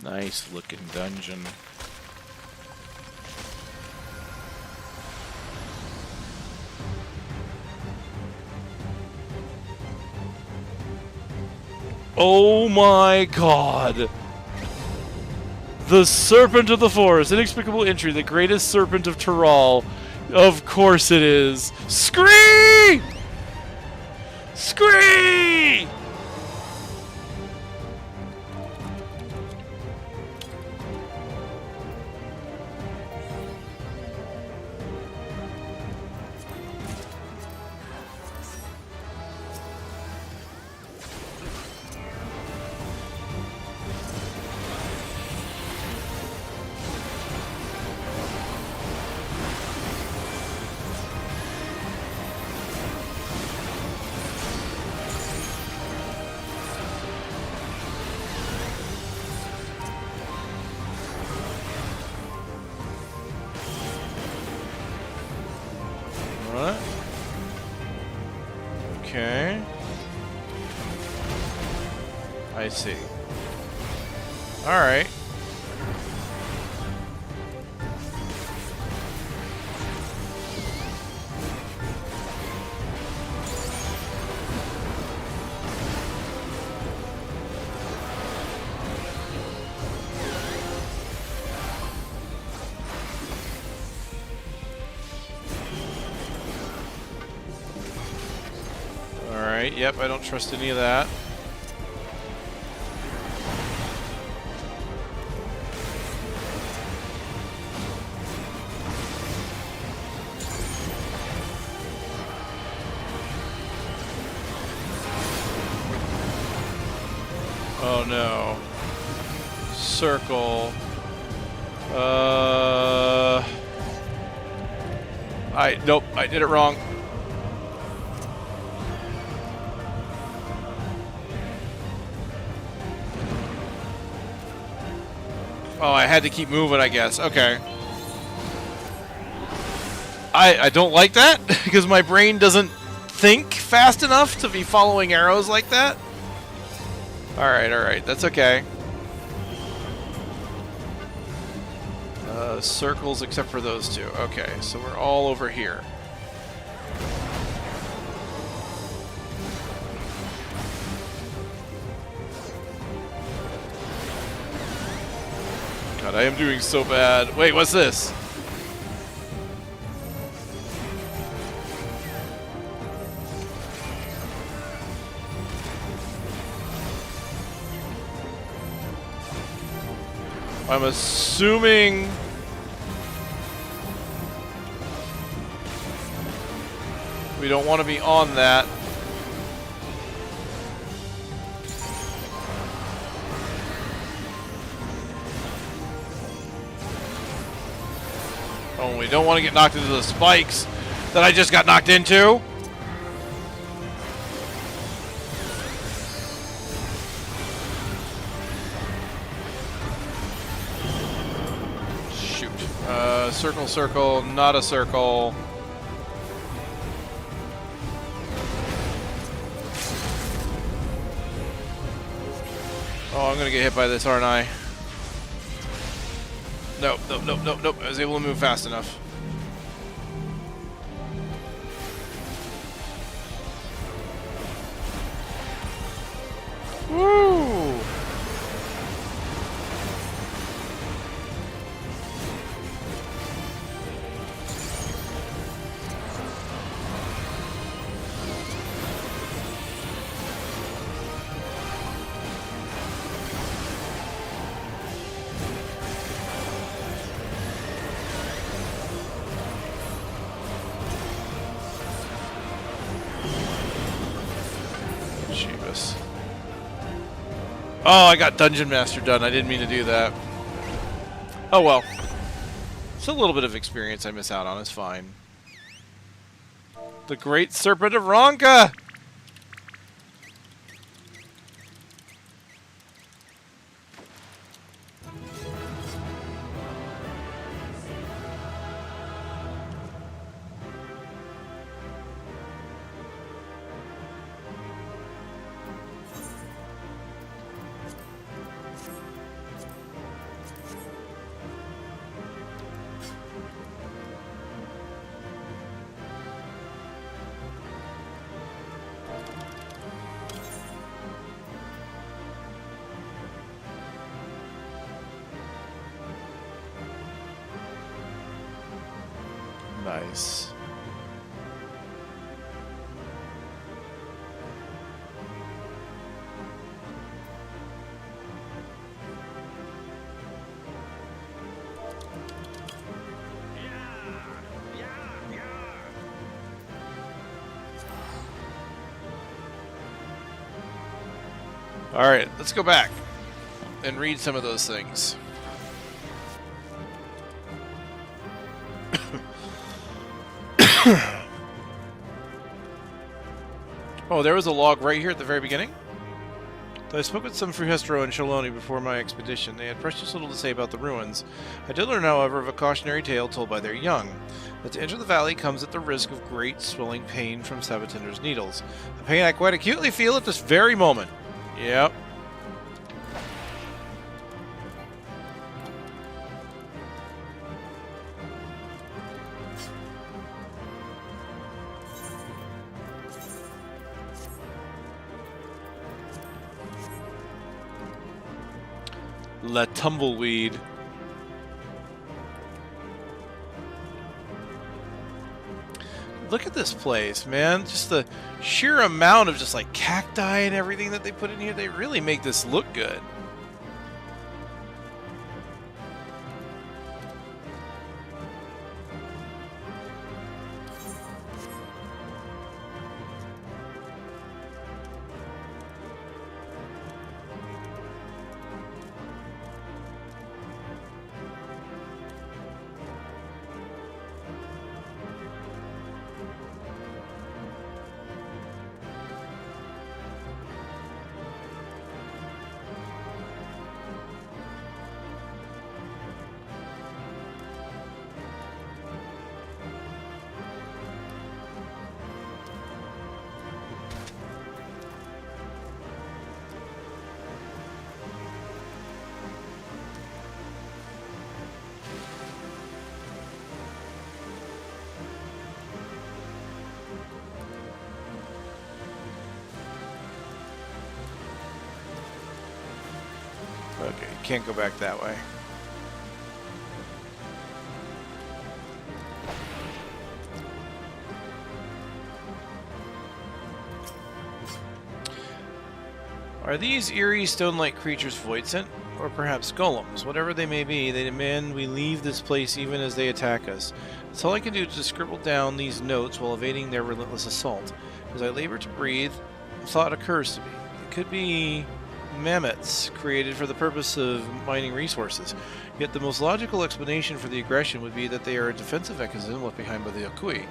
Nice looking dungeon. Oh my god! The Serpent of the Forest, inexplicable entry, the greatest serpent of Tyrol. Of course it is. Scree! Scree! What? Okay. I see. Alright. Alright, yep, I don't trust any of that. Oh no. Circle. Nope, I did it wrong. Oh, I had to keep moving, I guess. Okay. I don't like that, because my brain doesn't think fast enough to be following arrows like that. Alright, that's okay. Circles except for those two. Okay, so we're all over here. God, I am doing so bad. Wait, what's this? I'm assuming... we don't want to be on that. Oh, we don't want to get knocked into the spikes that I just got knocked into. Shoot. Circle, circle, not a circle. Oh, I'm gonna get hit by this, aren't I? Nope. I was able to move fast enough. Woo! Jeebus. Oh, I got Dungeon Master done. I didn't mean to do that. Oh well. It's a little bit of experience I miss out on. It's fine. The Great Serpent of Ronka! Nice. Alright, let's go back and read some of those things. Oh, there was a log right here at the very beginning? Though I spoke with some Fruhestro and Shaloni before my expedition, they had precious little to say about the ruins. I did learn, however, of a cautionary tale told by their young, that to enter the valley comes at the risk of great swelling pain from Sabatinder's needles. A pain I quite acutely feel at this very moment. Yep. La Tumbleweed. Look at this place, man. Just the sheer amount of just like cacti and everything that they put in here. They really make this look good. Okay, can't go back that way. Are these eerie stone-like creatures void sent? Or perhaps golems? Whatever they may be, they demand we leave this place even as they attack us. That's all I can do to scribble down these notes while evading their relentless assault. As I labor to breathe, a thought occurs to me. It could be mammoths created for the purpose of mining resources. Yet the most logical explanation for the aggression would be that they are a defensive mechanism left behind by the Okui.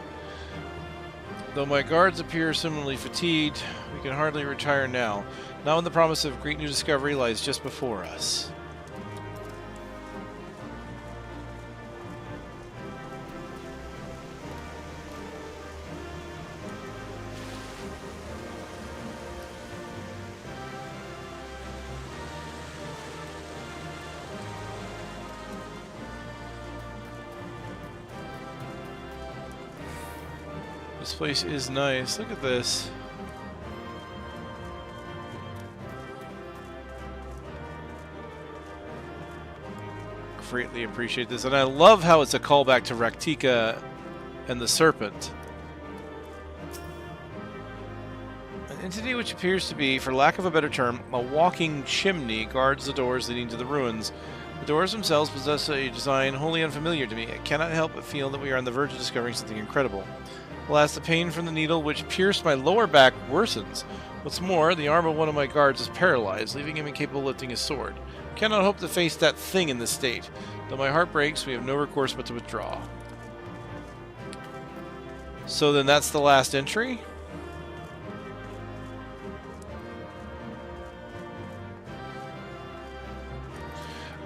Though my guards appear similarly fatigued, we can hardly retire now. Not when the promise of great new discovery lies just before us. This place is nice. Look at this. Greatly appreciate this, and I love how it's a callback to Raktika and the Serpent. An entity which appears to be, for lack of a better term, a walking chimney guards the doors leading to the ruins. The doors themselves possess a design wholly unfamiliar to me. I cannot help but feel that we are on the verge of discovering something incredible. Alas, the pain from the needle which pierced my lower back worsens. What's more, the arm of one of my guards is paralyzed, leaving him incapable of lifting his sword. I cannot hope to face that thing in this state. Though my heart breaks, we have no recourse but to withdraw. So then that's the last entry?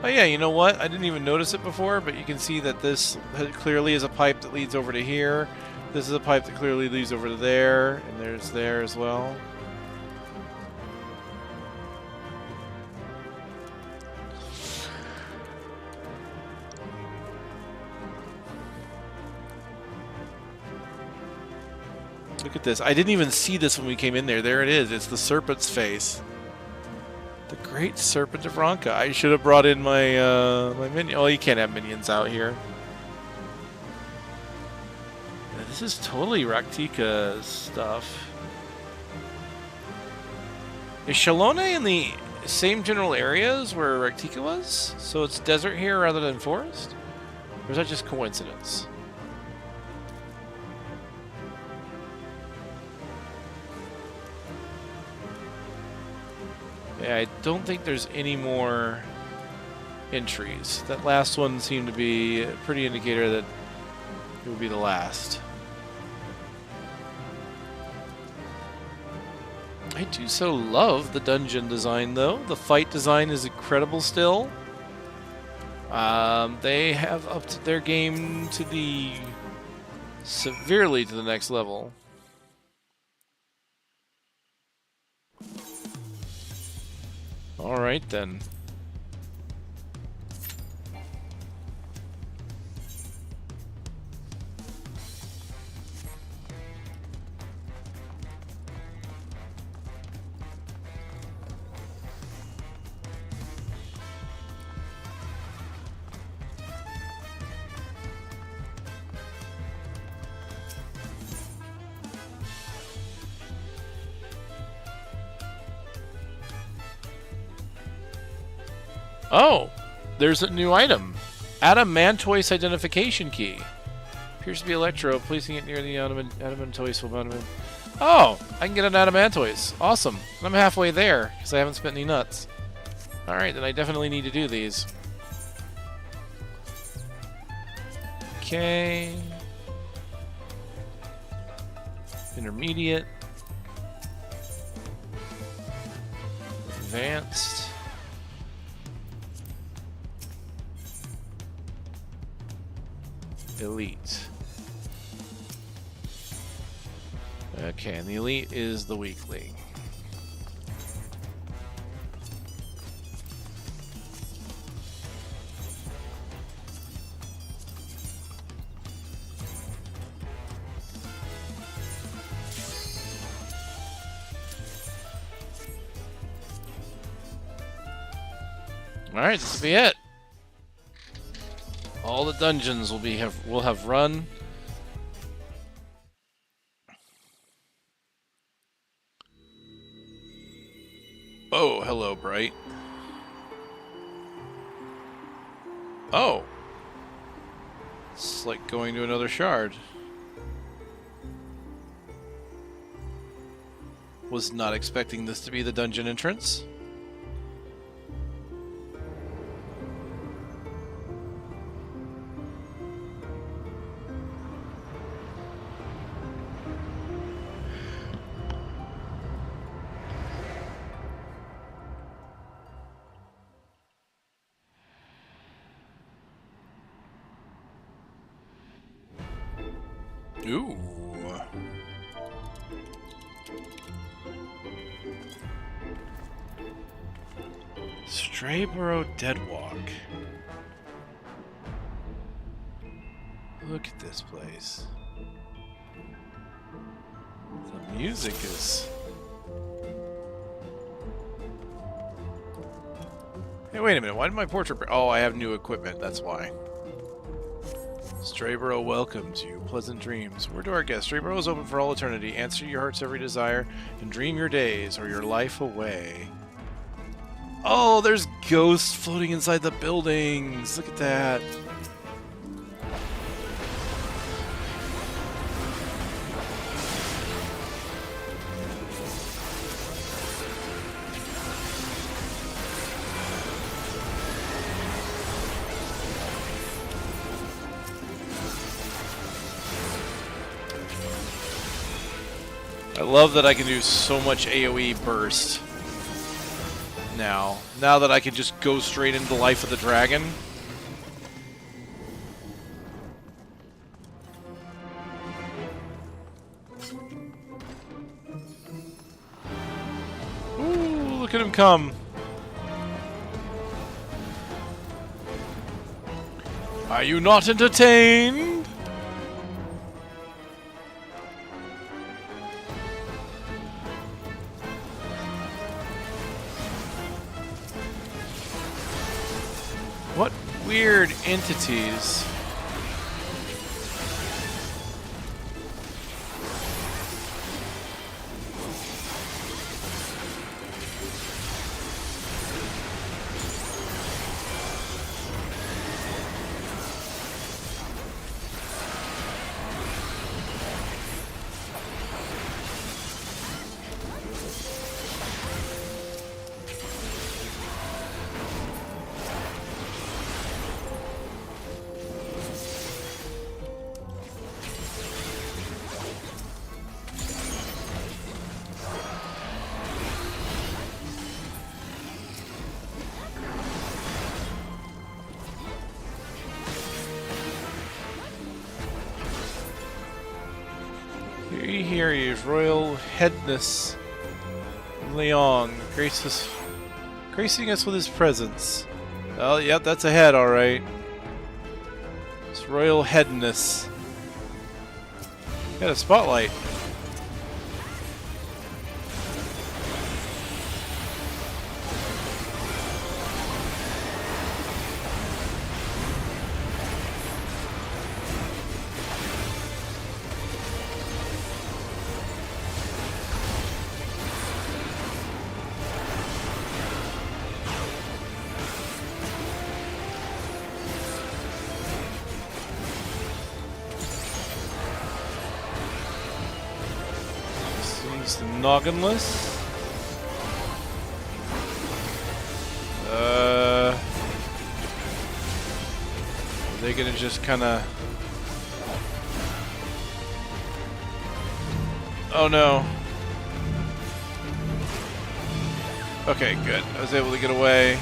Oh yeah, you know what? I didn't even notice it before, but you can see that this clearly is a pipe that leads over to here. This is a pipe that clearly leads over to there, and there's there as well. Look at this. I didn't even see this when we came in there. There it is. It's the serpent's face. The Great Serpent of Ronka. I should have brought in my my minion. Oh, you can't have minions out here. This is totally Raktika stuff. Is Shalone in the same general areas where Raktika was? So it's desert here rather than forest? Or is that just coincidence? Yeah, I don't think there's any more entries. That last one seemed to be a pretty indicator that it would be the last. I do so love the dungeon design, though. The fight design is incredible still. They have upped their game to the severely to the next level. All right then. Oh, there's a new item. Adamantoise identification key. Appears to be Electro. Placing it near the Adamantoise will... Oh, I can get an Adamantoise. Awesome. And I'm halfway there, because I haven't spent any nuts. Alright, then I definitely need to do these. Okay. Intermediate. Advanced. Elite. Okay, and the elite is the weakling. Alright, this will be it. All the dungeons will have run. Oh, hello, Bright. Oh. It's like going to another shard. Was not expecting this to be the dungeon entrance. Ooh. Strayborough Deadwalk. Look at this place. The music is... Hey, wait a minute. Why did my portrait... Oh, I have new equipment. That's why. Strayborough welcomes you. Pleasant dreams. Word to our guests. Strayborough is open for all eternity. Answer your heart's every desire and dream your days or your life away. Oh, there's ghosts floating inside the buildings. Look at that. I love that I can do so much AoE burst now. Now that I can just go straight into the life of the dragon. Ooh, look at him come. Are you not entertained? What weird entities here. His royal headness Leong gracing us with his presence. Oh, yep, that's a head, alright. His royal headness. Got a spotlight. The nogginless. Are they gonna just kinda... Oh no. Okay, good. I was able to get away.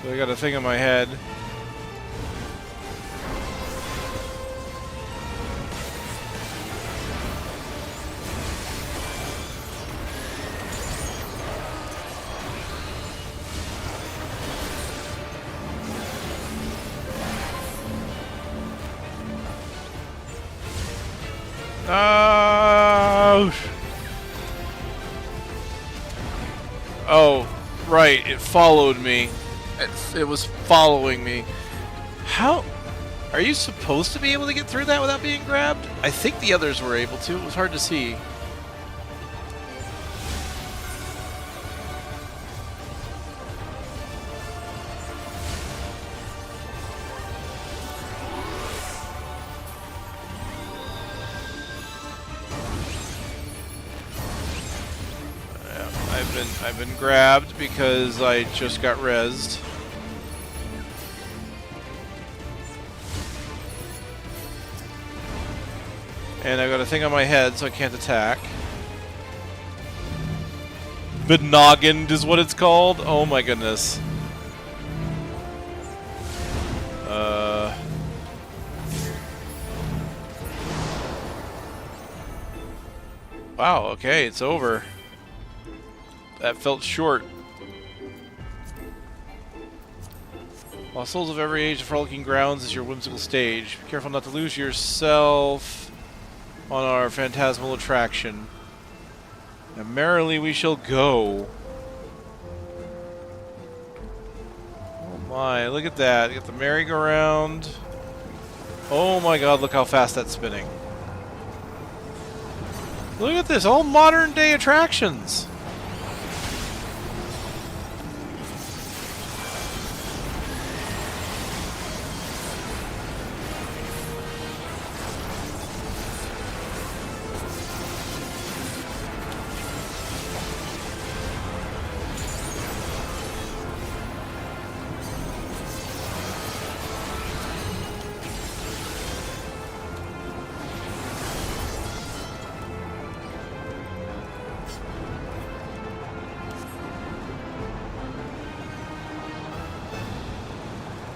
So I got a thing in my head. Oh, right, it followed me. It was following me. How? Are you supposed to be able to get through that without being grabbed? I think the others were able to. It was hard to see. I've been grabbed because I just got rezzed. And I've got a thing on my head, so I can't attack. Benoggined is what it's called? Oh my goodness. Wow, okay, it's over. That felt short. While souls of every age of frolicking grounds is your whimsical stage. Be careful not to lose yourself on our phantasmal attraction. And merrily we shall go. Oh my, look at that. You got the merry-go-round. Oh my god, look how fast that's spinning. Look at this, all modern day attractions.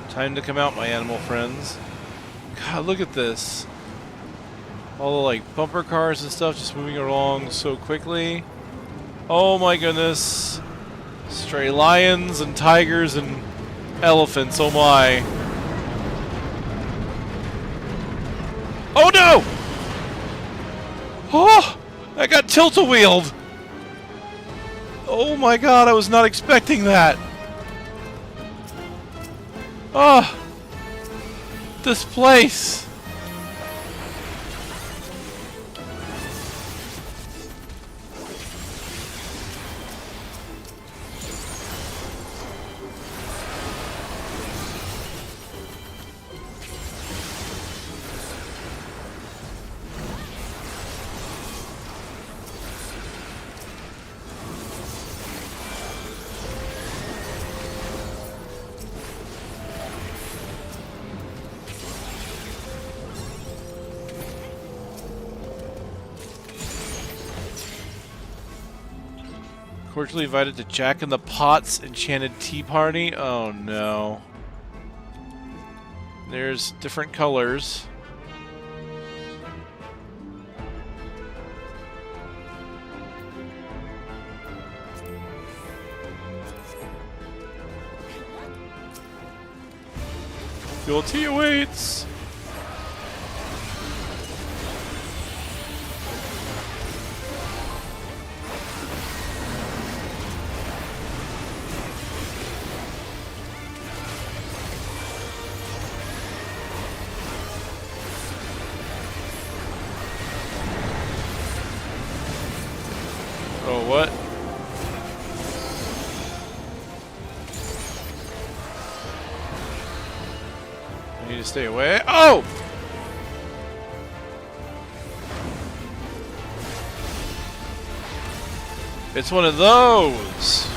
Time to come out, my animal friends. God, look at this. All the, like, bumper cars and stuff just moving along so quickly. Oh my goodness. Stray lions and tigers and elephants, oh my. Oh no! Oh! I got tilt-a-wheeled! Oh my god, I was not expecting that! Oh! This place! Cordially invited to Jack in the Pot's enchanted tea party? Oh no. There's different colors. Your tea awaits! Oh, what? I need to stay away. Oh! It's one of those!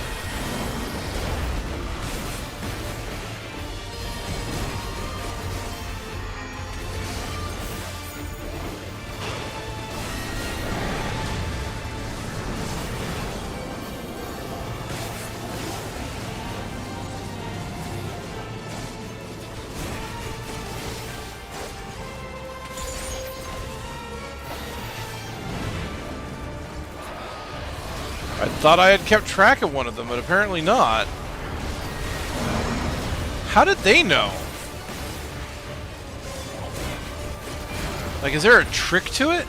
I thought I had kept track of one of them, but apparently not. How did they know? Like, is there a trick to it?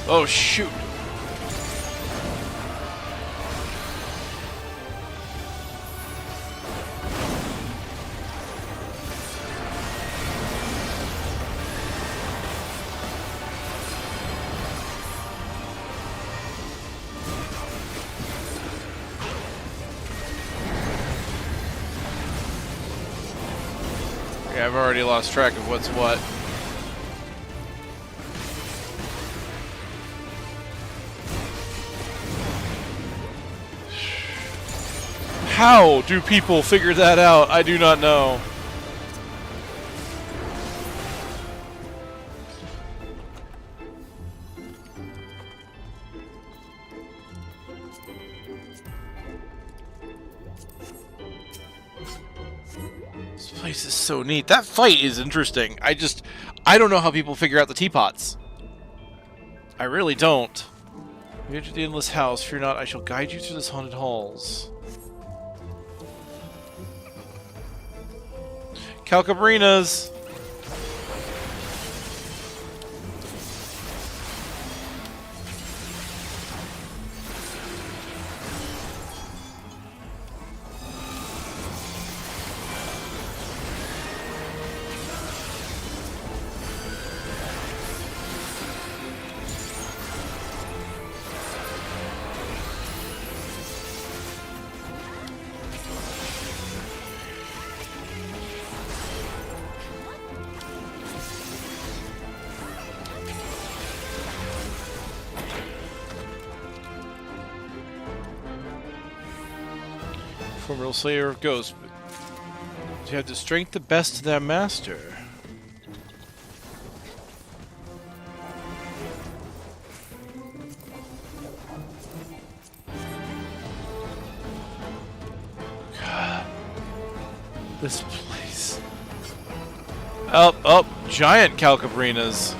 Oh, shoot. Yeah, I've already lost track of what's what. How do people figure that out? I do not know. This place is so neat. That fight is interesting. I don't know how people figure out the teapots. I really don't. You enter the endless house. Fear not, I shall guide you through this haunted halls. Calcabrinas. Formidable Slayer of Ghosts. To have the strength to best their master. God. This place. Oh, giant Calcabrinas.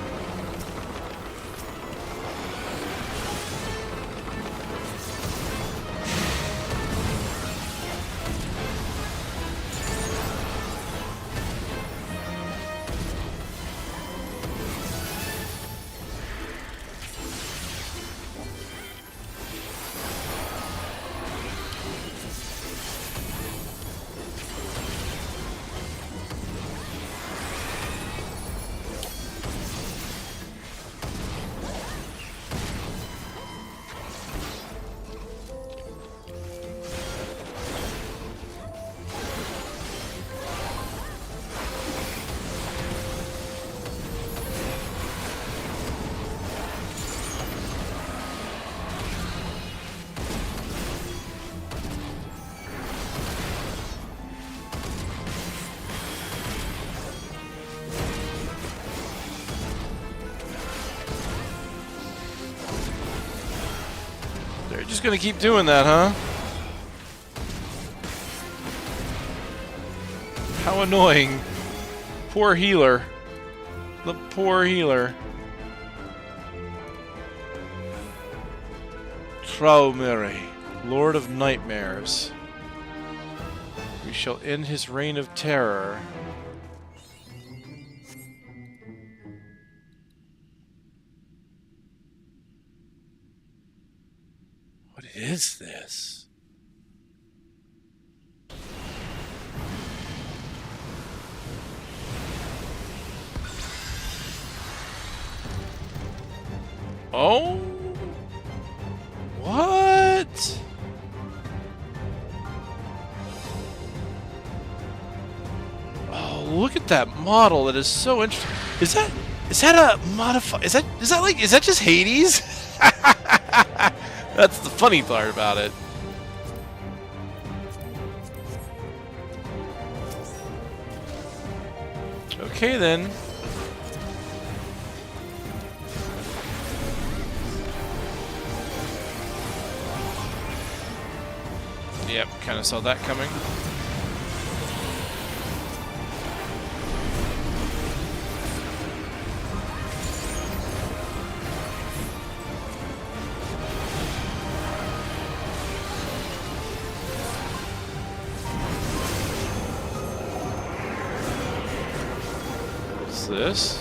They're just gonna keep doing that, huh? How annoying. Poor healer. The poor healer. Traumere, Lord of Nightmares. We shall end his reign of terror. What is this? Oh? What? Oh, look at that model. That is so interesting. Is that a modify? Is that just Hades? That's the funny part about it. Okay then. Yep, kind of saw that coming. What's this?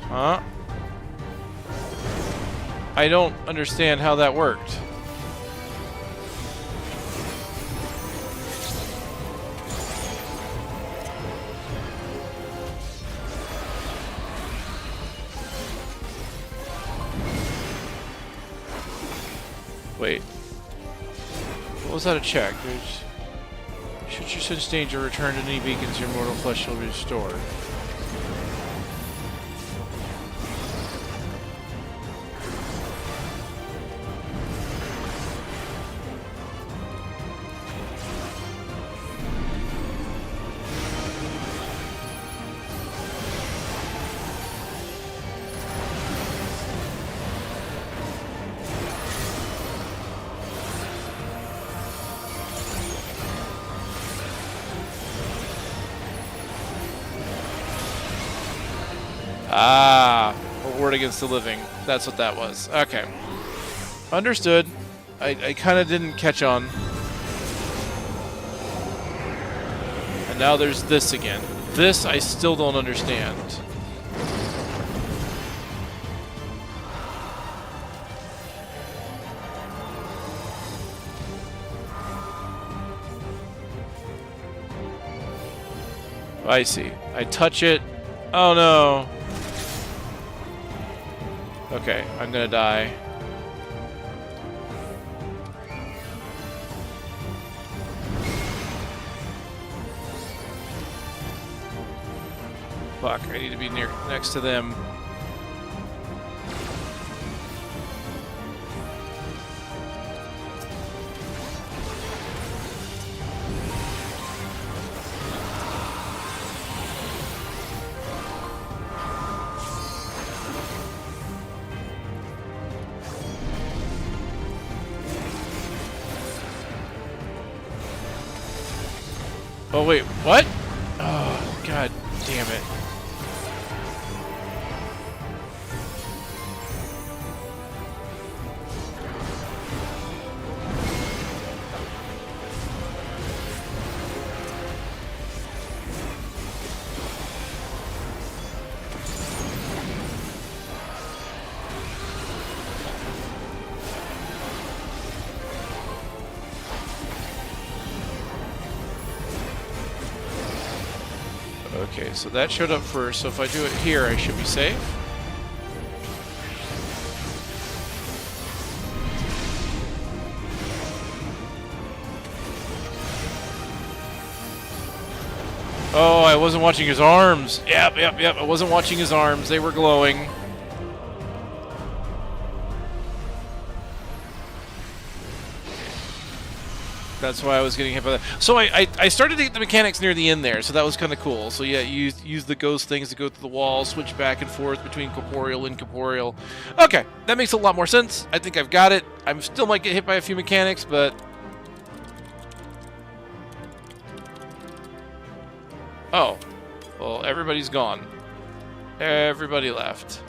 Huh? I don't understand how that worked. Wait. What was that a check? Should you sense danger, return to any beacons, your mortal flesh shall be restored. Ah, a word against the living. That's what that was. Okay. Understood. I kind of didn't catch on. And now there's this again. This I still don't understand. I see. I touch it. Oh no. Okay, I'm gonna die. Fuck, I need to be next to them. Oh wait, what? Oh, god damn it. Okay, so that showed up first, so if I do it here, I should be safe. Oh, I wasn't watching his arms. Yep, I wasn't watching his arms. They were glowing. That's why I was getting hit by that. So I started to get the mechanics near the end there, so that was kind of cool. So yeah, you use the ghost things to go through the wall, switch back and forth between corporeal and incorporeal. Okay, that makes a lot more sense. I think I've got it. I still might get hit by a few mechanics, but... Oh. Well, everybody's gone. Everybody left.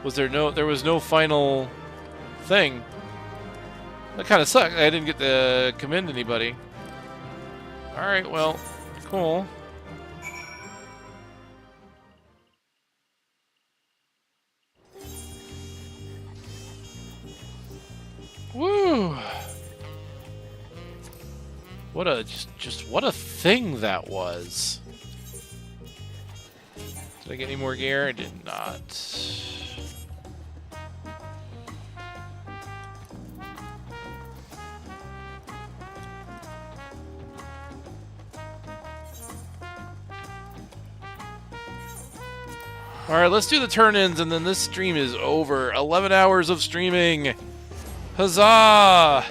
There was no final thing. That kind of sucked. I didn't get to commend anybody. Alright, well, cool. Woo! What a just what a thing that was. Did I get any more gear? I did not. Alright, let's do the turn-ins and then this stream is over. 11 hours of streaming. Huzzah!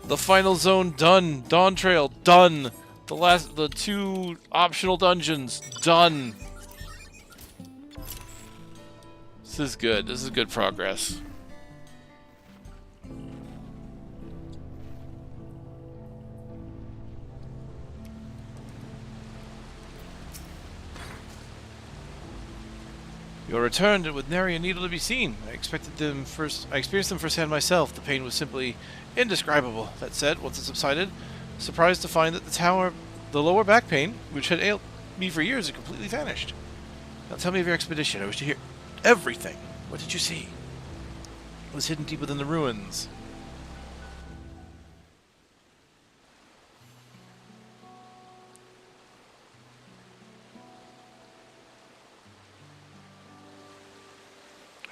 The final zone done. Dawntrail done. The 2 optional dungeons done. This is good. This is good progress. You returned with nary a needle to be seen. I experienced them firsthand myself. The pain was simply indescribable. That said, once it subsided, surprised to find that the lower back pain, which had ailed me for years, had completely vanished. Now tell me of your expedition. I wish to hear everything. What did you see? It was hidden deep within the ruins.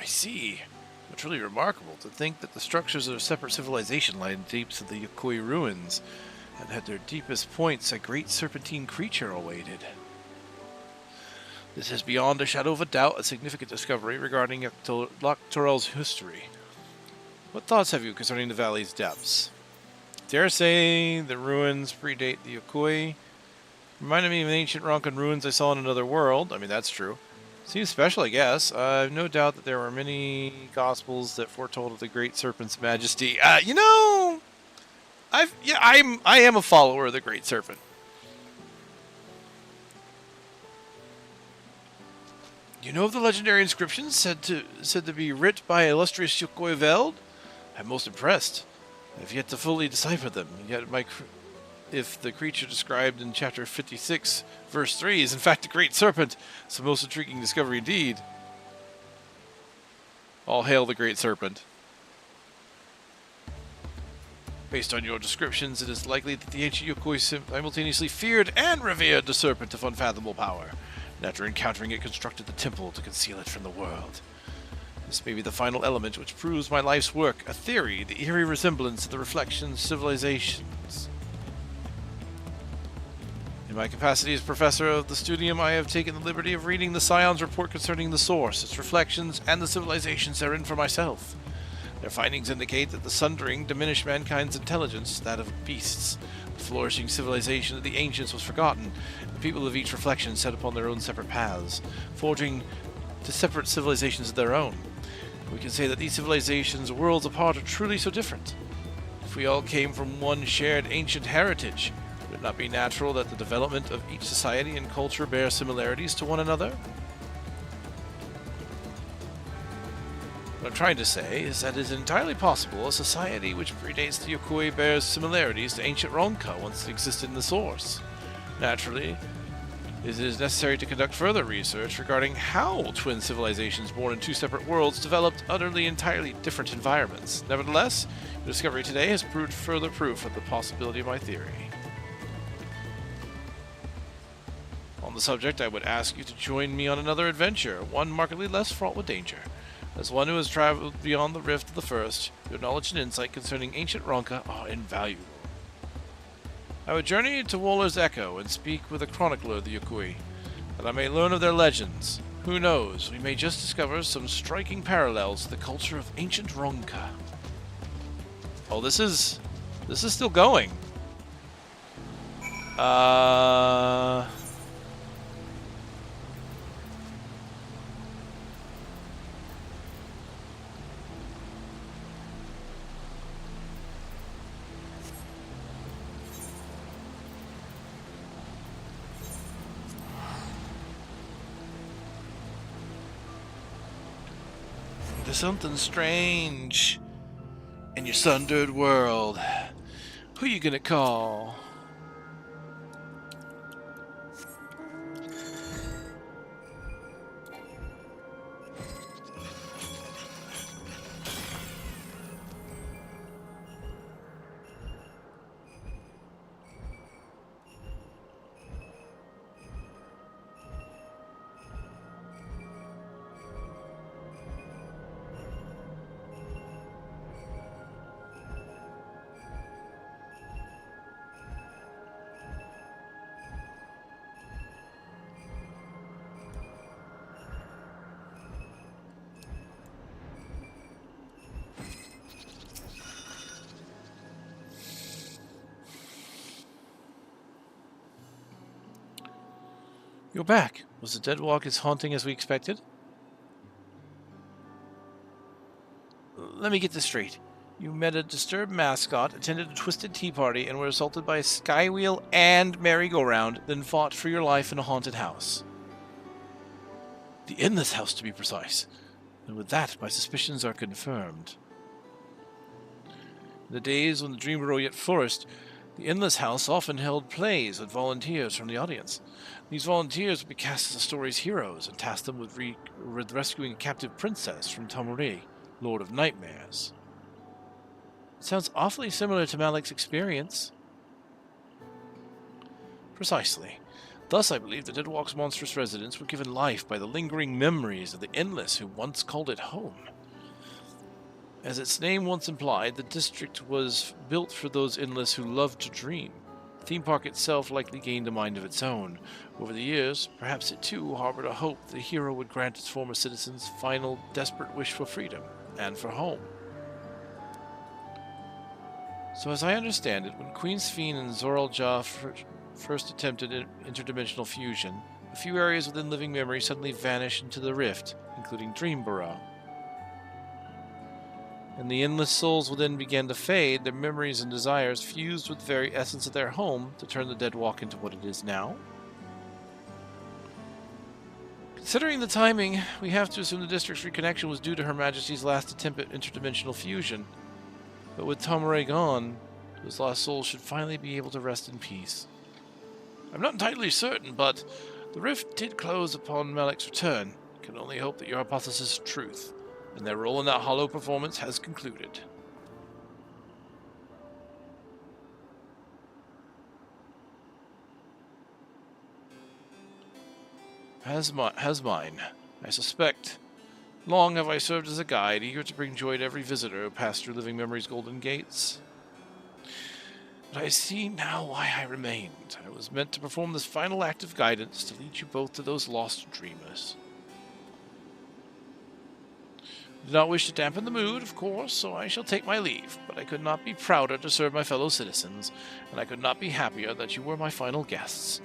I see. It's really remarkable to think that the structures of a separate civilization lie in the deeps of the Yokoi ruins, and at their deepest points a great serpentine creature awaited. This is beyond a shadow of a doubt a significant discovery regarding Loktorel's history. What thoughts have you concerning the valley's depths? Dare say the ruins predate the Yokoi. Reminded me of the ancient Ronkan ruins I saw in another world. I mean, that's true. Seems special, I guess. I've no doubt that there were many gospels that foretold of the great serpent's majesty. You know, I am a follower of the great serpent. You know of the legendary inscriptions said to be writ by illustrious Yokoi Veld? I'm most impressed. I've yet to fully decipher them. Yet if the creature described in chapter 56, verse 3 is in fact a great serpent, it's a most intriguing discovery indeed. All hail the great serpent. Based on your descriptions, it is likely that the ancient Yokoi simultaneously feared and revered the serpent of unfathomable power, and after encountering it constructed the temple to conceal it from the world. This may be the final element which proves my life's work, a theory, the eerie resemblance of the reflections civilizations. In my capacity as professor of the studium, I have taken the liberty of reading the Scion's report concerning the source, its reflections, and the civilizations therein for myself. Their findings indicate that the sundering diminished mankind's intelligence, that of beasts. The flourishing civilization of the ancients was forgotten. The people of each reflection set upon their own separate paths, forging to separate civilizations of their own. We can say that these civilizations, worlds apart, are truly so different. If we all came from one shared ancient heritage, would it not be natural that the development of each society and culture bear similarities to one another? What I'm trying to say is that it is entirely possible a society which predates the Yokoi bears similarities to ancient Ronka once it existed in the source. Naturally, it is necessary to conduct further research regarding how twin civilizations born in 2 separate worlds developed utterly entirely different environments. Nevertheless, your discovery today has proved further proof of the possibility of my theory. On the subject, I would ask you to join me on another adventure, one markedly less fraught with danger. As one who has traveled beyond the rift of the first, your knowledge and insight concerning ancient Ronka are invaluable. I would journey to Woller's Echo and speak with a chronicler of the Yokoi, that I may learn of their legends. Who knows, we may just discover some striking parallels to the culture of ancient Ronka. Oh, this is still going. There's something strange in your sundered world. Who you gonna call? You're back. Was the dead walk as haunting as we expected? Let me get this straight. You met a disturbed mascot, attended a twisted tea party, and were assaulted by a skywheel and merry-go-round, then fought for your life in a haunted house. The Endless House, to be precise. And with that, my suspicions are confirmed. In the days when the Dream Bureau yet flourished, the Endless House often held plays with volunteers from the audience. These volunteers would be cast as the story's heroes and tasked them with rescuing a captive princess from Tamure, Lord of Nightmares. It sounds awfully similar to Malik's experience. Precisely. Thus, I believe the Deadwalk's monstrous residents were given life by the lingering memories of the Endless who once called it home. As its name once implied, the district was built for those Endless who loved to dream. The theme park itself likely gained a mind of its own. Over the years, perhaps it too harbored a hope the hero would grant its former citizens' final, desperate wish for freedom, and for home. So as I understand it, when Queen Sphene and Zoralja first attempted interdimensional fusion, a few areas within living memory suddenly vanished into the rift, including Dream Burrow. And the endless souls within began to fade, their memories and desires fused with the very essence of their home to turn the Dead Walk into what it is now. Considering the timing, we have to assume the district's reconnection was due to Her Majesty's last attempt at interdimensional fusion. But with Tamure gone, those lost souls should finally be able to rest in peace. I'm not entirely certain, but the rift did close upon Malik's return. I can only hope that your hypothesis is truth, and their role in that hollow performance has concluded. Has mine, I suspect. Long have I served as a guide, eager to bring joy to every visitor who passed through Living Memory's golden gates. But I see now why I remained. I was meant to perform this final act of guidance to lead you both to those lost dreamers. I did not wish to dampen the mood, of course, so I shall take my leave, but I could not be prouder to serve my fellow citizens, and I could not be happier that you were my final guests.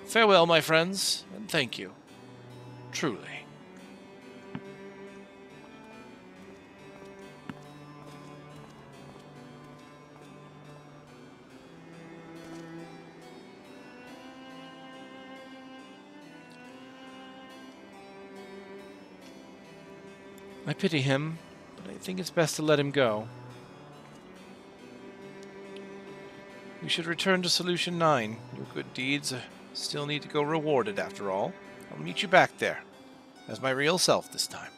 Farewell, my friends, and thank you. Truly. I pity him, but I think it's best to let him go. We should return to Solution 9. Your good deeds still need to go rewarded, after all. I'll meet you back there, as my real self this time.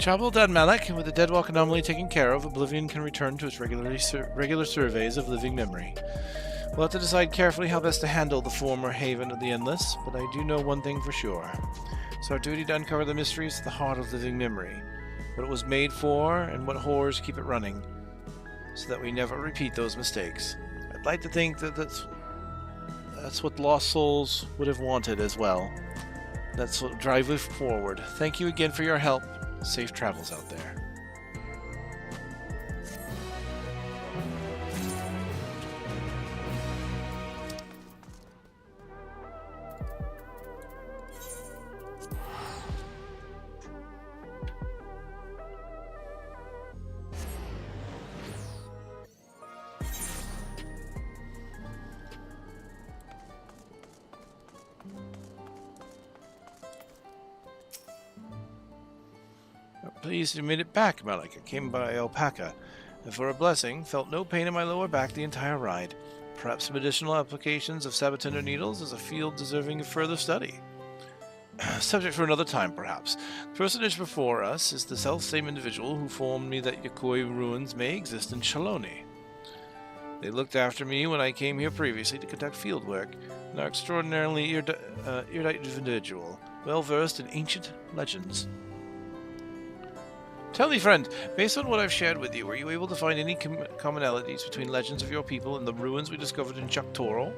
Job well done, Malik. With the deadwalk anomaly taken care of, Oblivion can return to its regular surveys of living memory. We'll have to decide carefully how best to handle the former haven of the Endless, but I do know one thing for sure. It's our duty to uncover the mysteries at the heart of living memory, what it was made for, and what horrors keep it running, so that we never repeat those mistakes. I'd like to think that that's what Lost Souls would have wanted as well. That's what drive us forward. Thank you again for your help. Safe travels out there. Pleased you made it back, Malik. I came by alpaca, and for a blessing, felt no pain in my lower back the entire ride. Perhaps some additional applications of Sabatender needles is a field deserving of further study. Subject for another time, perhaps. The personage before us is the self-same individual who informed me that Yokoi ruins may exist in Shaloni. They looked after me when I came here previously to conduct field work, and are extraordinarily erudite individual, well-versed in ancient legends. Tell me, friend, based on what I've shared with you, were you able to find any commonalities between legends of your people and the ruins we discovered in Choctoro?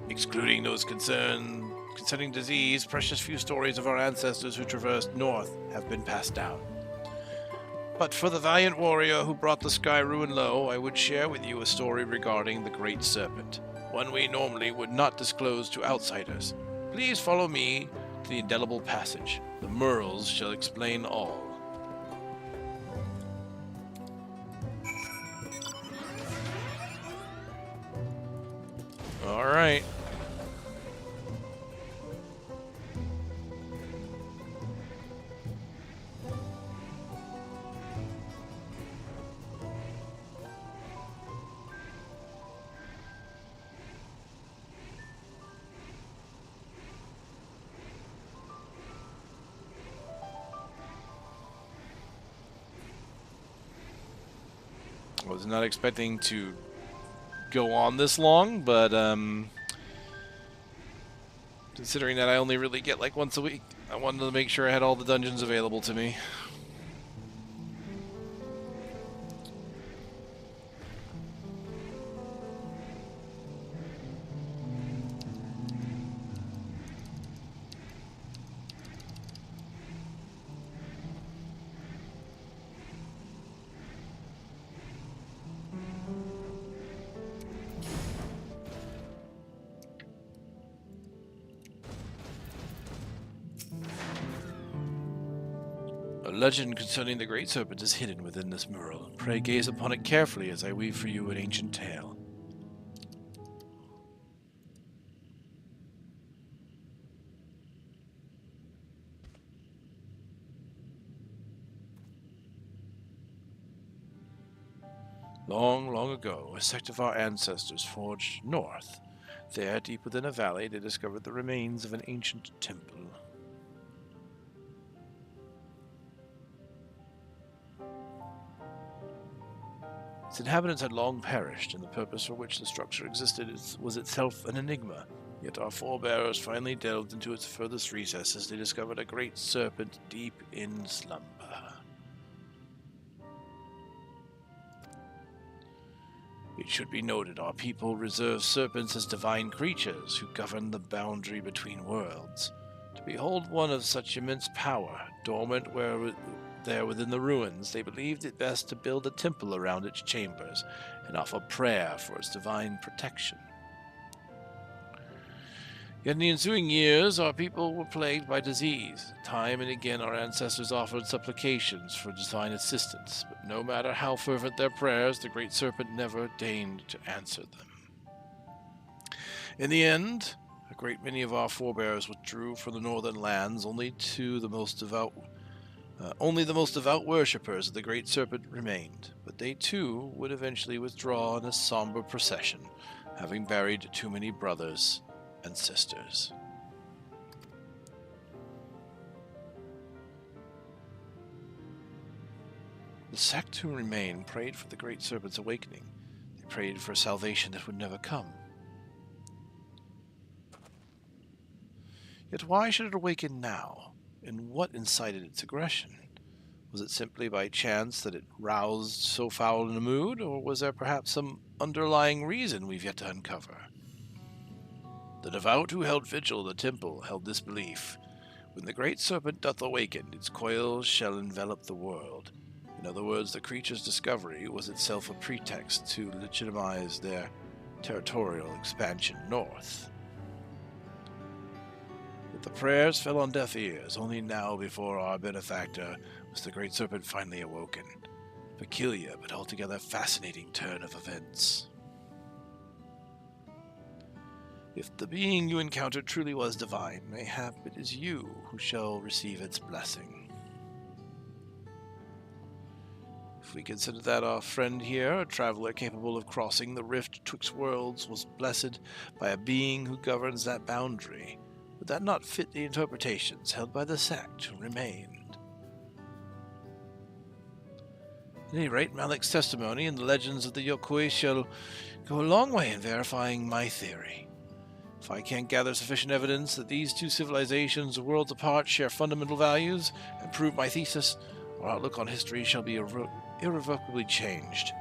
Excluding those concerning disease, precious few stories of our ancestors who traversed north have been passed down. But for the valiant warrior who brought the sky ruin low, I would share with you a story regarding the Great Serpent, one we normally would not disclose to outsiders. Please follow me to the indelible passage. The Merles shall explain all. All right. I was not expecting to go on this long, but considering that I only really get like once a week, I wanted to make sure I had all the dungeons available to me. A legend concerning the Great Serpent is hidden within this mural. Pray gaze upon it carefully as I weave for you an ancient tale. Long, long ago, a sect of our ancestors forged north. There, deep within a valley, they discovered the remains of an ancient temple. Its inhabitants had long perished, and the purpose for which the structure existed was itself an enigma. Yet our forebears finally delved into its furthest recesses. They discovered a great serpent deep in slumber. It should be noted our people reserve serpents as divine creatures who govern the boundary between worlds. To behold one of such immense power, dormant there within the ruins, they believed it best to build a temple around its chambers and offer prayer for its divine protection. Yet in the ensuing years, our people were plagued by disease. Time and again our ancestors offered supplications for divine assistance, but no matter how fervent their prayers, the Great Serpent never deigned to answer them. In the end, a great many of our forebears withdrew from the northern lands, only the most devout worshippers of the Great Serpent remained, but they too would eventually withdraw in a somber procession, having buried too many brothers and sisters. The sect who remained prayed for the Great Serpent's awakening. They prayed for salvation that would never come. Yet why should it awaken now? And what incited its aggression? Was it simply by chance that it roused so foul in a mood, or was there perhaps some underlying reason we've yet to uncover? The devout who held vigil in the temple held this belief: when the Great Serpent doth awaken, its coils shall envelop the world. In other words, the creature's discovery was itself a pretext to legitimize their territorial expansion north. But the prayers fell on deaf ears. Only now, before our benefactor, was the Great Serpent finally awoken. A peculiar but altogether fascinating turn of events. If the being you encountered truly was divine, mayhap it is you who shall receive its blessing. If we consider that our friend here, a traveler capable of crossing the rift twixt worlds, was blessed by a being who governs that boundary, would that not fit the interpretations held by the sect who remained? At any rate, Malik's testimony and the legends of the Yokoi shall go a long way in verifying my theory. If I can't gather sufficient evidence that these two civilizations, worlds apart, share fundamental values and prove my thesis, our outlook on history shall be irrevocably changed.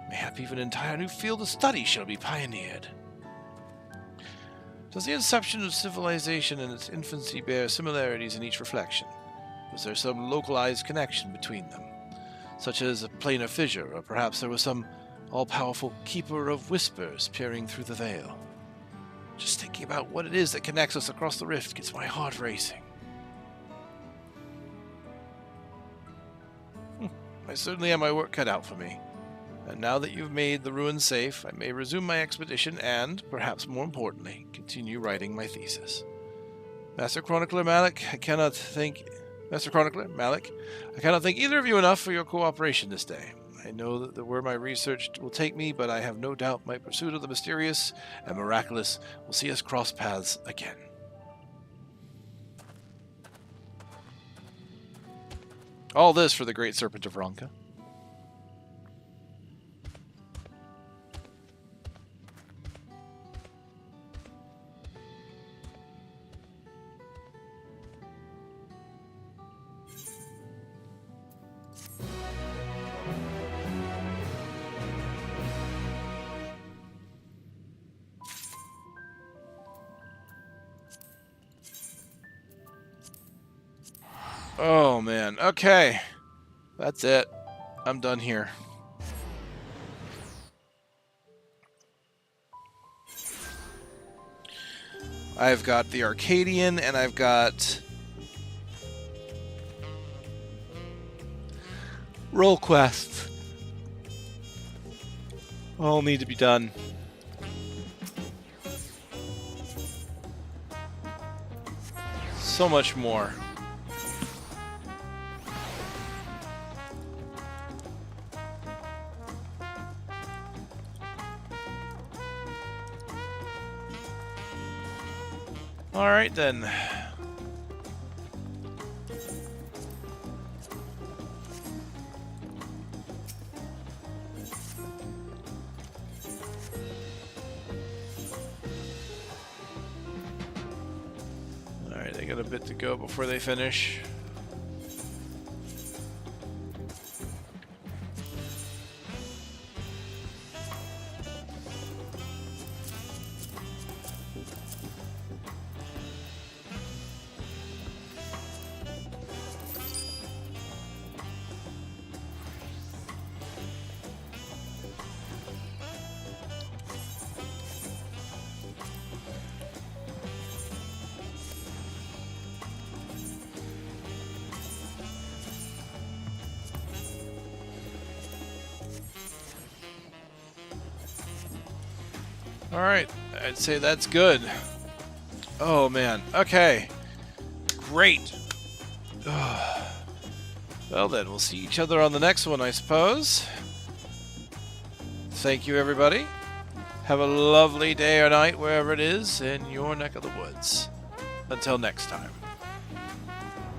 Mayhap even an entire new field of study shall be pioneered. Does the inception of civilization and its infancy bear similarities in each reflection? Was there some localized connection between them, such as a planar fissure, or perhaps there was some all-powerful keeper of whispers peering through the veil? Just thinking about what it is that connects us across the rift gets my heart racing. I certainly have my work cut out for me. And now that you've made the ruins safe, I may resume my expedition and, perhaps more importantly, continue writing my thesis. Master Chronicler Malik, I cannot thank either of you enough for your cooperation this day. I know that where my research will take me, but I have no doubt my pursuit of the mysterious and miraculous will see us cross paths again. All this for the Great Serpent of Ronka. Oh man, okay. That's it. I'm done here. I've got the Arcadian and I've got role quests. All need to be done. So much more. Alright then. Alright, they got a bit to go before they finish. Alright, I'd say that's good. Oh man, okay. Great. Well then, we'll see each other on the next one, I suppose. Thank you, everybody. Have a lovely day or night, wherever it is, in your neck of the woods. Until next time.